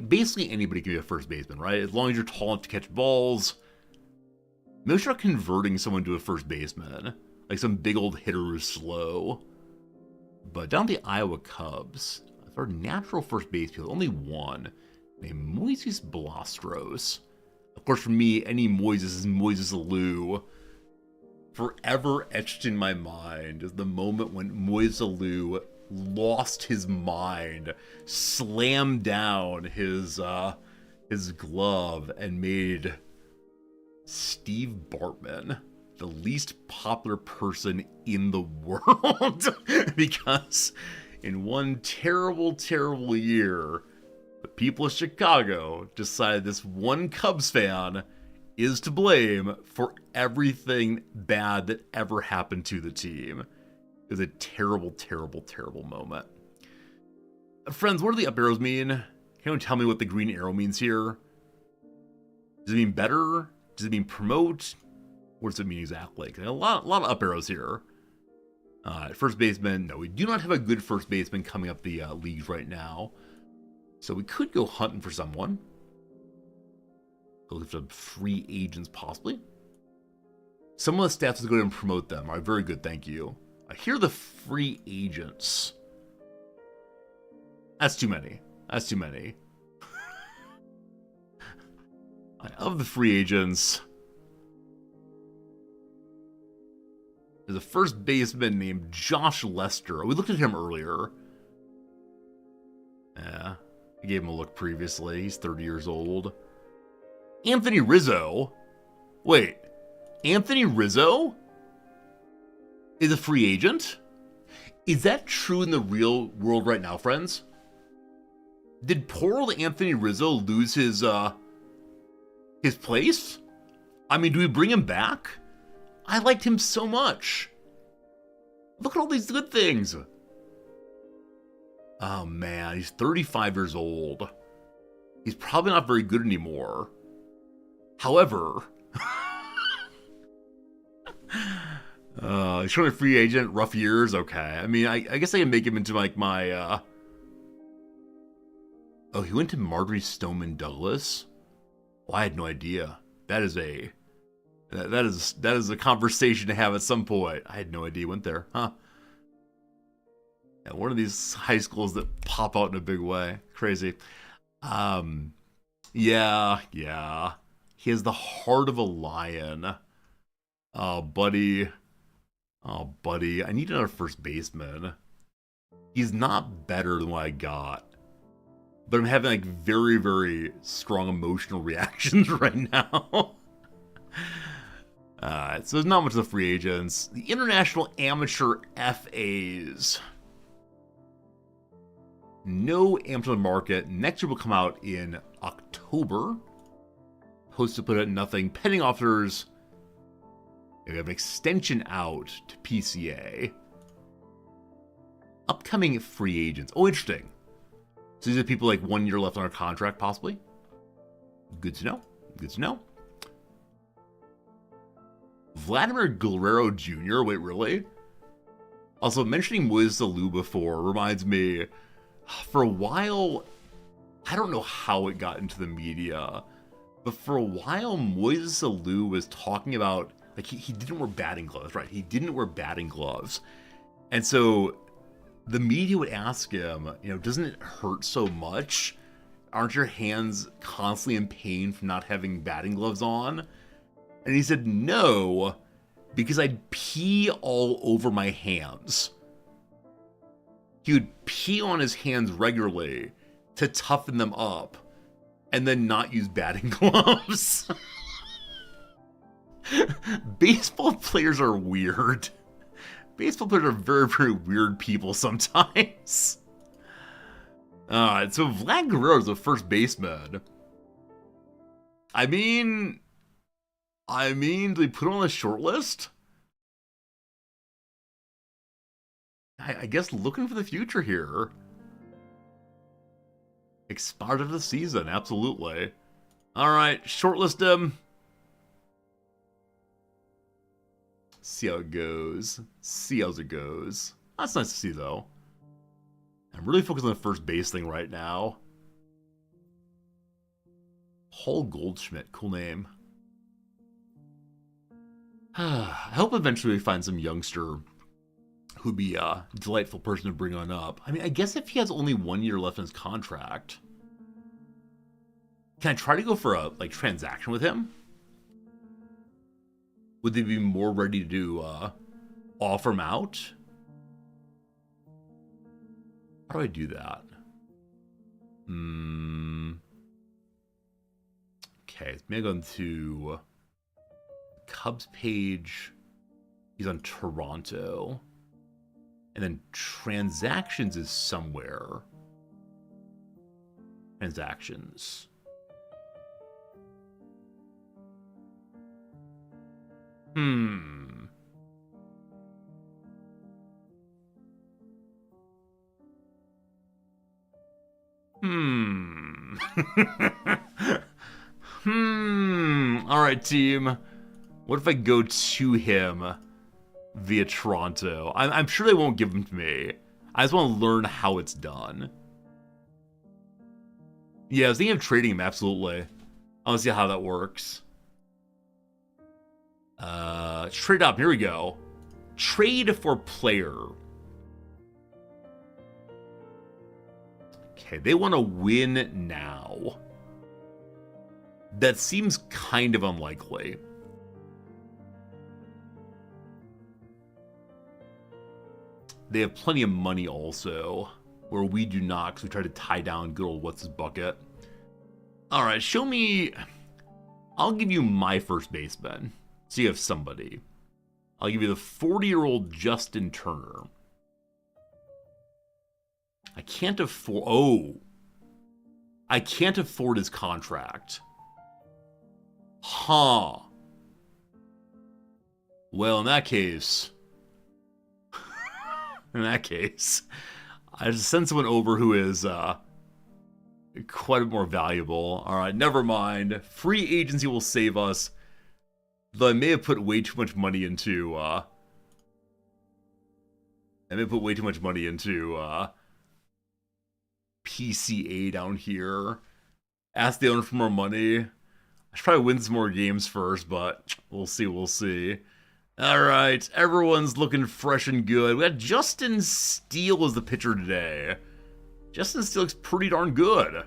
basically anybody can be a first baseman, right? As long as you're tall enough to catch balls. Maybe start converting someone to a first baseman, like some big old hitter who's slow. But down the Iowa Cubs, our natural first base field, only one, named Moises Blastros. Of course, for me, any Moises is Moises Alou. Forever etched in my mind is the moment when Moises Alou lost his mind, slammed down his glove, and made Steve Bartman, the least popular person in the world, because in one terrible, terrible year, the people of Chicago decided this one Cubs fan is to blame for everything bad that ever happened to the team. It was a terrible, terrible, terrible moment. Friends, what do the up arrows mean? Can anyone tell me what the green arrow means here? Does it mean better? Does it mean promote? What does it mean exactly? A lot of up arrows here. First baseman, no, we do not have a good first baseman coming up the leagues right now. So we could go hunting for someone. Go look for some free agents, possibly. Some of the staff is going to promote them. All right, very good, thank you. Here are the free agents. That's too many. That's too many. Of the free agents, there's a first baseman named Josh Lester. We looked at him earlier. Yeah, I gave him a look previously. He's 30 years old. Anthony Rizzo. Wait, Anthony Rizzo is a free agent? Is that true in the real world right now, friends? Did poor old Anthony Rizzo lose his place? I mean, do we bring him back? I liked him so much. Look at all these good things. Oh man, he's 35 years old. He's probably not very good anymore. However, he's showing a free agent, rough years, okay. I mean, I guess I can make him into like my, Oh, he went to Marjorie Stoneman Douglas? Well, I had no idea. That is a conversation to have at some point. I had no idea he went there, huh? Yeah, one of these high schools that pop out in a big way. Crazy. Yeah. He has the heart of a lion. Oh, buddy. I need another first baseman. He's not better than what I got. But I'm having like very, very strong emotional reactions right now. So there's not much of the free agents. The International Amateur FAs. No amateur market. Next year will come out in October. Posted put at nothing. Pending offers. We have an extension out to PCA. Upcoming free agents. Oh, interesting. So these are people like 1 year left on our contract, possibly. Good to know. Good to know. Vladimir Guerrero Jr. Wait, really? Also, mentioning Moises Alou before reminds me, for a while, I don't know how it got into the media, but for a while, Moises Alou was talking about, like, he didn't wear batting gloves, right? He didn't wear batting gloves. And so the media would ask him, doesn't it hurt so much? Aren't your hands constantly in pain from not having batting gloves on? And he said, no, because I'd pee all over my hands. He would pee on his hands regularly to toughen them up and then not use batting gloves. Baseball players are weird. Baseball players are very, very weird people sometimes. So Vlad Guerrero is the first baseman. I mean, do we put him on the short list? I guess looking for the future here. Expired of the season, absolutely. All right, shortlist him. See how it goes. That's nice to see, though. I'm really focused on the first base thing right now. Paul Goldschmidt, cool name. I hope eventually we find some youngster who'd be a delightful person to bring on up. I mean, I guess if he has only 1 year left in his contract, can I try to go for a transaction with him? Would they be more ready to offer him out? How do I do that? Okay, maybe go into Cubs page, he's on Toronto. And then transactions is somewhere. Transactions. All right, team. What if I go to him via Toronto? I'm sure they won't give him to me. I just want to learn how it's done. Yeah, I was thinking of trading him, absolutely. I want to see how that works. Trade up, here we go. Trade for player. Okay, they want to win now. That seems kind of unlikely. They have plenty of money also, where we do not, because we try to tie down good old what's his bucket. All right, show me. I'll give you my first baseman. So you have somebody. I'll give you the 40-year-old Justin Turner. I can't afford. Oh, I can't afford his contract. Huh. Well, in that case, I just send someone over who is quite a bit more valuable. All right, never mind. Free agency will save us. Though I may have put way too much money into. PCA down here. Ask the owner for more money. I should probably win some more games first, but we'll see. All right, everyone's looking fresh and good. We got Justin Steele as the pitcher today. Justin Steele looks pretty darn good.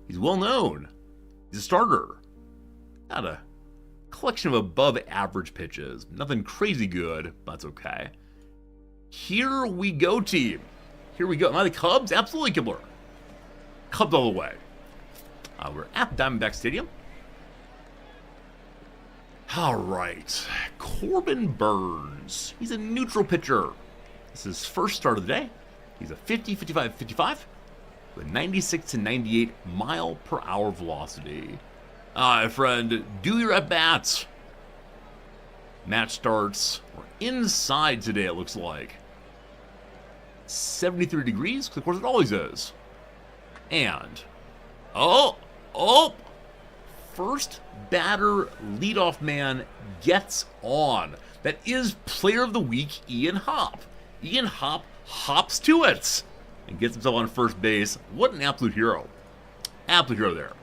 He's well known. He's a starter. Got a collection of above average pitches. Nothing crazy good, but that's okay. Here we go, team. Here we go. Am I the Cubs? Absolutely, Kibler. Cubs all the way. We're at Diamondback Stadium. All right. Corbin Burns. He's a neutral pitcher. This is his first start of the day. He's a 50, 55, 55 with 96 to 98 mile per hour velocity. All right, friend, do your at-bats. Match starts. We're inside today, it looks like. 73 degrees, because of course it always is. And, oh, first batter leadoff man gets on. That is player of the week, Ian Happ. Ian Happ hops to it and gets himself on first base. What an absolute hero. Absolute hero there.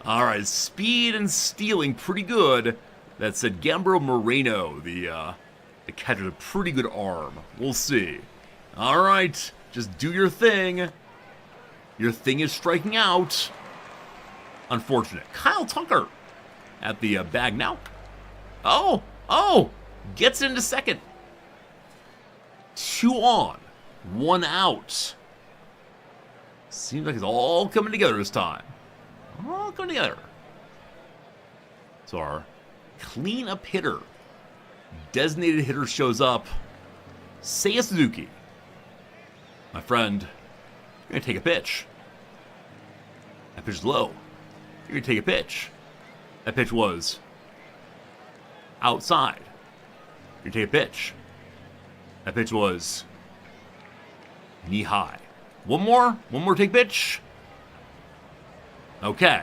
All right, speed and stealing, pretty good. That said, Gambro Moreno, the catcher, has a pretty good arm. We'll see. All right, just do your thing. Your thing is striking out. Unfortunate. Kyle Tucker at the bag now. Oh, gets into second. 2 on, 1 out. Seems like it's all coming together this time. All coming together. So our cleanup hitter, designated hitter shows up. Seiya Suzuki. My friend, you're going to take a pitch. That pitch is low. You're going to take a pitch. That pitch was outside. You're going to take a pitch. That pitch was knee high. One more take pitch. Okay.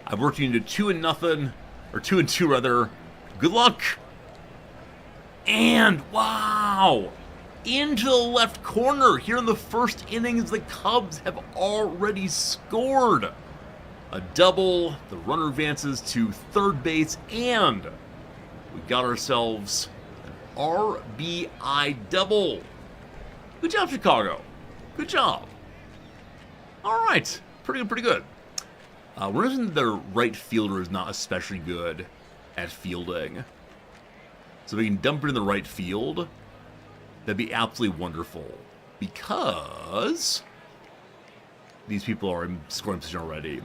I've worked you into 2-0, or 2-2 rather. Good luck. And wow! Into the left corner. Here in the first innings, the Cubs have already scored. A double, the runner advances to third base, and we got ourselves an RBI double. Good job, Chicago. Good job. All right, pretty good. We're noticing the right fielder is not especially good at fielding. So we can dump it in the right field. That'd be absolutely wonderful. Because these people are in scoring position already.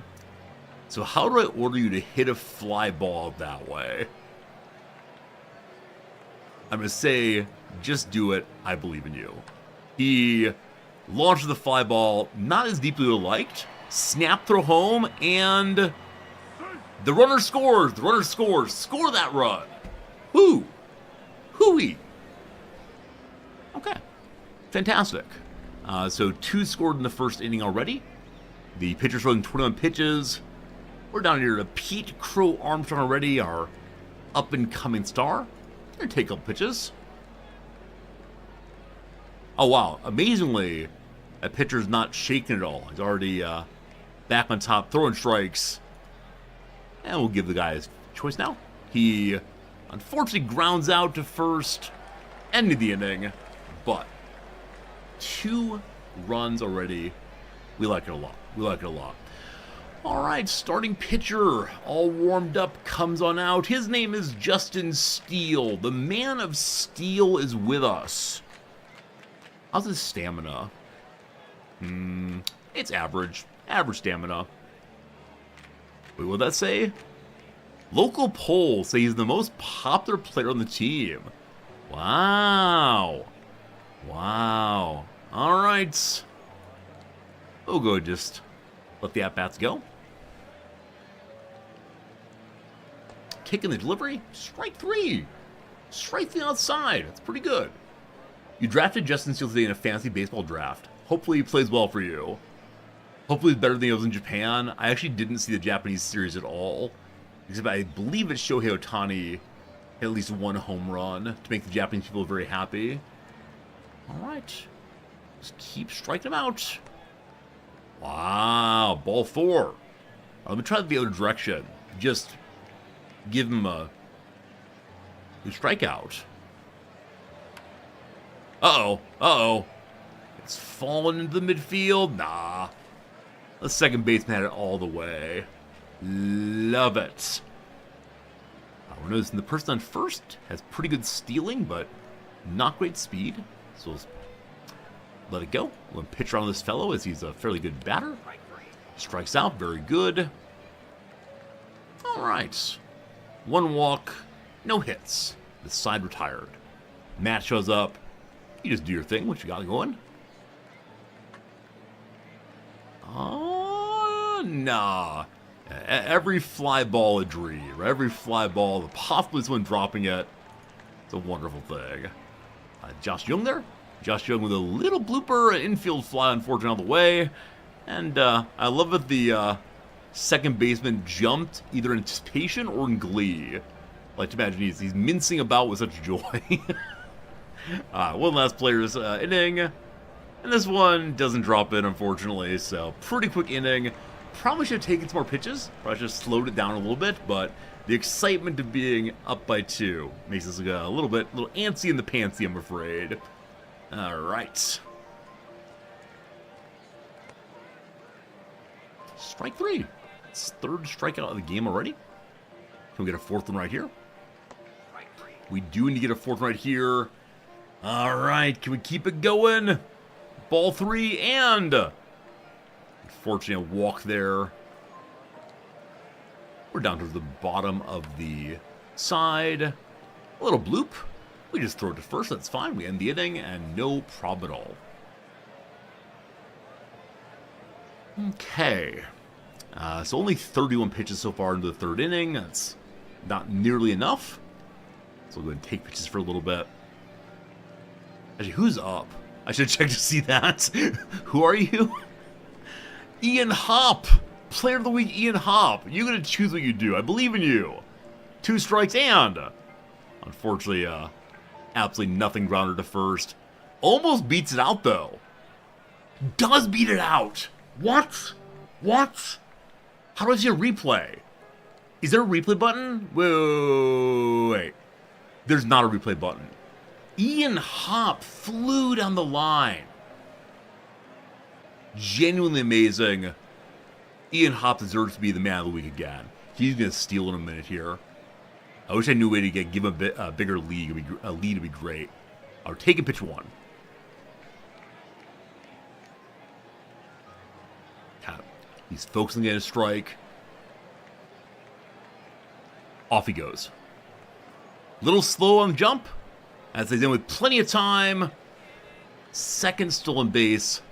So how do I order you to hit a fly ball that way? I'm going to say, just do it. I believe in you. He launches the fly ball, not as deeply as liked. Snap throw home, and the runner scores. The runner scores. Score that run. Whoo. Hooey. Okay. Fantastic. So 2 scored in the first inning already. The pitcher's throwing 21 pitches. We're down here to Pete Crow Armstrong already, our up-and-coming star. Gonna take a couple pitches. Oh, wow. Amazingly, that pitcher's not shaking at all. He's already back on top, throwing strikes. And we'll give the guy his choice now. He, unfortunately, grounds out to first, ending the inning. But 2 runs already. We like it a lot. We like it a lot. All right, starting pitcher, all warmed up, comes on out. His name is Justin Steele. The man of steel is with us. How's his stamina? It's average. Average stamina. Wait, what'd that say? Local polls say he's the most popular player on the team. Wow. Wow. All right. We'll go just let the at-bats go. Taking the delivery. Strike 3. Strike 3 outside. That's pretty good. You drafted Justin Steele today in a fantasy baseball draft. Hopefully he plays well for you. Hopefully he's better than he was in Japan. I actually didn't see the Japanese series at all. Except I believe it's Shohei Ohtani hit at least 1 home run to make the Japanese people very happy. All right. Just keep striking them out. Wow. Ball 4. Let me try the other direction. Just give him a strikeout. Uh-oh. Uh-oh. It's fallen into the midfield. Nah. The second baseman had it all the way. Love it. We're noticing the person on first has pretty good stealing, but not great speed. So let's let it go. We'll pitch around this fellow as he's a fairly good batter. Strikes out. Very good. All right. 1 walk. No hits. The side retired. Matt shows up. You just do your thing. What you got going? Oh, nah. Every fly ball a dream. Every fly ball, possibly someone dropping it. It's a wonderful thing. Josh Young there. Josh Young with a little blooper, an infield fly, unfortunately, out of the way. And I love that the second baseman jumped either in anticipation or in glee. I like to imagine he's mincing about with such joy. One last player's inning. And this one doesn't drop in, unfortunately. So, pretty quick inning. Probably should have taken some more pitches. Probably should have slowed it down a little bit. But the excitement of being up by 2 makes us a little antsy in the pantsy, I'm afraid. All right. Strike 3. It's 3rd strikeout of the game already. Can we get a 4th one right here? We do need to get a 4th one right here. All right. Can we keep it going? Ball 3 and... Unfortunately, a walk there. We're down to the bottom of the side. A little bloop. We just throw it to first. That's fine. We end the inning, and no problem at all. Okay. So only 31 pitches so far into the 3rd inning. That's not nearly enough. So we'll go ahead and take pitches for a little bit. Actually, who's up? I should check to see that. Who are you? Ian Hop. Player of the Week, Ian Hop. You're going to choose what you do. I believe in you. 2 strikes and... Unfortunately, absolutely nothing grounded to first. Almost beats it out, though. Does beat it out. What? What? How do I see a replay? Is there a replay button? Wait. There's not a replay button. Ian Hop flew down the line. Genuinely amazing. Ian Hop deserves to be the man of the week again. He's going to steal in a minute here. I wish I knew a way to give him a bigger lead. A lead would be great. I'll take a pitch 1. He's focusing on a strike. Off he goes. Little slow on the jump. As he's in with plenty of time. Second stolen base.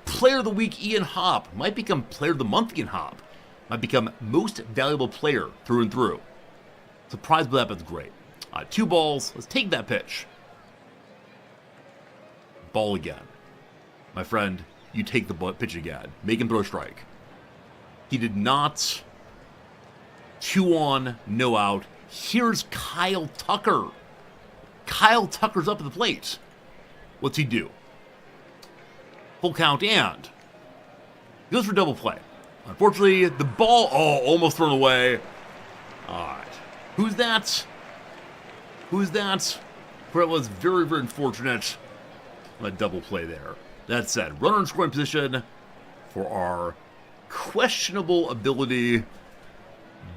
Player of the week, Ian Happ. Might become player of the month, Ian Happ. Might become most valuable player through and through. Surprised by that, but it's great. 2 balls. Let's take that pitch. Ball again. My friend, you take the pitch again. Make him throw a strike. He did not. 2 on, no out. Here's Kyle Tucker. Kyle Tucker's up at the plate. What's he do? Full count and he goes for double play. Unfortunately, the ball, almost thrown away. All right. Who's that? Who's that? That was very, very unfortunate. A double play there. That said, runner in scoring position for our questionable ability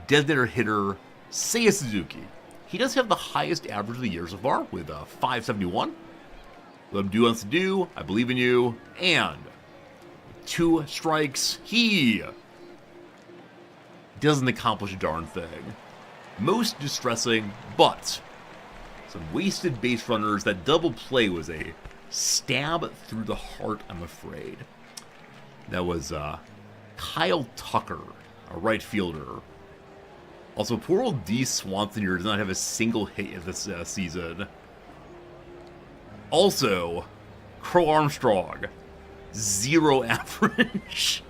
designator hitter, Seiya Suzuki. He does have the highest average of the year so far with 571. Let him do what he wants to do. I believe in you. And 2 strikes. He doesn't accomplish a darn thing. Most distressing, but some wasted base runners. That double play was a stab through the heart, I'm afraid. That was Kyle Tucker, a right fielder. Also, poor old D. Swanson here does not have a single hit this season. Also, Crow Armstrong, 0 average.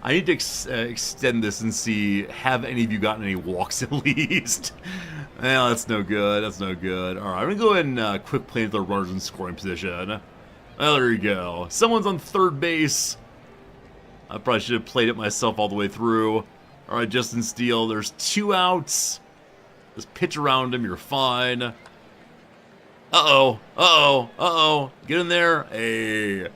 I need to extend this and see, have any of you gotten any walks at least? Well, that's no good. That's no good. All right, I'm going to go ahead and quick play with the runners in scoring position. Well, there you go. Someone's on third base. I probably should have played it myself all the way through. All right, Justin Steele, there's 2 outs. Just pitch around him, you're fine. Uh-oh. Get in there. Hey.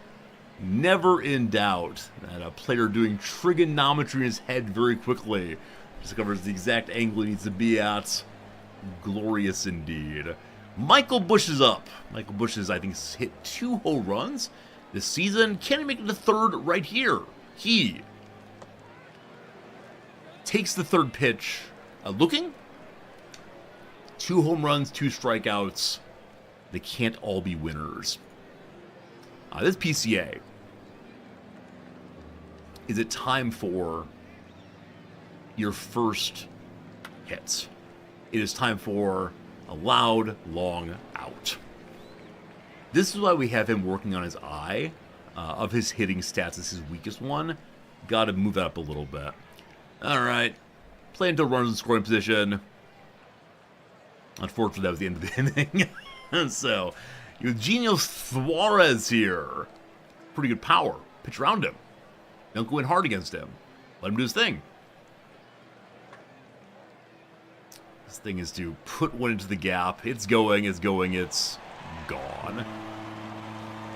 Never in doubt that a player doing trigonometry in his head very quickly discovers the exact angle he needs to be at. Glorious indeed. Michael Busch is up. Michael Busch has, I think, hit 2 home runs this season. Can he make it to third right here? He takes the third pitch. Looking. 2 home runs, 2 strikeouts. They can't all be winners. This PCA. Is it time for your first hits? It is time for a loud, long out. This is why we have him working on his eye. Of his hitting stats, this is his weakest one. Got to move that up a little bit. All right. Play until runners in scoring position. Unfortunately, that was the end of the inning. So, Eugenio Suarez here. Pretty good power. Pitch around him. Don't go in hard against him. Let him do his thing. This thing is to put one into the gap. It's going, it's gone.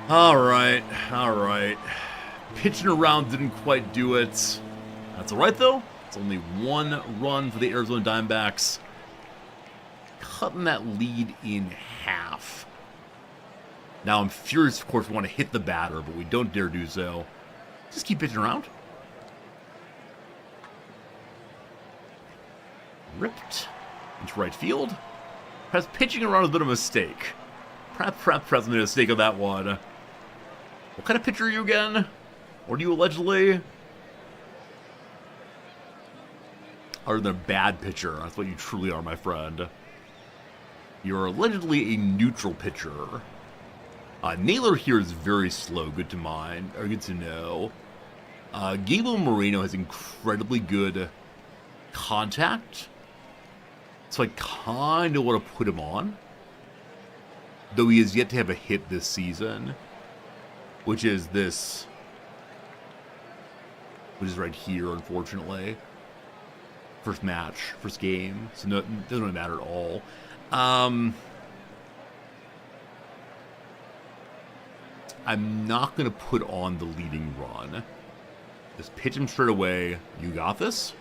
All right. Pitching around didn't quite do it. That's all right, though. It's only 1 run for the Arizona Diamondbacks. Cutting that lead in half. Now, I'm furious, of course, we want to hit the batter, but we don't dare do so. Just keep pitching around. Ripped into right field. Perhaps pitching around is a bit of a mistake. Perhaps made a mistake on that one. What kind of pitcher are you again? What are you allegedly? Other than a bad pitcher, that's what you truly are, my friend. You're allegedly a neutral pitcher. Naylor here is very slow. Good to mind, or good to know. Gabriel Moreno has incredibly good contact, so I kind of want to put him on. Though he has yet to have a hit this season, which is right here, unfortunately. First match, first game, so no, it doesn't really matter at all. I'm not going to put on the leading run. Just pitch him straight away. You got this.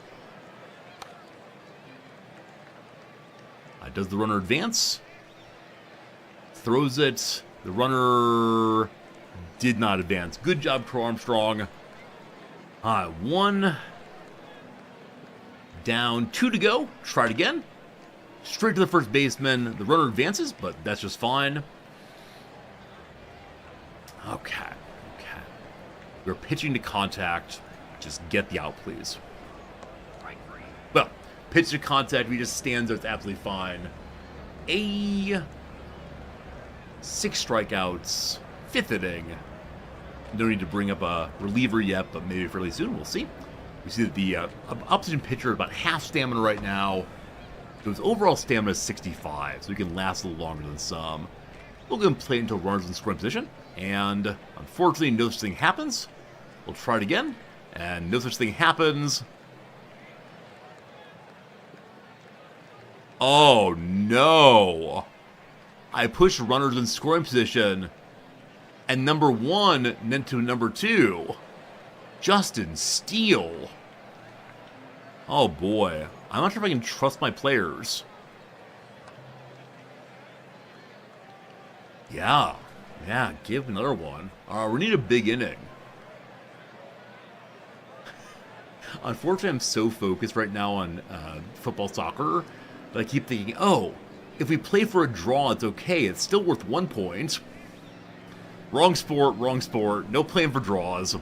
Does the runner advance? Throws it. The runner did not advance. Good job, Crow Armstrong. 1 down, 2 to go. Try it again. Straight to the first baseman. The runner advances, but that's just fine. Okay. We're pitching to contact. Just get the out, please. Well, pitch to contact. We just stands there. It's absolutely fine. 6 strikeouts. 5th inning. No need to bring up a reliever yet, but maybe fairly soon. We'll see. We see that the opposition pitcher is about half stamina right now. So his overall stamina is 65, so he can last a little longer than some. We'll go and play until runners in scoring position. And unfortunately, no such thing happens. We'll try it again. And no such thing happens. Oh, no. I pushed runners in scoring position. And number 1 went to number 2. Justin Steele. Oh, boy. I'm not sure if I can trust my players. Yeah, give another one. We need a big inning. Unfortunately, I'm so focused right now on football, soccer, that I keep thinking, oh, if we play for a draw, it's okay. It's still worth 1 point. Wrong sport. No playing for draws. All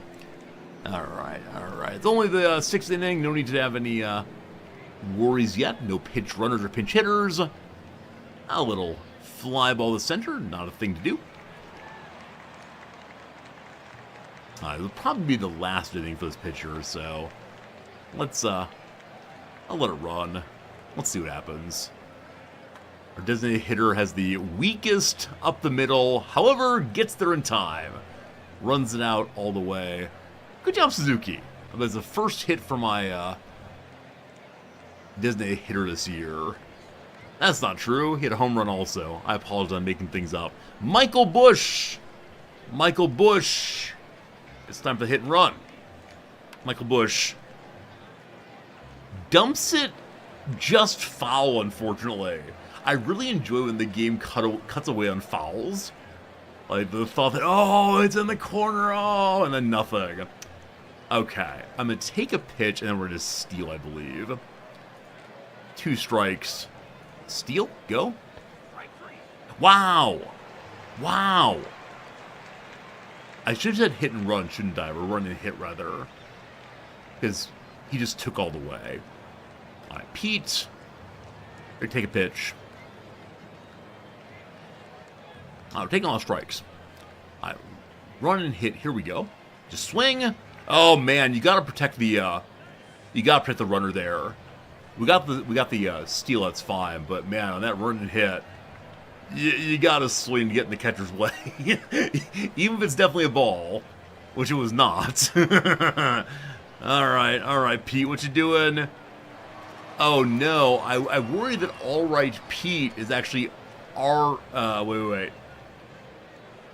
right. It's only the 6th inning. No need to have any worries yet. No pinch runners or pinch hitters. A little fly ball to center. Not a thing to do. It'll probably be the last inning for this pitcher, so let's I'll let it run. Let's see what happens. Our designated hitter has the weakest up the middle, however, gets there in time. Runs it out all the way. Good job, Suzuki. That's the first hit for my designated hitter this year. That's not true. He had a home run also. I apologize, I'm making things up. Michael Bush. It's time for the hit and run. Michael Bush dumps it just foul, unfortunately. I really enjoy when the game cuts away on fouls. Like the thought that, oh, it's in the corner, oh, and then nothing. Okay, I'm going to take a pitch, and then we're going to steal, I believe. 2 strikes. Steal? Go? Wow! I should have said hit and run, shouldn't I? Or run and hit, rather. Because he just took all the way. All right, Pete. Here, take a pitch. We're taking all strikes. All right, run and hit. Here we go. Just swing. Oh man, you gotta protect the runner there. We got the steal. That's fine, but man, on that run and hit, you gotta swing to get in the catcher's way, even if it's definitely a ball, which it was not. All right, Pete, what you doing? Oh no, I worry that All Right Pete is actually wait.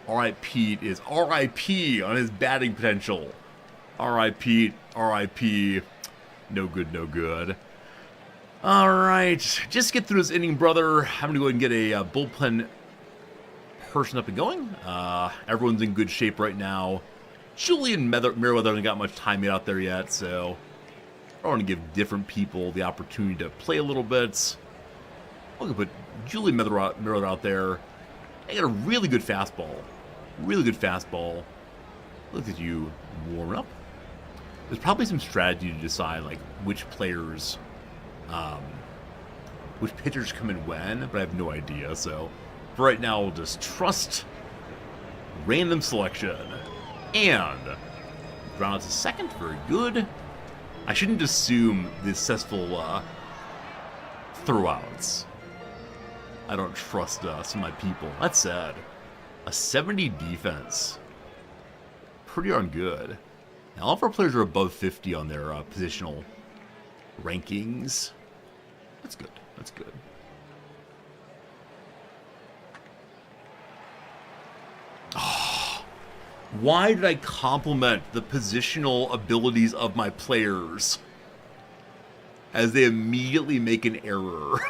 All Right Pete is R.I.P. on his batting potential. All right, Pete. R.I.P. No good. All right, just get through this inning, brother. I'm going to go ahead and get a bullpen person up and going. Everyone's in good shape right now. Julian Merriweather hasn't got much time out there yet, so I want to give different people the opportunity to play a little bit. I'm going to put Julian Merriweather out there. I got a really good fastball. Look at you warm up. There's probably some strategy to decide like which players, which pitchers come in when, but I have no idea. So for right now, we'll just trust random selection. And ground out to second, very good. I shouldn't assume the successful throwouts. I don't trust some of my people. That said, a 70 defense. Pretty darn good. Now, all of our players are above 50 on their positional rankings. That's good. Oh, why did I compliment the positional abilities of my players as they immediately make an error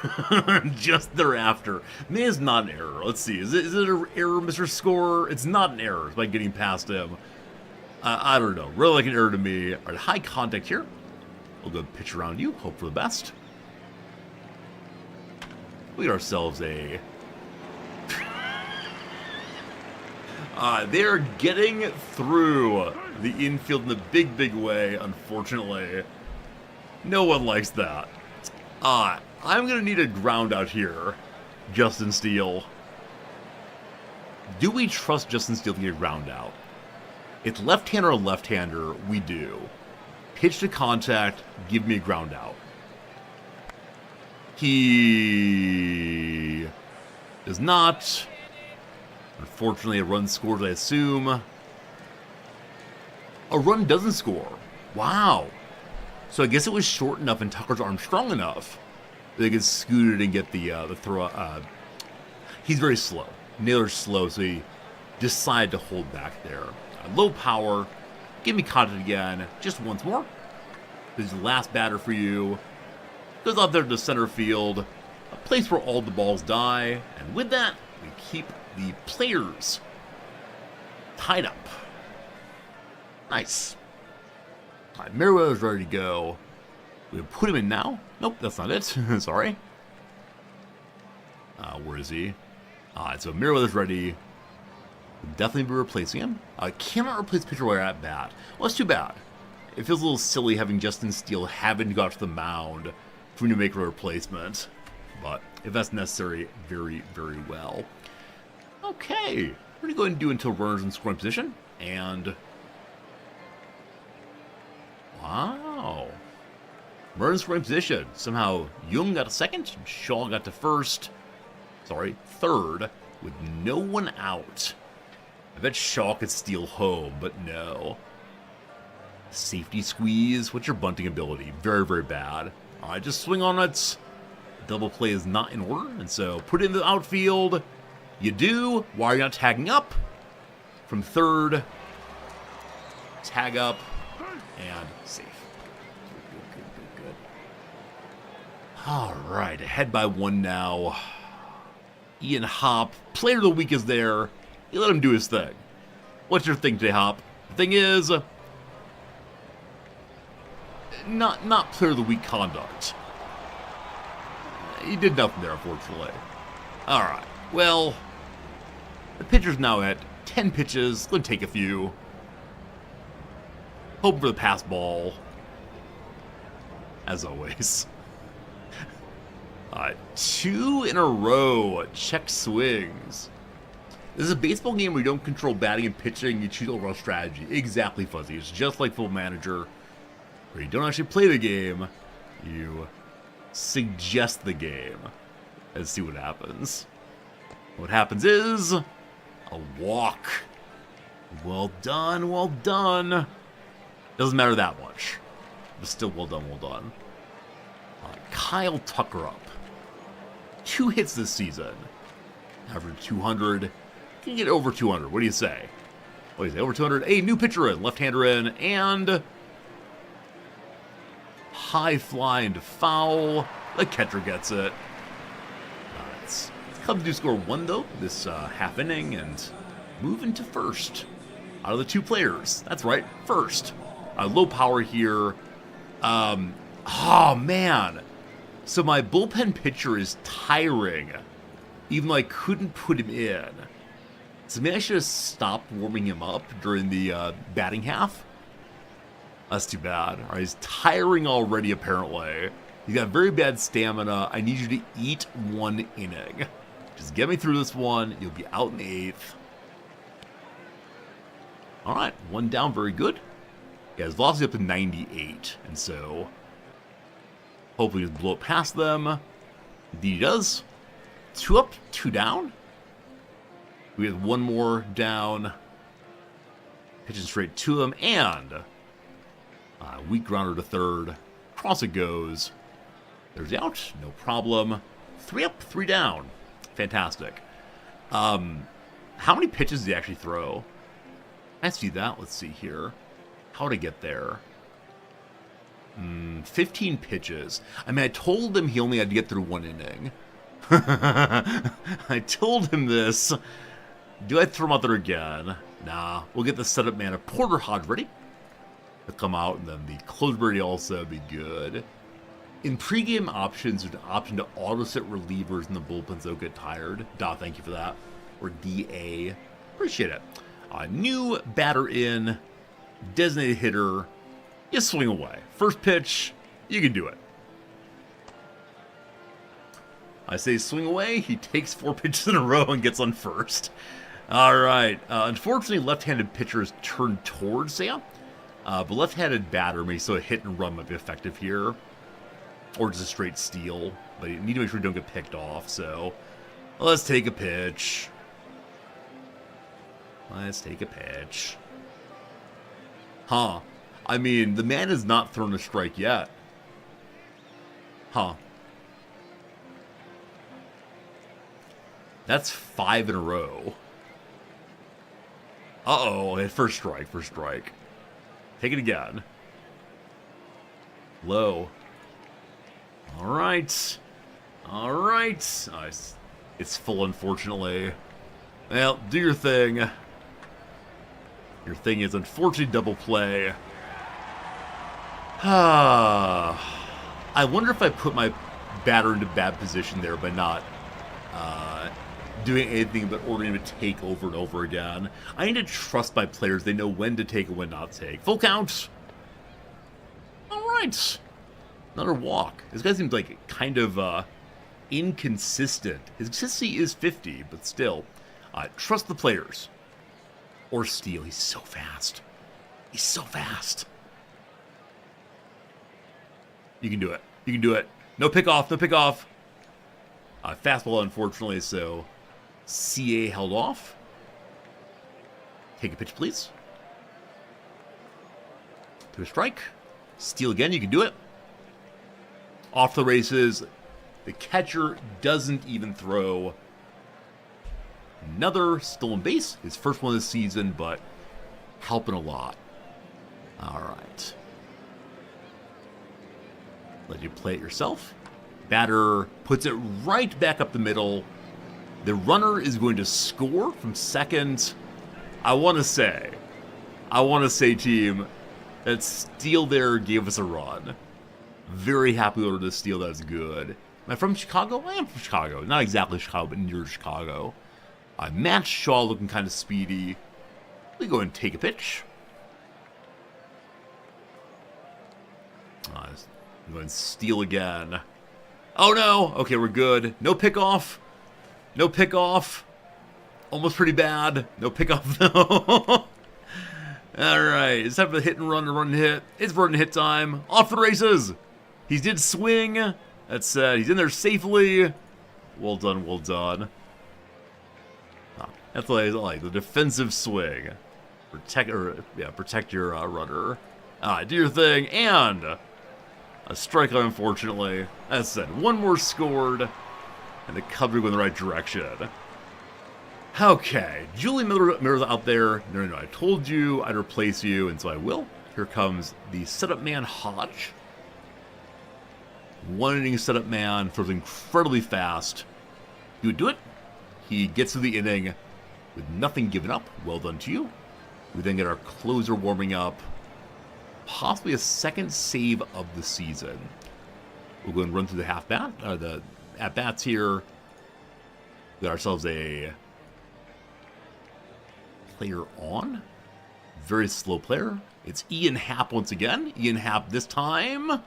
just thereafter? Maybe it's not an error. Let's see. Is it an error, Mr. Scorer? It's not an error by getting past him. I don't know. Really like an error to me. All right, high contact here. We'll go pitch around you. Hope for the best. We got ourselves a... they're getting through the infield in a big, big way, unfortunately. No one likes that. I'm going to need a ground out here, Justin Steele. Do we trust Justin Steele to get a ground out? It's left-hander or left-hander, we do. Pitch to contact, give me a ground out. He does not. Unfortunately, a run scores, I assume. A run doesn't score. Wow. So I guess it was short enough and Tucker's arm strong enough that they could scoot it and get the throw. He's very slow. Naylor's slow, so he decided to hold back there. Low power. Give me contact again. Just once more. This is the last batter for you. Goes out there to center field. A place where all the balls die. And with that, we keep the players tied up. Nice. All right, Merriweather's ready to go. We put him in now. Nope, that's not it. Sorry. Where is he? So Merriweather's ready. We'll definitely be replacing him. Cannot replace pitcher while at bat. Well, that's too bad. It feels a little silly having Justin Steele having to go out to the mound for me to make a replacement. But if that's necessary, very, very well. Okay. We're going to go ahead and do until runners in scoring position. And... wow. Runners in scoring position. Somehow Jung got to second. Shaw got to first. Sorry, third. With no one out. I bet Shaw could steal home, but no. Safety squeeze. What's your bunting ability? Very, very bad. Alright, just swing on it. Double play is not in order, and so put it in the outfield. You do. Why are you not tagging up? From third. Tag up. And safe. Good. Alright, ahead by one now. Ian Hop, player of the week is there. You let him do his thing. What's your thing today, Hop? The thing is... Not player of the week conduct. He did nothing there, unfortunately. Alright, well... the pitcher's now at 10 pitches. Gonna take a few. Hoping for the pass ball. As always. Two in a row. Check swings. This is a baseball game where you don't control batting and pitching. You choose overall strategy. Exactly, Fuzzy. It's just like Football Manager, where you don't actually play the game. You suggest the game. And see what happens. What happens is... a walk. Well done, well done. Doesn't matter that much. But still well done, well done. Kyle Tucker up. 2 hits this season. Average 200. Can get over 200. What do you say? What do you say? Over 200. A new pitcher in. Left-hander in. And... high fly into foul. The catcher gets it. Cubs do score 1, though, this half inning, and move into first. Out of the 2 players. That's right, first. Low power here. Oh, man. So my bullpen pitcher is tiring, even though I couldn't put him in. So maybe I should have stopped warming him up during the batting half. That's too bad. All right, he's tiring already, apparently. He's got very bad stamina. I need you to eat 1 inning. Just get me through this one. You'll be out in the 8th. All right, 1 down, very good. Yeah, his velocity up to 98, and so hopefully just blow it past them. Indeed he does. 2 up, 2 down. We have 1 more down. Pitching straight to them, and weak grounder to third. Cross it goes. There's the out, no problem. 3 up, 3 down. Fantastic. How many pitches did he actually throw? I see that. Let's see here. How would I get there? 15 pitches. I mean, I told him he only had to get through 1 inning. I told him this. Do I throw him out there again? Nah. We'll get the setup man of Porter Hodge ready to come out, and then the closer ready also be good. In pregame options, there's an option to auto-set relievers in the bullpens don't get tired. Thank you for that. Or DA. Appreciate it. New batter in, designated hitter, you swing away. First pitch, you can do it. I say swing away, he takes 4 pitches in a row and gets on first. All right. Unfortunately, left-handed pitchers turn towards Sam, but left-handed batter may so a hit and run might be effective here, or just a straight steal. But you need to make sure you don't get picked off. So let's take a pitch. Let's take a pitch. Huh. I mean, the man has not thrown a strike yet. Huh. That's 5 in a row. Uh-oh. First strike, first strike. Take it again. Low. All right. All right. It's full, unfortunately. Well, do your thing. Your thing is, unfortunately, double play. I wonder if I put my batter into bad position there by not doing anything but ordering him to take over and over again. I need to trust my players. They know when to take and when not to take. Full count. All right. Another walk. This guy seems like kind of inconsistent. His consistency is 50, but still. Trust the players. Or steal. He's so fast. He's so fast. You can do it. You can do it. No pick off. No pick off. Fastball, unfortunately, so CA held off. Take a pitch, please. To a strike. Steal again. You can do it. Off the races. The catcher doesn't even throw. Another stolen base. His first one this season, but helping a lot. All right. Let you play it yourself. Batter puts it right back up the middle. The runner is going to score from second. I want to say, team, that steal there gave us a run. Very happy with the steal. That's good. Am I from Chicago? I am from Chicago. Not exactly Chicago, but near Chicago. Matt Shaw looking kind of speedy. We go and take a pitch. Go and steal again. Oh no! Okay, we're good. No pickoff. No pickoff. Almost pretty bad. No pickoff though. Alright, it's time for the hit and run to run and hit. It's run and hit time. Off the races! He did swing. That's he's in there safely. Well done, well done. That's what I like, the defensive swing. Protect your runner. Do your thing, and a strikeout, unfortunately. As I said, one more scored, and the Cubs are going in the right direction. Okay, Julie Miller's out there. No, I told you I'd replace you, and so I will. Here comes the setup man, Hodge. One inning setup man, throws incredibly fast. He would do it. He gets through the inning with nothing given up. Well done to you. We then get our closer warming up. Possibly a second save of the season. We'll go and run through the the at-bats here. We got ourselves a player on. Very slow player. It's Ian Happ once again. Ian Happ this time.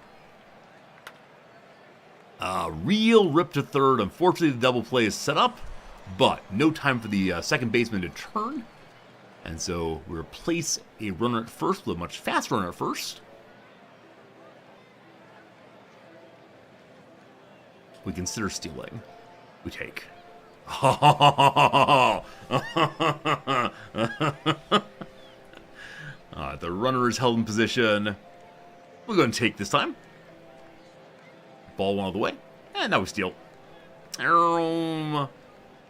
Real rip to third. Unfortunately, the double play is set up. But no time for the second baseman to turn. And so we replace a runner at first with a much faster runner at first. We consider stealing. We take. The runner is held in position. We're going to take this time. Ball one out of the way. And now we steal.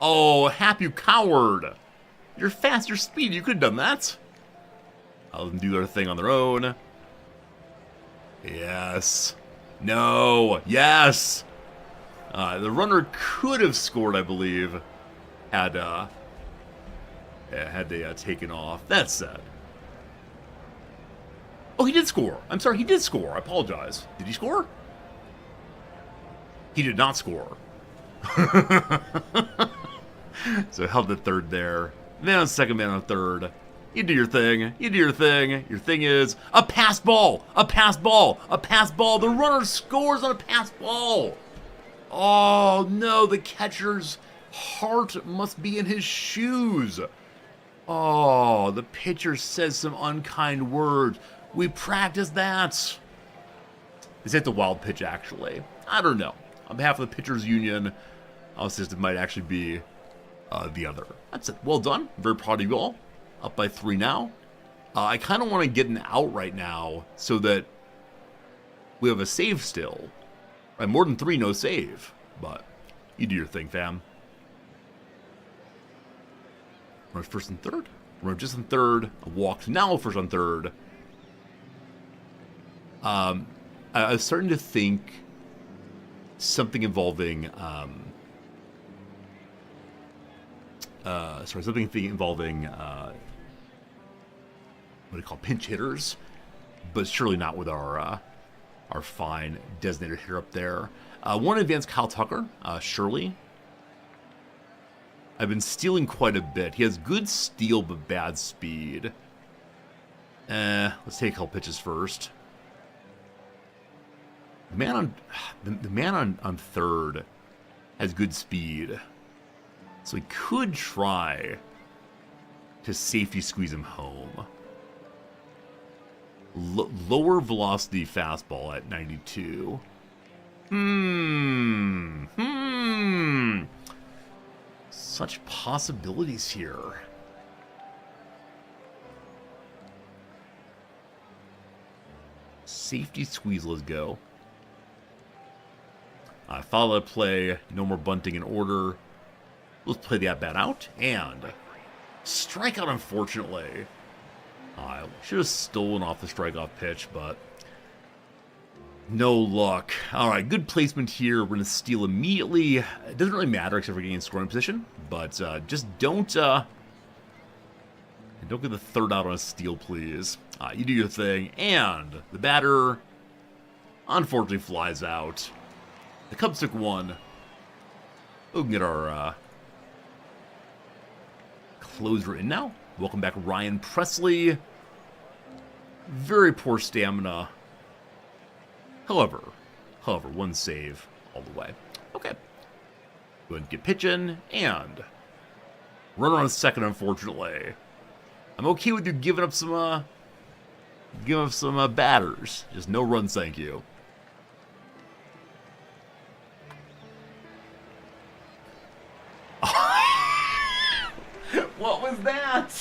Oh, Hap, you coward. You're fast, you're speedy. You could have done that. I'll let them do their thing on their own. Yes. No. Yes. The runner could have scored, I believe, had they taken off. That said. Oh, he did score. I'm sorry, he did score. I apologize. Did he score? He did not score. So held the third there. Man on second, man on third. You do your thing. You do your thing. Your thing is a pass ball. A pass ball. A pass ball. The runner scores on a pass ball. Oh, no. The catcher's heart must be in his shoes. Oh, the pitcher says some unkind words. We practiced that. Is that the wild pitch, actually? I don't know. On behalf of the Pitchers Union, I'll say it might actually be the other. That's it. Well done. Very proud of you all. Up by 3 now. I kind of want to get an out right now so that we have a save still. Right, more than 3, no save. But you do your thing, fam. Runners first and third. Runner just in third. A walk now, first on third. I was starting to think something involving what do you call pinch hitters, but surely not with our fine designated hitter up there. One advanced Kyle Tucker, Shirley. I've been stealing quite a bit. He has good steal but bad speed. Let's take a couple pitches first. The man on third has good speed, so he could try to safety squeeze him home. Lower velocity fastball at 92. Such possibilities here. Safety squeeze, let's go. Follow that play, no more bunting in order. Let's play the at-bat out, and strikeout, unfortunately. I should have stolen off the strikeoff pitch, but no luck. All right, good placement here. We're going to steal immediately. It doesn't really matter except for getting in scoring position, but just don't get the third out on a steal, please. You do your thing, and the batter unfortunately flies out. The Cubs took 1. We can get our closer in now. Welcome back, Ryan Presley. Very poor stamina. However, 1 save all the way. Okay. Go ahead and get pitching, and runner on second, unfortunately. I'm okay with you giving up some batters. Just no runs, thank you. What was that?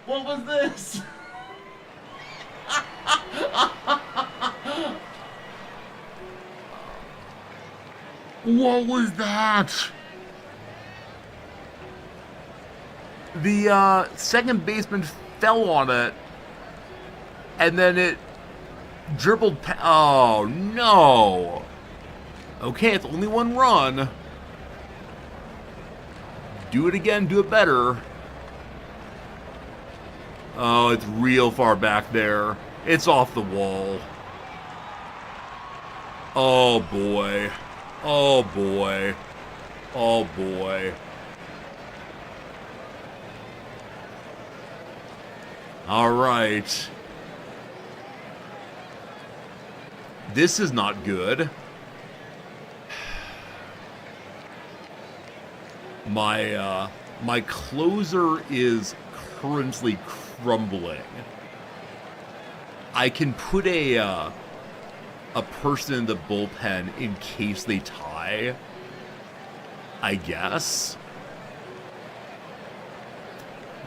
What was this? What was that? The second baseman fell on it, and then it dribbled. Oh no! Okay, it's only 1 run. Do it again. Do it better. Oh, it's real far back there. It's off the wall. Oh, boy. Oh, boy. Oh, boy. All right. This is not good. My closer is currently crumbling. I can put a person in the bullpen in case they tie, I guess.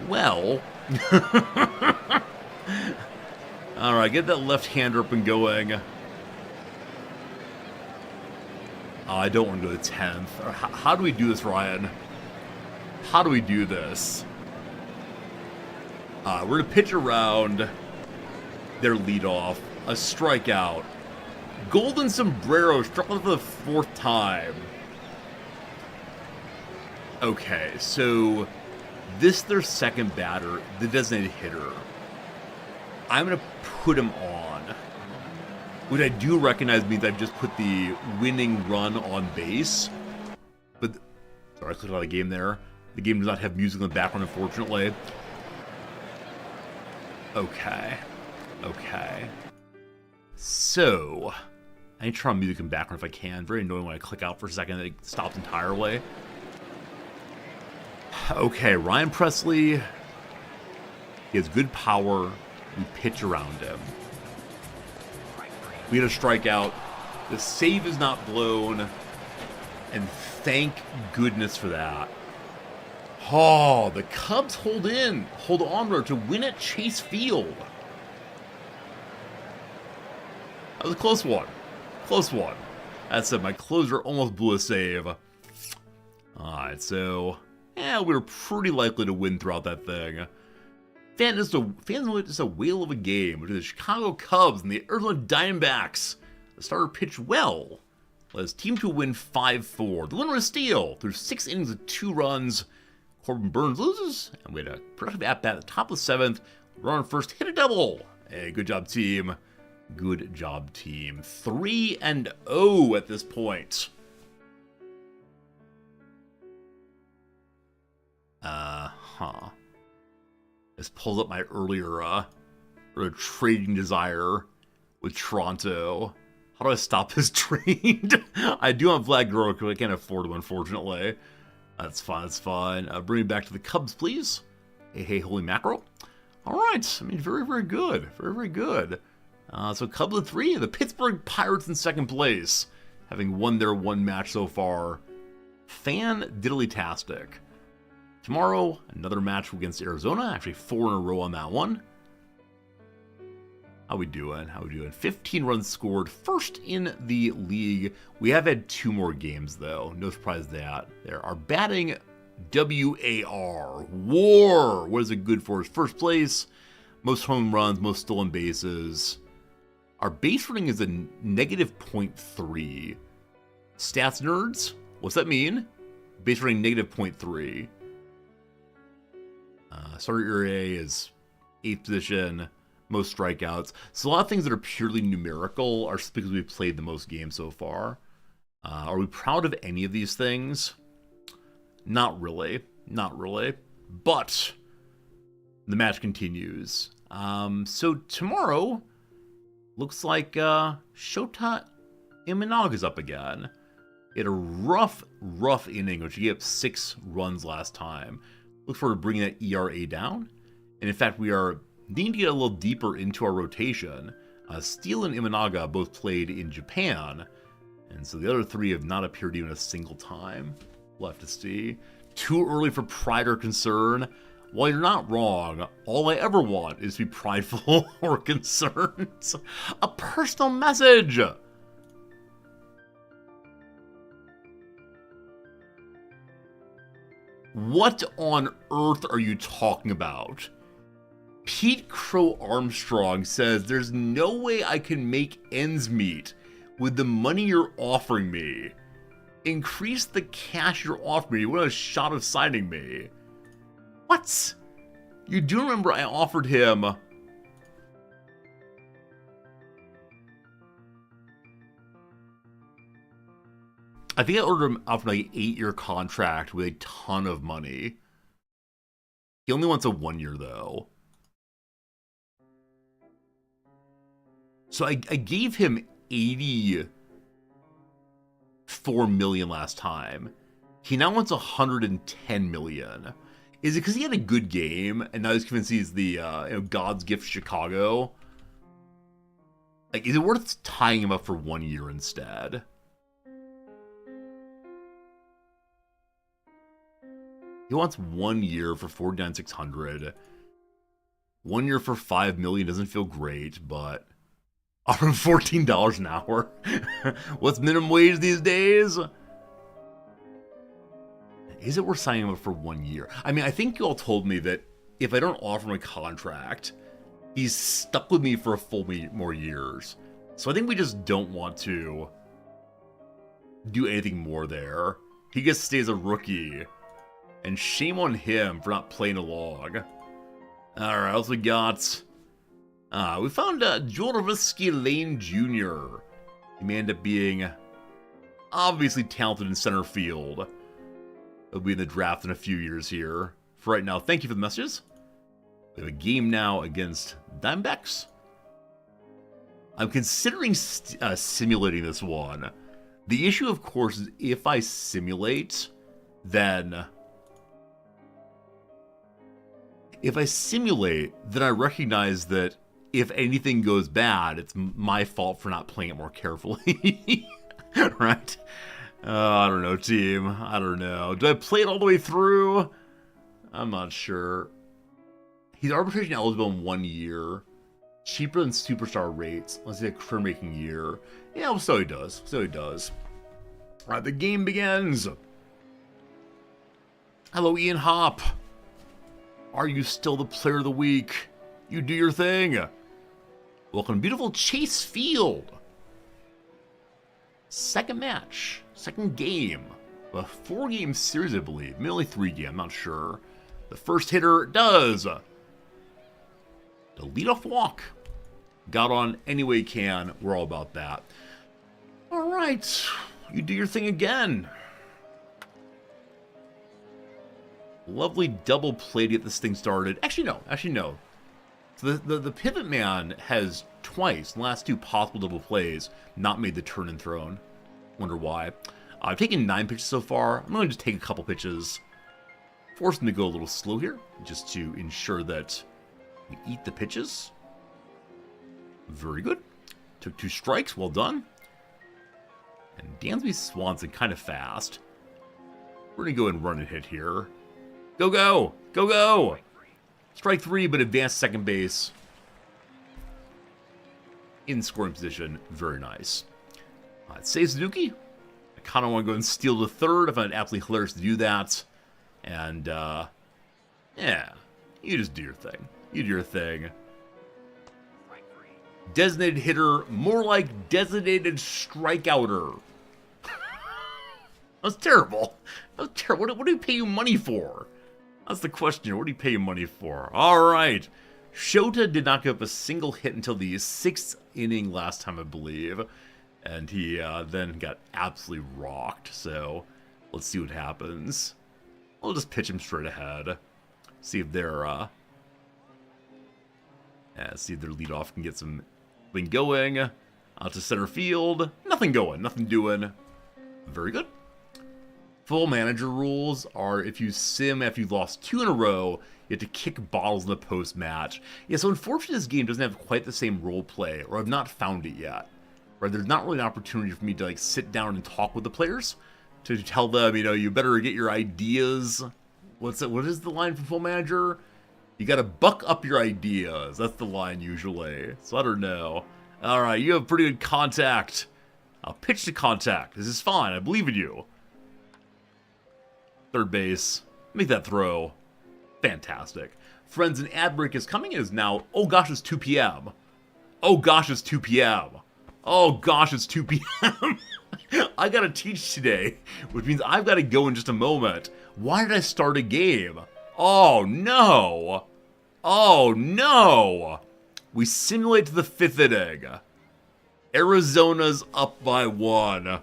Well, all right, get that left-hander up and going. I don't want to go to 10th. How do we do this, Ryan? How do we do this? We're going to pitch around their leadoff. A strikeout. Golden Sombrero struck out for the 4th time. Okay, so this their second batter, the designated hitter. I'm going to put him on. which I do recognize means I've just put the winning run on base. But, sorry, I clicked out of the game there. The game does not have music in the background, unfortunately. Okay. Okay. So, I need to turn on music in the background if I can. Very annoying when I click out for a second and it stops entirely. Okay, Ryan Presley. He has good power. We pitch around him. We get a strikeout. The save is not blown. And thank goodness for that. Oh, the Cubs hold on to win at Chase Field. That was a close one. Close one. That said, my closer almost blew a save. Alright, so... yeah, we were pretty likely to win throughout that thing. Fans just a whale of a game between the Chicago Cubs and the Arizona Diamondbacks. The starter pitched well. Led his team to win 5-4. The winner was steal through 6 innings of 2 runs. Corbin Burns loses, and we had a productive at-bat at the top of the 7th. Runner first hit a double. Hey, good job, team. Good job, team. 3-0 at this point. This pulls up my earlier trading desire with Toronto. How do I stop this trade? I do want Vlad Guerrero because I can't afford him, unfortunately. That's fine, that's fine. Bring me back to the Cubs, please. Hey, holy mackerel. All right, I mean, very, very good. Very, very good. So Cubs at 3, the Pittsburgh Pirates in second place, having won their one match so far. Fan-diddly-tastic. Tomorrow, another match against Arizona. Actually, 4 in a row on that one. How we doing? How we doing? 15 runs scored. First in the league. We have had 2 more games, though. No surprise that. There. Our batting WAR. WAR. What is it good for? First place. Most home runs. Most stolen bases. Our base running is a negative 0.3. Stats nerds? What's that mean? Base running negative 0.3. Starter ERA is 8th position, most strikeouts. So a lot of things that are purely numerical are because we've played the most games so far. Are we proud of any of these things? Not really. Not really. But the match continues. So tomorrow, looks like Shota Imanaga's up again. He had a rough inning, which he gave up 6 runs last time. Look forward to bringing that ERA down. And in fact, we are needing to get a little deeper into our rotation. Steele and Imanaga both played in Japan. And so the other 3 have not appeared even a single time. We'll have to see. Too early for pride or concern. While you're not wrong, all I ever want is to be prideful or concerned. A personal message! What on earth are you talking about? Pete Crow Armstrong says there's no way I can make ends meet with the money you're offering me. Increase the cash you're offering me. You want a shot of signing me. What? You do remember I offered him... I think I ordered him out for like an 8-year contract with a ton of money. He only wants a 1-year though. So I gave him $84 million last time. He now wants $110 million. Is it because he had a good game and now he's convinced he's the God's gift to Chicago? Like, is it worth tying him up for 1 year instead? He wants 1 year for $49,600. 1 year for $5 million doesn't feel great, but offer him $14 an hour. What's minimum wage these days? Is it worth signing him up for 1 year? I mean, I think you all told me that if I don't offer him a contract, he's stuck with me for a full more years. So I think we just don't want to do anything more there. He gets to stay as a rookie. And shame on him for not playing along. Alright, also got We found Jodorowsky Lane Jr. He may end up being obviously talented in center field. He'll be in the draft in a few years here. For right now, thank you for the messages. We have a game now against Diamondbacks. I'm considering simulating this one. The issue, of course, is if I simulate, then... I recognize that if anything goes bad, it's my fault for not playing it more carefully. Right? I don't know, team. I don't know. Do I play it all the way through? I'm not sure. He's arbitration eligible in 1 year. Cheaper than superstar rates. Let's say a career-making year. Yeah, well, so he does. Alright, the game begins. Hello, Ian Hop. Are you still the player of the week? You do your thing. Welcome to beautiful Chase Field. Second match. Second game. A 4-game series, I believe. Maybe only 3-game, I'm not sure. The first hitter does. The leadoff walk. Got on any way he can. We're all about that. All right. You do your thing again. Lovely double play to get this thing started. Actually, no. So the pivot man has twice, in the last 2 possible double plays, not made the turn and thrown. Wonder why. I've taken 9 pitches so far. I'm going to just take a couple pitches. Force him to go a little slow here, just to ensure that we eat the pitches. Very good. Took 2 strikes. Well done. And Dansby Swanson kind of fast. We're going to go and run and hit here. Go, go! Go, go! Strike 3, but advanced second base. In scoring position. Very nice. Say Suzuki. I kind of want to go and steal the third. I find it absolutely hilarious to do that. And, yeah. You just do your thing. You do your thing. Designated hitter, more like designated strikeouter. That's terrible. That's terrible. What do we pay you money for? That's the question here. What do you pay you money for? All right. Shota did not give up a single hit until the 6th inning last time, I believe. And he then got absolutely rocked. So let's see what happens. We'll just pitch him straight ahead. See if they're see if their leadoff can get something going. Out to center field. Nothing going. Nothing doing. Very good. Full manager rules are if you sim after you've lost 2 in a row, you have to kick bottles in the post-match. Yeah, so unfortunately this game doesn't have quite the same role play, or I've not found it yet. Right, there's not really an opportunity for me to like sit down and talk with the players to tell them, you know, you better get your ideas. What is the line from Full Manager? You gotta buck up your ideas. That's the line usually. So I don't know. Alright, you have pretty good contact. I'll pitch to contact. This is fine. I believe in you. Third base. Make that throw. Fantastic. Friends, an ad break is coming. It is now, oh gosh, it's 2 p.m. Oh gosh, it's 2 p.m. Oh gosh, it's 2 p.m. I gotta teach today, which means I've gotta go in just a moment. Why did I start a game? Oh no. Oh no. We simulate to the 5th inning. Arizona's up by 1.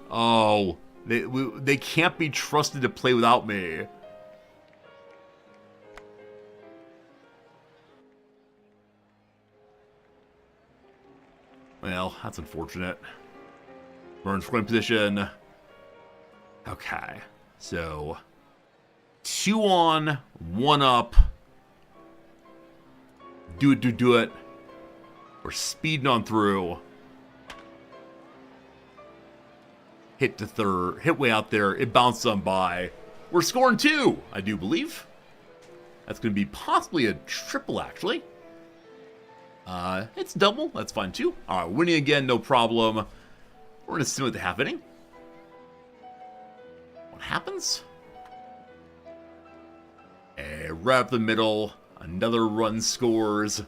Oh, they can't be trusted to play without me. Well, that's unfortunate. We're in scoring position. Okay, so 2 on, 1 up. Do it. We're speeding on through. Hit to third. Hit way out there. It bounced on by. We're scoring 2, I do believe. That's going to be possibly a triple, actually. It's double. That's fine, too. All right, winning again, no problem. We're going to simulate the half inning. What happens? Right up the middle. Another run scores.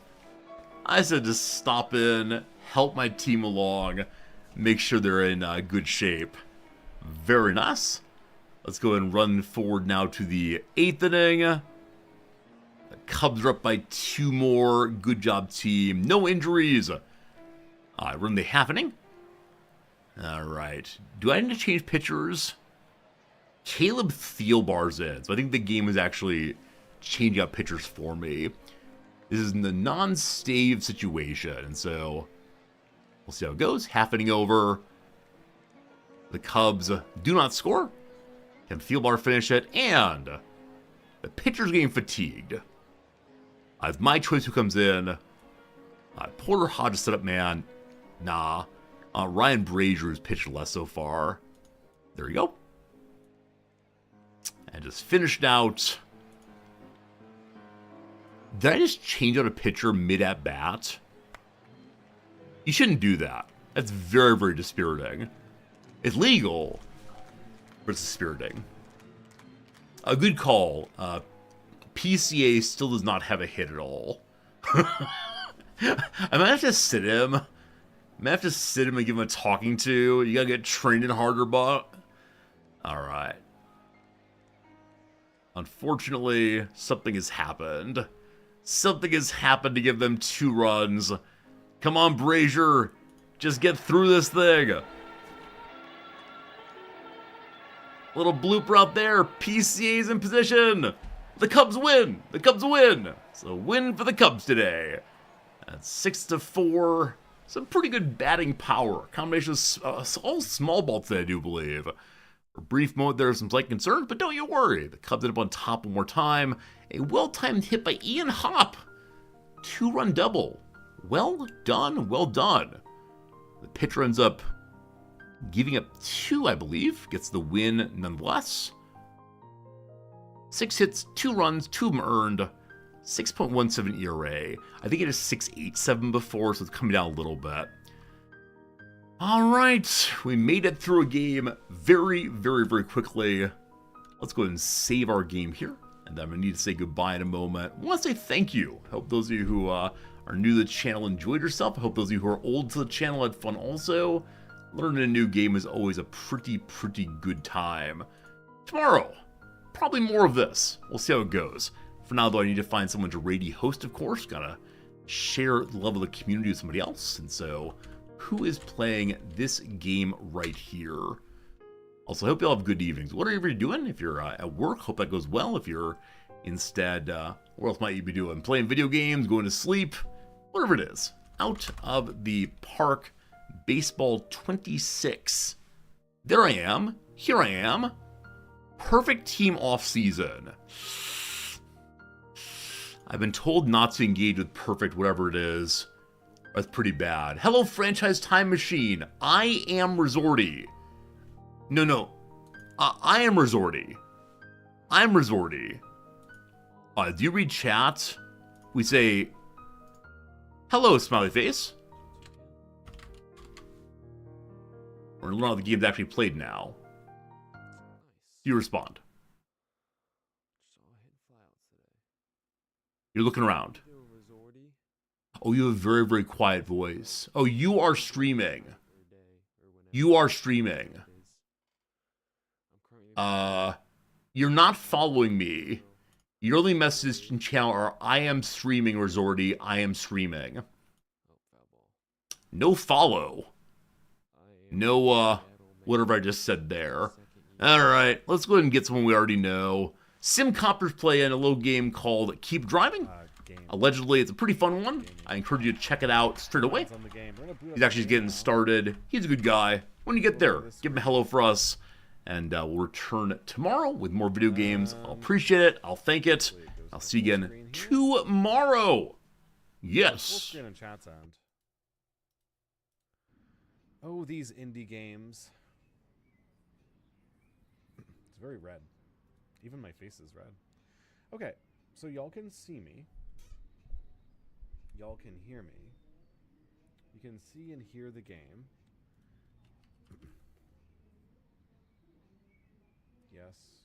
I said to stop in, help my team along, make sure they're in good shape. Very nice. Let's go ahead and run forward now to the 8th inning. The Cubs are up by 2 more. Good job, team. No injuries. We're in the half inning. All right. Do I need to change pitchers? Caleb Thielbar's in, so I think the game is actually changing up pitchers for me. This is in the non-stave situation, and so we'll see how it goes. Half inning over. The Cubs do not score. Can Thielbar finish it? And the pitcher's getting fatigued. I have my choice who comes in. Porter Hodges setup man. Nah. Ryan Brazier has pitched less so far. There you go. And just finished out. Did I just change out a pitcher mid-at-bat? You shouldn't do that. That's very, very dispiriting. It's legal, but it's dispiriting. A good call. PCA still does not have a hit at all. I might have to sit him. I might have to sit him and give him a talking to. You gotta get trained in harder, but... Alright. Unfortunately, something has happened. Something has happened to give them 2 runs. Come on, Brazier. Just get through this thing. Little blooper out there. PCA's in position. The Cubs win. The Cubs win. So win for the Cubs today. That's 6-4. Some pretty good batting power. Combination of all small ball today, I do believe. For a brief moment, there are some slight concerns, but don't you worry. The Cubs end up on top one more time. A well-timed hit by Ian Happ. 2-run double. Well done, well done. The pitcher ends up giving up 2, I believe. Gets the win nonetheless. 6 hits, 2 runs, 2 of them earned. 6.17 ERA. I think it is 6.87 before, so it's coming down a little bit. All right, we made it through a game very, very, very quickly. Let's go ahead and save our game here. And then I'm going to need to say goodbye in a moment. I want to say thank you. I hope those of you who are new to the channel enjoyed yourself. I hope those of you who are old to the channel had fun also. Learning a new game is always a pretty good time. Tomorrow, probably more of this. We'll see how it goes. For now, though, I need to find someone to raid host, of course. Gotta share the love of the community with somebody else. And so, who is playing this game right here? Also, I hope you all have good evenings. Whatever you're doing, if you're at work, hope that goes well. If you're instead, what else might you be doing? Playing video games, going to sleep, whatever it is. Out of the park, baseball 26. There I am. Here I am. Perfect team off season. I've been told not to engage with perfect whatever it is. That's pretty bad. Hello, franchise time machine. I am Resorty. No. I am Resorty. I'm Resorty. Do you read chat? We say, hello, smiley face. We're learning how the game's actually played now. You respond. You're looking around. Oh, you have a very, very quiet voice. Oh, you are streaming. You are streaming. You're not following me. Your only messages in channel are, I am streaming, Resorty. I am streaming. No follow. No, whatever I just said there. Alright, let's go ahead and get someone we already know. Simcopter's playing a little game called Keep Driving. Allegedly, it's a pretty fun one. I encourage you to check it out straight away. He's actually getting started. He's a good guy. When you get there, give him a hello for us. And we'll return tomorrow with more video games. I'll appreciate it. I'll thank it. I'll see you again tomorrow. Yes. Oh, these indie games. It's very red. Even my face is red. Okay, so y'all can see me. Y'all can hear me. You can see and hear the game. Yes.